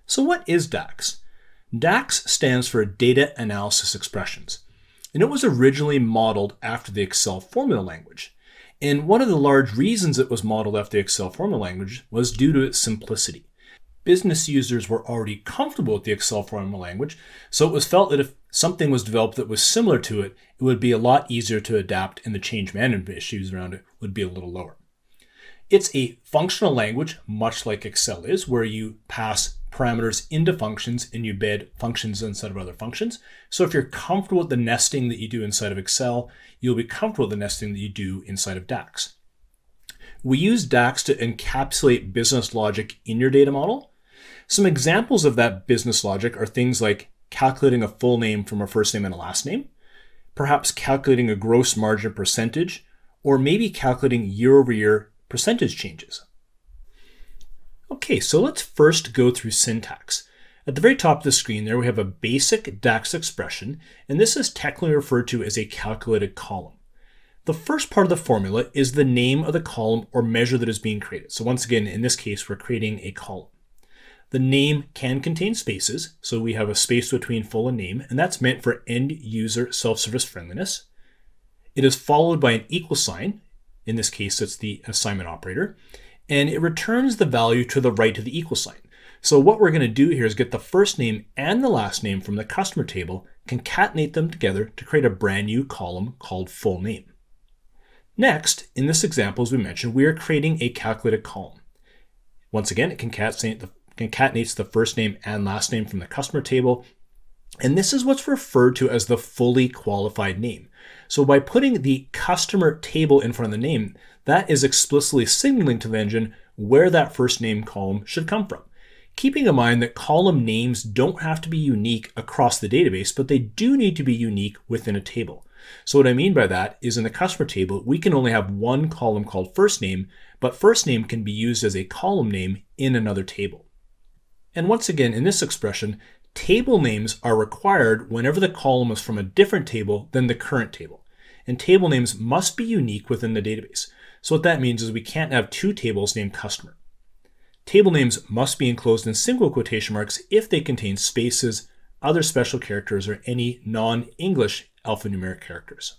A: So what is DAX? DAX stands for Data Analysis Expressions, and it was originally modeled after the Excel formula language. And one of the large reasons it was modeled after the Excel formula language was due to its simplicity. Business users were already comfortable with the Excel formula language, so it was felt that if something was developed that was similar to it, it would be a lot easier to adapt and the change management issues around it would be a little lower. It's a functional language, much like Excel is, where you pass parameters into functions and you embed functions inside of other functions. So if you're comfortable with the nesting that you do inside of Excel, you'll be comfortable with the nesting that you do inside of DAX. We use DAX to encapsulate business logic in your data model. Some examples of that business logic are things like calculating a full name from a first name and a last name, perhaps calculating a gross margin percentage, or maybe calculating year-over-year percentage changes. Okay, so let's first go through syntax. At the very top of the screen there, we have a basic DAX expression, and this is technically referred to as a calculated column. The first part of the formula is the name of the column or measure that is being created. So once again, in this case, we're creating a column. The name can contain spaces, so we have a space between full and name, and that's meant for end user self-service friendliness. It is followed by an equal sign. In this case, it's the assignment operator, and it returns the value to the right of the equal sign. So what we're going to do here is get the first name and the last name from the customer table, concatenate them together to create a brand new column called full name. Next, in this example, as we mentioned, we are creating a calculated column. Once again, it concatenates the first name and last name from the customer table. And this is what's referred to as the fully qualified name. So by putting the customer table in front of the name, that is explicitly signaling to the engine where that first name column should come from. Keeping in mind that column names don't have to be unique across the database, but they do need to be unique within a table. So what I mean by that is in the customer table, we can only have one column called first name, but first name can be used as a column name in another table. And once again, in this expression, table names are required whenever the column is from a different table than the current table. And table names must be unique within the database. So what that means is we can't have two tables named customer. Table names must be enclosed in single quotation marks if they contain spaces, other special characters, or any non-English alphanumeric characters.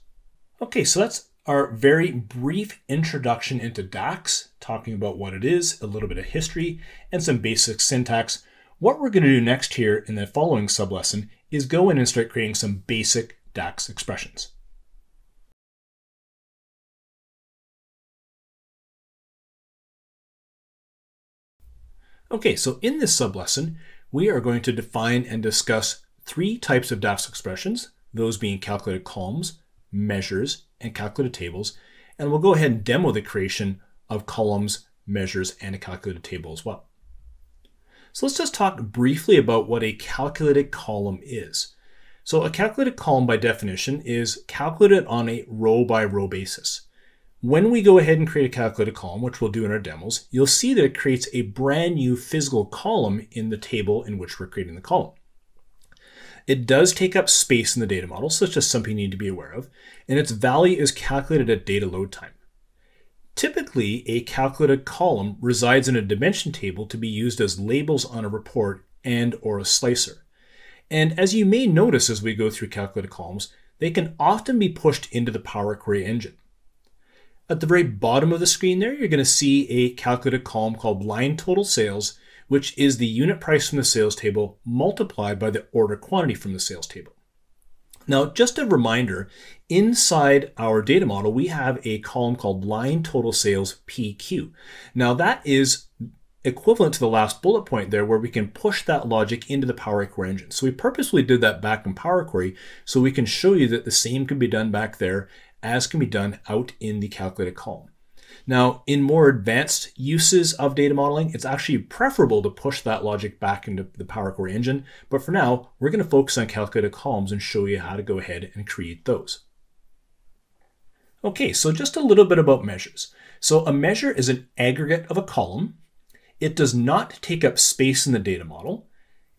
A: Okay, so that's our very brief introduction into DAX, talking about what it is, a little bit of history, and some basic syntax. What we're going to do next here in the following sublesson is go in and start creating some basic DAX expressions. Okay, so in this sublesson, we are going to define and discuss three types of DAX expressions, those being calculated columns, measures, and calculated tables. And we'll go ahead and demo the creation of columns, measures, and a calculated table as well. So let's just talk briefly about what a calculated column is. So a calculated column by definition is calculated on a row by row basis. When we go ahead and create a calculated column, which we'll do in our demos, you'll see that it creates a brand new physical column in the table in which we're creating the column. It does take up space in the data model, so it's just something you need to be aware of, and its value is calculated at data load time. Typically, a calculated column resides in a dimension table to be used as labels on a report and or a slicer. And as you may notice as we go through calculated columns, they can often be pushed into the Power Query engine. At the very bottom of the screen there, you're going to see a calculated column called line total sales, which is the unit price from the sales table multiplied by the order quantity from the sales table. Now, just a reminder, inside our data model, we have a column called line total sales PQ. Now, that is equivalent to the last bullet point there where we can push that logic into the Power Query engine. So we purposely did that back in Power Query so we can show you that the same can be done back there as can be done out in the calculated column. Now, in more advanced uses of data modeling, it's actually preferable to push that logic back into the Power Query engine. But for now, we're going to focus on calculated columns and show you how to go ahead and create those. Okay, so just a little bit about measures. So a measure is an aggregate of a column. It does not take up space in the data model,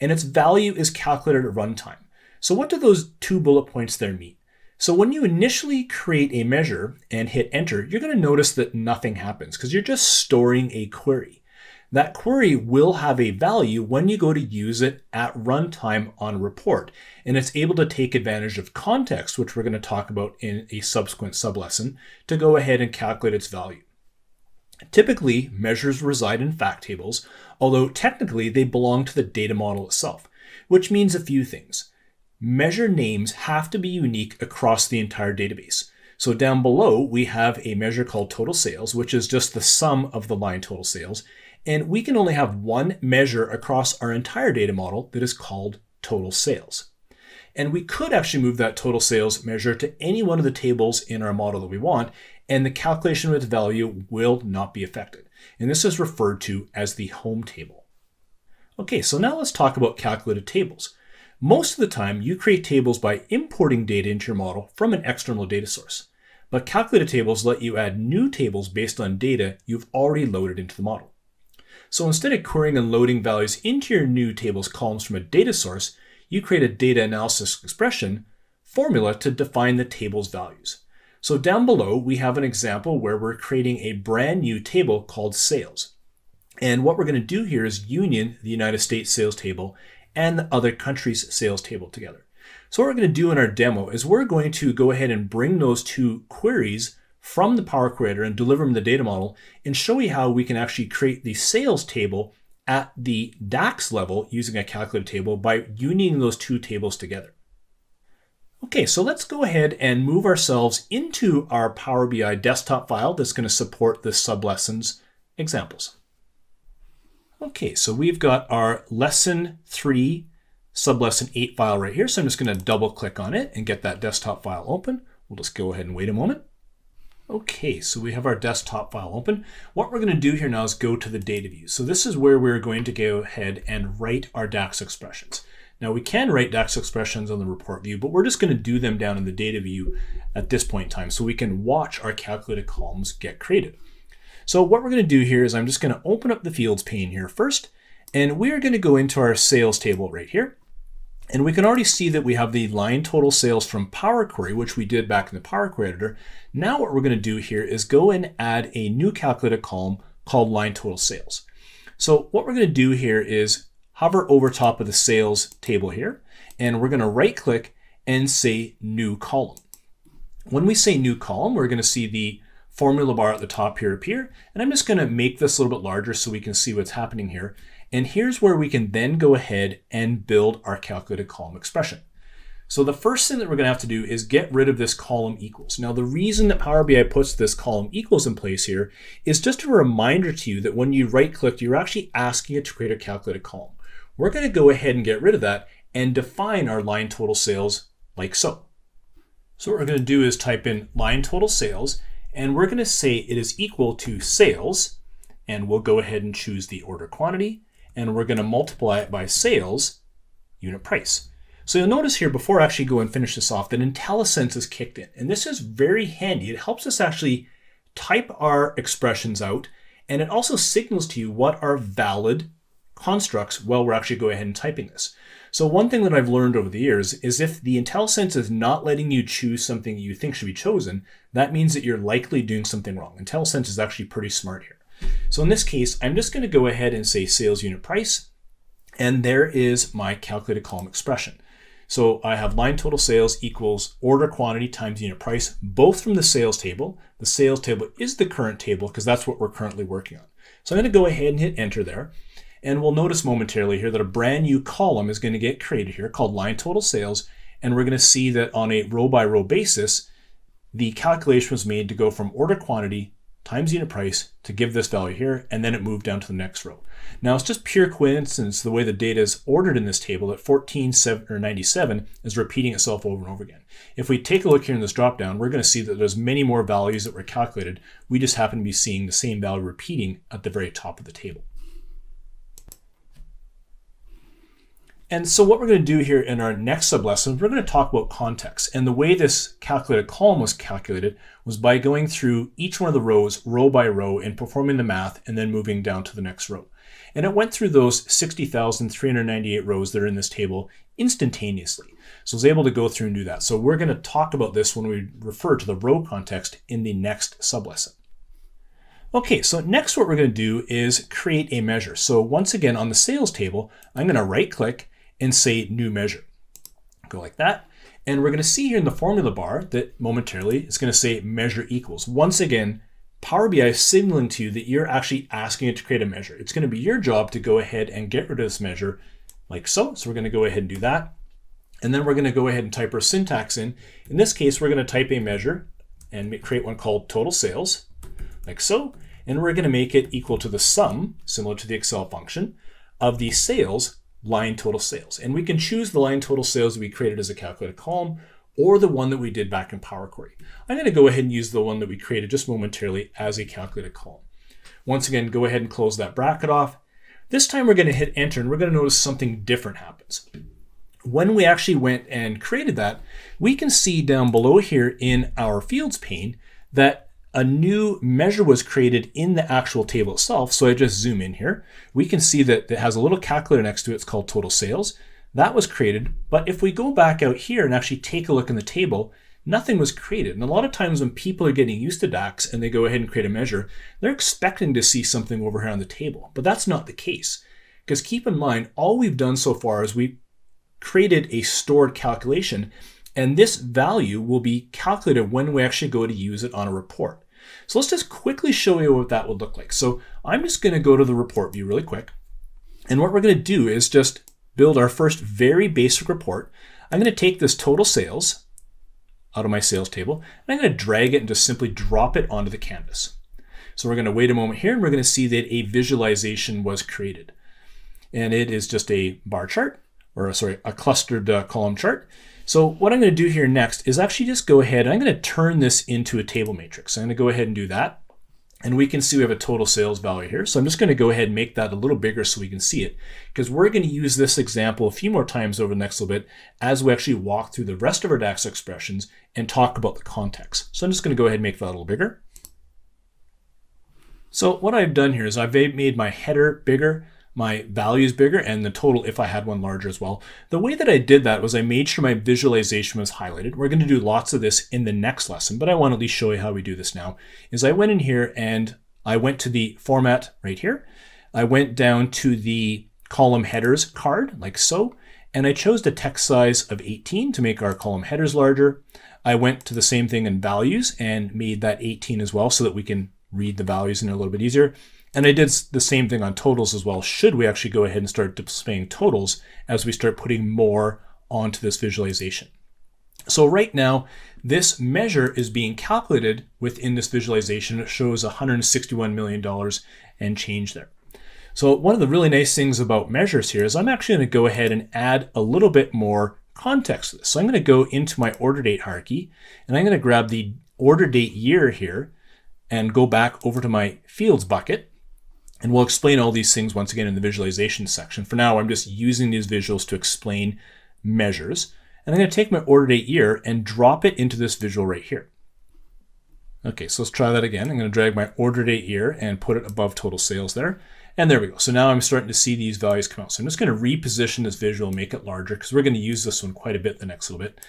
A: and its value is calculated at runtime. So what do those two bullet points there mean? So when you initially create a measure and hit enter, you're going to notice that nothing happens because you're just storing a query. That query will have a value when you go to use it at runtime on a report, and it's able to take advantage of context, which we're going to talk about in a subsequent sublesson, to go ahead and calculate its value. Typically, measures reside in fact tables, although technically they belong to the data model itself, which means a few things. Measure names have to be unique across the entire database. So down below, we have a measure called total sales, which is just the sum of the line total sales. And we can only have one measure across our entire data model that is called total sales. And we could actually move that total sales measure to any one of the tables in our model that we want, and the calculation of its value will not be affected. And this is referred to as the home table. Okay, so now let's talk about calculated tables. Most of the time, you create tables by importing data into your model from an external data source. But calculated tables let you add new tables based on data you've already loaded into the model. So instead of querying and loading values into your new tables columns from a data source, you create a data analysis expression formula to define the table's values. So down below, we have an example where we're creating a brand new table called sales. And what we're going to do here is union the United States sales table and the other countries' sales table together. So what we're going to do in our demo is we're going to go ahead and bring those two queries from the Power Query and deliver them to the data model and show you how we can actually create the sales table at the DAX level using a calculated table by unioning those two tables together. Okay, so let's go ahead and move ourselves into our Power BI desktop file that's going to support the sublessons examples. Okay, so we've got our lesson 3 sublesson 8 file right here. So I'm just going to double click on it and get that desktop file open. We'll just go ahead and wait a moment. Okay, so we have our desktop file open. What we're going to do here now is go to the data view. So this is where we're going to go ahead and write our DAX expressions. Now we can write DAX expressions on the report view, but we're just going to do them down in the data view at this point in time so we can watch our calculated columns get created. So what we're going to do here is I'm just going to open up the fields pane here first, And we're going to go into our sales table right here. And we can already see that we have the line total sales from Power Query, which we did back in the Power Query editor. Now what we're going to do here is go and add a new calculated column called line total sales. So what we're going to do here is hover over top of the sales table here, and we're going to right click and say new column. When we say new column, we're going to see the formula bar at the top here appear. And I'm just going to make this a little bit larger so we can see what's happening here. And here's where we can then go ahead and build our calculated column expression. So the first thing that we're going to have to do is get rid of this column equals. Now the reason that Power BI puts this column equals in place here is just a reminder to you that when you right click, you're actually asking it to create a calculated column. We're going to go ahead and get rid of that and define our line total sales like so. So what we're going to do is type in line total sales, and we're going to say it is equal to sales, and we'll go ahead and choose the order quantity, and we're going to multiply it by sales unit price. So you'll notice here, before I actually go and finish this off, that IntelliSense is kicked in. And this is very handy. It helps us actually type our expressions out, and it also signals to you what are valid constructs while we're actually going ahead and typing this. So one thing that I've learned over the years is if the IntelliSense is not letting you choose something you think should be chosen, that means that you're likely doing something wrong. IntelliSense is actually pretty smart here. So in this case, I'm just going to go ahead and say sales unit price, and there is my calculated column expression. So I have line total sales equals order quantity times unit price, both from the sales table. The sales table is the current table because that's what we're currently working on. So I'm going to go ahead and hit enter there. And we'll notice momentarily here that a brand new column is going to get created here called line total sales. And we're going to see that on a row by row basis, the calculation was made to go from order quantity times unit price to give this value here, and then it moved down to the next row. Now it's just pure coincidence the way the data is ordered in this table that 1497 is repeating itself over and over again. If we take a look here in this dropdown, we're going to see that there's many more values that were calculated. We just happen to be seeing the same value repeating at the very top of the table. And so what we're going to do here in our next sublesson, we're going to talk about context. And the way this calculated column was calculated was by going through each one of the rows, row by row, and performing the math, and then moving down to the next row. And it went through those 60,398 rows that are in this table instantaneously. So I was able to go through and do that. So we're going to talk about this when we refer to the row context in the next sublesson. Okay, so next what we're going to do is create a measure. So once again, on the sales table, I'm going to right click and say new measure. Go like that. And we're going to see here in the formula bar that momentarily it's going to say measure equals. Once again, Power BI is signaling to you that you're actually asking it to create a measure. It's going to be your job to go ahead and get rid of this measure like so. So we're going to go ahead and do that. And then we're going to go ahead and type our syntax in. In this case, we're going to type a measure and create one called total sales like so. And we're going to make it equal to the sum, similar to the Excel function, of the sales line total sales. And we can choose the line total sales that we created as a calculated column or the one that we did back in Power Query. I'm going to go ahead and use the one that we created just momentarily as a calculated column. Once again, go ahead and close that bracket off. This time we're going to hit enter and we're going to notice something different happens. When we actually went and created that, we can see down below here in our fields pane that a new measure was created in the actual table itself. So I just zoom in here. We can see that it has a little calculator next to it. It's called total sales. That was created. But if we go back out here and actually take a look in the table, nothing was created. And a lot of times when people are getting used to DAX and they go ahead and create a measure, they're expecting to see something over here on the table. But that's not the case. Because keep in mind, all we've done so far is we created a stored calculation, and this value will be calculated when we actually go to use it on a report. So let's just quickly show you what that would look like. So I'm just going to go to the report view really quick. And what we're going to do is just build our first very basic report. I'm going to take this total sales out of my sales table, and I'm going to drag it and just simply drop it onto the canvas. So we're going to wait a moment here, and we're going to see that a visualization was created. And it is just a bar chart, or sorry, a clustered column chart. So what I'm going to do here next is actually just go ahead, and I'm going to turn this into a table matrix. So I'm going to go ahead and do that. And we can see we have a total sales value here. So I'm just going to go ahead and make that a little bigger so we can see it, because we're going to use this example a few more times over the next little bit as we actually walk through the rest of our DAX expressions and talk about the context. So I'm just going to go ahead and make that a little bigger. So what I've done here is I've made my header bigger, my values bigger and the total if I had one larger as well. The way that I did that was I made sure my visualization was highlighted. We're going to do lots of this in the next lesson, but I want to at least show you how we do this now. Is I went in here and I went to the format right here. I went down to the column headers card like so, and I chose the text size of 18 to make our column headers larger. I went to the same thing in values and made that 18 as well so that we can read the values in a little bit easier. And I did the same thing on totals as well. Should we actually go ahead and start displaying totals as we start putting more onto this visualization. So right now, this measure is being calculated within this visualization. It shows $161 million and change there. So one of the really nice things about measures here is I'm actually going to go ahead and add a little bit more context to this. So I'm going to go into my order date hierarchy, and I'm going to grab the order date year here and go back over to my fields bucket. And we'll explain all these things once again in the visualization section. For now, I'm just using these visuals to explain measures. And I'm going to take my order date year and drop it into this visual right here. Okay, so let's try that again. I'm going to drag my order date year and put it above total sales there. And there we go. So now I'm starting to see these values come out. So I'm just going to reposition this visual, make it larger, because we're going to use this one quite a bit the next little bit.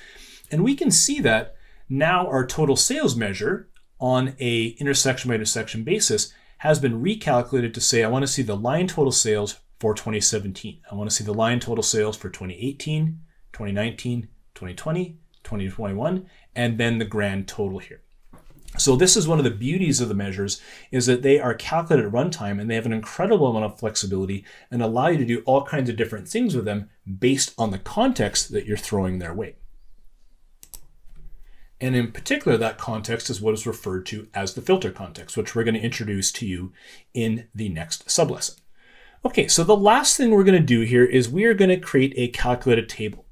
A: And we can see that now our total sales measure on a intersection by intersection basis has been recalculated to say, I want to see the line total sales for 2017. I want to see the line total sales for 2018, 2019, 2020, 2021, and then the grand total here. So this is one of the beauties of the measures, is that they are calculated at runtime and they have an incredible amount of flexibility and allow you to do all kinds of different things with them based on the context that you're throwing their way. And in particular, that context is what is referred to as the filter context, which we're going to introduce to you in the next sublesson. Okay, so the last thing we're going to do here is we are going to create a calculated table.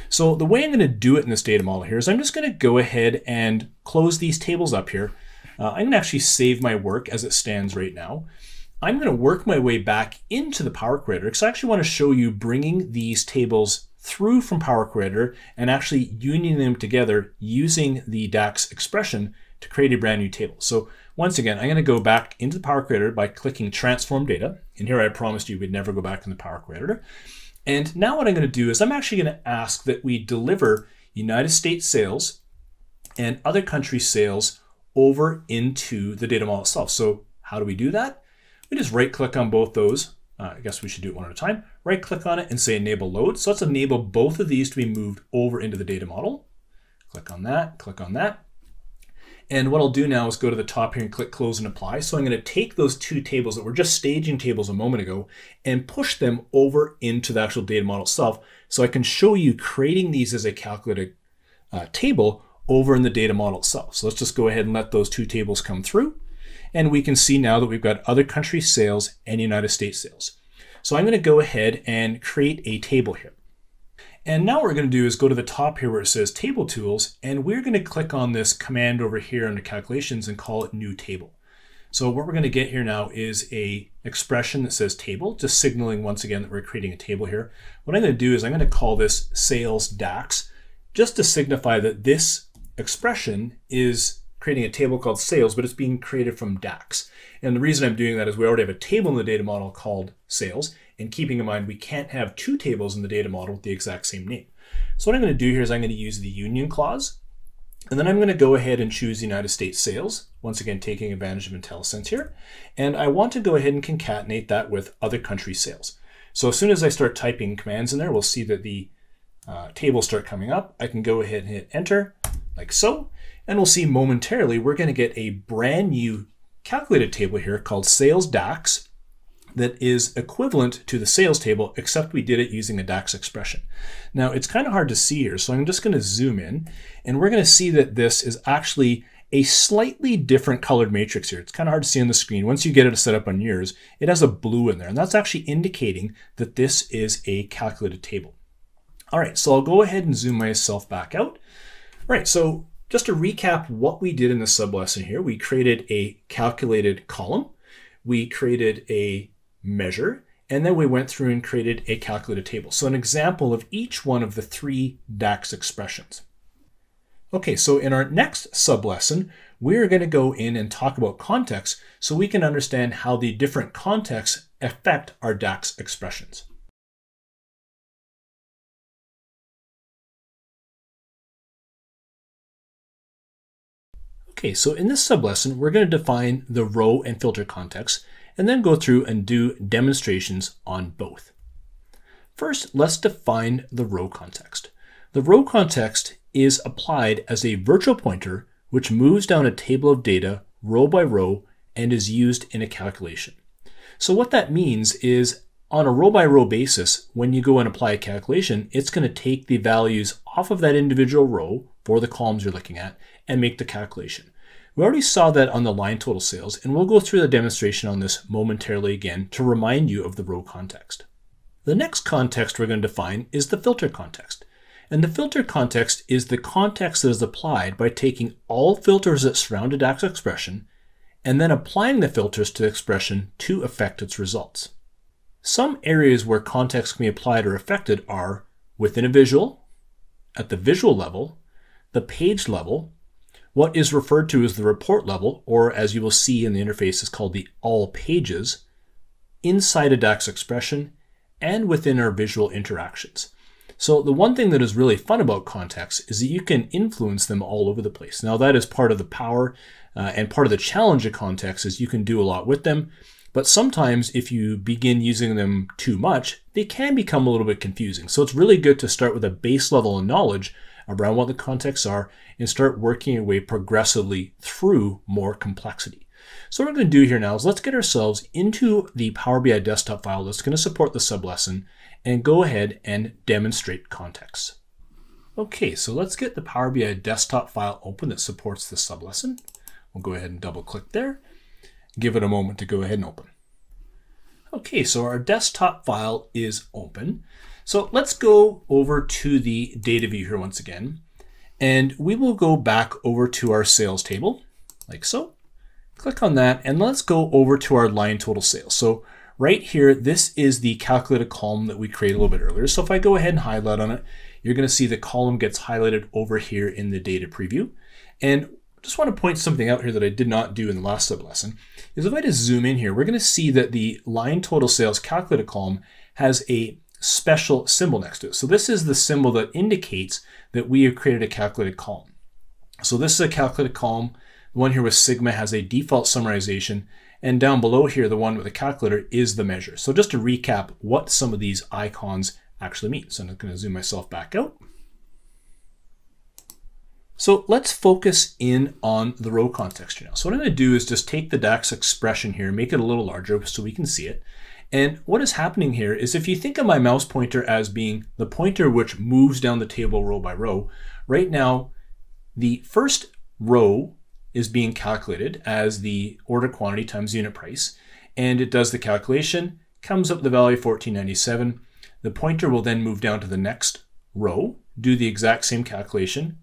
A: So the way I'm going to do it in this data model here is I'm just going to go ahead and close these tables up here. I'm going to actually save my work as it stands right now. I'm going to work my way back into the Power Creator because I actually want to show you bringing these tables through from Power Creator and actually unioning them together using the DAX expression to create a brand new table. So once again, I'm going to go back into the Power Creator by clicking Transform Data. And here I promised you we'd never go back in the Power Creator. And now what I'm going to do is I'm actually going to ask that we deliver United States sales and other country sales over into the data model itself. So how do we do that? We just right click on both those. I guess we should do it one at a time. Right click on it and say enable load. So let's enable both of these to be moved over into the data model. Click on that, click on that. And what I'll do now is go to the top here and click close and apply. So I'm going to take those two tables that were just staging tables a moment ago and push them over into the actual data model itself. So I can show you creating these as a calculated table over in the data model itself. So let's just go ahead and let those two tables come through. And we can see now that we've got other country sales and United States sales. So I'm going to go ahead and create a table here. And now what we're going to do is go to the top here where it says Table Tools, and we're going to click on this command over here under Calculations and call it New Table. So what we're going to get here now is a expression that says table, just signaling once again that we're creating a table here. What I'm going to do is I'm going to call this Sales DAX, just to signify that this expression is creating a table called sales, but it's being created from DAX. And the reason I'm doing that is we already have a table in the data model called sales, and keeping in mind we can't have two tables in the data model with the exact same name. So what I'm going to do here is I'm going to use the union clause, and then I'm going to go ahead and choose United States sales, once again taking advantage of IntelliSense here, and I want to go ahead and concatenate that with other country sales. So as soon as I start typing commands in there, we'll see that the tables start coming up. I can go ahead and hit enter, like so, and we'll see momentarily we're going to get a brand new calculated table here called Sales DAX that is equivalent to the sales table, except we did it using a DAX expression. Now it's kind of hard to see here, so I'm just going to zoom in, and we're going to see that this is actually a slightly different colored matrix here. It's kind of hard to see on the screen. Once you get it set up on yours, it has a blue in there, and that's actually indicating that this is a calculated table. All right, so I'll go ahead and zoom myself back out. All right, so just to recap what we did in the sublesson here, we created a calculated column, we created a measure, and then we went through and created a calculated table. So an example of each one of the three DAX expressions. Okay, so in our next sub-lesson, we're going to go in and talk about context so we can understand how the different contexts affect our DAX expressions. Okay, so in this sub-lesson, we're going to define the row and filter context and then go through and do demonstrations on both. First, let's define the row context. The row context is applied as a virtual pointer which moves down a table of data row by row and is used in a calculation. So what that means is on a row by row basis, when you go and apply a calculation, it's going to take the values off of that individual row for the columns you're looking at and make the calculation. We already saw that on the line total sales, and we'll go through the demonstration on this momentarily again to remind you of the row context. The next context we're going to define is the filter context. And the filter context is the context that is applied by taking all filters that surround a DAX expression and then applying the filters to the expression to affect its results. Some areas where context can be applied or affected are within a visual, at the visual level, the page level, what is referred to as the report level, or as you will see in the interface is called the all pages, inside a DAX expression, and within our visual interactions. So the one thing that is really fun about context is that you can influence them all over the place. Now that is part of the power and part of the challenge of context is you can do a lot with them, but sometimes if you begin using them too much, they can become a little bit confusing. So it's really good to start with a base level of knowledge around what the contexts are and start working your way progressively through more complexity. So what we're going to do here now is let's get ourselves into the Power BI desktop file that's going to support the sub-lesson and go ahead and demonstrate context. Okay, so let's get the Power BI desktop file open that supports the sub-lesson. We'll go ahead and double click there. Give it a moment to go ahead and open. Okay, so our desktop file is open. So let's go over to the data view here once again, and we will go back over to our sales table, like so. Click on that, and let's go over to our line total sales. So right here, this is the calculated column that we created a little bit earlier. So if I go ahead and highlight on it, you're going to see the column gets highlighted over here in the data preview. And just want to point something out here that I did not do in the last sub-lesson, is if I just zoom in here, we're going to see that the line total sales calculated column has a special symbol next to it. So this is the symbol that indicates that we have created a calculated column. So this is a calculated column. The one here with Sigma has a default summarization, and down below here, the one with the calculator is the measure. So just to recap what some of these icons actually mean. So I'm going to zoom myself back out. So let's focus in on the row context here now. So what I'm going to do is just take the DAX expression here, make it a little larger so we can see it. And what is happening here is if you think of my mouse pointer as being the pointer which moves down the table row by row, right now the first row is being calculated as the order quantity times unit price, and it does the calculation, comes up the value 1497. The pointer will then move down to the next row, do the exact same calculation,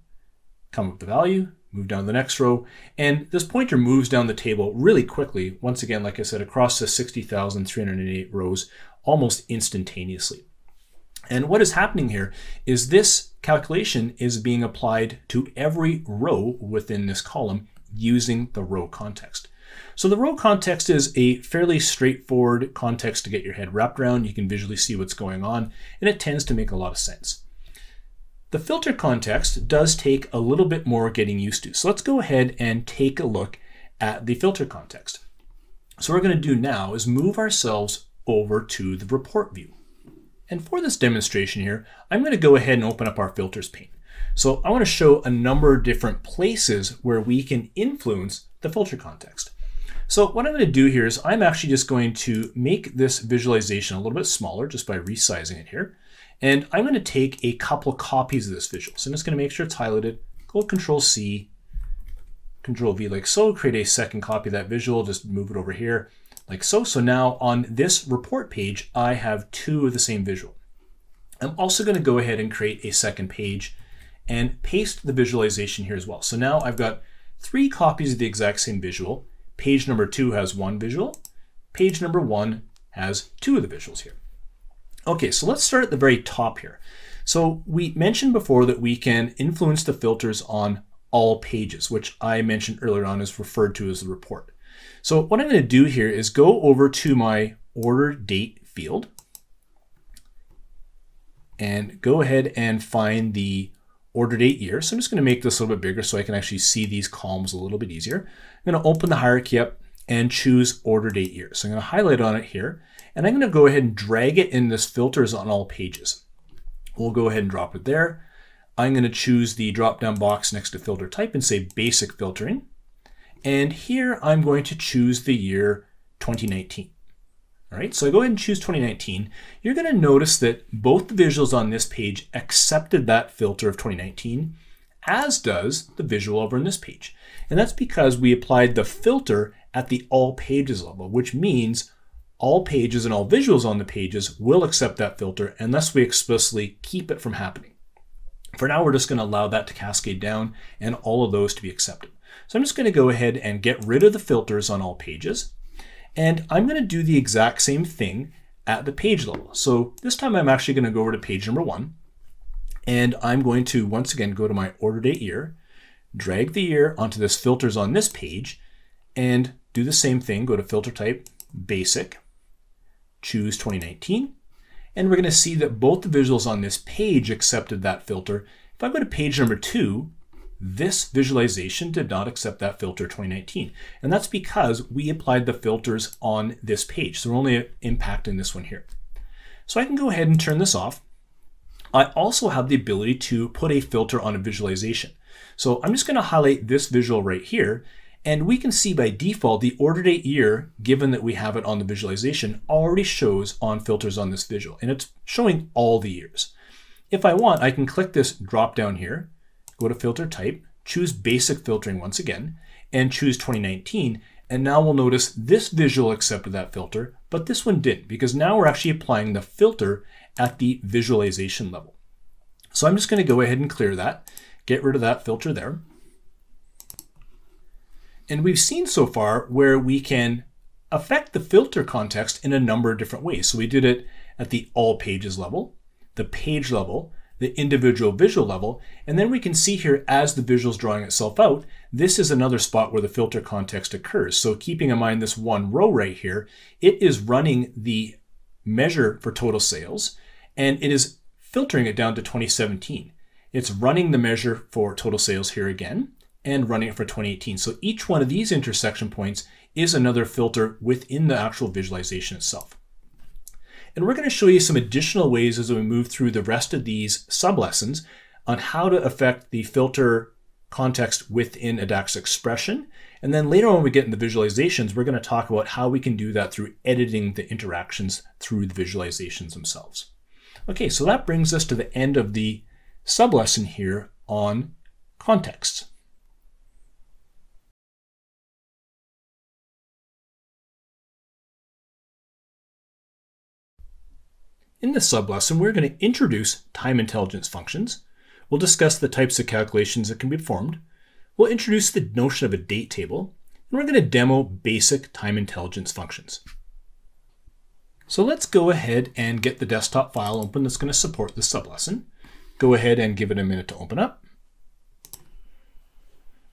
A: come up with the value, move down to the next row, and this pointer moves down the table really quickly, once again, like I said, across the 60,388 rows almost instantaneously. And what is happening here is this calculation is being applied to every row within this column using the row context. So the row context is a fairly straightforward context to get your head wrapped around. You can visually see what's going on, and it tends to make a lot of sense. The filter context does take a little bit more getting used to. So let's go ahead and take a look at the filter context. So what we're going to do now is move ourselves over to the report view. And for this demonstration here, I'm going to go ahead and open up our filters pane. So I want to show a number of different places where we can influence the filter context. So what I'm going to do here is I'm actually just going to make this visualization a little bit smaller just by resizing it here. And I'm going to take a couple copies of this visual. So I'm just going to make sure it's highlighted, go Control C, Control V like so, create a second copy of that visual, just move it over here like so. So now on this report page, I have two of the same visual. I'm also going to go ahead and create a second page and paste the visualization here as well. So now I've got three copies of the exact same visual. Page number 2 has one visual. Page number 1 has two of the visuals here. Okay, so let's start at the very top here. So we mentioned before that we can influence the filters on all pages, which I mentioned earlier on is referred to as the report. So what I'm going to do here is go over to my order date field and go ahead and find the order date year. So I'm just going to make this a little bit bigger so I can actually see these columns a little bit easier. I'm going to open the hierarchy up and choose order date year. So I'm going to highlight on it here, and I'm going to go ahead and drag it in this filters on all pages. We'll go ahead and drop it there. I'm going to choose the drop-down box next to filter type and say basic filtering. And here I'm going to choose the year 2019. All right, so I go ahead and choose 2019. You're going to notice that both the visuals on this page accepted that filter of 2019, as does the visual over on this page. And that's because we applied the filter at the all pages level, which means all pages and all visuals on the pages will accept that filter unless we explicitly keep it from happening. For now, we're just going to allow that to cascade down and all of those to be accepted. So I'm just going to go ahead and get rid of the filters on all pages. And I'm going to do the exact same thing at the page level. So this time I'm actually going to go over to page number 1. And I'm going to once again go to my order date year, drag the year onto this filters on this page, and do the same thing. Go to filter type, basic, choose 2019. And we're going to see that both the visuals on this page accepted that filter. If I go to page number 2, this visualization did not accept that filter 2019. And that's because we applied the filters on this page. So we're only impacting this one here. So I can go ahead and turn this off. I also have the ability to put a filter on a visualization. So I'm just going to highlight this visual right here. And we can see by default, the order date year, given that we have it on the visualization, already shows on filters on this visual. And it's showing all the years. If I want, I can click this drop down here, go to filter type, choose basic filtering once again, and choose 2019. And now we'll notice this visual accepted that filter, but this one didn't, because now we're actually applying the filter at the visualization level. So I'm just going to go ahead and clear that, get rid of that filter there. And we've seen so far where we can affect the filter context in a number of different ways. So we did it at the all pages level, the page level, the individual visual level, and then we can see here as the visual is drawing itself out, this is another spot where the filter context occurs. So keeping in mind this one row right here, it is running the measure for total sales, and it is filtering it down to 2017. It's running the measure for total sales here again, and running it for 2018. So each one of these intersection points is another filter within the actual visualization itself. And we're going to show you some additional ways as we move through the rest of these sub-lessons on how to affect the filter context within a DAX expression. And then later on when we get into visualizations, we're going to talk about how we can do that through editing the interactions through the visualizations themselves. Okay, so that brings us to the end of the sub-lesson here on contexts. In this sub-lesson, we're going to introduce time intelligence functions. We'll discuss the types of calculations that can be performed. We'll introduce the notion of a date table, and we're going to demo basic time intelligence functions. So let's go ahead and get the desktop file open that's going to support this sub-lesson. Go ahead and give it a minute to open up.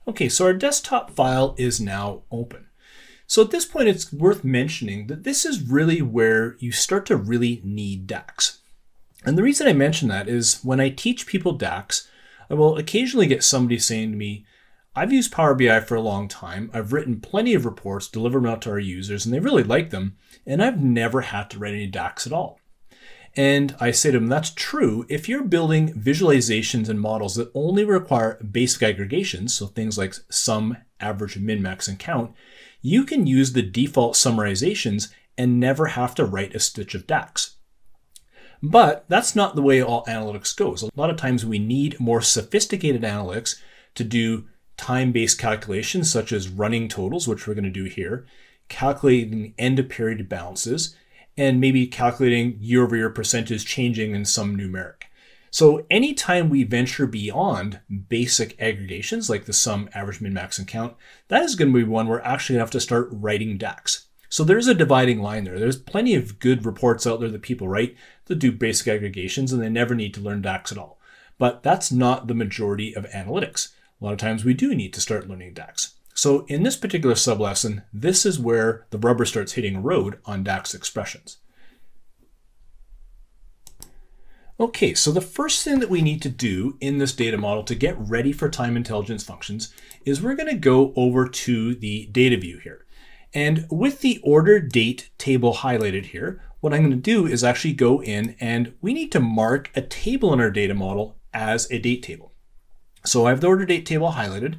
A: Okay, so our desktop file is now open. So at this point, it's worth mentioning that this is really where you start to really need DAX. And the reason I mention that is when I teach people DAX, I will occasionally get somebody saying to me, I've used Power BI for a long time. I've written plenty of reports, delivered them out to our users, and they really like them. And I've never had to write any DAX at all. And I say to them, that's true if you're building visualizations and models that only require basic aggregations, so things like sum, average, min, max, and count, you can use the default summarizations and never have to write a stitch of DAX. But that's not the way all analytics goes. A lot of times we need more sophisticated analytics to do time-based calculations such as running totals, which we're going to do here, calculating end-of-period balances, and maybe calculating year-over-year percentage changing in some numeric. So anytime we venture beyond basic aggregations like the sum, average, min, max, and count, that is going to be one we're actually going to have to start writing DAX. So there's a dividing line there. There's plenty of good reports out there that people write to do basic aggregations and they never need to learn DAX at all. But that's not the majority of analytics. A lot of times we do need to start learning DAX. So in this particular sublesson, this is where the rubber starts hitting the road on DAX expressions. Okay, so the first thing that we need to do in this data model to get ready for time intelligence functions is we're going to go over to the data view here. And with the order date table highlighted here, what I'm going to do is actually go in and we need to mark a table in our data model as a date table. So I have the order date table highlighted.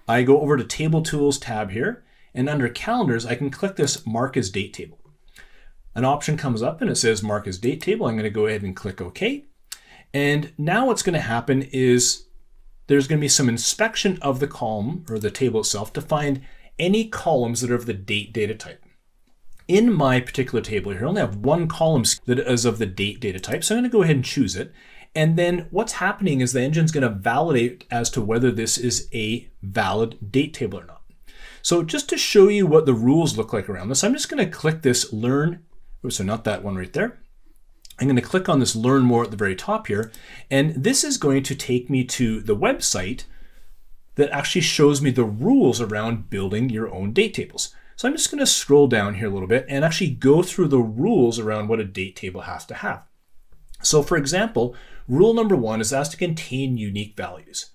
A: I go over to Table Tools tab here, and under Calendars, I can click this Mark as Date Table. An option comes up and it says Mark as Date Table. I'm going to go ahead and click OK. And now what's going to happen is there's going to be some inspection of the column or the table itself to find any columns that are of the date data type. In my particular table here, I only have one column that is of the date data type, so I'm going to go ahead and choose it. And then what's happening is the engine's going to validate as to whether this is a valid date table or not. So just to show you what the rules look like around this, I'm just going to click this Learn. So not that one right there. I'm going to click on this Learn More at the very top here. And this is going to take me to the website that actually shows me the rules around building your own date tables. So I'm just going to scroll down here a little bit and actually go through the rules around what a date table has to have. So for example, rule number 1 is it has to contain unique values.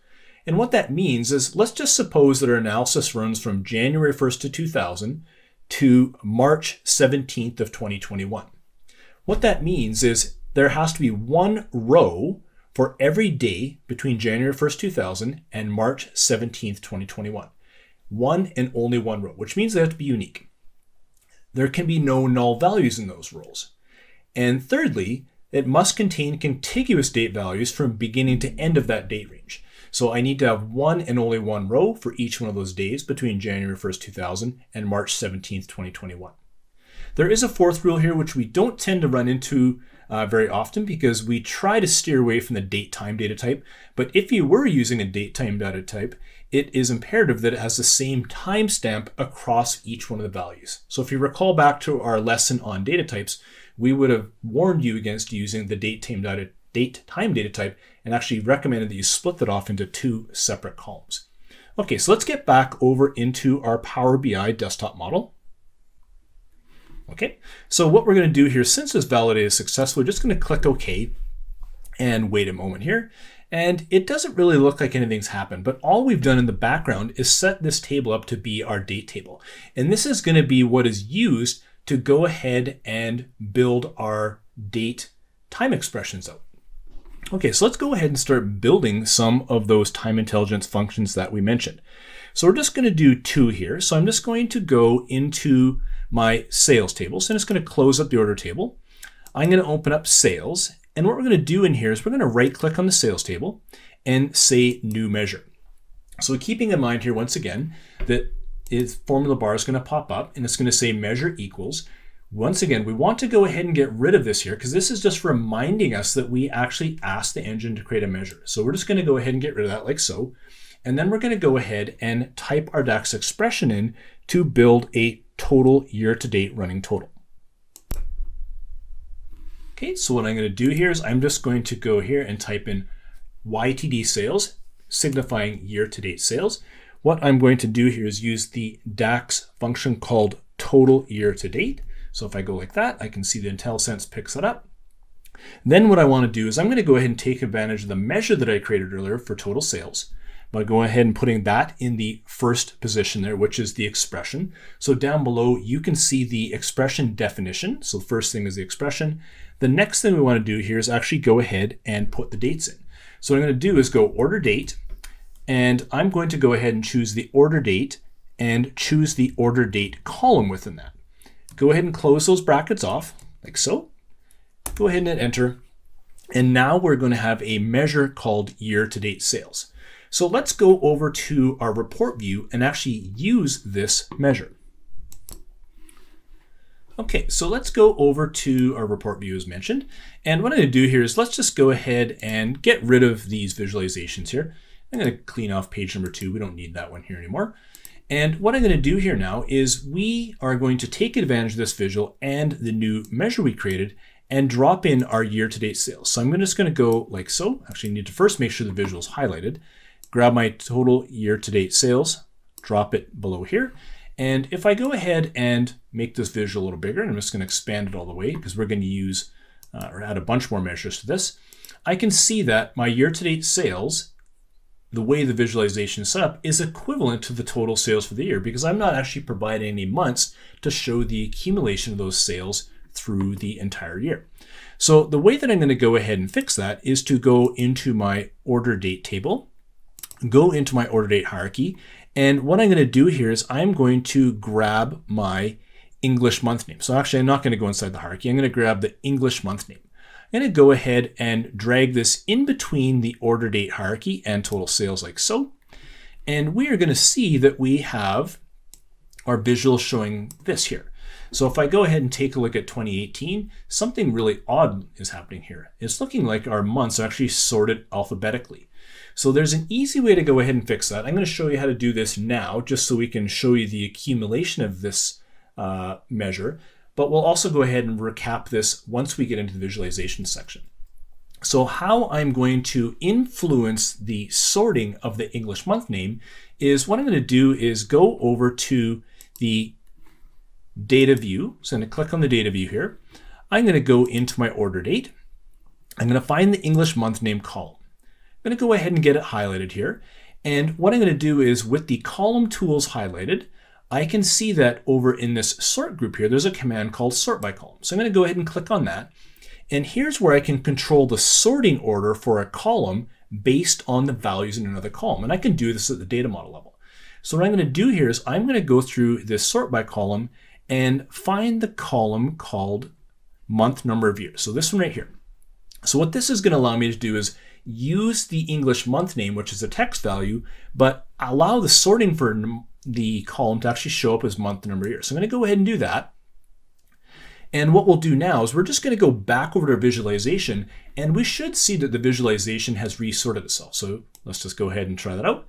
A: And what that means is, let's just suppose that our analysis runs from January 1st to 2000 to March 17th of 2021. What that means is there has to be one row for every day between January 1st, 2000 and March 17th, 2021. One and only one row, which means they have to be unique. There can be no null values in those rows. And thirdly, it must contain contiguous date values from beginning to end of that date range. So I need to have one and only one row for each one of those days between January 1st, 2000 and March 17th, 2021. There is a fourth rule here, which we don't tend to run into very often because we try to steer away from the date time data type. But if you were using a date time data type, it is imperative that it has the same timestamp across each one of the values. So if you recall back to our lesson on data types, we would have warned you against using the date time data type and actually recommended that you split that off into 2 separate columns. Okay, so let's get back over into our Power BI desktop model. Okay, so what we're going to do here, since this validate is successful, we're just going to click OK and wait a moment here. And it doesn't really look like anything's happened, but all we've done in the background is set this table up to be our date table. And this is going to be what is used to go ahead and build our date time expressions out. Okay, so let's go ahead and start building some of those time intelligence functions that we mentioned. So we're just going to do 2 here. So I'm just going to go into my sales table. So I'm just going to close up the order table. I'm going to open up sales. And what we're going to do in here is we're going to right click on the sales table and say new measure. So keeping in mind here once again that its formula bar is going to pop up and it's going to say measure equals. Once again, we want to go ahead and get rid of this here because this is just reminding us that we actually asked the engine to create a measure. So we're just going to go ahead and get rid of that like so. And then we're going to go ahead and type our DAX expression in to build a total year-to-date running total. Okay, so what I'm going to do here is I'm just going to go here and type in YTD sales, signifying year-to-date sales. What I'm going to do here is use the DAX function called total year-to-date. So if I go like that, I can see the IntelliSense picks it up. Then what I want to do is I'm going to go ahead and take advantage of the measure that I created earlier for total sales by going ahead and putting that in the first position there, which is the expression. So down below, you can see the expression definition. So the first thing is the expression. The next thing we want to do here is actually go ahead and put the dates in. So what I'm going to do is go order date, and I'm going to go ahead and choose the order date and choose the order date column within that. Go ahead and close those brackets off like so. Go ahead and hit enter. And now we're going to have a measure called year-to-date sales. So let's go over to our report view and actually use this measure. Okay, so let's go over to our report view as mentioned. And what I'm going to do here is let's just go ahead and get rid of these visualizations here. I'm going to clean off page number 2. We don't need that one here anymore. And what I'm going to do here now is we are going to take advantage of this visual and the new measure we created and drop in our year-to-date sales. So I'm just going to go like so. Actually, I need to first make sure the visual is highlighted. Grab my total year-to-date sales, drop it below here. And if I go ahead and make this visual a little bigger, and I'm just going to expand it all the way because we're going to use or add a bunch more measures to this, I can see that my year-to-date sales, the way the visualization is set up, is equivalent to the total sales for the year because I'm not actually providing any months to show the accumulation of those sales through the entire year. So the way that I'm going to go ahead and fix that is to go into my order date table, go into my order date hierarchy, and what I'm going to do here is I'm going to grab my English month name. So actually I'm not going to go inside the hierarchy. I'm going to grab the English month name. I'm going to go ahead and drag this in between the order date hierarchy and total sales like so. And we are going to see that we have our visual showing this here. So if I go ahead and take a look at 2018, something really odd is happening here. It's looking like our months are actually sorted alphabetically. So there's an easy way to go ahead and fix that. I'm going to show you how to do this now, just so we can show you the accumulation of this measure. But we'll also go ahead and recap this once we get into the visualization section. So how I'm going to influence the sorting of the English month name is what I'm going to do is go over to the data view. So I'm going to click on the data view here. I'm going to go into my order date. I'm going to find the English month name column. I'm going to go ahead and get it highlighted here. And what I'm going to do is with the column tools highlighted, I can see that over in this sort group here, there's a command called sort by column. So I'm going to go ahead and click on that. And here's where I can control the sorting order for a column based on the values in another column. And I can do this at the data model level. So what I'm going to do here is I'm going to go through this sort by column and find the column called month number of years. So this one right here. So what this is going to allow me to do is use the English month name, which is a text value, but allow the sorting for the column to actually show up as month number of years. So I'm going to go ahead and do that. And what we'll do now is we're just going to go back over to our visualization, and we should see that the visualization has resorted itself. So let's just go ahead and try that out.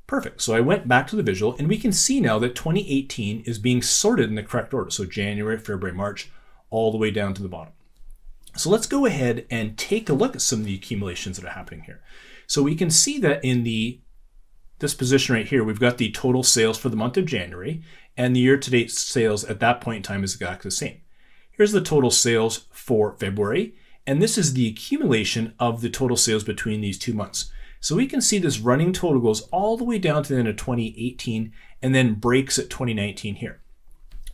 A: Perfect. So I went back to the visual, and we can see now that 2018 is being sorted in the correct order. So January, February, March, all the way down to the bottom. So let's go ahead and take a look at some of the accumulations that are happening here. So we can see that in this position right here, we've got the total sales for the month of January, and the year-to-date sales at that point in time is exactly the same. Here's the total sales for February, and this is the accumulation of the total sales between these 2 months. So we can see this running total goes all the way down to the end of 2018 and then breaks at 2019 here.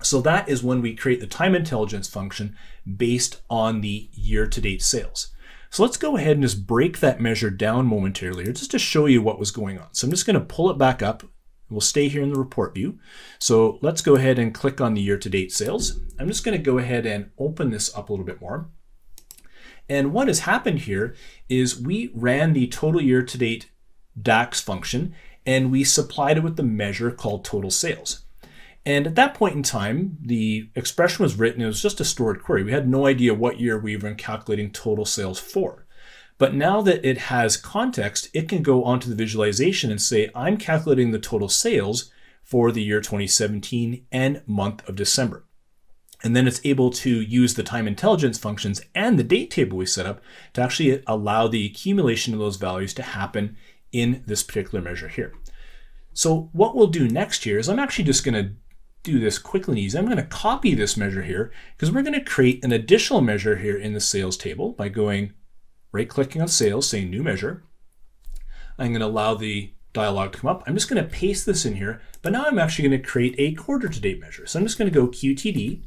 A: So that is when we create the time intelligence function based on the year-to-date sales. So let's go ahead and just break that measure down momentarily here just to show you what was going on. So I'm just going to pull it back up. We'll stay here in the report view. So let's go ahead and click on the year-to-date sales. I'm just going to go ahead and open this up a little bit more. And what has happened here is we ran the total year-to-date DAX function, and we supplied it with the measure called total sales. And at that point in time, the expression was written, it was just a stored query. We had no idea what year we were calculating total sales for. But now that it has context, it can go onto the visualization and say, I'm calculating the total sales for the year 2017 and month of December. And then it's able to use the time intelligence functions and the date table we set up to actually allow the accumulation of those values to happen in this particular measure here. So what we'll do next here is I'm actually just going to do this quickly and easy. I'm going to copy this measure here because we're going to create an additional measure here in the sales table by going right-clicking on sales, saying new measure. I'm going to allow the dialog to come up. I'm just going to paste this in here, but now I'm actually going to create a quarter-to-date measure. So I'm just going to go QTD,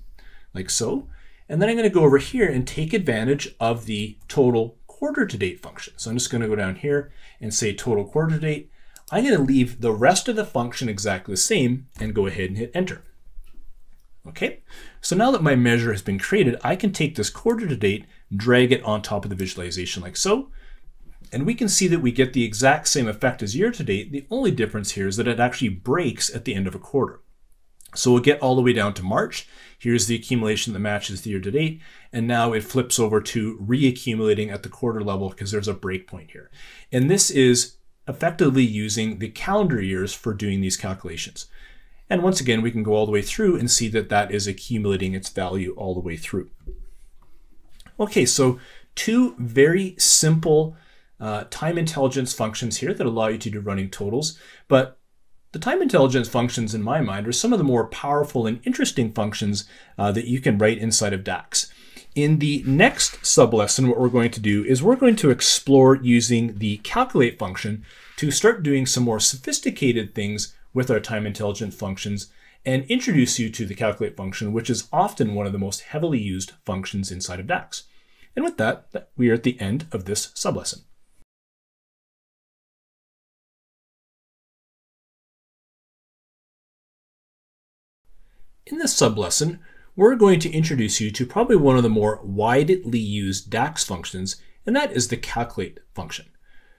A: like so, and then I'm going to go over here and take advantage of the total quarter-to-date function. So I'm just going to go down here and say total quarter-to-date. I'm going to leave the rest of the function exactly the same and go ahead and hit enter. Okay, so now that my measure has been created, I can take this quarter to date, drag it on top of the visualization like so, and we can see that we get the exact same effect as year to date. The only difference here is that it actually breaks at the end of a quarter. So we'll get all the way down to March. Here's the accumulation that matches the year to date, and now it flips over to reaccumulating at the quarter level because there's a break point here. And this is effectively using the calendar years for doing these calculations. And once again, we can go all the way through and see that that is accumulating its value all the way through. Okay, so two very simple time intelligence functions here that allow you to do running totals, but the time intelligence functions in my mind are some of the more powerful and interesting functions that you can write inside of DAX. In the next sub-lesson, what we're going to do is we're going to explore using the calculate function to start doing some more sophisticated things with our time intelligence functions and introduce you to the calculate function, which is often one of the most heavily used functions inside of DAX. And with that, we are at the end of this sub-lesson. In this sub-lesson, we're going to introduce you to probably one of the more widely used DAX functions, and that is the calculate function.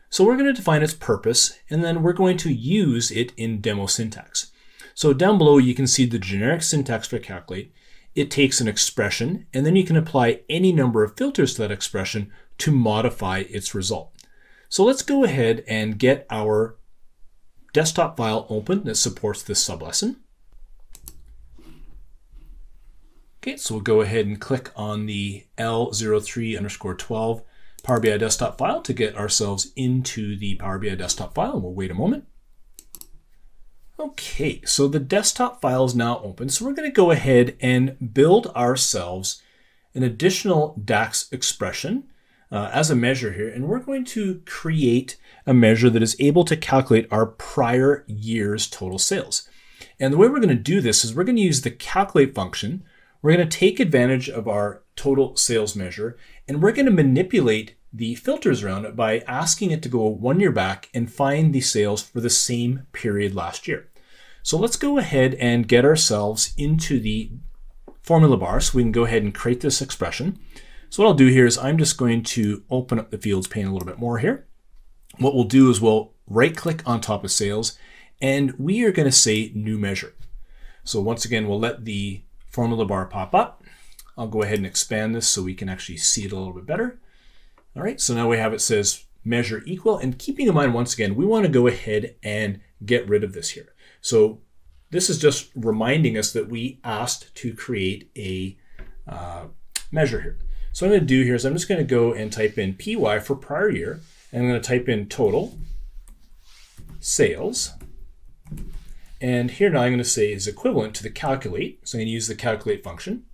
A: So we're going to define its purpose, and then we're going to use it in demo syntax. So down below, you can see the generic syntax for calculate. It takes an expression, and then you can apply any number of filters to that expression to modify its result. So let's go ahead and get our desktop file open that supports this sub-lesson. Okay, so we'll go ahead and click on the L03_12 Power BI desktop file to get ourselves into the Power BI desktop file, and we'll wait a moment. Okay, so the desktop file is now open, so we're going to go ahead and build ourselves an additional DAX expression as a measure here, and we're going to create a measure that is able to calculate our prior year's total sales. And the way we're going to do this is we're going to use the calculate function. We're going to take advantage of our total sales measure, and we're going to manipulate the filters around it by asking it to go 1 year back and find the sales for the same period last year. So let's go ahead and get ourselves into the formula bar so we can go ahead and create this expression. So what I'll do here is I'm just going to open up the fields pane a little bit more here. What we'll do is we'll right click on top of sales, and we are going to say new measure. So once again, we'll let the formula bar pop up. I'll go ahead and expand this so we can actually see it a little bit better. All right, so now we have it says measure equal, and keeping in mind, once again, we want to go ahead and get rid of this here. So this is just reminding us that we asked to create a measure here. So what I'm going to do here is I'm just going to go and type in PY for prior year, and I'm going to type in total sales. And here now I'm going to say is equivalent to the calculate. So I'm going to use the calculate function.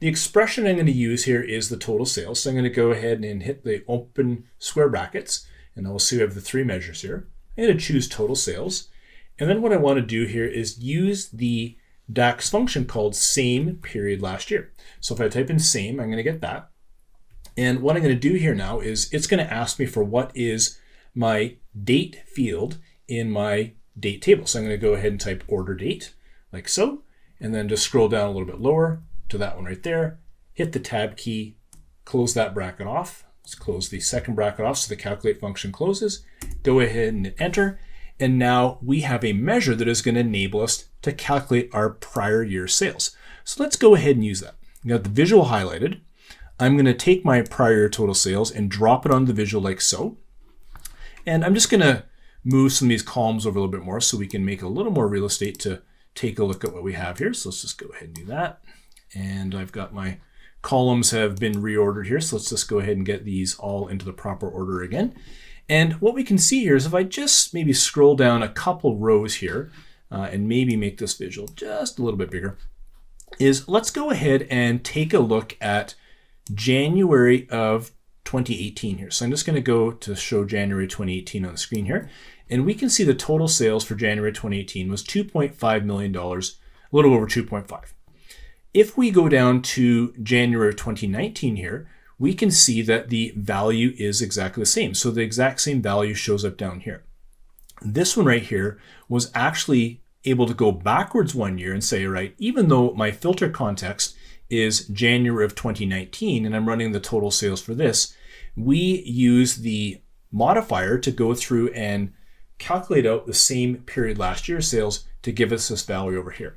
A: The expression I'm going to use here is the total sales. So I'm going to go ahead and hit the open square brackets, and I'll see we have the three measures here. I'm going to choose total sales. And then what I want to do here is use the DAX function called same period last year. So if I type in same, I'm going to get that. And what I'm going to do here now is it's going to ask me for what is my date field in my date table. So I'm going to go ahead and type order date like so, and then just scroll down a little bit lower to that one right there, hit the tab key, close that bracket off. Let's close the second bracket off so the calculate function closes. Go ahead and hit enter. And now we have a measure that is going to enable us to calculate our prior year sales. So let's go ahead and use that. You got the visual highlighted. I'm going to take my prior year total sales and drop it on the visual like so. And I'm just going to move some of these columns over a little bit more so we can make a little more real estate to take a look at what we have here. So let's just go ahead and do that. And I've got my columns have been reordered here. So let's just go ahead and get these all into the proper order again. And what we can see here is if I just maybe scroll down a couple rows here and maybe make this visual just a little bit bigger, is let's go ahead and take a look at January of 2018 here. So I'm just going to go to show January 2018 on the screen here. And we can see the total sales for January 2018 was $2.5 million, a little over 2.5. If we go down to January 2019 here, we can see that the value is exactly the same. So the exact same value shows up down here. This one right here was actually able to go backwards 1 year and say, right, even though my filter context is January of 2019 and I'm running the total sales for this, we use the modifier to go through and calculate out the same period last year sales to give us this value over here.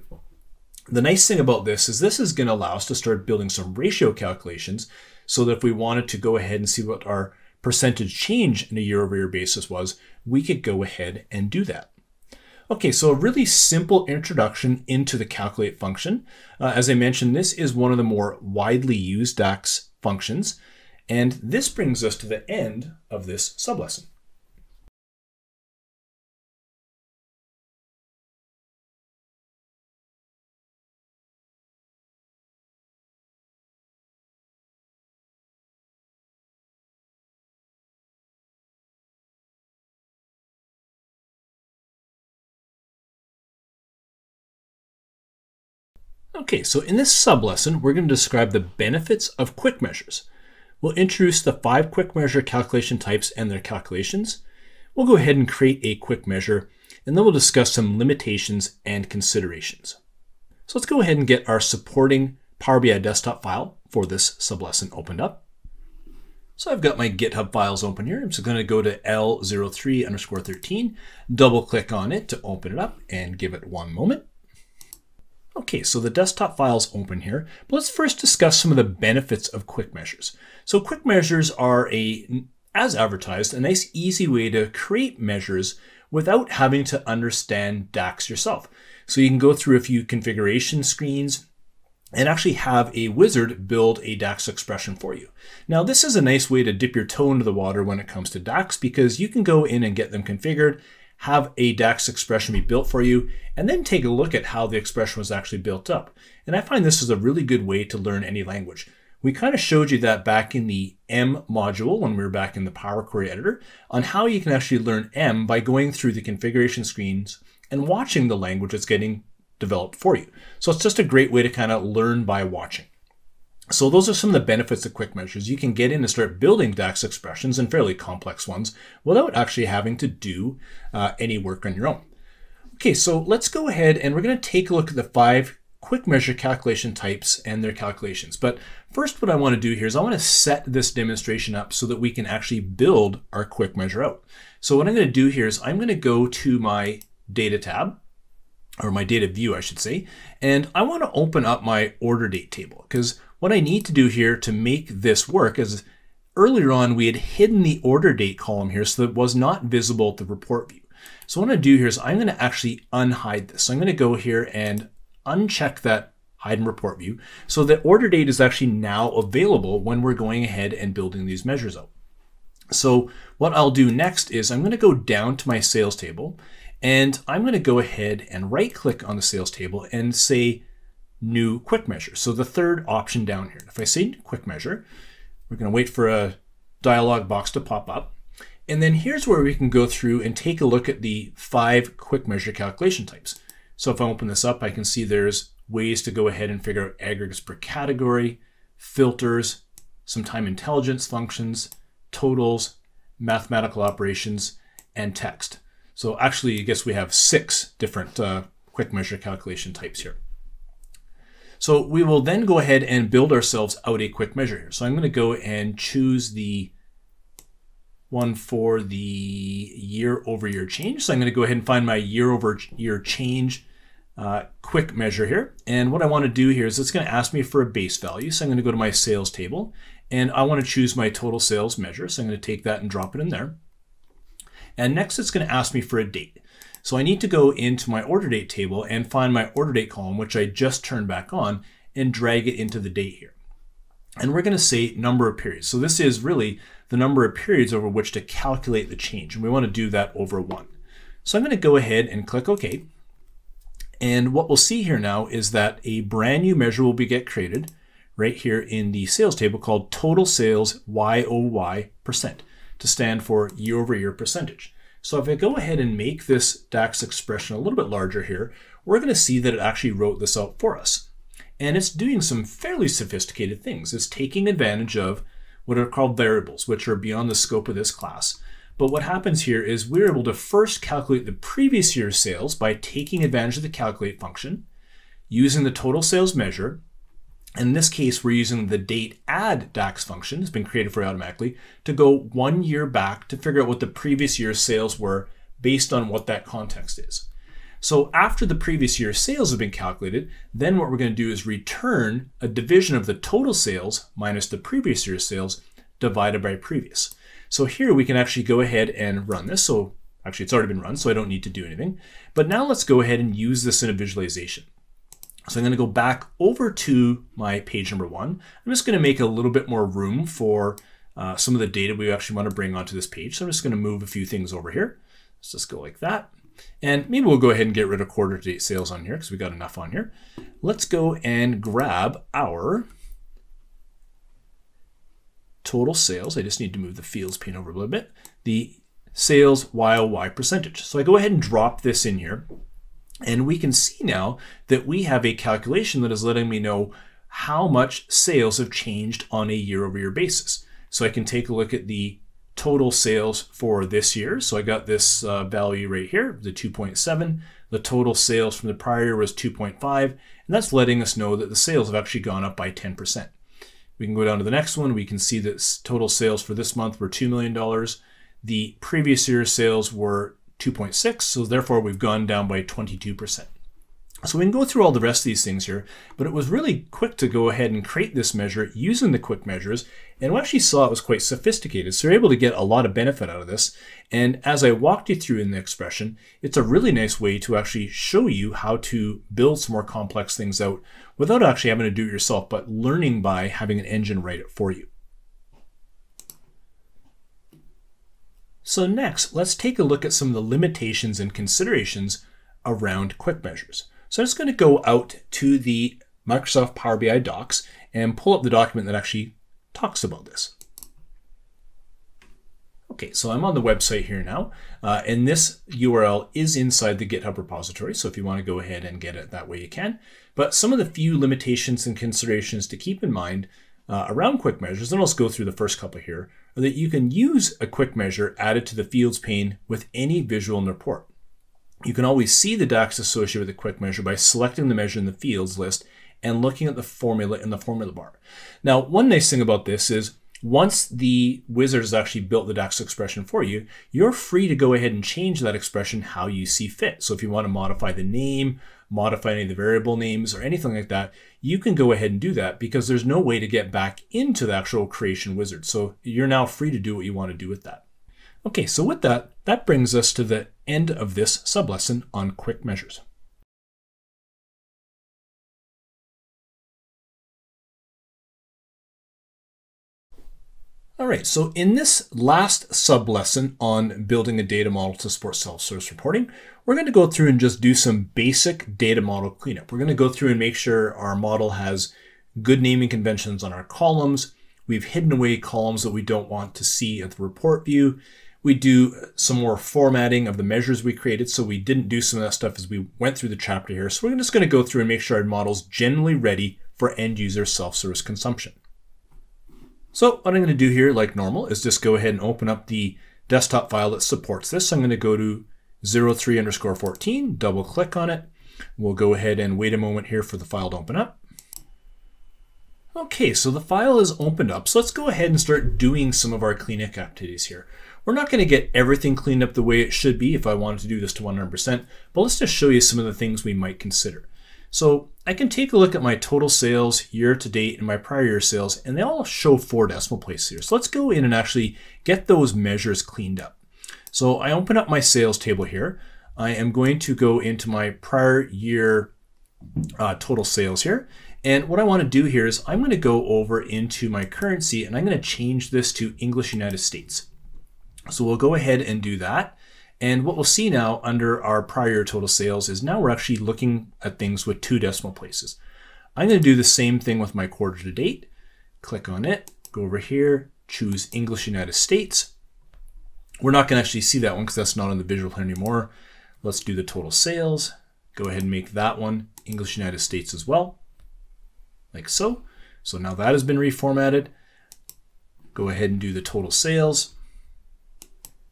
A: The nice thing about this is going to allow us to start building some ratio calculations so that if we wanted to go ahead and see what our percentage change in a year-over-year basis was, we could go ahead and do that. Okay, so a really simple introduction into the calculate function. As I mentioned, this is one of the more widely used DAX functions. And this brings us to the end of this sublesson. Okay, so in this sublesson, we're going to describe the benefits of quick measures. We'll introduce the 5 quick measure calculation types and their calculations. We'll go ahead and create a quick measure, and then we'll discuss some limitations and considerations. So let's go ahead and get our supporting Power BI desktop file for this sublesson opened up. So I've got my GitHub files open here. I'm just going to go to L03_13, double click on it to open it up and give it one moment. Okay, so the desktop file's open here, but let's first discuss some of the benefits of quick measures. So quick measures are, as advertised, a nice easy way to create measures without having to understand DAX yourself. So you can go through a few configuration screens and actually have a wizard build a DAX expression for you. Now, this is a nice way to dip your toe into the water when it comes to DAX, because you can go in and get them configured, have a DAX expression be built for you, and then take a look at how the expression was actually built up. And I find this is a really good way to learn any language. We kind of showed you that back in the M module when we were back in the Power Query Editor on how you can actually learn M by going through the configuration screens and watching the language that's getting developed for you. So it's just a great way to kind of learn by watching. So those are some of the benefits of quick measures. You can get in and start building DAX expressions and fairly complex ones without actually having to do any work on your own. Okay, so let's go ahead and we're going to take a look at the 5 quick measure calculation types and their calculations. But first, what I want to do here is I want to set this demonstration up so that we can actually build our quick measure out. So what I'm going to do here is I'm going to go to my data tab, or my data view, I should say, and I want to open up my order date table, because what I need to do here to make this work is earlier on we had hidden the order date column here so that it was not visible at the report view. So what I'm going to do here is I'm going to actually unhide this. So I'm going to go here and uncheck that hide in report view so that order date is actually now available when we're going ahead and building these measures out. So what I'll do next is I'm going to go down to my sales table, and I'm going to go ahead and right click on the sales table and say new quick measure. So the third option down here. If I say quick measure, we're going to wait for a dialog box to pop up. And then here's where we can go through and take a look at the 5 quick measure calculation types. So if I open this up, I can see there's ways to go ahead and figure out aggregates per category, filters, some time intelligence functions, totals, mathematical operations, and text. So actually, I guess we have 6 different quick measure calculation types here. So we will then go ahead and build ourselves out a quick measure here. So I'm going to go and choose the one for the year-over-year change. So I'm going to go ahead and find my year-over-year change quick measure here. And what I want to do here is it's going to ask me for a base value. So I'm going to go to my sales table, and I want to choose my total sales measure. So I'm going to take that and drop it in there. And next it's going to ask me for a date. So I need to go into my order date table and find my order date column, which I just turned back on, and drag it into the date here. And we're going to say number of periods. So this is really the number of periods over which to calculate the change. And we want to do that over 1. So I'm going to go ahead and click OK. And what we'll see here now is that a brand new measure will get created right here in the sales table called total sales YOY % to stand for year-over-year percentage. So if I go ahead and make this DAX expression a little bit larger here, we're going to see that it actually wrote this out for us. And it's doing some fairly sophisticated things. It's taking advantage of what are called variables, which are beyond the scope of this class. But what happens here is we're able to first calculate the previous year's sales by taking advantage of the calculate function, using the total sales measure. In this case, we're using the date add DAX function, it's been created for you automatically, to go 1 year back to figure out what the previous year's sales were based on what that context is. So after the previous year's sales have been calculated, then what we're going to do is return a division of the total sales minus the previous year's sales divided by previous. So here we can actually go ahead and run this. So actually it's already been run, so I don't need to do anything. But now let's go ahead and use this in a visualization. So I'm going to go back over to my page number 1. I'm just going to make a little bit more room for some of the data we actually want to bring onto this page. So I'm just going to move a few things over here. Let's just go like that. And maybe we'll go ahead and get rid of quarter to date sales on here because we got enough on here. Let's go and grab our total sales. I just need to move the fields pane over a little bit. The sales YOY percentage. So I go ahead and drop this in here. And we can see now that we have a calculation that is letting me know how much sales have changed on a year-over-year basis. So I can take a look at the total sales for this year. So I got this value right here, the 2.7. The total sales from the prior year was 2.5. And that's letting us know that the sales have actually gone up by 10%. We can go down to the next one. We can see that total sales for this month were $2 million. The previous year's sales were 2.6, so therefore we've gone down by 22%. So we can go through all the rest of these things here, but it was really quick to go ahead and create this measure using the quick measures, and we actually saw it was quite sophisticated. So we're able to get a lot of benefit out of this. And as I walked you through in the expression, it's a really nice way to actually show you how to build some more complex things out without actually having to do it yourself, but learning by having an engine write it for you. So next, let's take a look at some of the limitations and considerations around quick measures. So I'm just going to go out to the Microsoft Power BI docs and pull up the document that actually talks about this. Okay, so I'm on the website here now, and this URL is inside the GitHub repository. So if you want to go ahead and get it that way, you can. But some of the few limitations and considerations to keep in mind around quick measures, and I'll just go through the first couple here, are that you can use a quick measure added to the fields pane with any visual in the report. You can always see the DAX associated with a quick measure by selecting the measure in the fields list and looking at the formula in the formula bar. Now, one nice thing about this is once the wizard has actually built the DAX expression for you, you're free to go ahead and change that expression how you see fit. So if you want to modify the name, modify any of the variable names or anything like that, you can go ahead and do that because there's no way to get back into the actual creation wizard. So you're now free to do what you want to do with that. Okay, so with that, that brings us to the end of this sublesson on quick measures. All right, so in this last sublesson on building a data model to support self-service reporting, we're going to go through and just do some basic data model cleanup. We're going to go through and make sure our model has good naming conventions on our columns. We've hidden away columns that we don't want to see at the report view. We do some more formatting of the measures we created, so we didn't do some of that stuff as we went through the chapter here. So we're just going to go through and make sure our model's generally ready for end-user self-service consumption. So what I'm going to do here, like normal, is just go ahead and open up the desktop file that supports this. So I'm going to go to 03_14, double click on it. We'll go ahead and wait a moment here for the file to open up. Okay, so the file is opened up. So let's go ahead and start doing some of our cleanup activities here. We're not going to get everything cleaned up the way it should be if I wanted to do this to 100%, but let's just show you some of the things we might consider. So I can take a look at my total sales year to date and my prior year sales, and they all show 4 decimal places here. So let's go in and actually get those measures cleaned up. So I open up my sales table here. I am going to go into my prior year total sales here. And what I want to do here is I'm going to go over into my currency and I'm going to change this to English United States. So we'll go ahead and do that. And what we'll see now under our prior year total sales is now we're actually looking at things with 2 decimal places. I'm going to do the same thing with my quarter to date. Click on it, go over here, choose English United States. We're not going to actually see that one because that's not on the visual here anymore. Let's do the total sales. Go ahead and make that one English United States as well, like so. So now that has been reformatted. Go ahead and do the total sales,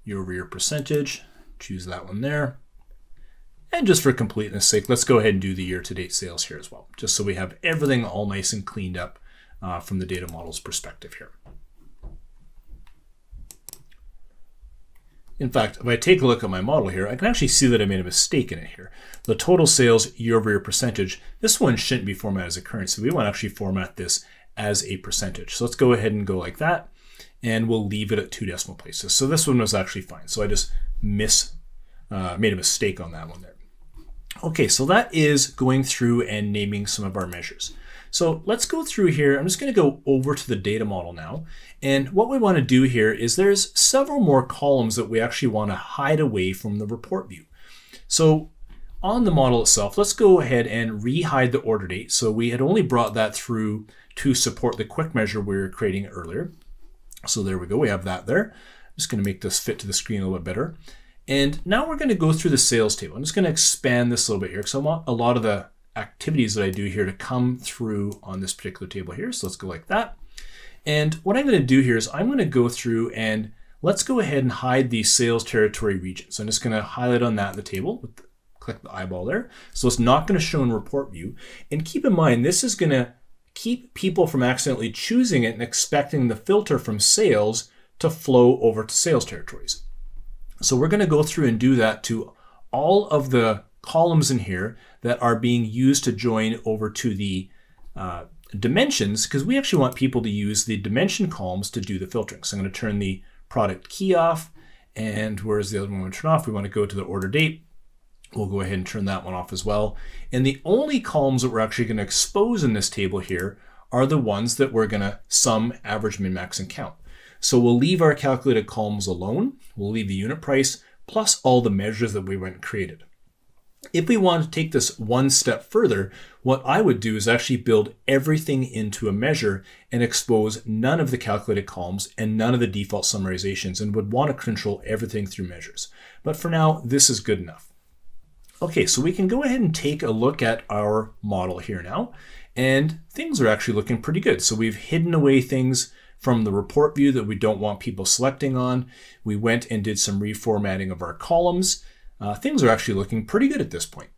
A: year-over-year percentage. Choose that one there. And just for completeness sake, let's go ahead and do the year-to-date sales here as well, just so we have everything all nice and cleaned up from the data model's perspective here. In fact, if I take a look at my model here, I can actually see that I made a mistake in it here. The total sales year-over-year percentage, this one shouldn't be formatted as a currency. We want to actually format this as a percentage. So let's go ahead and go like that, and we'll leave it at 2 decimal places. So this one was actually fine. So I just made a mistake on that one there. Okay, so that is going through and naming some of our measures. So let's go through here. I'm just going to go over to the data model now. And what we want to do here is there's several more columns that we actually want to hide away from the report view. So on the model itself, let's go ahead and re-hide the order date. So we had only brought that through to support the quick measure we were creating earlier. So there we go, we have that there. I'm just going to make this fit to the screen a little bit better. And now we're going to go through the sales table. I'm just going to expand this a little bit here because I want a lot of the activities that I do here to come through on this particular table here. So let's go like that. And what I'm going to do here is I'm going to go through and let's go ahead and hide the sales territory region. So I'm just going to highlight on that in the table, click the eyeball there. So it's not going to show in report view. And keep in mind, this is going to keep people from accidentally choosing it and expecting the filter from sales to flow over to sales territories. So we're going to go through and do that to all of the columns in here that are being used to join over to the dimensions, because we actually want people to use the dimension columns to do the filtering. So I'm going to turn the product key off, and where's the other one we want to turn off? We want to go to the order date. We'll go ahead and turn that one off as well. And the only columns that we're actually going to expose in this table here are the ones that we're going to sum, average, min, max, and count. So we'll leave our calculated columns alone. We'll leave the unit price plus all the measures that we went and created. If we want to take this one step further, what I would do is actually build everything into a measure and expose none of the calculated columns and none of the default summarizations, and would want to control everything through measures. But for now, this is good enough. Okay, so we can go ahead and take a look at our model here now, and things are actually looking pretty good. So we've hidden away things from the report view that we don't want people selecting on. We went and did some reformatting of our columns. Things are actually looking pretty good at this point.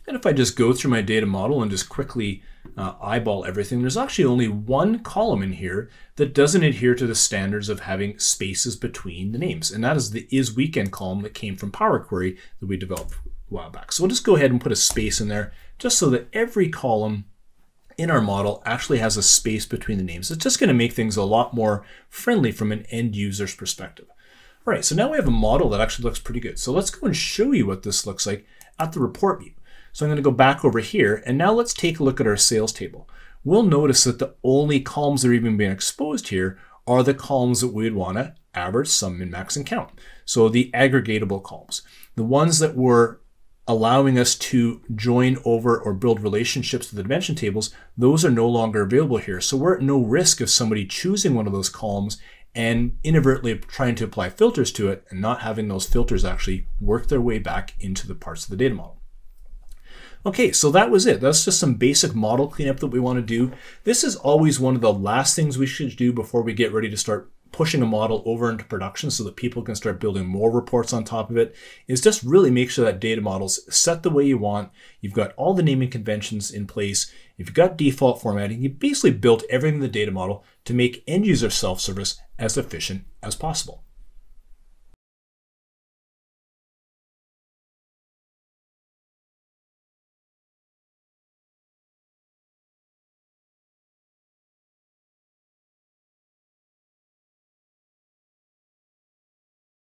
A: And if I just go through my data model and just quickly eyeball everything, there's actually only one column in here that doesn't adhere to the standards of having spaces between the names. And that is the is weekend column that came from Power Query that we developed a while back. So we'll just go ahead and put a space in there just so that every column in our model actually has a space between the names. It's just going to make things a lot more friendly from an end user's perspective. All right, so now we have a model that actually looks pretty good. So let's go and show you what this looks like at the report view. So I'm going to go back over here, and now let's take a look at our sales table. We'll notice that the only columns that are even being exposed here are the columns that we would want to average, sum, min, max, and count. So the aggregatable columns. The ones that were allowing us to join over or build relationships to the dimension tables, those are no longer available here. So we're at no risk of somebody choosing one of those columns and inadvertently trying to apply filters to it and not having those filters actually work their way back into the parts of the data model. Okay, so that was it. That's just some basic model cleanup that we want to do. This is always one of the last things we should do before we get ready to start pushing a model over into production so that people can start building more reports on top of it, is just really make sure that data model's set the way you want. You've got all the naming conventions in place. If you've got default formatting, you basically built everything in the data model to make end user self-service as efficient as possible.